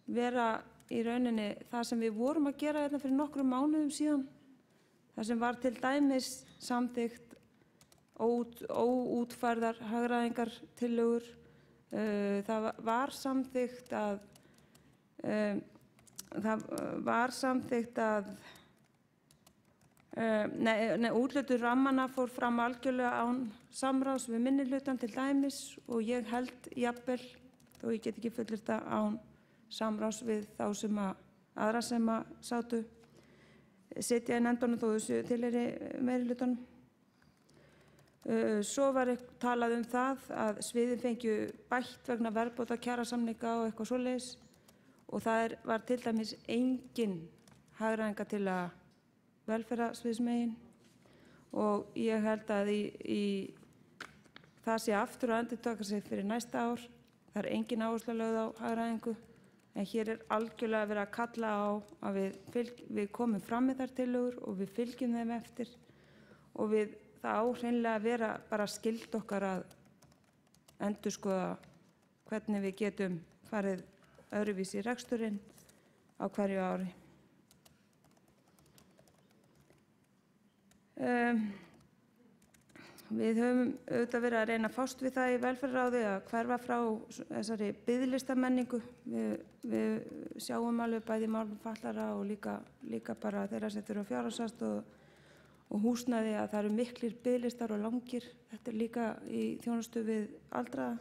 vera í rauninni það sem við vorum að gera hérna fyrir nokkrum mánuðum síðan. Það sem var til dæmis samþykkt óútfærðar hagræðingartillögur. Það var samþykkt að úthlutun rammanna fór fram algjörlega án samráðs við minnihlutann til dæmis og ég held jafnvel, þó ég get ekki fullyrt það, án samráðs við þá aðra sem sátu sitja í nefndunum þó þessu tilheyri meirihlutanum. Svo var talað það að sviðin fengju bætt vegna verðbóta kjarasamninga og eitthvað svoleiðis og það var til dæmis engin hagræðingartillaga velferðarsviðsmegin og ég held að það sé aftur að endurtaka sig fyrir næsta ár. Það engin áhersla lögð á hagræðingu en hér algjörlega verið að kalla á að við komum fram með þær tillögur og við fylgjum þeim eftir og það á hreinlega að vera bara skyld okkar að endurskoða hvernig við getum farið öðruvísi í reksturinn á hverju ári. Við höfum auðvitað verið að reyna að fást við það í velferðarráði að hverfa frá þessari biðlistamenningu. Við sjáum alveg bæði málum fatlaðra og líka bara þeirra sem þurfa fjárhagsaðstoð og húsnæði að það eru miklir biðlistar og langir. Þetta líka í þjónustu við aldraða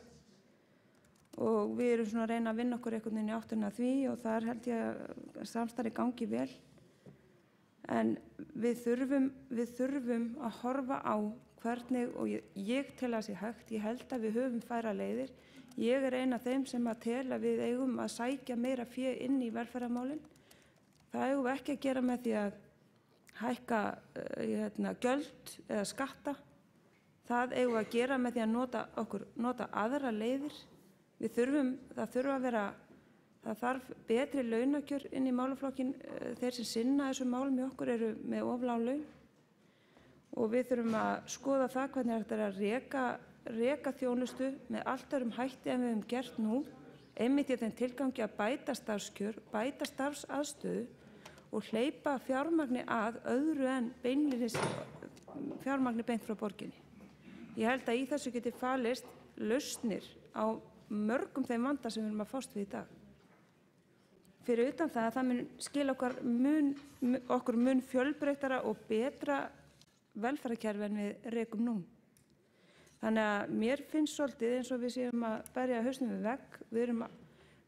og við erum svona að reyna að vinna okkur einhvern veginn í áttina að því og þar held ég að samstarfið gangi vel. En við þurfum að horfa á hvernig, og ég tel að sé hægt, ég held að við höfum færa leiðir. Ég er ein af þeim sem að tel að við eigum að sækja meira fé inn í velferðarmálin. Það eigum við ekki að gera með því að hækka gjöld eða skatta. Það eigum við að gera með því að nota aðra leiðir. Það þarf betri launakjör inn í málaflokkin. Þeir sem sinna þessum málum í okkur eru með of lág laun og við þurfum að skoða það hvernig þetta er að reka þjónustu með allt öðrum hætti en við höfum gert nú, einmitt í þeim tilgangi að bæta starfskjör, bæta starfsaðstöðu og hleypa fjármagni að öðru en beinlínis fjármagni beint frá borginni. Ég held að í þessu geti falist lausnir á mörgum þeim vanda sem við erum að fást við í dag. Fyrir utan það að það mun skila okkur mun fjölbreyttara og betra velferðarkerfi en við rekum nú. Þannig að mér finnst svolítið eins og við séum að berja hausnum við vegg.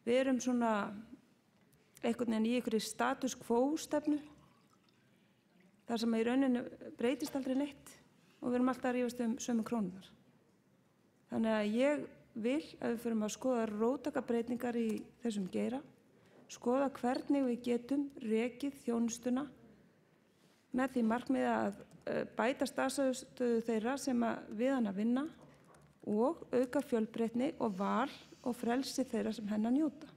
Við erum svona einhvern veginn í einhverju status quo stefnu þar sem í rauninu breytist aldrei neitt og við erum alltaf að rífast sömu krónunar. Þannig að ég vil að við förum að skoða róttækar breytingar í þessum geira, skoða hvernig við getum rekið þjónustuna með því markmiði að bæta starfsaðstöðu þeirra sem við hana vinna og auka fjölbreytni og val og frelsi þeirra sem hennar njóta.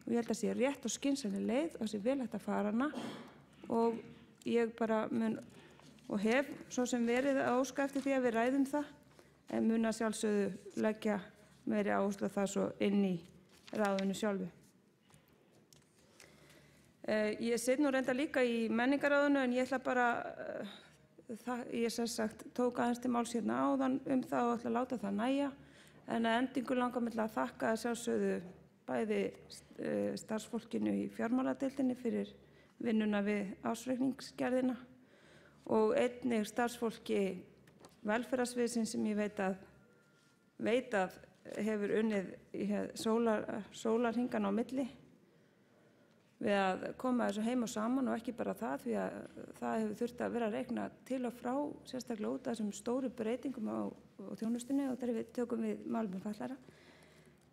Og ég held að sé rétt og skynsamleg leið og sé vel hægt að fara hana og ég bara mun og hef svo sem verið að óska eftir því að við ræðum það en mun að sjálfsögðu leggja meiri áherslu á það svo inn í ráðinu sjálfu. Ég sit nú reynda líka í menningarráðinu en ég ætla bara, ég sem sagt tók aðeins til máls hérna áðan það og ætla að láta það nægja En að endingu langar mig til að þakka að sjálfsögðu bæði starfsfólkinu í fjármáladeildinni fyrir vinnuna við ársreikningsgerðina og einnig starfsfólki velferðarsviðsins sem ég veit að hefur unnið sólarhringanna á milli við að koma þessu heim og saman og ekki bara það því að það hefur þurft að vera að reikna til og frá sérstaklega út af þessum stóru breytingum á þjónustunni og þegar við tökum við málefnum fatlaðra.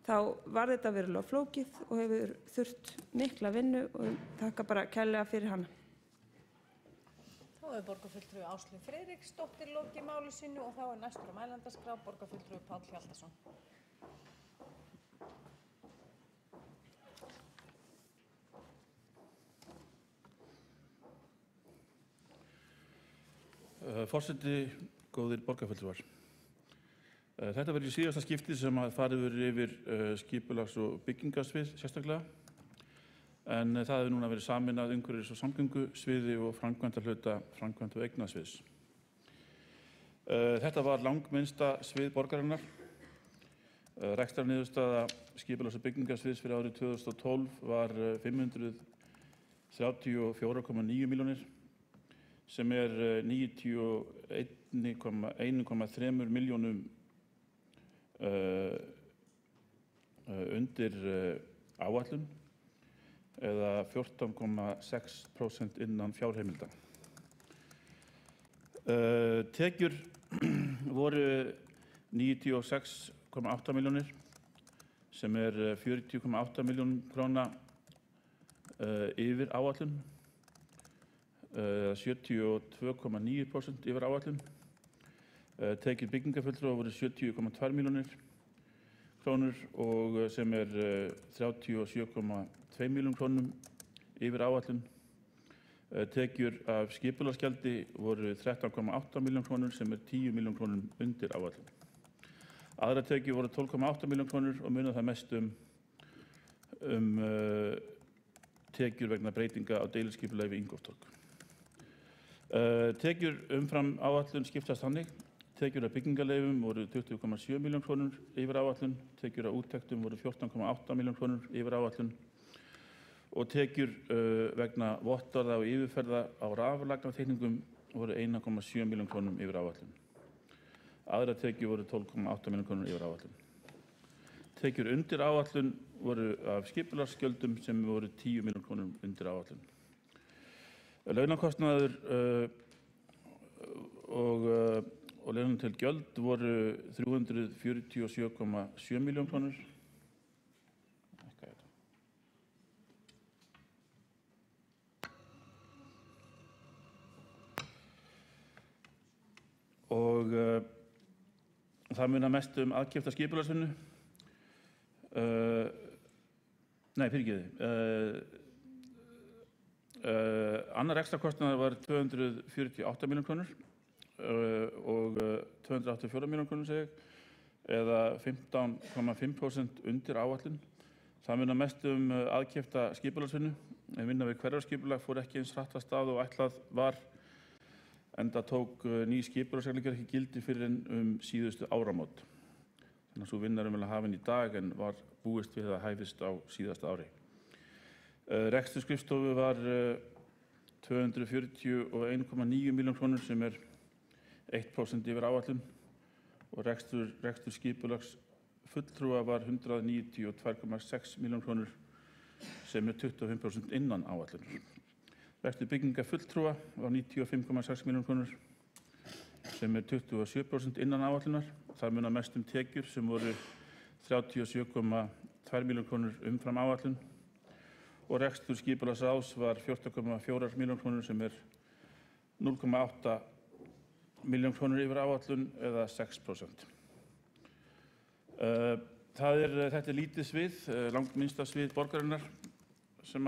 Þá var þetta verulega flókið og hefur þurft mikla vinnu og þakka bara kærlega fyrir hana. Þá hefur borgarfulltrúi Áslaug Friðriksdóttir lokið máli sínu og þá næstur á mælendaskrá borgarfulltrúi Páll Hjaltason. Forseti, góðir borgarfulltrúar. Þetta verður í síðasta skiptið sem að farið verður yfir skipulags- og byggingarsvið sérstaklega, en það hefur núna verið sameinað umhverfis- og samgöngusviði og framkvæmdahluta framkvæmda- og eignasviðs. Þetta var langminnsta svið borgarinnar. Rekstrarniðurstaða skipulags- og byggingarsviðs fyrir árið 2012 var 534,9 milljónir sem er 91,3 milljónum undir áætlun eða 14,6% innan fjárheimilda. Tekjur voru 96,8 milljónir sem er 40,8 milljónum króna yfir áætlun, 72,9% yfir áætlun. Tekjur byggingarfulltrúa voru 70,2 milljónir krónur og sem er 37,2 milljónum krónum yfir áætlun. Tekjur af skipulagsgjaldi voru 13,8 milljónum krónur sem er 10 milljónum krónum undir áætlun. Aðrar tekjur voru 12,8 milljónum krónur og munar það mest tekjur vegna breytinga á deiliskipulagi við Ingólfstorg. Tekjur umfram áætlun skiptast þannig. Tekjur af byggingarleyfum voru 20,7 milljónir krónur yfir áætlun, tekjur af úttektum voru 14,8 milljónir krónur yfir áætlun og tekjur vegna vottorða og yfirferða á raflagnateikningum voru 1,7 milljónir krónum yfir áætlun. Aðrar tekjur voru 12,8 milljónir krónur yfir áætlun. Tekjur undir áætlun voru af skipulagsgjöldum sem voru 10 milljónir krónum undir áætlun. Launakostnaður og launum til gjöld voru 347,7 milljónir krónur. Og það munar mest aðkeypta skipulagsvinnu. Annar ekstrakostnaður var 248 milljónir krónur og 284 milljónir krónur segi ég, eða 15,5% undir áætlun. Það munar mest aðkeypta skipulagsvinnu. Vinna við hverfisskipulag fór ekki eins hratt af stað og ætlað var, enda tók ný skipulagsreglugerð ekki gildi fyrir en síðustu áramót. Þannig að sú vinna er hafin í dag en var búist við að hæfist á síðasta ári. Rekstur skrifstofu var 241,9 milljónir krónur sem er 1% yfir áætlun og rekstur skipulags fulltrúa var 192,6 milljónir krónur sem er 25% innan áætlun. Rekstur bygginga fulltrúa var 95,6 milljónir krónur sem er 27% innan áætlunar. Það munar mest tekjur sem voru 37,2 milljónir krónur umfram áætlun og rekstur skipulagsráðs var 14,4 milljónir krónur sem er 0,8 milljónir krónur yfir áætlun eða 6%. Þetta er lítið svið, langminnsta svið borgarinnar sem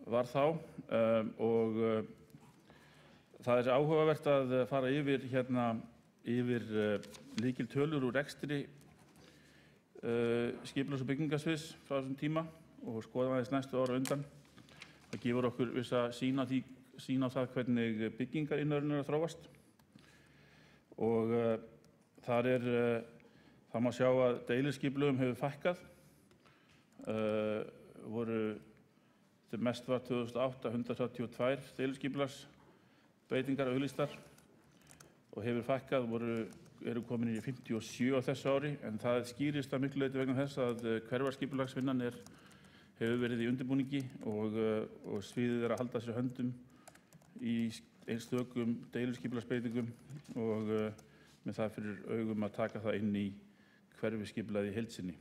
var þá og það er áhugavert að fara yfir lykiltölur úr rekstri skipulags- og byggingarsviðs frá þessum tíma og skoða aðeins næstu ára undan. Það gefur okkur vissa sýn á það hvernig byggingarinnviðurinn er að þróast og þar Það má sjá að deiliskipulögum hefur fækkað. Þegar mest var 2008 132 deiliskipulagsbreytingar auglýstar og hefur fækkað, eru komin í 57 á þessu ári, en það skýrist að miklu leyti vegna þess að hverfaskipulagsvinnan hefur verið í undirbúningi og sviðið að halda sér höndum í einstökum deiliskipulagsbreytingum og með það fyrir augum að taka það inn í hverfiskipulagið í heild sinni.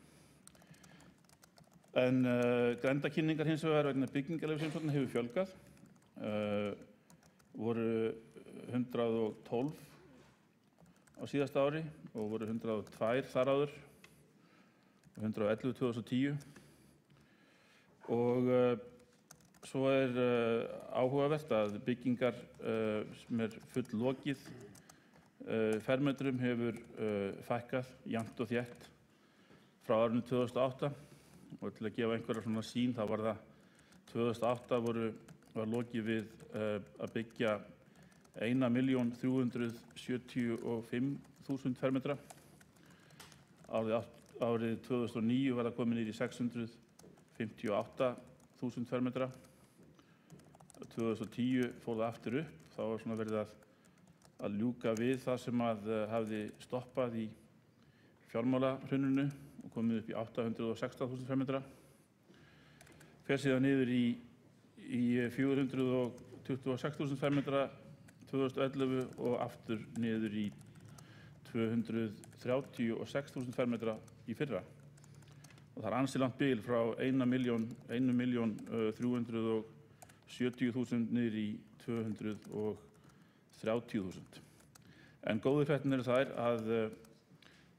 En grenndarkynningar hins vegar vegna byggingarleyfisumsókna hefur fjölgað. Voru 112 á síðasta ári og voru 102 þar áður og 111 2010. Og svo áhugavert að byggingar sem full lokið fermetrum hefur fækkað jafnt og þétt frá árinu 2008 og til að gefa einhverja svona sýn þá var það 2008 var lokið við að byggja 1.375.000 fermetra. Árið 2009 var það komið niður í 658.000 fermetra. 2010 fór það aftur upp, þá var svona verið að ljúka við það sem hafði stoppað í fjármálahruninu og komið upp í 816.000 fermetra. Fer síðan niður í 426.000 fermetra 2011 og aftur niður í 236.000 fermetra í fyrra. Og það ansi langt bil frá 1.370.000 niður í 230.000. En góðu fréttin eru þær að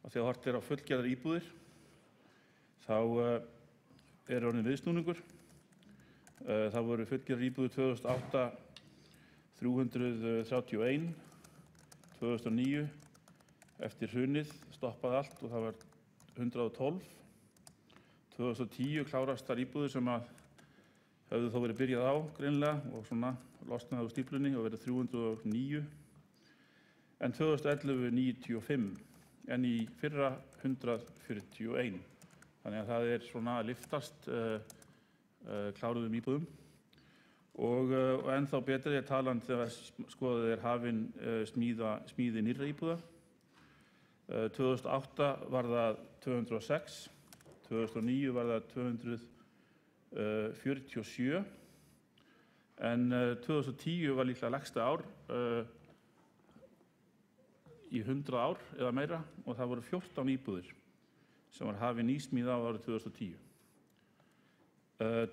þegar hort á fullgerðar íbúðir þá orðinn viðsnúningur. Það voru fullgerðar íbúðir 2008 331, 2009 eftir hrunið stoppaði allt og það var 112. 2010 klárast þar íbúðir sem höfðu þó verið byrjað á greinilega og svona losnaði á stíflunni og verið 309. En 2011 95, en í fyrra 141. Þannig að það svona að liftast kláruðum íbúðum. Og ennþá betur talan þegar skoðað hafin smíði nýrra íbúða. 2008 var það 206, 2009 var það 247, en 2010 var líklega lægsta ár í 100 ár eða meira og það voru 14 íbúðir sem var hafin nýsmíð á árið 2010.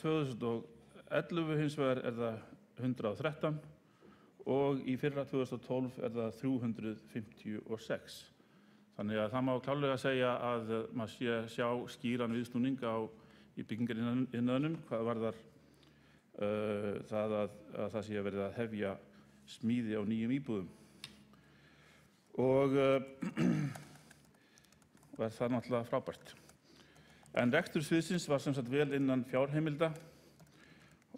2011 hins vegar það 113 og í fyrra 2012 það 356. Þannig að það má klárlega segja að maður sjá skýran viðsnúning í byggingariðnaðinum hvað varðar það sé verið að hefja smíði á nýjum íbúðum. Og það náttúrulega frábært. En rekstur sviðsins var sem sagt vel innan fjárheimilda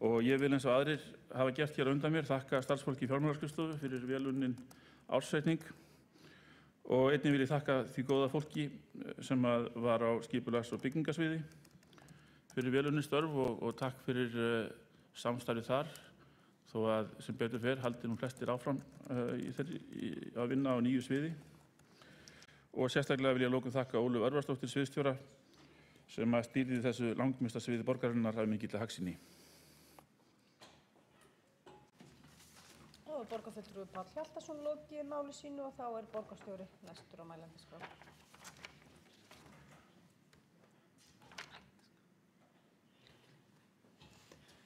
og ég vil eins og aðrir hafa gert hér undan mér þakka starfsfólki í fjármálaskrifstofu fyrir vel unnin ársreikning og einnig vil ég þakka því góða fólki sem var á skipulags- og byggingasviði fyrir vel unnin störf og takk fyrir samstarfið þar þó að sem betur fer haldi nú flestir áfram að vinna á nýju sviði. Og sérstaklega vil ég að lokum þakka Ólu Örvarsdóttir sviðsstjóra sem stýrði þessu langmesta sviði borgarinnar af mikilli hagsýni. Og borgarfulltrúi Páll Hjaltason lokið máli sínu og þá borgarstjóri næstur á mælendaskrá.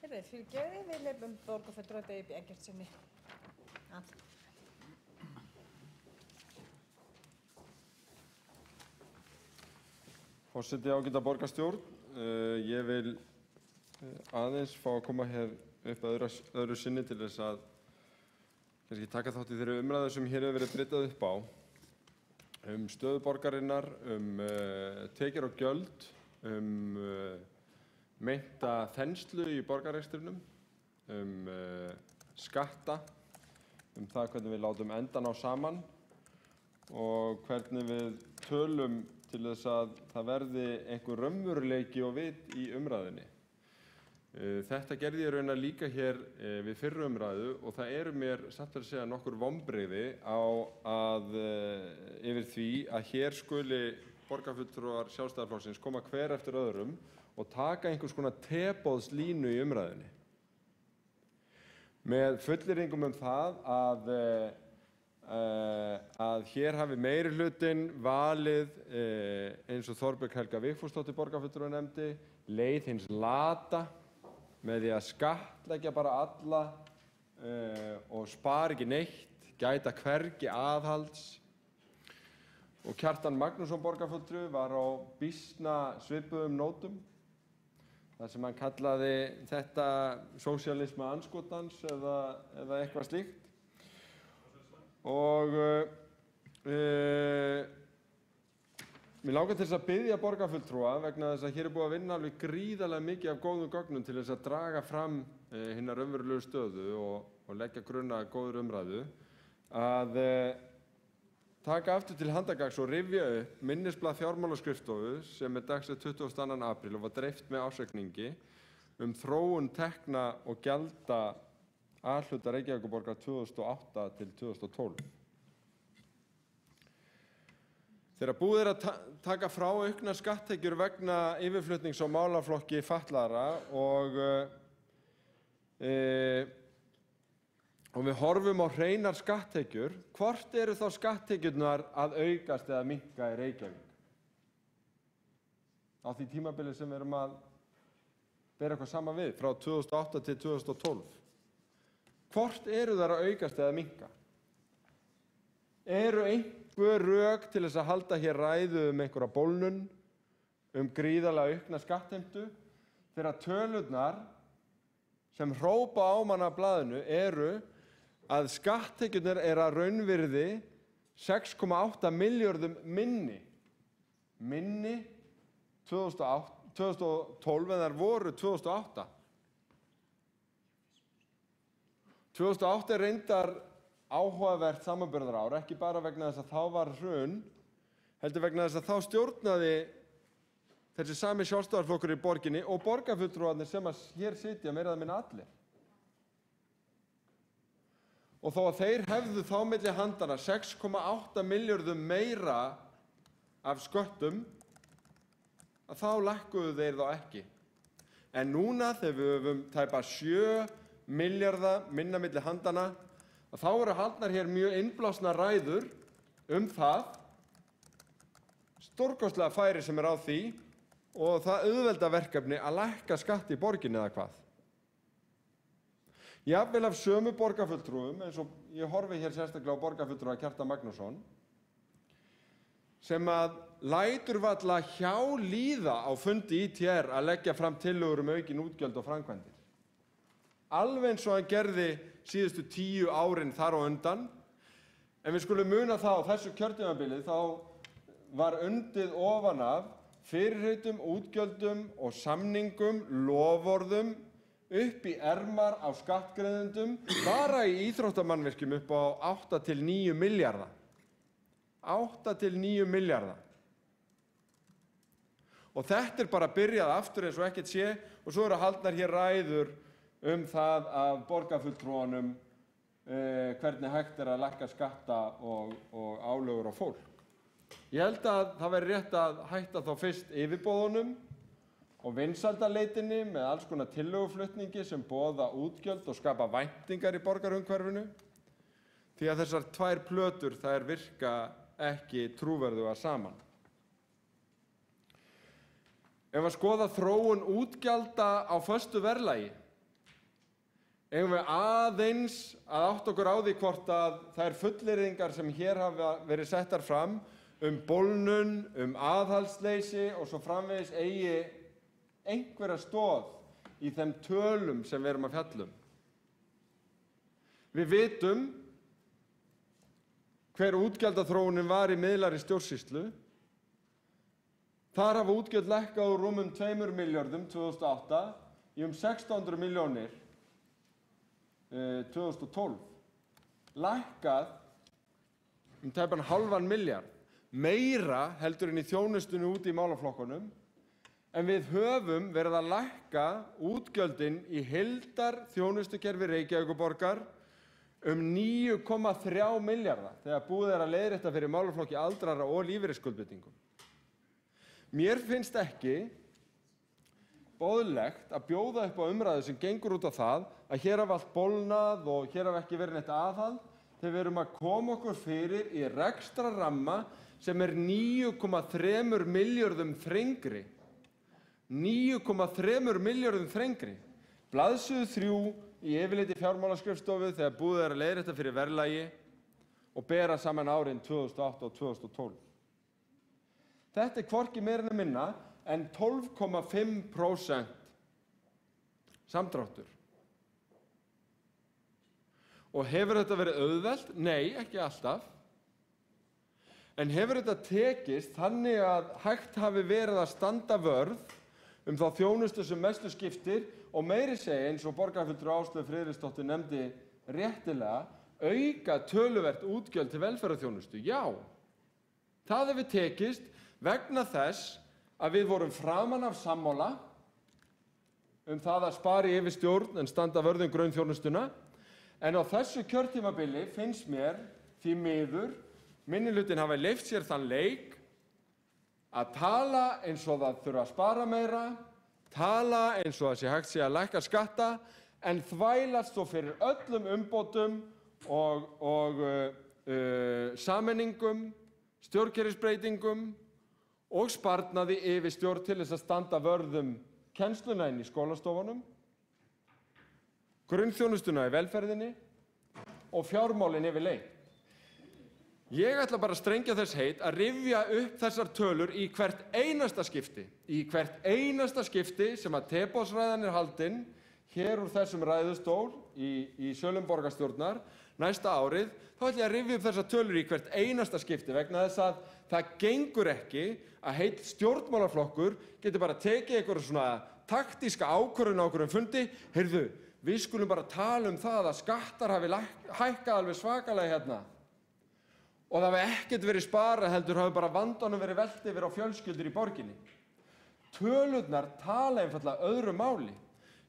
Fyrirgefið, við leifum borgarfulltrúa Degi Eggertssyni. Forseti, ágæta borgarstjórn, ég vil aðeins fá að koma hér upp öðru sinni til þess að taka þátt í þeirri umræðu sem hér hefur verið bryddað upp á stöðu borgarinnar, tekjur og gjöld, meinta þenslu í borgarrekstrinum, skatta, það hvernig við látum enda ná saman og hvernig við tölum til þess að það verði einhver raunveruleiki og vit í umræðunni. Þetta gerði ég raunar líka hér við fyrri umræðu og það eru mér satt að segja nokkur vonbrigði yfir því að hér skuli borgarfulltrúar Sjálfstæðisflokksins koma hver eftir öðrum og taka einhvers konar teboðslínu í umræðunni. Með fullyrðingum það að hér hafi meirihlutinn valið, eins og Þorbjörg Helga Vigfúsdóttir borgarfulltrúi nefndi, leið hins lata með því að skattleggja bara alla og spara ekki neitt, gæta hvergi aðhalds. Og Kjartan Magnússon borgarfulltrúi var á býsna svipuðum nótum, þar sem hann kallaði þetta sósíalisma andskotans eða eitthvað slíkt. Og mér langar til þess að biðja borgarfulltrúa vegna þess að hér búið að vinna alveg gríðarlega mikið af góðum gögnum til þess að draga fram hina raunverulegu stöðu og leggja grunna að góður umræðu, að taka aftur til handagags og rifja upp minnisblað fjármálaskrifstofu sem dagsett 22. apríl og var dreift með ársreikningi þróun tekna og gjalda A-hluta Reykjavíkurborgar 2008 til 2012. Þegar búið að taka frá auknar skatttekjur vegna yfirflutnings á málaflokki fatlaðra og við horfum á hreinar skatttekjur, hvort eru þá skatttekjurnar að aukast eða minnka í Reykjavík? Á því tímabili sem við erum að bera eitthvað saman við, frá 2008 til 2012. Hvort eru þær að aukast eða minnka? Eru einhver rök til þess að halda hér ræðu einhverja bólnun, gríðarlega aukna skattheimtu, þegar tölurnar sem hrópa á mann af blaðinu eru að skatttekjurnar að raunvirði 6,8 milljörðum minni 2012 en þær voru 2008. 2008 reyndar áhugavert samanburðarár, ekki bara vegna þess að þá var hrun, heldur vegna þess að þá stjórnaði þessi sami Sjálfstæðisflokkur í borginni og borgarfulltrúarnir sem hér sitja meira eða minna allir. Og þó að þeir hefðu þá milli handana 6,8 milljörðum meira af sköttum, að þá lækkuðu þeir þá ekki. En núna þegar við höfum tæpa 7 milljarða minna milli handana, að þá eru haldnar hér mjög innblásna ræður það stórkostlega færi sem á því og það auðvelda verkefni að lækka skatt í borginni eða hvað. Jafnvel af sömu borgarfulltrúum, eins og ég horfi hér sérstaklega á borgarfulltrúa Kjartan Magnússon, sem að lætur varla hjá líða á fundi ITR að leggja fram tillögur aukin útgjöld og framkvæmdir. Alveg eins og hann gerði síðustu 10 árin þar á undan, en við skulum muna það á þessu kjörtímabili þá var undið ofan af fyrirheitum, útgjöldum og samningum, loforðum, upp í ermar á skattgreiðendum, bara í íþróttamannvirkjum upp á 8 til 9 milljarða. 8 til 9 milljarða. Og þetta bara byrjað aftur eins og ekkert sé, og svo eru haldnar hér ræður það af borgarfulltrúanum hvernig hægt að lækka skatta og álögur á fólk. Ég held að það væri rétt að hætta þá fyrst yfirboðunum og vinsældaleitinni með alls konar tillöguflutningi sem boða útgjöld og skapa væntingar í borgarumhverfinu, því að þessar tvær plötur þær virka ekki trúverðugar saman. Ef að skoða þróun útgjalda á föstu verðlagi, eigum við aðeins að átta okkur á því hvort að þær fullyrðingar sem hér hafa verið settar fram bólnun, aðhaldsleysi og svo framvegis eigi einhverja stoð í þeim tölum sem við erum að fjalla um. Við vitum hver útgjaldaþróunin var í miðlægri stjórnsýslu. Þar hafa útgjöld lækkað úr rúmum 2 milljörðum 2008 í 1600 milljónir 2012. Lækkað tæpan halvan milljarð. meira heldur en í þjónustunni út í málaflokkunum, en við höfum verið að lækka útgjöldin í heildarþjónustukerfi Reykjavíkurborgar 9,3 milljarða þegar búið að leiðrétta fyrir málaflokki aldraðra og lífeyrisskuldbindingum. Mér finnst ekki boðlegt að bjóða upp á umræðu sem gengur út á það að hér hafi allt bólnað og hér hafi ekki verið neitt aðhald þegar við erum að koma okkur fyrir í rekstrarramma sem 9,3 milljörðum þrengri. 9,3 milljörðum þrengri. Blaðsíðu 3 í yfirliti fjármálaskrifstofu þegar búið að leiðrétta fyrir verðlagi og bera saman árin 2008 og 2012. Þetta hvorki meira en minna en 12,5% samdráttur. Og hefur þetta verið auðvelt? Nei, ekki alltaf. En hefur þetta tekist þannig að hægt hafi verið að standa vörð þá þjónustu sem mestu skiptir og meiri segja eins og borgarfulltrúi Áslaug Friðriksdóttir nefndi réttilega, auka töluvert útgjöld til velferðarþjónustu? Já, það hefur tekist vegna þess að við vorum framan af sammála það að spara í yfirstjórn en standa vörð grunnþjónustuna, en á þessu kjörtímabili finnst mér því miður minnihlutinn hafa leyft sér þann leik að tala eins og það þurfa að spara meira, tala eins og það sé hægt að lækka skatta, en þvælast svo fyrir öllum umbótum og sameiningum, stjórnkerfisbreytingum og sparnaði yfirstjórn til þess að standa vörð kennsluna inn í skólastofunum, grunnþjónustuna í velferðinni og fjármálin yfirleitt. Ég ætla bara að strengja þess heit að rifja upp þessar tölur í hvert einasta skipti. Í hvert einasta skipti sem að teboðsræðan haldin hér úr þessum ræðustól í sölum borgarstjórnar næsta árið, þá ætla ég að rifja upp þessar tölur í hvert einasta skipti vegna þess að það gengur ekki að heill stjórnmálaflokkur getur bara tekið einhverja svona taktíska ákvörðun á einhverjum fundi, heyrðu, við skulum bara tala það að skattar hafi hækkað alveg svakalega hérna. Og það hafi ekkert verið sparað heldur hafi bara vandanum verið velt yfir á fjölskyldur í borginni. Tölurnar tala einfaldlega öðru máli.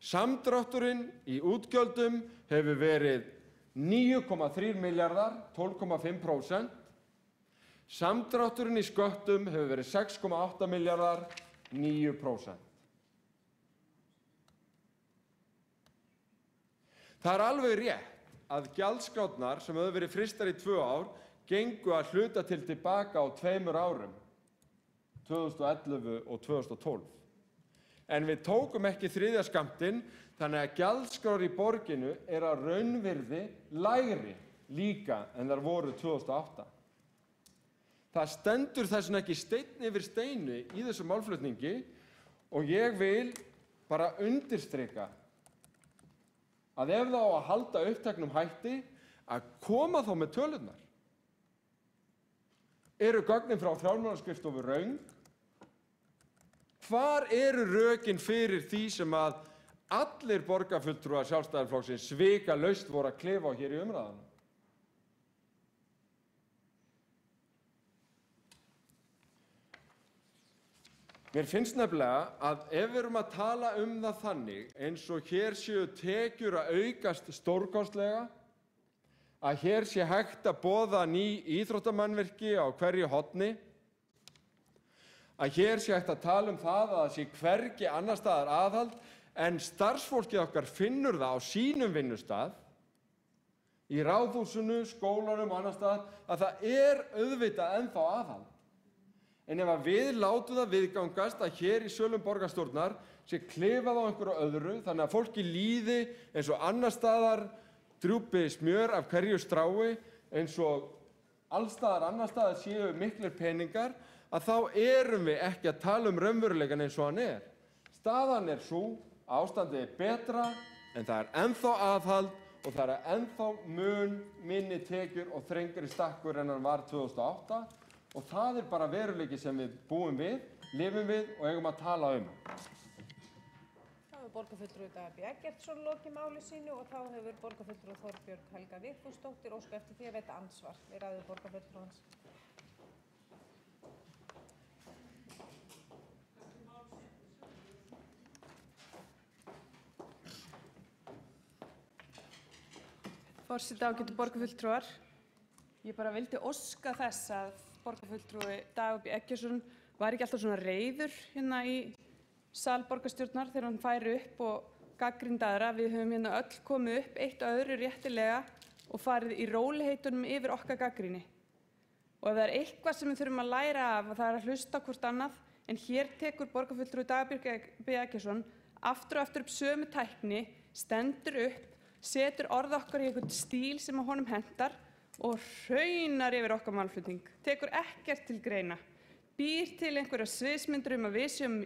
Samdrátturinn í útgjöldum hefur verið 9,3 milljarðar, 12,5%. Samdrátturinn í sköttum hefur verið 6,8 milljarðar, 9%. Það er alveg rétt að gjaldskrárnar sem höfðu verið frystar í 2 ár gengu að hluta til tilbaka á 2 árum, 2011 og 2012. En við tókum ekki þriðja skammtinn, þannig að gjaldskrár í borginu að raunvirði lægri líka en þær voru 2008. Það stendur þess vegna ekki steinn yfir steini í þessu málflutningi og ég vil bara undirstrika að ef það á að halda uppteknum hætti að koma þá með tölurnar. Eru gögnin frá fjármálaskrifstofu röng? Hvar eru rökin fyrir því sem að allir borgarfulltrúar Sjálfstæðisflokksins svikalaust voru að klifa á hér í umræðunum? Mér finnst nefnilega að ef við erum að tala það þannig eins og hér séu tekjur að aukast stórkostlega, að hér sé hægt að boða ný íþróttamannvirki á hverju horni, að hér sé hægt að tala það að sé hvergi annars staðar aðhald en starfsfólkið okkar finnur það á sínum vinnustað, í ráðhúsinu, skólanum og annars staðar, að það auðvitað ennþá aðhald. En ef við látum það viðgangast að hér í sölum borgarstjórnar sé klifað á einhverju öðru, þannig að fólki líði eins og annars staðar drjúpi smjör af hverju strái, eins og alls staðar annars staðar séu miklir peningar, að þá erum við ekki að tala raunveruleikann eins og hann Staðan sú, ástandið betra, en það ennþá aðhald og það ennþá mun minni tekjur og þrengri stakkur en hann var 2008. Og það bara veruleiki sem við búum við, lifum við og eigum að tala Þá hefur borgarfulltrúi Dagur B. Eggertsson lokið máli sínu og þá hefur borgarfulltrúi Þorbjörg Helga Vigfúsdóttir óskað eftir því að veita andsvar við ræðu borgarfulltrúans. Forseti, ágætu borgarfulltrúar. Ég bara vildi óska þess að borgarfulltrúi Dagur B. Eggertsson var ekki alltaf svona reiður hérna í sal borgarstjórnar þegar hann færi upp og gagnrýndi aðra. Við höfum hérna öll komið upp eitt og öðru réttilega og farið í róliheitunum yfir okkar gagnrýni. Og ef það er eitthvað sem við þurfum að læra af, það er að hlusta hvort annað, en hér tekur borgarfulltrúi Dagur B. Eggertsson aftur og aftur upp sömu tækni, stendur upp, setur orð okkar í einhvern stíl sem að honum hentar og hraunar yfir okkar málflutning, tekur ekkert til greina, býr til einhverja sviðsmyndir að við séum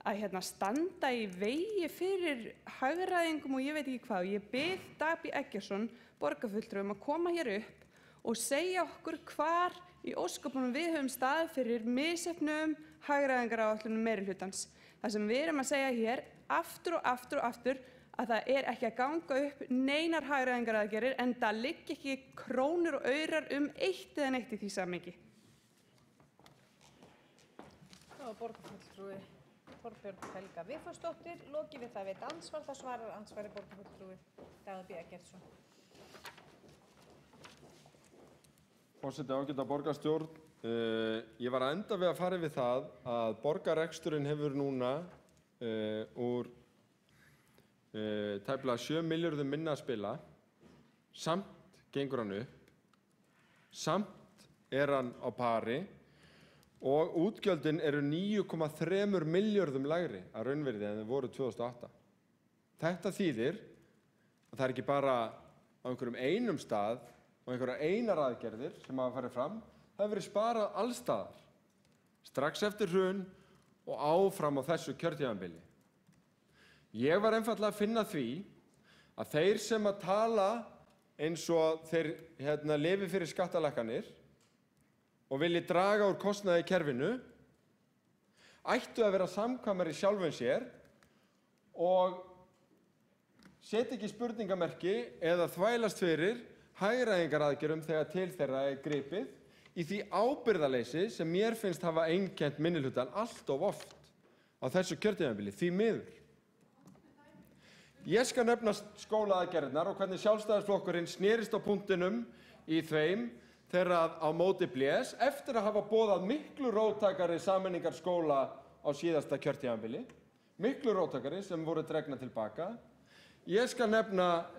að standa í vegi fyrir hagræðingum og ég veit ekki hvað. Ég bið Dag B. Eggertsson, borgarfulltrúi, að koma hér upp og segja okkur hvar í ósköpunum við höfum staðið fyrir misheppnuðum hagræðingaráætlunum meirihlutans. Það sem við erum að segja hér aftur og aftur og aftur að það er ekki að ganga upp neinar hagræðingaraðgerðir en það liggja ekki krónur og aurar eitt eða neitt í því samhengi. Það var borgarfulltrúi Þorbjörg Helga Vigfúsdóttir. Lokið við það veit ansvar, það svarar ansvari borgarfulltrúi Dagur B. Eggertsson. Forseti, ágæta borgarstjórn. Ég var að enda við að fara við það að borgarreksturinn hefur núna úr tæplega 7 milljörðum minna að spila, samt gengur hann upp, samt er hann á pari og útgjöldin eru 9,3 milljörðum lægri að raunvirði en þau voru 2008. Þetta þýðir að það er ekki bara á einhverjum einum stað og einhverjar einar aðgerðir sem hafa farið fram, það hefur verið sparað allstaðar, strax eftir hrun og áfram á þessu kjörtímabili. Ég var einfaldlega að finna því að þeir sem að tala eins og þeir lifi fyrir skattalækkanir og vilji draga úr kostnaði í kerfinu ættu að vera samkvæmari sjálfum sér og setja ekki spurningamerki eða þvælast fyrir hagræðingaraðgerðum þegar til þeirra er gripið í því ábyrgðarleysi sem mér finnst hafa einkennt minnihlutann allt of oft á þessu kjörtímabili, því miður. Ég skal nefna skólaaðgerðirnar og hvernig Sjálfstæðisflokkurinn snerist á punktinum í þeim þegar á móti blés eftir að hafa boðað miklu róttækari sameiningar skóla á síðasta kjörtímabili, miklu róttækari sem voru dregnar tilbaka. Ég skal nefna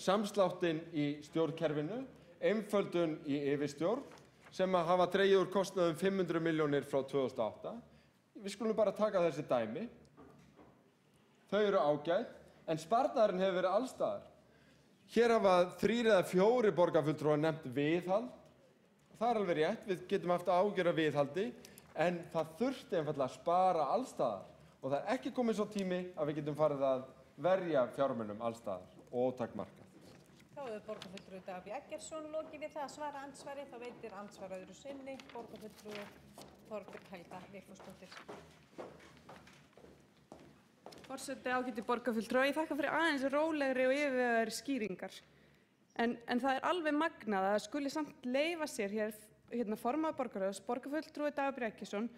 samsláttinn í stjórnkerfinu, einföldun í yfirstjórn sem að hafa dregið úr kostnaðum 500 milljónir frá 2008. Við skulum bara taka þessi dæmi. Þau eru ágæt. En sparnaðurinn hefur verið allstaðar. Hér hafa 3 eða 4 borgarfulltrúar nefnt viðhald. Það er alveg rétt, við getum haft áhyggjur af viðhaldi, en það þurfti einfaldlega að spara allstaðar. Og það er ekki komið svo tími að við getum farið að verja fjármunum allstaðar og ótakmarkað. Þá hefur borgarfulltrúi Dagur B. Eggertsson lokið við það að svara ansvari. Þá veitir ansvar öðru sinni borgarfulltrúi Þorbjörg Helga Vigfúsdóttir. Forseti, ágæti borgarfulltrúar, ég þakka fyrir aðeins rólegri og yfirvegaðri skýringar. En það er alveg magnað að það skuli samt leyfa sér hér formaður borgarráðs, borgarfulltrúi Dagur B. Eggertsson,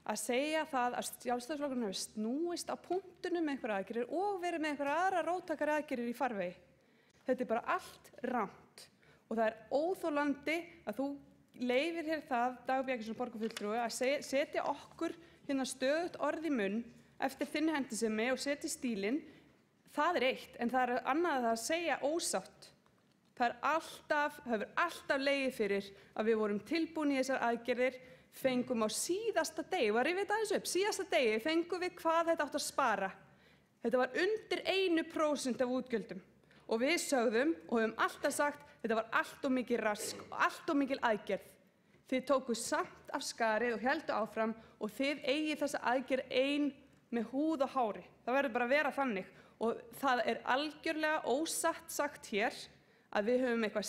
að segja það að Sjálfstæðisflokkurinn hefur snúist á punktunum með einhverjar aðgerðir og verið með einhverjar aðrar róttækari aðgerðir í farvegi. Þetta er bara allt rangt og það er óþolandi að þú leyfir hér það, Dagur B. Eggertsson borgarfulltrúi, að setja okkur stöðugt orð í munn eftir þinni hendisemi og setja í stílinn. Það er eitt, en það er annað að segja ósátt. Það hefur alltaf legið fyrir að við vorum tilbúin í þessar aðgerðir, fengum á síðasta degi, var ég veit aðeins upp, síðasta degi fengum við hvað þetta átt að spara. Þetta var undir 1% af útgjöldum og við sögðum og höfum alltaf sagt þetta var allt of mikið rask og allt of mikil aðgerð. Þið tókuð samt af skarið og héldu áfram og þið eigið þessa aðgerð ein með húð og hári. Það verður bara að vera þannig og það er algjörlega ósatt sagt hér að við höfum eitthvað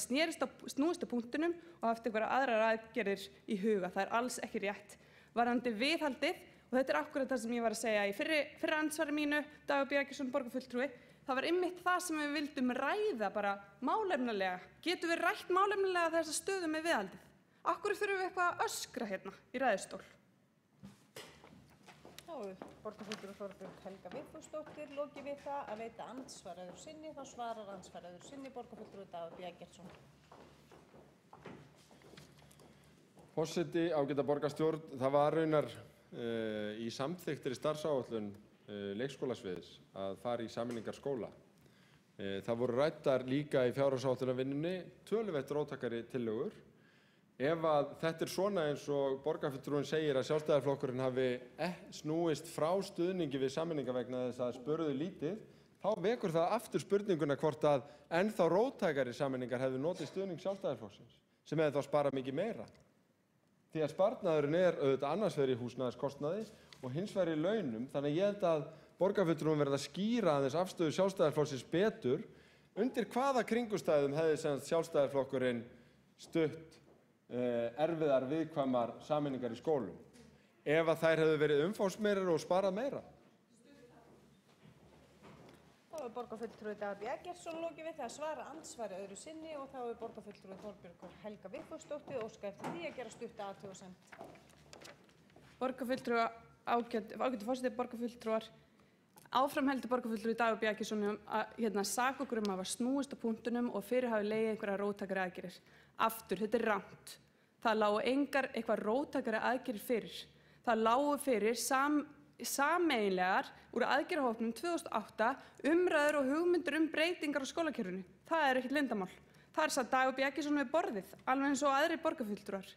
snúist á punktunum og haft einhverjar aðrar aðgerðir í huga. Það er alls ekki rétt. Varðandi viðhaldið, og þetta er akkúrat það sem ég var að segja í fyrra ansvari mínu, Dagur B. Eggertsson borgarfulltrúi, það var einmitt það sem við vildum ræða bara málefnalega. Getum við rætt málefnalega þessa stöðu með viðhaldið? Af hverju þurfum við eitthvað að öskra hérna í ræðustól? Þá er borgarfulltrúi Þorbjörg Helga Vigfúsdóttir lokið við það að veita andsvar öðru sinni. Þá svarar andsvar öðru sinni borgarfulltrúi Dagur B. Eggertsson. Forseti, ágæta borgarstjórn, það var raunar í samþykktri starfsáætlun leikskólasviðs að fara í sameiningar skóla. Það voru ræddar líka í fjárhagsáætlunarvinnunni töluvert róttækari tillögur. Ef að þetta er svona eins og borgarfulltrúinn segir að Sjálfstæðisflokkurinn hafi snúist frá stuðningi við sameiningar vegna þess að spurðu lítið, þá vekur það aftur spurninguna hvort að ennþá róttækari sameiningar hefðu notið stuðning Sjálfstæðisflokksins, sem hefði þá sparað mikið meira. Því að sparnaðurinn er auðvitað annars vegar í húsnæðiskostnaði og hins vegar í launum, þannig að ég held að borgarfulltrúinn verði að skýra aðeins afstöðu Sjálfstæðisflokksins betur undir hvaða kringumstæðum hefði sem Sjálfstæðisflokkurinn stutt erfiðar viðkvæmar sameiningar í skólum, ef að þær hefðu verið umfangsmeiri og sparað meira. Þá er borgarfulltrúi Dagur B. Eggertsson lokið við það að svara andsvari öðru sinni og þá er borgarfulltrúi Þorbjörg Helga Vigfúsdóttir óskað eftir því að gera stutta athugasemd. Borgarfulltrúi, ágætu forseti borgarfulltrúar, áfram heldur borgarfulltrúi Dagur B. Eggertsson að saka okkur að hafa snúist á punktunum og fyrir hafi legið einhverja róttækari aðgerðir. Aftur, þetta er rangt. Það lágu engar eitthvað róttækari aðgerðir fyrir. Það lágu fyrir sameiginlegar úr aðgerðahópnum 2008 umræður og hugmyndir breytingar á skólakerfinu. Það er ekkert leyndarmál. Það satt Dagur B. Eggertsson við borðið, alveg eins og aðrir borgarfulltrúar.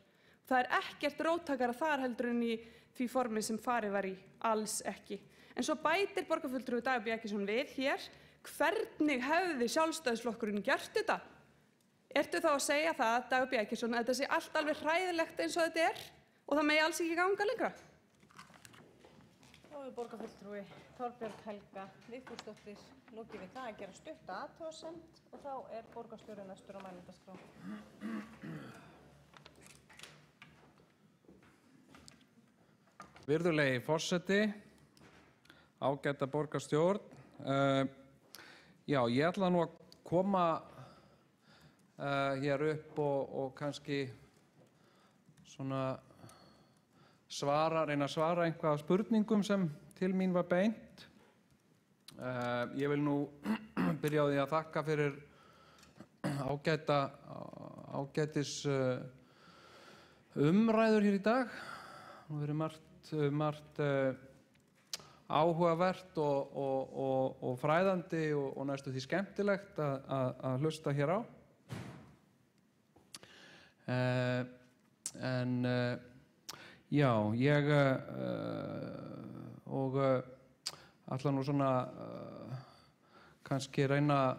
Það er ekkert róttækara þar heldur en í því formi sem farið var í, alls ekki. En svo bætir borgarfulltrúi Dagur B. Eggertsson við hér, hvernig hefði Sjálfstæðisflokkurinn gert þetta? Ertu þá að segja það, Dagur B. Eggertsson, að þetta sé allt alveg hræðilegt eins og þetta er og það megi alls ekki ganga lengra? Þá er borgarfulltrúi Þorbjörg Helga Vigfúsdóttir lokið við það að gera stutta athugasemd og þá er borgarstjóri næstur á mælendaskrá. Virðulegi forseti, ágæta borgarstjórn. Já, ég ætla nú að koma hér upp og kannski svona reyna að svara einhvað spurningum sem til mín var beint. Ég vil nú byrja á því að þakka fyrir ágætis umræður hér í dag. Það verið margt áhugavert og fræðandi og næstu því skemmtilegt að hlusta hér á. Já, ég ætla nú svona kannski reyna að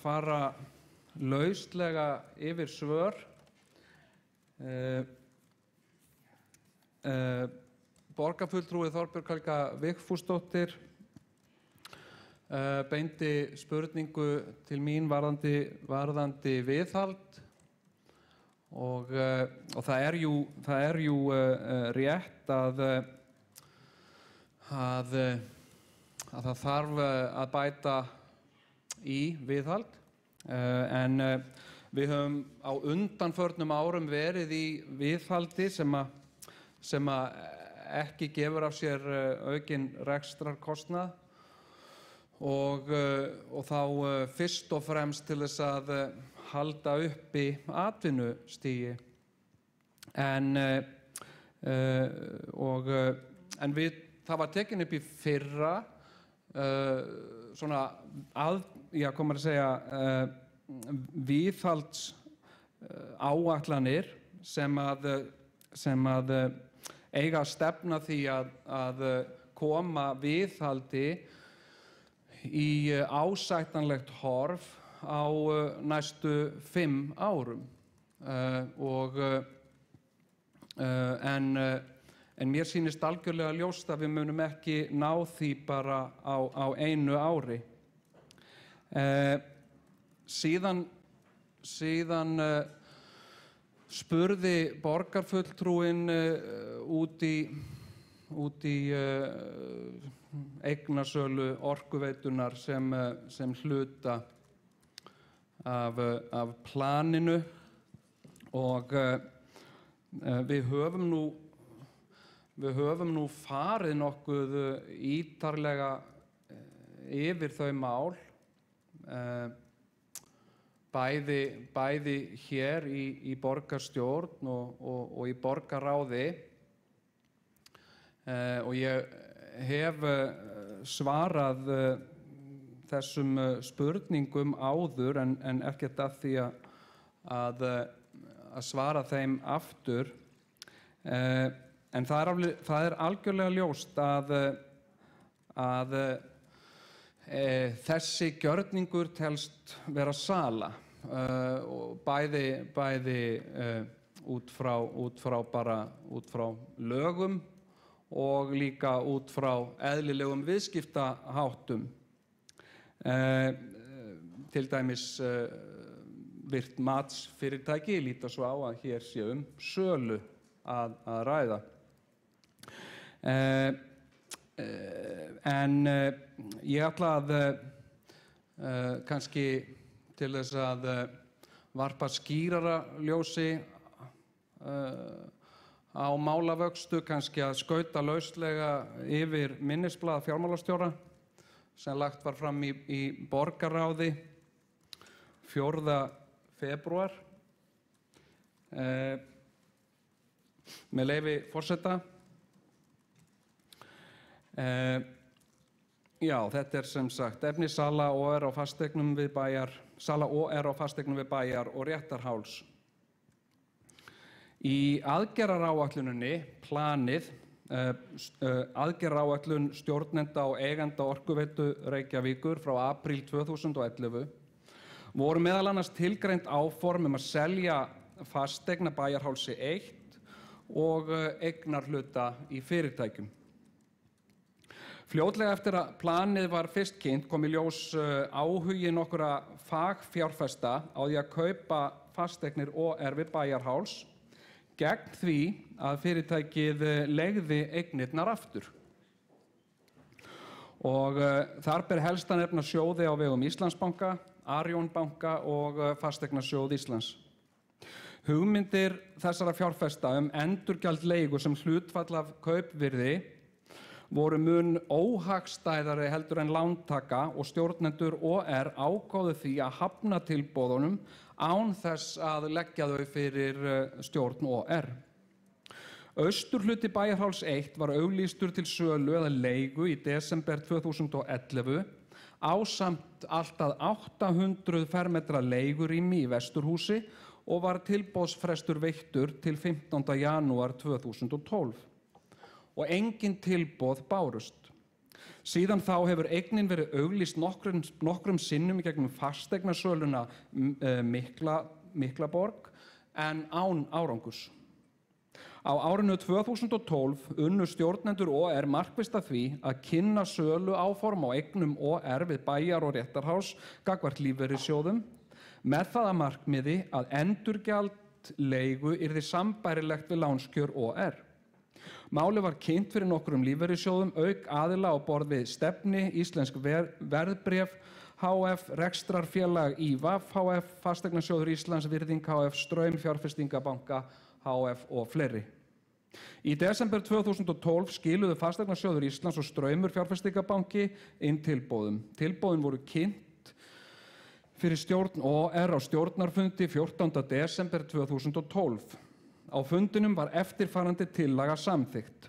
fara lauslega yfir svör. Borgarfulltrúi Þorbjörg Helga Vigfúsdóttir beindi spurningu til mín varðandi viðhald og það er jú rétt að það þarf að bæta í viðhald en við höfum á undanförnum árum verið í viðhaldi sem ekki gefur af sér aukinn rekstrarkostnað og þá fyrst og fremst til þess að halda uppi atvinnustigi. En það var tekin upp í fyrra svona viðhalds áætlanir sem að eiga að stefna því að koma viðhaldi í ásættanlegt horf á næstu 5 árum. En mér sýnist algjörlega ljóst að við munum ekki ná því bara á einu ári. Síðan spurði borgarfulltrúinn út í eignasölu Orkuveitunnar sem hluta af planinu og við höfum nú við höfum nú farið nokkuð ítarlega yfir þau mál, bæði hér í borgarstjórn og í borgarráði, og ég hef svarað þessum spurningum áður en ekkert að því að svara þeim aftur. En það er algjörlega ljóst að þessi gjörningur telst vera sala, bæði út frá lögum og líka út frá eðlilegum viðskiptaháttum. Til dæmis virt matsfyrirtæki líta svo á að hér sé sölu að ræða. En ég ætla að kannski til þess að varpa skýrara ljósi á málavöxtu, kannski að skauta lauslega yfir minnisblað fjármálastjóra sem lagt var fram í borgarráði 4. febrúar. Með leyfi forseta. Já, þetta er sem sagt efni sala OR á fasteignum við Bæjar og Réttarháls. Í aðgerðaráætluninni, planið, aðgerðaráætlun stjórnenda og eigenda Orkuveitu Reykjavíkur frá apríl 2011, voru meðal annars tilgreind áform að selja fasteigna Bæjarhálsi 1 og eignarhluta í fyrirtækjum. Fljótlega eftir að planið var fyrst kynnt kom í ljós áhugi nokkurra fagfjárfesta á því að kaupa fasteignir OR við Bæjarháls gegn því að fyrirtækið leigði eignirnar aftur. Og þar ber helst að nefna sjóði á vegum Íslandsbanka, Arion banka og Fasteignasjóð Íslands. Hugmyndir þessara fjárfesta endurgjald leigu sem hlutfall af kaupvirði voru mun óhagstæðari heldur en lántaka og stjórnendur OR ákváðu því að hafna tilboðunum án þess að leggja þau fyrir stjórn OR. Austurhluti Bæjarháls 1 var auglýstur til sölu eða leigu í desember 2011 ásamt allt að 800 fermetra leigurými í Vesturhúsi og var tilboðsfrestur veittur til 15. janúar 2012. Og engin tilboð bárust. Síðan þá hefur eignin verið auglýst nokkrum sinnum í gegnum fasteignasöluna Miklaborg en án árangurs. Á árinu 2012 unnu stjórnendur OR markvisst að því að kynna sölu áform á eignum OR við Bæjar og Réttarháls gagnvart lífeyrissjóðum með það að markmiði að endurgjald leigu yrði sambærilegt við lánskjör OR. Málið var kynnt fyrir nokkrum lífeyrissjóðum auk aðila á borð við Stefni, Íslensk verðbréf, HF, Rekstrarfélag IVAF, HF, Fasteignasjóður Íslands, Virðing HF, Straum Fjárfestingabanka, HF og fleiri. Í desember 2012 skiluðu Fasteignasjóður Íslands og Straumur Fjárfestingabanki inn tilboðum. Tilboðin voru kynnt fyrir stjórn OR á stjórnarfundi 14. desember 2012. Á fundinum var eftirfarandi tillaga samþykkt.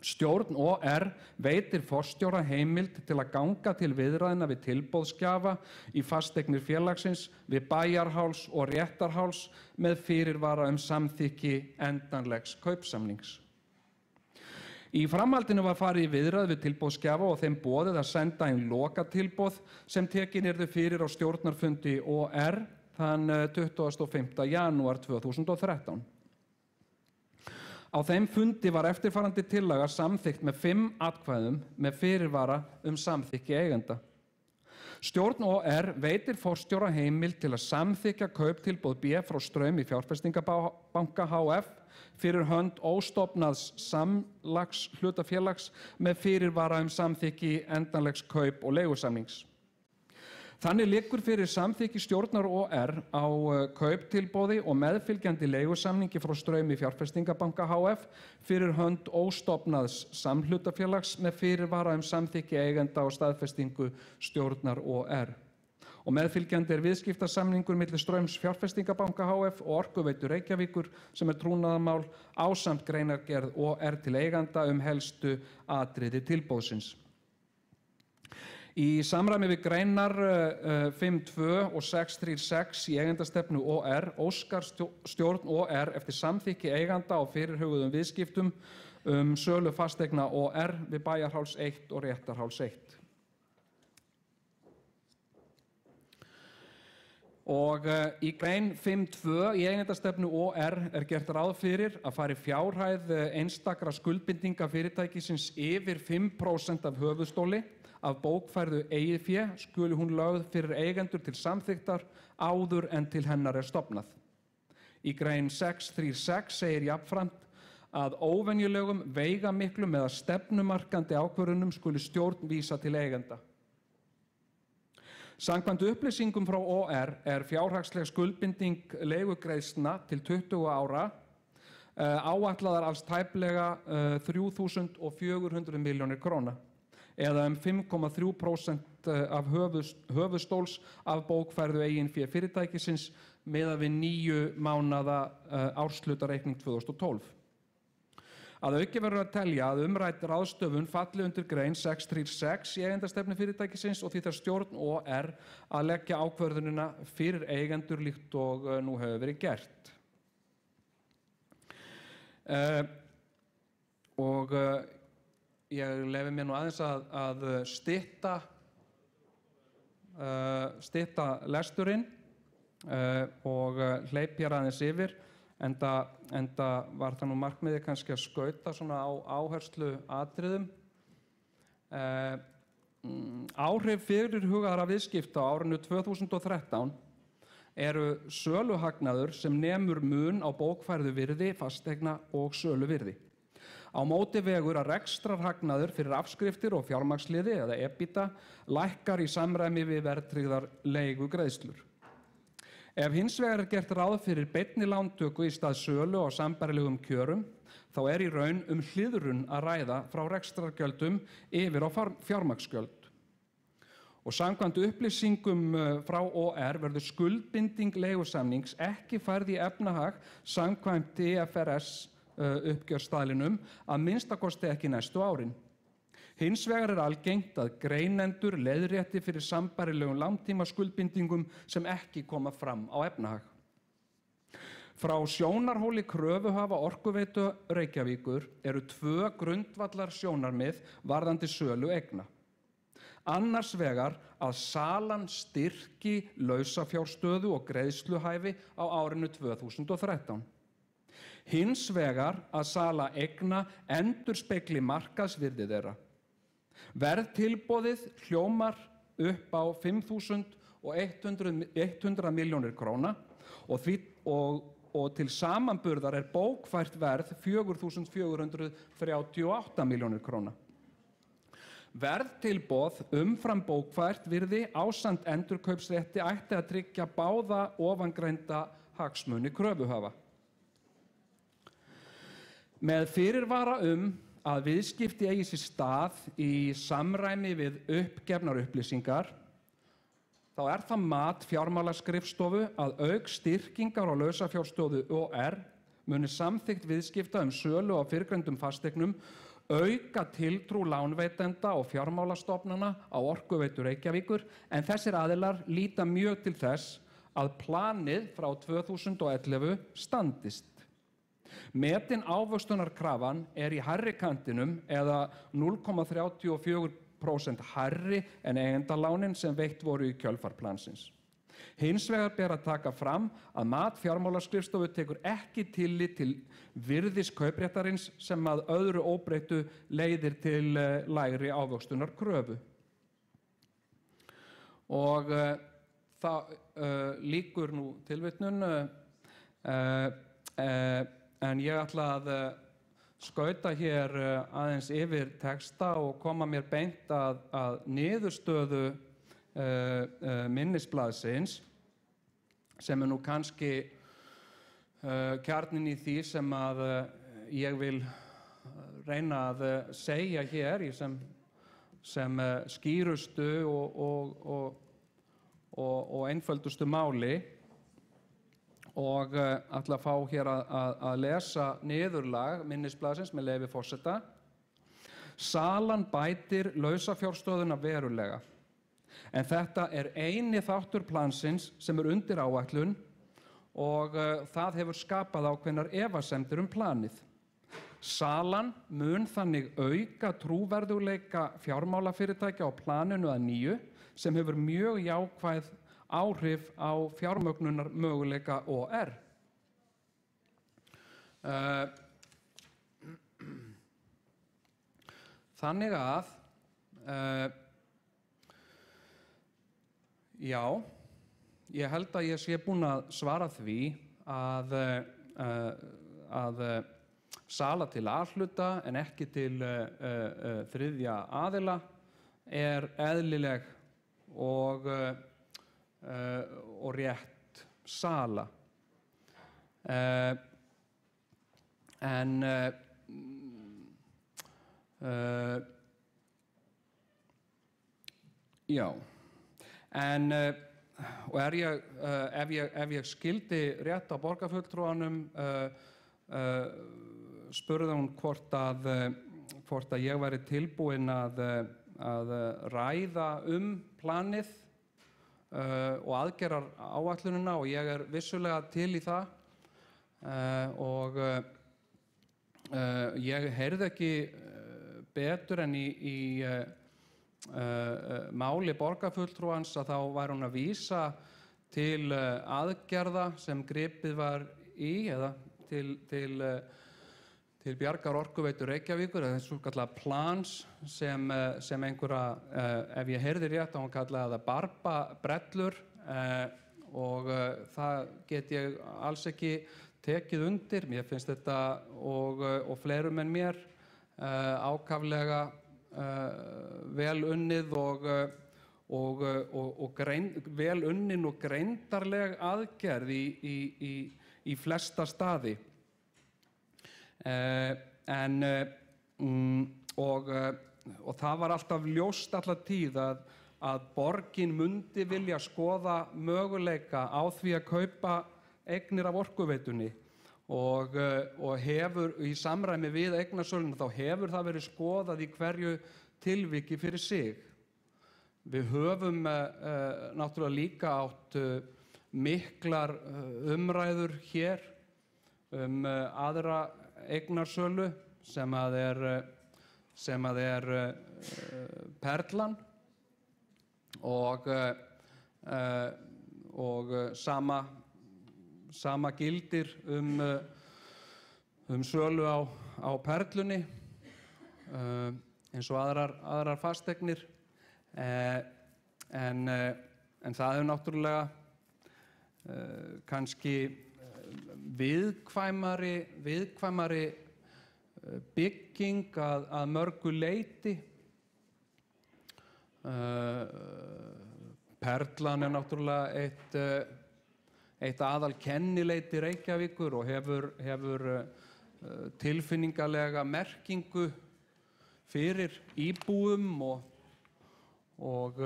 Stjórn OR veitir forstjóra heimild til að ganga til viðræðna við tilboðsgjafa í fasteignir félagsins við Bæjarháls og Réttarháls með fyrirvara samþykki endanlegs kaupsamnings. Í framhaldinu var farið í viðræður við tilboðsgjafa og þeim boðið að senda inn lokatilboð sem tekin yrðu fyrir á stjórnarfundi OR þann 25. janúar 2013. Á þeim fundi var eftirfarandi tillaga samþykkt með 5 atkvæðum með fyrirvara samþykki eigenda. Stjórn OR veitir forstjóra heimild til að samþykkja kauptilboð B frá Straumi Fjárfestingabanka HF fyrir hönd óstofnaðs samlagshlutafélags með fyrirvara samþykki endanlegs kaup- og leigusamnings. Þannig liggur fyrir samþykki stjórnar OR á kauptilboði og meðfylgjandi leigusamningi frá Straumi Fjárfestingabanka HF fyrir hönd óstofnaðs samhlutafélags með fyrirvara samþykki eigenda og staðfestingu stjórnar OR. Og meðfylgjandi viðskiptasamningur milli Straums Fjárfestingabanka HF og Orkuveitu Reykjavíkur sem trúnaðarmál ásamt greinargerð OR til eiganda helstu atriði tilboðsins. Í samræmi við greinar 5.2 og 6.3.6 í eigendastefnu OR óskar stjórn OR eftir samþykki eiganda á fyrirhuguðum viðskiptum sölu fasteigna OR við Bæjarháls 1 og Réttarháls 1. Og í grein 5.2 í eigendastefnu OR gert ráð fyrir að fari fjárhæð einstakra skuldbindinga fyrirtækisins yfir 5% af höfuðstóli af bókfærðu eigið fé skuli hún lögð fyrir eigendur til samþykktar áður en til hennar stofnað. Í grein 6.3.6 segir jafnframt að óvenjulegum, veigamiklum eða stefnumarkandi ákvörðunum skuli stjórn vísa til eigenda. Samkvæmt upplýsingum frá OR fjárhagsleg skuldbinding leigugreiðslna til 20 ára áætlaðar alls tæplega 3.400 milljónir króna. Eða 5,3% af höfuðstóls af bókfærðu eigin fé fyrirtækisins miðað við 9 mánaða árshlutareikning 2012. Að auki verður að telja að umrædd ráðstöfun falli undir grein 6.3.6 í eigendastefnu fyrirtækisins og því þarf stjórn OR að leggja ákvörðunina fyrir eigendur líkt og nú hefur verið gert. Ég leyfi mér nú aðeins að stytta lesturinn og hleyp hér aðeins yfir, enda var það nú markmiðið kannski að skauta svona á áherslu atriðum. Áhrif fyrirhugaðra viðskipta á árinu 2013 eru söluhagnaður sem nemur mun á bókfærðu virði fasteigna og söluvirði. Á móti vegur að rekstrarhagnaður fyrir afskriftir og fjármagnsliði eða EBITDA lækkar í samræmi við verðtryggðar leigugreiðslur. Ef hins vegar gert ráð fyrir beinni lántöku í stað sölu á sambærilegum kjörum, þá í raun hliðrun að ræða frá rekstrargjöldum yfir á fjármagnsgjöld. Og samkvæmt upplýsingum frá OR verður skuldbinding leigusamnings ekki færð í efnahag samkvæmt IFRS uppgjörstaðlinum að minnstakosti ekki næstu árin. Hins vegar algengt að greinendur leiðrétti fyrir sambærilegum langtíma skuldbindingum sem ekki koma fram á efnahag. Frá sjónarhóli kröfuhafa Orkuveitu Reykjavíkur eru 2 grundvallar sjónarmið varðandi sölu eigna. Annars vegar að salan styrki lausafjárstöðu og greiðsluhæfi á árinu 2013. Hins vegar að sala eigna endurspegli markaðsvirði þeirra. Verðtilboðið hljómar upp á 5.100 milljónir króna og til samanburðar bókfært verð 4.438 milljónir króna. Verðtilboð umfram bókfært virði ásamt endurkaupsrétti ætti að tryggja báða ofangreinda hagsmuni kröfuhafa. Með fyrirvara að viðskipti eigi sér stað í samræmi við uppgefnar upplýsingar, þá það mat fjármálaskrifstofu að auk styrkingar á lausafjárstöðu OR muni samþykkt viðskipta sölu á fyrrgreindum fasteignum auka tiltrú lánveitenda og fjármálastofnana á Orkuveitu Reykjavíkur, en þessir aðilar líta mjög til þess að planið frá 2011 standist. Metin ávöxtunarkrafan í hærri kantinum eða 0,34% hærri en eigendalánin sem veitt voru í kjölfarplansins. Hins vegar ber að taka fram að mat fjármálaskrifstofu tekur ekki tillit til virðis kaupréttarins sem að öðru óbreyttu leiðir til lægri ávöxtunarkröfu. Og það lýkur nú tilvitnun, en ég ætla að skauta hér aðeins yfir texta og koma mér beint að niðurstöðu minnisblaðsins, sem nú kannski kjarninn í því sem að ég vil reyna að segja hér í sem skýrustu og einföldustu máli, og ætla að fá hér að lesa niðurlag minnisblaðsins með leyfi forseta. Salan bætir lausafjárstöðuna verulega, en þetta eini þáttur plansins sem undir áætlun og það hefur skapað ákveðnar efasemdir planið. Salan mun þannig auka trúverðugleika fjármálafyrirtækja á planinu að nýju, sem hefur mjög jákvæð áhrif á fjármögnunar möguleika OR. Þannig að, já, ég held að ég sé búinn að svara því að sala til A-hluta en ekki til þriðja aðila eðlileg og rétt sala. Já, og ef ég skildi rétt á borgarfulltrúanum, spurði hún hvort að ég væri tilbúinn að ræða planið og aðgerðaráætlunina, og ég vissulega til í það, og ég heyrði ekki betur en í máli borgarfulltrúans að þá væri hún að vísa til aðgerða sem gripið var í, eða til Bjargar Orkuveitu Reykjavíkur, eða þessu kallað plans sem einhverja, ef ég heyrði rétt, hún kallaði það barbabrellur, og það get ég alls ekki tekið undir. Mér finnst þetta og fleirum en mér ákaflega vel unnið vel unnin og greindarleg aðgerð í flesta staði. Og það var alltaf ljóst alla tíð að borgin mundi vilja skoða möguleika á því að kaupa eignir af Orkuveitunni, og hefur í samræmi við eignasöluna þá hefur það verið skoðað í hverju tilviki fyrir sig. Við höfum náttúrulega líka átt miklar umræður hér aðra eignarsölu sem er Perlan, og sama gildir sölu á Perlunni, eins og aðrar fasteignir, en það er náttúrulega kannski viðkvæmari bygging að mörgu leyti. Perlan er náttúrulega eitt aðal kennileiti Reykjavíkur og hefur tilfinningalega merkingu fyrir íbúum og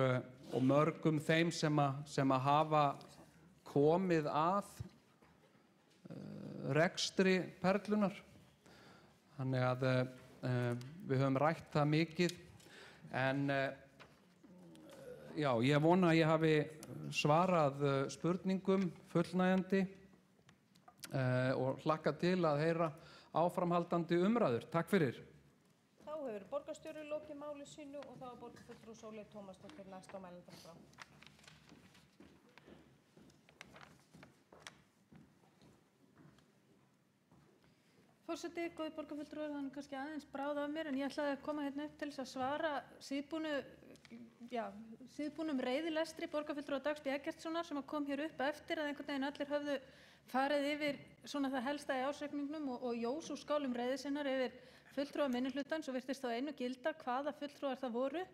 mörgum þeim sem hafa komið að rekstri Perlunar. Þannig að við höfum rætt það mikið, en já, ég vona að ég hafi svarað spurningum fullnægjandi og hlakka til að heyra áframhaldandi umræður. Takk fyrir. Þá hefur borgarstjóri lokið máli sínu og þá er borgarfulltrúi Sóley Tómasdóttir næst á mælendaskrá. Forseti, góðir borgarfulltrúar, það er kannski aðeins bráð af mér, en ég ætlaði að koma hérna upp til þess að svara síðbúnum reiðilestri borgarfulltrúa Dags B. Eggertssonar sem kom hér upp eftir að einhvern veginn allir höfðu farið yfir svona það helsta í ársreikningnum og jós úr skálum reiði sinnar yfir fulltrúa minnihlutans og virtist þá einu gilda hvaða fulltrúar það voru.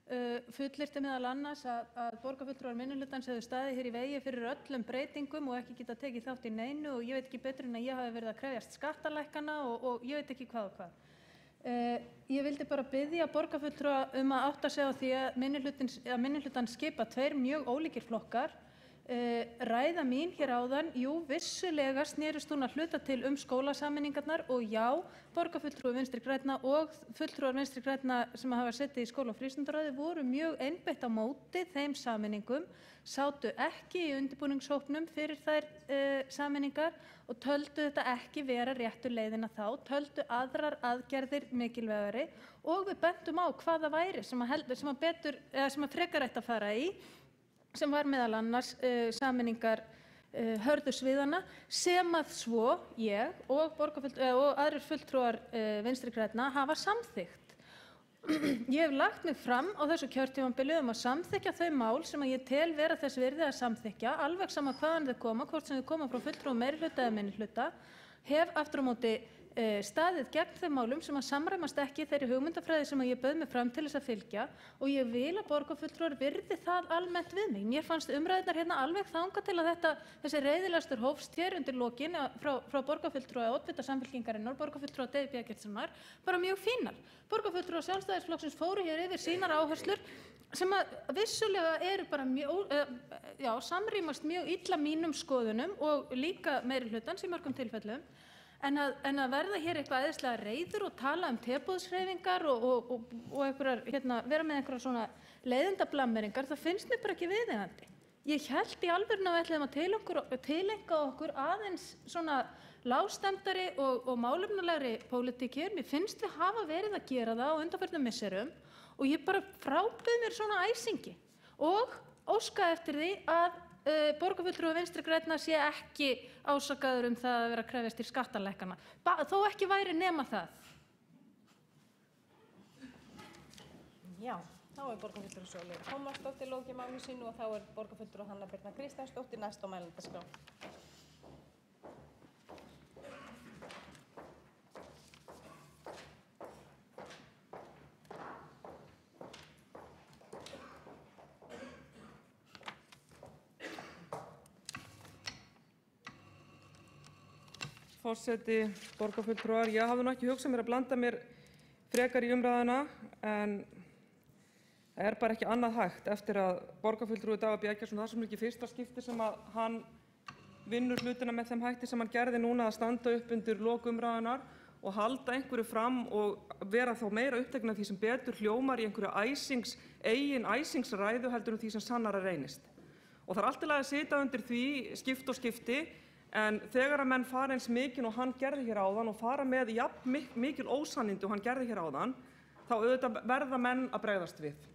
fullyrti meðal annars að borgarfulltrúar minnihlutans hefðu staðið hér í vegi fyrir öllum breytingum og ekki geta tekið þátt í neinu og ég veit ekki betur en að ég hafi verið að krefjast skattalækkana og ég veit ekki hvað og hvað. Ég vildi bara biðja borgarfulltrúa að átta sig á því að minnihlutan skipa tveir mjög ólíkir flokkar. Ræða mín hér áðan, jú, vissulega snerist hún að hluta til skólasameiningarnar og já, borgarfulltrúi Vinstri grænna og fulltrúar Vinstri grænna sem hafa setið í skóla- og frístundaráði voru mjög einbeitt á móti þeim sameiningum, sátu ekki í undirbúningshópnum fyrir þær sameiningar og töldu þetta ekki vera réttu leiðina þá, töldu aðrar aðgerðir mikilvægari og við bentum á hvað það væri sem að frekar ætti að fara í, sem var meðal annars sameiningar hörðu sviðanna sem að svo ég og aðrir fulltrúar Vinstri grænna hafa samþykkt. Ég hef lagt mig fram á þessu kjörtímabili að samþykkja þau mál sem að ég tel vera þess virði að samþykkja, alveg sama hvaðan þau koma, hvort sem þau koma frá fulltrúum meirihluta eða minnihluta, hef aftur á móti staðið gegn þeim málum sem að samræmast ekki þeirri hugmyndafræði sem að ég bauð mig fram til þess að fylgja og ég vil að borgarfulltrúar virði það almennt við mig. Mér fannst umræðurnar hérna alveg þangað til að þessi reiðilestur hófst hér undir lokin frá borgarfulltrúa oddvita Samfylkingarinnar, borgarfulltrúa Degi B. Eggertssonar, bara mjög fínar. Borgarfulltrúar Sjálfstæðisflokksins fóru hér yfir sínar áherslur sem að vissulega eru bara samrýmast mjög illa mínum skoðunum og líka meirihlutans í mörgum tilfellum. En að verða hér eitthvað æðislega reiður og tala teboðshreyfingar og vera með einhverjar svona leiðindablammeringar, það finnst mér bara ekki viðeigandi. Ég hélt í alvörunni að við ætluðum að tileinka okkur aðeins svona lágstemmdari og málefnalegri pólitík hér. Mér finnst við hafa verið að gera það á undanförnum misserum og ég bara frábið mér svona æsingi og óska eftir því að borgarfulltrúi Vinstri grænna sé ekki ásakaður það að vera að krefjast til skattalækkana. Þó ekki væri nema það. Já, þá borgarfulltrúi Sólveig Tómasdóttir lokið máli sínu og þá borgarfulltrúi Hanna Birna Kristjánsdóttir næst á mælendaskrá. Forseti, borgarfulltrúar, ég hafði nú ekki hugsað mér að blanda mér frekar í umræðuna en það bara ekki annað hægt eftir að borgarfulltrúi Dagur B. Eggertsson, það sem ekki fyrsta skipti sem að hann vinnur hlutina með þeim hætti sem hann gerði núna að standa upp undir lok umræðunar og halda einhverju fram og vera þá meira upptekinn af því sem betur hljómar í einhverju eigin æsingsræðu heldur því sem sannara reynist. Og það allt í lagi að sitja undir því skipt og skipti. En þegar að menn fara eins mikinn og hann gerði hér áðan og fara með jafn mikil ósannindi og hann gerði hér áðan, þá auðvitað verða menn að bregðast við.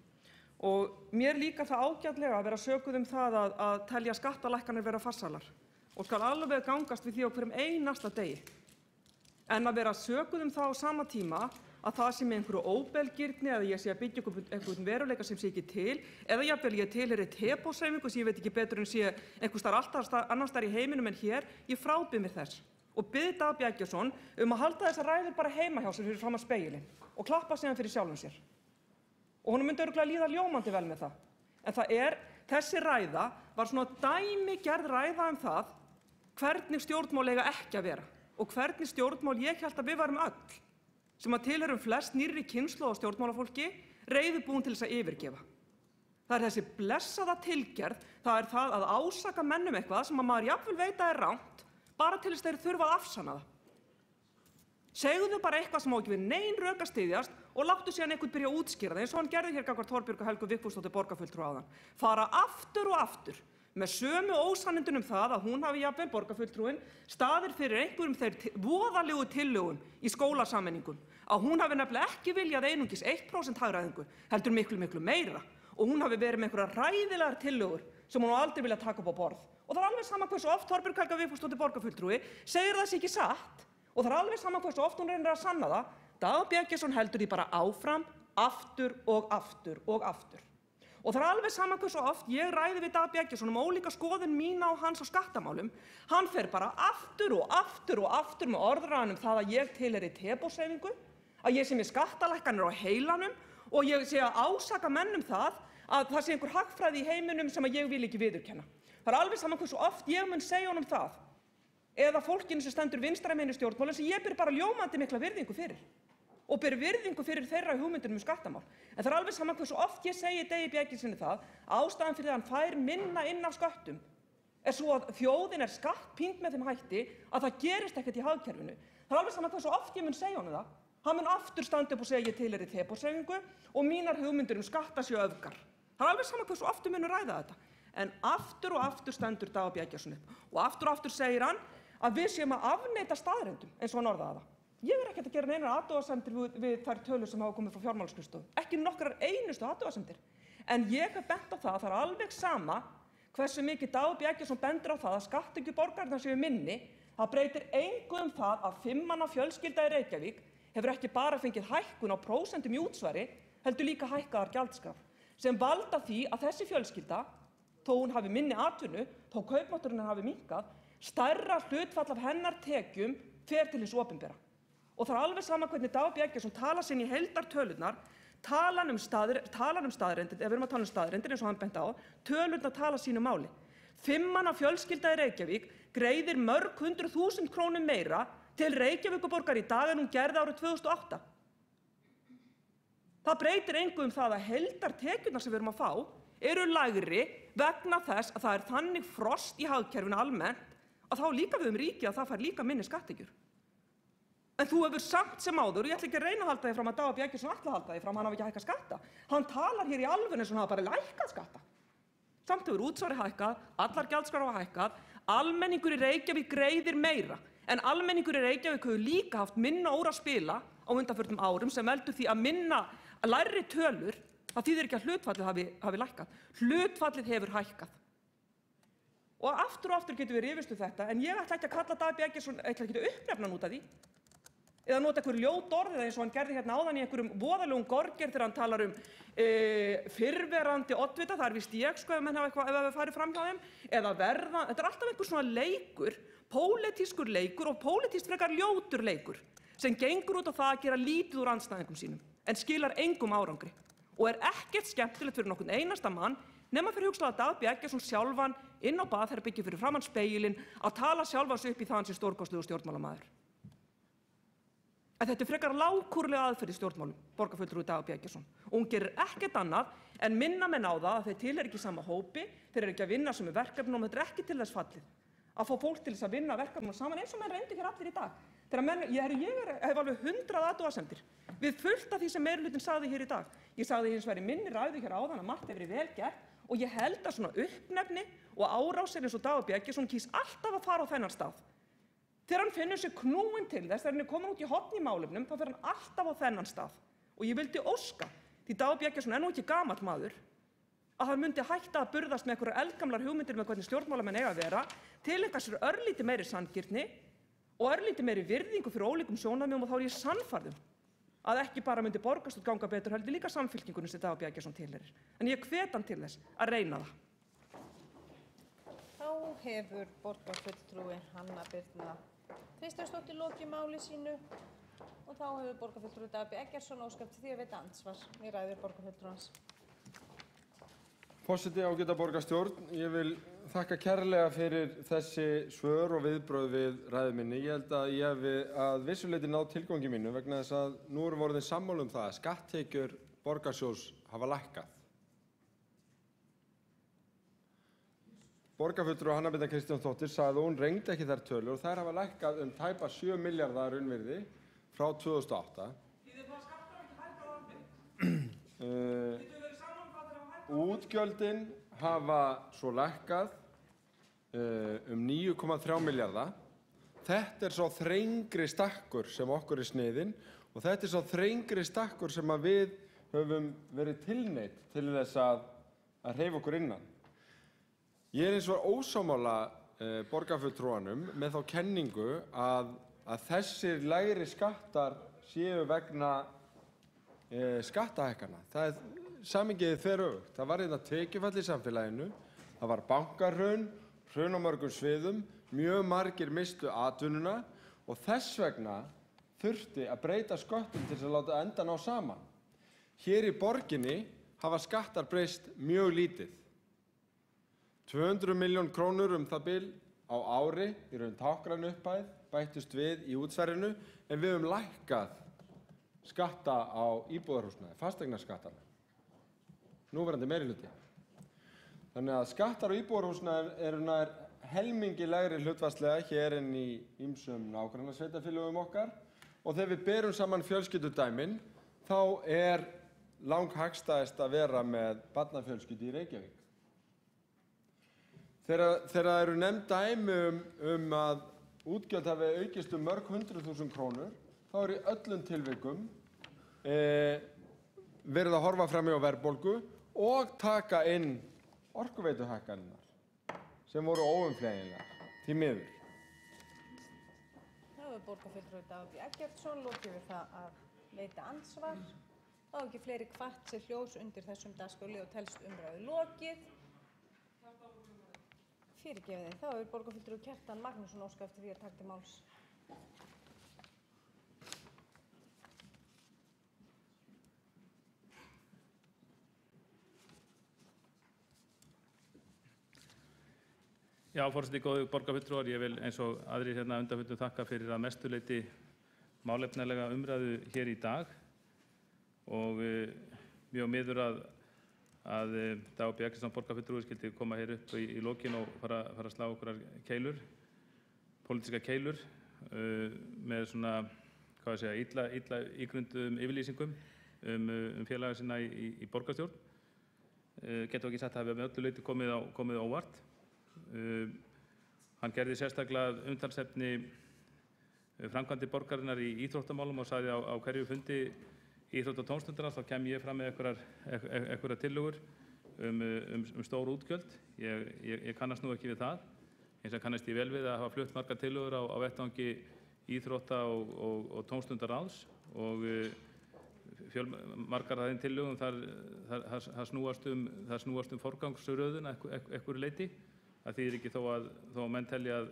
Og mér líkar það ágætlega að vera sökuð það að telja skattalækkanir vera farsælar og skal alveg gangast við því á hverjum einasta degi. En að vera sökuð það á sama tíma að það sé með einhverju óbelgirni eða ég sé að byggja einhvern veruleika sem sé ekki til eða jafnvel ég tilheyri teboðshreyfingu sem ég veit ekki betur en sé einhvers staðar annars staðar í heiminum en hér, ég frábið mér þess og bið Dag B. Eggertsson að halda þessar ræður bara heima hjá sér fyrir framan spegilinn og klappa síðan fyrir sjálfum sér. Og honum myndi örugglega líða ljómandi vel með það. En þessi ræða var svona dæmigerð ræða það hvernig stjórnmál eiga ekki að vera og hvernig stjórnmál ég hélt að við varum öll sem að tilheyrum flest nýrri kynslóð á stjórnmálafólki reiðubúin til þess að yfirgefa. Það þessi blessaða tilgerð, það það að ásaka mennum eitthvað sem að maður jafnvel veit að rangt, bara til þess að þeir þurfa að afsanna það. Segðu bara eitthvað sem á ekki við nein rök að styðjast og láttu síðan einhvern byrja að útskýra það eins og hann gerði hér gagnvart Þorbjörgu Helgu Vigfúsdóttur borgarfulltrúa áðan. Fara aftur og aftur með sömu ósannindum það að hún hafi jafnvel borgarfulltrúin staðir fyrir einhverjum þeir voðalegu tillögum í skólasameiningum að hún hafi nefnilega ekki viljað einungis 1% hagræðingu, heldur miklu meira og hún hafi verið með einhverjar hræðilegar tillögur sem hún aldrei viljað taka upp á borð. Og það alveg sama hversu oft Þorbjörg Helga Vigfúsdóttir borgarfulltrúi segir það sé ekki satt og það alveg sama hversu oft hún reynir að sanna það. Dagur B. Eggertsson heldur því bara áfram, aftur og aftur og aftur. Og það alveg sama hversu oft ég ræði við Dag B. Eggertsson ólíka skoðun mína og hans á skattamálum. Hann fer bara aftur og aftur og aftur með orðræðan það að ég tilheyri teboðshreyfingu, að ég sé með skattalækkanir á heilanum og ég sé að ásaka menn það að það sé einhver hagfræði í heiminum sem ég vil ekki viðurkenna. Það alveg saman hversu oft ég mun segja honum það, eða fólkinu sem stendur vinstra megin í stjórnmálum sem ég ber bara ljómandi mikla virðingu fyrir og ber virðingu fyrir þeirra hugmyndum skattamál. En það alveg saman hversu oft ég segi Degi B. Eggertssyni það, ástæðan fyrir að hann fær minna inn af sköttum svo að þjóðin skattpínd með þeim hætti að það gerist ekkert í hagkerfinu. Það alveg saman hversu oft ég mun segja honum það, hann mun aftur standa upp og segja ég tilheyri Teboðshreyfingu og mínar hugmyndir skatta séu öfgar. Það alveg saman hversu oft ég mun ræða þetta. En aftur og aftur stendur Dagur B. Eggertsson upp og aftur segir hann að við séum að afneita staðreyndum, eins og hann orðaði það. Ég ekkert að gera neinar athugasemdir við þær tölur sem hafa komið frá fjármálaskrifstofu, ekki nokkrar einustu athugasemdir. En ég hef bent á það að það alveg sama hversu mikið Dagur B. Eggertsson bendir á það að skatttekjur borgarinnar séu minni, það breytir engu það að 5 manna fjölskylda í Reykjavík hefur ekki bara fengið hækkun á prósentum í útsvari, heldur líka hækkaðar gjaldskrár, sem valda því að þessi fjölskylda, þó hún hafi minni atvinnu, þó kaupmátturinn hafi minnkað, stærra hlutfall af hennar tekjum fer til hins opinbera. Og það alveg sama hvernig Dagur B. Eggertsson talar sinni í heildartölurnar, talar um staðreyndir, ef við erum að tala um staðreyndir eins og hann benti á, tölurnar tala sínu máli. 5 manna fjölskylda í Reykjavík greiðir mörg 100.000 krónum meira til Reykjavíkurborgar í dag en hún gerði árið 2008. Það breytir engu það að heildartekjurnar sem við erum að fá eru lægri vegna þess að það þannig frost í hagkerfinu almennt að þá líka við ríkið að það fær líka minni skatttekjur. En þú hefur samt sem áður, og ég ætla ekki að reyna að halda því fram að Dagur B. Eggertsson ætla að halda því fram, hann hafi ekki hækkað skatta. Hann talar hér í alvöru eins og hann hafi bara lækkað skatta. Samt hefur útsvarið hækkað, allar gjaldskrár hafa hækkað, almenningur í Reykjavík greiðir meira, en almenningur í Reykjavík hefur líka haft minna úr að spila á undanförnum árum sem veldur því að lægri tölur, það þýðir ekki að hlutfallið hafi lækkað. Hlutfallið hefur hækkað. Og aftur getum við rifist þetta, en ég ætla ekki að kalla Dagur B. Eggertsson, ætla ekki að uppnefna hann út af því, eða nota einhver ljót orð eins og hann gerði hérna áðan í einhverjum voðalegum gorger þegar hann talar fyrrverandi oddvita, það víst ég ef menn hafa eitthvað farið fram hjá þeim, eða verða, þetta alltaf einhver svona leikur, pólitískur leikur og pólitískt frekar ljótur leikur sem gengur út á það að gera lítið úr andstæðingum sínum en skilar engum árangri og ekkert skemmtilegt fyrir nokkurn einasta mann nema fyrir hugsanlega Dagur B. Eggertsson sjálfan inn á baðherbergi fyrir framan spegilinn að tala sjálfan sig upp í það hans stórkostlegur stjórnmálamaður. En þetta frekar lágkúrulega aðferð í stjórnmálum, borgarfulltrúi Dagur B. Eggertsson. Og hún gerir ekkert annað en minna menn á það að þeir tilheyra ekki sama hópi, þeir eru ekki að vinna sömu verkefnum og þetta ekki til þess fallið. Að fá fólk til þess að vinna verkefnum saman eins og menn reyndu hér allir í dag. Þegar menn, ég hef alveg 100 athugasemdir við fullt af því sem meirihlutinn sagði hér í dag. Ég sagði hins vegar í minni ræðu hér áðan að margt hefur verið vel gert og ég held að svona uppnefni og árásir eins og Dagur B. Eggertsson kýs alltaf að fara á þennan stað. Þegar hann finnur sig knúinn til þess, þegar hann komin út í horn í málefnum, þá fer hann alltaf á þennan stað. Og ég vildi óska, því Dagur B. Eggertsson nú ekki gamall maður, að hann myndi hætta að burðast með einhverjar eldgamlar hugmyndir með hvernig stjórnmálamenn eiga að vera, tileinka sér örlítið meiri sanngirni og örlítið meiri virðingu fyrir ólíkum sjónarmiðum og þá ég sannfærð að ekki bara myndi borgarstjórn ganga betur heldur líka Samfylkingunni sem Dagur B. Eggertsson tilheyrir. En ég hvet hann til þess að reyna það. Þá hefur borgarfulltrúi Hanna Birna Kristjánsdóttir lokið máli sínu og þá hefur borgarfulltrúi Dagur B. Eggertsson óskað eftir því að veita andsvar í ræðu borgarfulltrúans. Forseti, ágæta borgarstjórn, ég vil þakka kærlega fyrir þessi svör og viðbrögð við ræðu minni. Ég held að ég hefi að vissuleyti náð tilgangi mínu vegna þess að nú erum við orðin sammála það að skatttekjur borgarsjóðs hafa lækkað. Borgarfulltrúi Hanna Birna Kristjánsdóttir sagði að hún reyndi ekki þær tölur og þær hafa lækkað tæpa 7 milljarða raunvirði frá 2008. Útgjöldin hafa svo lækkað 9,3 milljarða. Þetta sá þrengri stakkur sem okkur sniðinn og þetta sá þrengri stakkur sem að við höfum verið tilneydd til þess að hreyfa okkur innan. Ég hins vegar ósammála borgarfulltrúanum með þá kenningu að þessir lægri skattar séu vegna skattahækkana. Það samhengið þveröfugt. Það var tekjufall í samfélaginu, það var bankahrun, hrun á mörgum sviðum, mjög margir mistu atvinnuna og þess vegna þurfti að breyta sköttum til þess að láta enda ná saman. Hér í borginni hafa skattar breyst mjög lítið. 200 milljón krónur það bil á ári, í raun táknræn upphæð, bættust við í útsvarinu, en við höfum lækkað skatta á íbúðarhúsnæði, fasteignaskattana, núverandi meirihluti. Þannig að skattar á íbúðarhúsnæði eru nær helmingi lægri hlutfallslega hér en í ýmsum nágrannasveitarfélögum okkar og þegar við berum saman fjölskyldudæmin þá langhagstæðast að vera með barnafjölskyldu í Reykjavík. Þegar það eru nefnd dæmi að útgjöld hafi aukist mörg 100.000 krónur, þá í öllum tilvikum verið að horfa fram á verðbólgu og taka inn orkuveituhækkanirnar sem voru óumflýjanlegar, því miður. Það hefur borgarfulltrúi Dagur B. Eggertsson lokið við það að veita andsvar. Það hafa ekki fleiri kvart sér hljós undir þessum dagskrárlið og telst umræðu lokið. Fyrirgefið þá hefur borgarfulltrúi Kjartan Magnússon óskað eftir því að taka til máls. Já, forseti, góðu borgarfulltrúar, ég vil eins og aðrir hérna undanfundum þakka fyrir að mestuleyti málefnalega umræðu hér í dag og mjög miður að Dagur B. Eggertsson borgarfulltrúi skyldi koma hér upp í lokin og fara að slá okkur keilur, pólitískar keilur með svona, hvað ég segja, illa ígrunduðum yfirlýsingum félaga sinna í borgarstjórn. Getur ekki sagt að hafi með öllu leyti komið óvart. Hann gerði sérstaklega umtalsefni framkvæmdir borgarinnar í íþróttamálum og sagði á hverju fundi íþrótta- og tómstundarráðs þá kem ég fram með einhverjar tillögur stór útgjöld. Ég kannast nú ekki við það, eins og kannast ég vel við að hafa flutt margar tillögur á vettvangi íþrótta- og tómstundarráðs og margar af þeim tillögum það snúast forgangsröðun að einhverju leyti. Það þýðir ekki þó að menn telja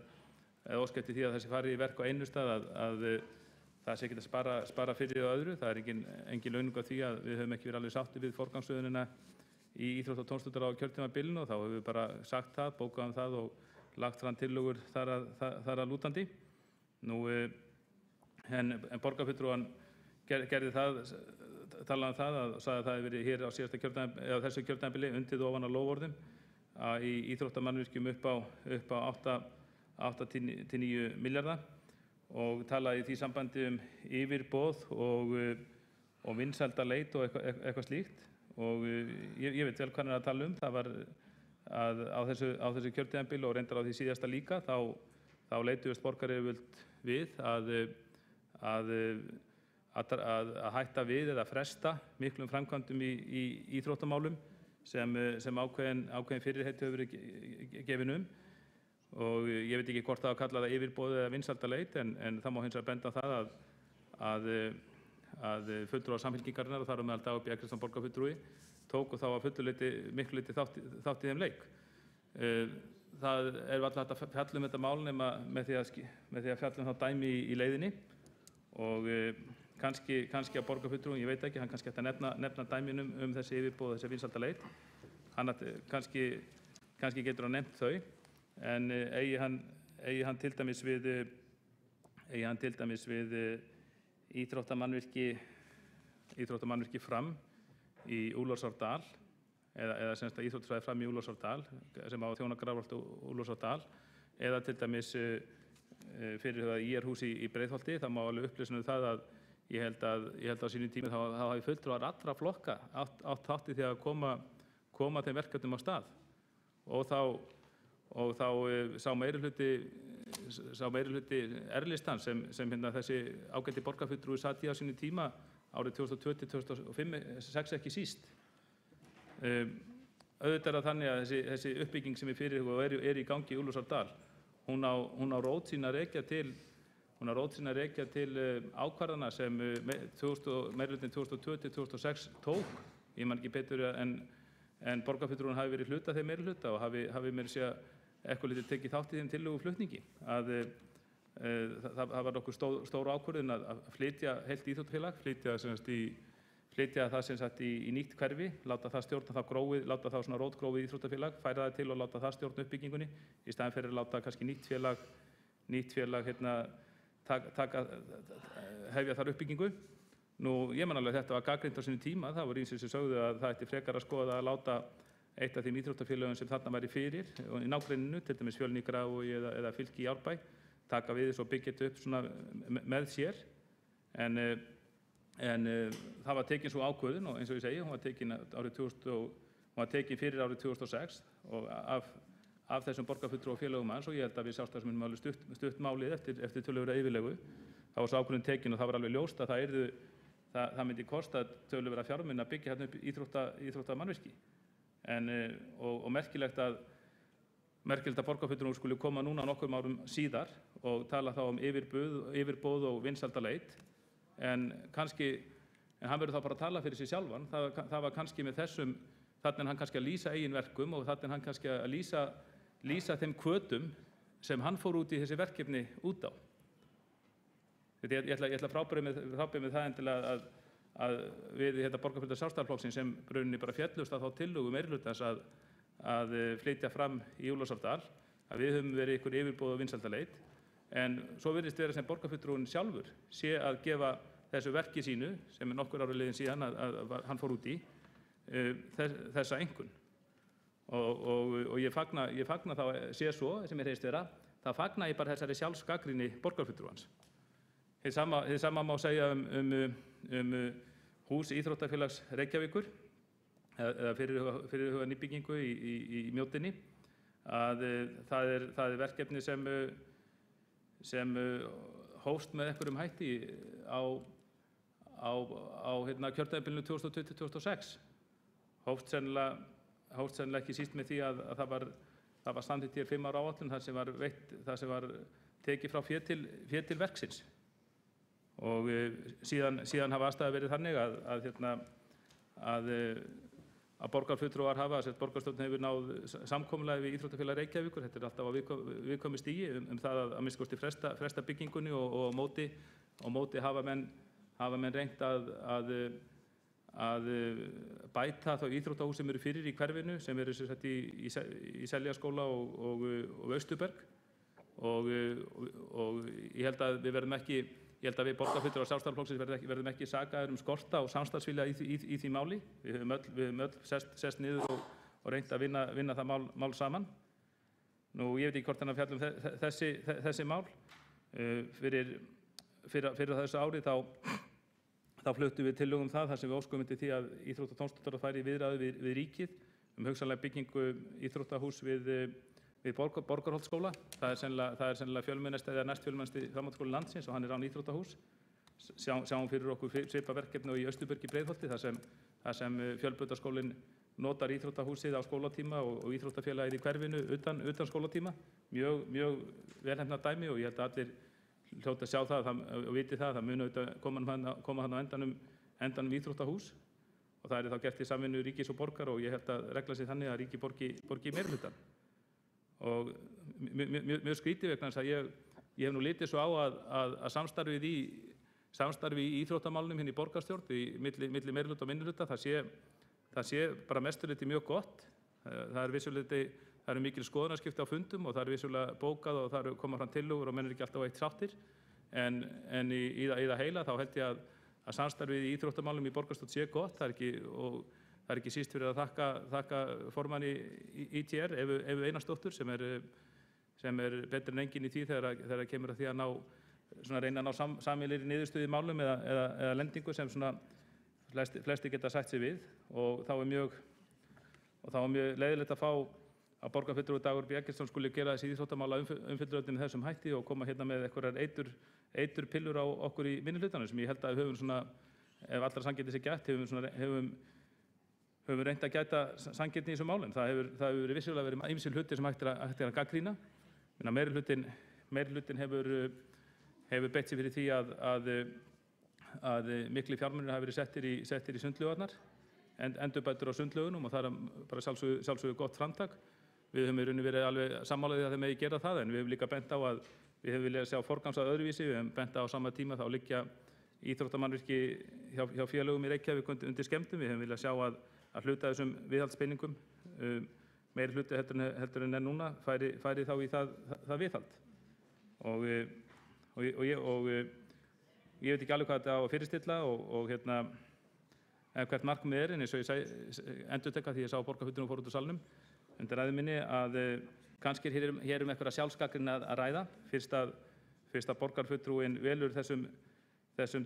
eða óska eftir því að þessi fari í verk á einu stað að það sé ekki að spara fyrir og öðru. Það engin launung á því að við höfum ekki verið alveg sátti við forgangsröðunina í íþrótta- og tómstundarráði á kjörtímabilinu og þá höfum við bara sagt það, bókað það og lagt fram tillögur þar að lútandi. En borgarfulltrúan gerði það, talaði það og sagði að það hefði verið hér á þessu kjörtímabili undið ofan á loforðum í íþróttamannvirkjum upp á 8–9 milljarða og talaði í því sambandi yfirboð og vinsældaleit og eitthvað slíkt og ég veit vel hvað hann að tala það var að á þessu kjörtímabili og reyndar á því síðasta líka þá leituðust borgaryfirvöld við að hætta við eða fresta miklum framkvæmdum í íþróttamálum sem ákveðin fyrirheit hefur verið gefin og ég veit ekki hvort það að kalla það yfirboð eða vinsældaleit en það má hins vegar benda á það að fulltrúar Samfylkingarinnar og þar meðal Dagur B. Eggertsson borgarfulltrúi tóku þá að miklu leyti þátt í þeim leik. Það alltaf hægt að fjalla þetta mál nema með því að fjalla þá dæmi í leiðinni og kannski að borgarfulltrúin, ég veit ekki, hann kannski ætti að nefna dæmin þessi yfirboð og þessi vinsældaleit. Kannski getur hann nefnt þau, en eigi hann til dæmis við íþróttamannvirki Fram í Úlfarsárdal eða semst að íþróttasvæði Fram í Úlfarsárdal sem á þjóna Grafarholt og Úlfarsárdal eða til dæmis fyrir það IR-hús í Breiðholti. Það má alveg upplýsa það að ég held á sínum tíma þá hafi fulltrúar allra flokka átt þátt í því að koma þeim verkefnum á stað og þá sá meirihluti R-listan sem þessi ágæti borgarfulltrúi sat í á sínum tíma árið 2002–2005 ekki síst. Auðvitað er það þannig að þessi uppbygging sem fyrir og er í gangi í Úlfarsárdal, hún á rót sína að rekja til ákvarðana sem meirihlutin 2002–2006 tók. Ég man ekki betur en borgarfulltrúinn hafi verið hluta þeim meirihluta og hafi meira segja eitthvað lítið tekið þátt í þeim tillöguflutningi. Það var nokkuð stór ákvörðun að flytja heilt íþróttafélag, flytja það sem sagt í nýtt hverfi, láta það stjórna þá gróið, láta þá svona rótgróið íþróttafélag, færa það til og láta það stjórna uppbyggingunni í staðinn fyrir að láta kannski nýtt félag hefja þar uppbyggingu. Nú, ég man alveg að þetta var gagnrýnt á sínum tíma, það voru ýmsir sem sögðu að það ætti frekar að skoða að láta eitt af þeim íþróttafélögum sem þarna væri fyrir og í nágrenninu, til dæmis Fjölni í Grafarvogi eða Fylki í Árbæ, taka við þessu og byggja þetta upp svona með sér. En það var tekin svo ákvörðun og eins og ég segi, hún var tekin fyrir árið 2006 og af þessum borgarfulltrúafélögum hans, og ég held að við Sjálfstæðismönnum alveg stutt málið eftir töluverða yfirlegu. Það var svo ákvörðun tekin og það var alveg ljóst að það myndi kosta töluverða fjármuni að byggja hérna upp íþróttamannvirki. Og merkilegt að borgarfulltrúar skuli koma núna nokkrum árum síðar og tala þá yfirboð og vinsældaleit, en hann verður þá bara að tala fyrir sig sjálfan. Það var kannski með þessum, þannig er hann kannski að lýsa eigin verkum og þannig er hann kannski að lýsa þeim hvötum sem hann fór út í þessi verkefni út á. Ég ætla að frábæra með það endilega að við borgarfulltrúar Sjálfstæðisflokksins sem rauninni bara féllust að þá tillögu meirihlutans að flytja fram í Ólafsárdal, að við höfum verið ykkur yfirboð og vinsældaleit, en svo virðist vera sem borgarfulltrúinn sjálfur sé að gefa þessu verki sínu, sem nokkur ára liðin síðan að hann fór út í, þessa einkunn. Og ég fagna þá, sé svo, sem ég heyrist vera, þá fagna ég bara þessari sjálfsgagnrýni borgarfulltrúans. Hið sama má segja um hús Íþróttafélags Reykjavíkur, eða fyrirhuga nýbyggingu í Mjóddinni, að það er verkefni sem hófst með einhverjum hætti á kjörtímabilinu 2020-2006. Hófst sennilega ekki síst með því að það var samþykkt hér 5 ára áætlun þar sem var tekið frá fé til verksins. Og síðan hafa aðstæður verið þannig að borgarfulltrúar hafa, borgarstjórn hefur náð samkomulagi við Íþróttafélag Reykjavíkur, þetta er alltaf á viðkvæmu stigi það að minnsta kosti fresta byggingunni og á móti hafa menn reynt að bæta þá íþróttahús sem eru fyrir í hverfinu, sem eru í Seljaskóla og Austurberg, og ég held að við borgarfulltrúar Sjálfstæðisflokksins verðum ekki sakaðir skorta og samstarfsvilja í því máli. Við höfum öll sest niður og reynt að vinna það mál saman. Nú, ég veit ekki hvort hann að fjalla þessi mál. Fyrir þessu ári þá fluttum við tillögum þar sem við óskum undir því að íþrótta- og tómstundastarf færi í viðræður við ríkið hugsanlega byggingu íþróttahús við Borgarholtsskóla. Það er sennilega fjölmennasti eða næstfjölmennasti framhaldsskóli landsins og hann er án íþróttahús. Sjáum fyrir okkur svipað verkefni og í Austurbergi í Breiðholti þar sem fjölbrautaskólinn notar íþróttahúsið á skólatíma og íþróttafélagið í hverfinu utan skólatíma. Mjög velheppnað dæmi, og ég held að allir hljóta að sjá það og viti það muni koma hann á endanum íþróttahús, og það er þá gert í samvinnu ríkis og borgar, og ég held að regla sig þannig að ríki borgi meirihlutann. Og mjög skrítið vegna þess að ég hef nú litið svo á að samstarfið í íþróttamálunum hérna í borgarstjórn milli meirihluta og minnihluta, það sé bara mesturleyti mjög gott. Það eru mikil skoðunarskipti á fundum og það er vissulega bókað og það koma fram tillögur og menn ekki alltaf á eitt sáttir, en í það heila þá held ég að samstarfið í íþróttamálum í borgarstjórn sé gott. Það er ekki síst fyrir að þakka formanni ITR, Evu Einarsdóttur, sem er betur en enginn í því þegar kemur að því að reyna að ná sameiginlegri niðurstöðu í málum eða lendingu sem flestir geta sætt sig við, og þá er mjög leiðilegt að fá að borgarfulltrúi Dagur B. Eggertsson skuli gera þessi íþróttamála umfjöllunarefni með þessum hætti og koma hérna með einhverjar eiturpillur á okkur í minnihlutanum, sem ég held að við höfum ef allra sanngirni sé gætt, höfum reynt að gæta sanngirni í þessum málum. Það hefur vissulega verið ýmsir hlutir sem hægt er að gagnrýna. Meirihlutinn hefur beitt sig fyrir því að miklir fjármunir hafi verið settir í sundlaugarnar, endurbætur á sundlaugunum, og það er bara sjálfsögðu gott framtak. Við höfum í rauninni verið alveg sammálaðið að þeim megi gera það, en við höfum líka bent á að við höfum viljað sjá forgangsröð öðruvísi. Við höfum bent á sama tíma þá íþróttamannvirki hjá félögum í Reykjavík undir skemmdum. Við hefum viljað sjá að hluta þessum viðhaldspeningum, meiri hluti heldur en núna, færi þá í það viðhald. Og ég veit ekki alveg hvað þetta á að fyrirstilla og hvert markmið en eins og ég endurtekka því ég sá borgarfulltrúinn fór út úr salnum undir ræðu minni að kannski er hér einhverja sjálfsgagnrýni að ræða fyrst að borgarfulltrúinn velur þessum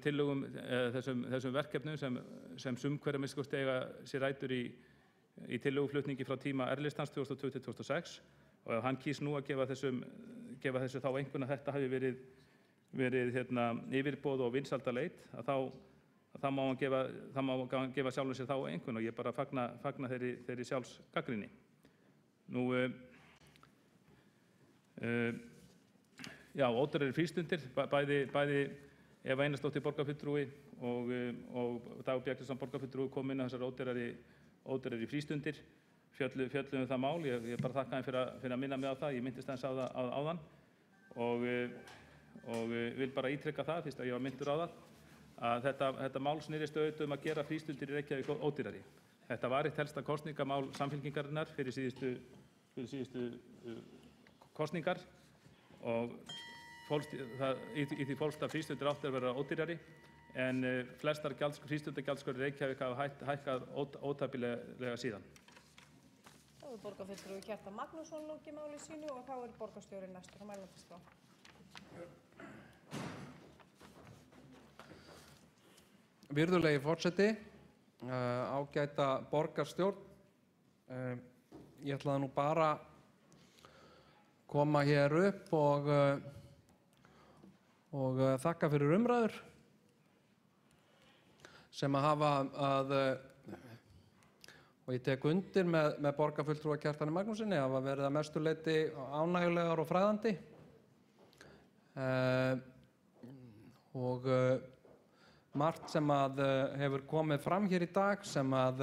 tillögum, þessum verkefnum sem sumhverja minnst eiga sér rætur í tillöguflutningi frá tíma R-listans 2002-2006 og ef hann kýs nú að gefa þessu þá einhvern að þetta hafi verið yfirboð og vinsældaleit þá má hann gefa sjálfum sér þá einhvern og ég bara fagna þeirri sjálfsgagnrýni. Nú, já, ódýrari frístundir, bæði Eva Einarsdóttir borgarfulltrúi og Dagur Bjarnason borgarfulltrúi kom inn á þessar ódýrari frístundir, fjölluðum það mál, ég bara þakka þeim fyrir að minna mig á það, ég minntist aðeins á það áðan og vil bara ítreka það, fyrst að ég var minntur á það, að þetta mál snerist auðvitað að gera frístundir í Reykjavík ódýrari. Þetta var eitt helsta kosningamál Samfylkingarinnar fyrir síðustu kosningar og í því fólst að frístundir áttu að vera ódýrari en flestar frístundagjaldskrár í Reykjavík hafa hækkað ótæpilega síðan. Þá er borgarfulltrúi Kjartan Magnússon lokið máli sínu og þá er borgarstjórinn næstur á mælendaskrá. Virðulegi forseti, ágæta borgarstjórn, ég ætlaði nú bara koma hér upp og þakka fyrir umræður sem að hafa og ég tek undir með borgarfulltrúa Kjartani Magnúsinni, hafa verið að mestu leyti ánægjulegar og fræðandi og margt sem að hefur komið fram hér í dag sem að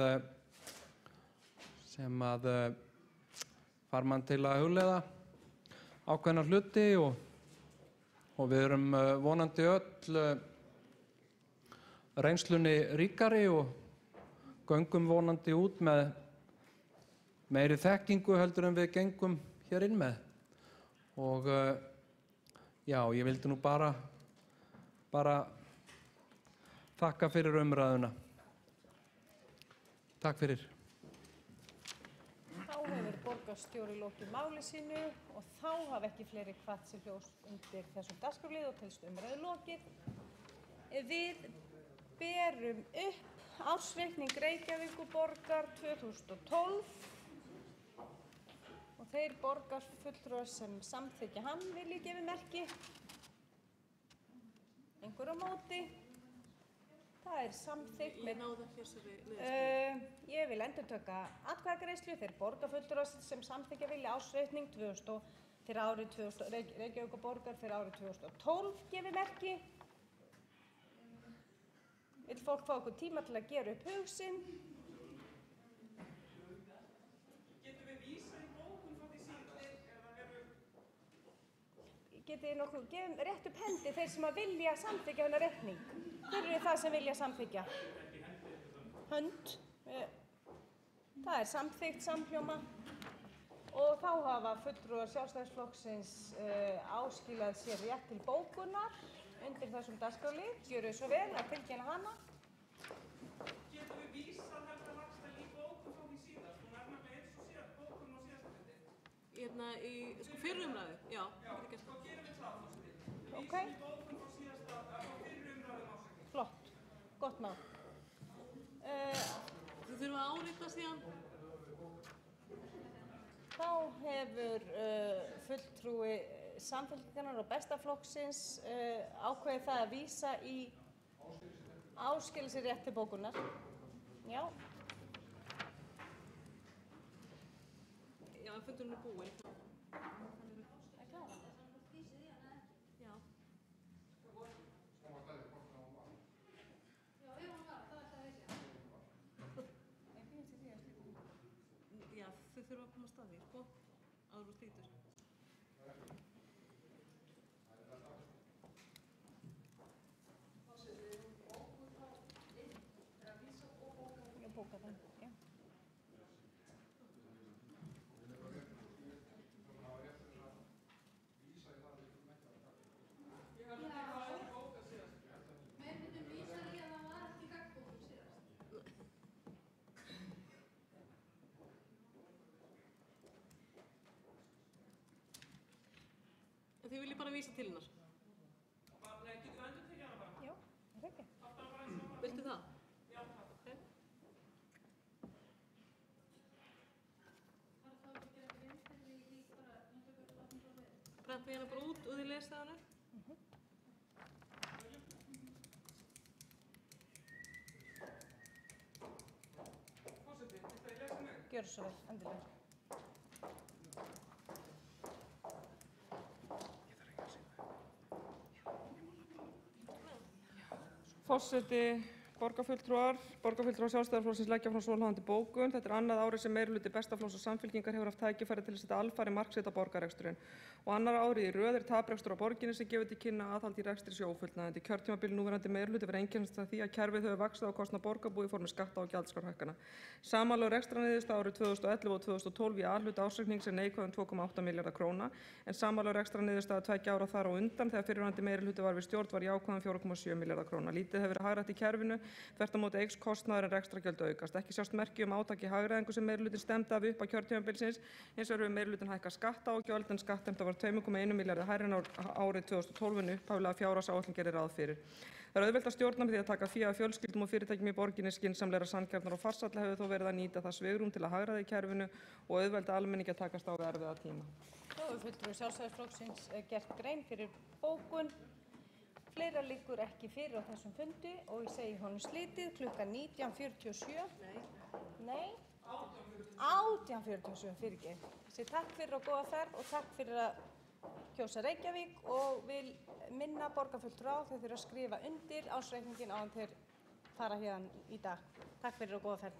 fær mann til að hugleiða ákveðna hluti og við erum vonandi öll reynslunni ríkari og göngum vonandi út með meiri þekkingu heldur en við gengum hér inn með. Og já, ég vildi nú bara þakka fyrir umræðuna. Takk fyrir. Þá hefur borgarstjóri lokið máli sínu og þá hafa ekki fleiri hvatt sér hljós undir þessum dagskrárlið og telst umræðu lokið. Við berum upp ársreikning Reykjavíkurborgar 2012 og þeir borgarfulltrúar sem samþykkja hann vilji gefa merki. Einhver á móti? Það er samþykkt með... Ég vil endurtaka atkvæðagreiðslu. Þeir borgarfulltrúar sem samþykkja vilja ársreikning Reykjavíkurborgar fyrir árið 2012 gefi merki. Vill fólk fá okkur tíma til að gera upp hug sinn? Getum við vísað í bókun frá því síðan? Getið þið nokkuð gefið rétt upp hendi þeir sem að vilja samþykkja þennan reikning? Hver eru það sem vilja samþykkja? Hönd. Það er samþykkt samhljóma og þá hafa fulltrúar Sjálfstæðisflokksins áskilað sér rétt til bókunar undir þessum dagskrárlið. Gjörið svo vel að tilkynna hana. Getum við vísað Helga Laxdal í bókun frá því síðast? Hún er nefnilega eins og síðast bókun á síðasta fundi. Í fyrri umræðu? Já, það getur gert það. Þá gerum við það, forseti. Ok. Vísum í bókun frá síðasta, fyrri umræðu ásækning. Flott. Gott mál. Þið þurfum að álykta síðan. Þá hefur fulltrúi Samfylkingarinnar og Bestaflokksins ákveðið það að vísa í áskilja sér rétt til bókunar. Já. Já, fundurinn er búinn. Það er klára. Já. Já, þau þurfa að koma að staði, sko, áður og slítur. Forseti, bóka den. Já. Þið viljið bara vísa til hennar? Nei, getur þú endur tekið hana bara? Já, það ekki. Viltu það? Já, takk. Prenta ég hana bara út og þið lesið hana? Gjörðu svo vel, endilega. Forseti, borgarfulltrúar Sjálfstæðisflokksins leggja fram svohljóðandi bókun. Þetta annað árið sem meirihluti Bestaflokks og Samfylkingar hefur haft tækifæri til að setja alfarið mark sitt á borgarreksturinn. Og annar árið í röð taprekstur á borginni sem gefur til kynna aðhald í rekstri sé ófullnægjandi. Kjörtímabili núverandi meirihluti verður einkennist af því að kerfið hefur vaxið á kostnað borgarbúa í formi skatta og gjaldskrárhækkana. Samanlögð rekstrarniðurstaða árið 2011 og 2012 í A-hluta ársreiknings er neikvæð 2,8 milljarða króna, en samanlögð rekstrarniðurstaða 2 ára þar á undan þegar fyrrverandi meirihluti var við stjórn var jákvæð 4,7 milljarða króna. Lítið hefur verið hagrætt í kerfinu, þvert á móti eykst kostnaður en rekstrargjöld aukast. Ekki sjást merki átak í hagræðingu sem meirihlutinn stefndi af upp á kjörtímabilsins. Hins vegar hefur meirihlutinn hækkað skatta og gjöld en skattheimta var 2,1 milljarði hærri en árið 2012 en upphaflega fjárhagsáætlun gerir ráð fyrir. Það er auðvelt að stjórna með því að taka fé af fjölskyldum og fyrirtækjum í borginni skynsamlegra, sanngjarnara og farsælla hefur þó verið að nýta það svigrúm til að hagræða í kerfinu og auðvelda almenningi að takast á við erfiða tíma. Þá hefur fulltrúi Sjálfstæðisflokksins gert grein fyrir bókun. Fleira liggur ekki fyrir á þessum fundi og ég segi honum slitið klukkan 19:47. Nei. 18:47 fyrirgefið. Ég segi takk fyrir og góða ferð og takk fyrir að kjósa Reykjavík og vil minna borgarfulltrúa á þau þurfa að skrifa undir ársreikninginn áður en þeir fara hérna í dag. Takk fyrir og góða ferð.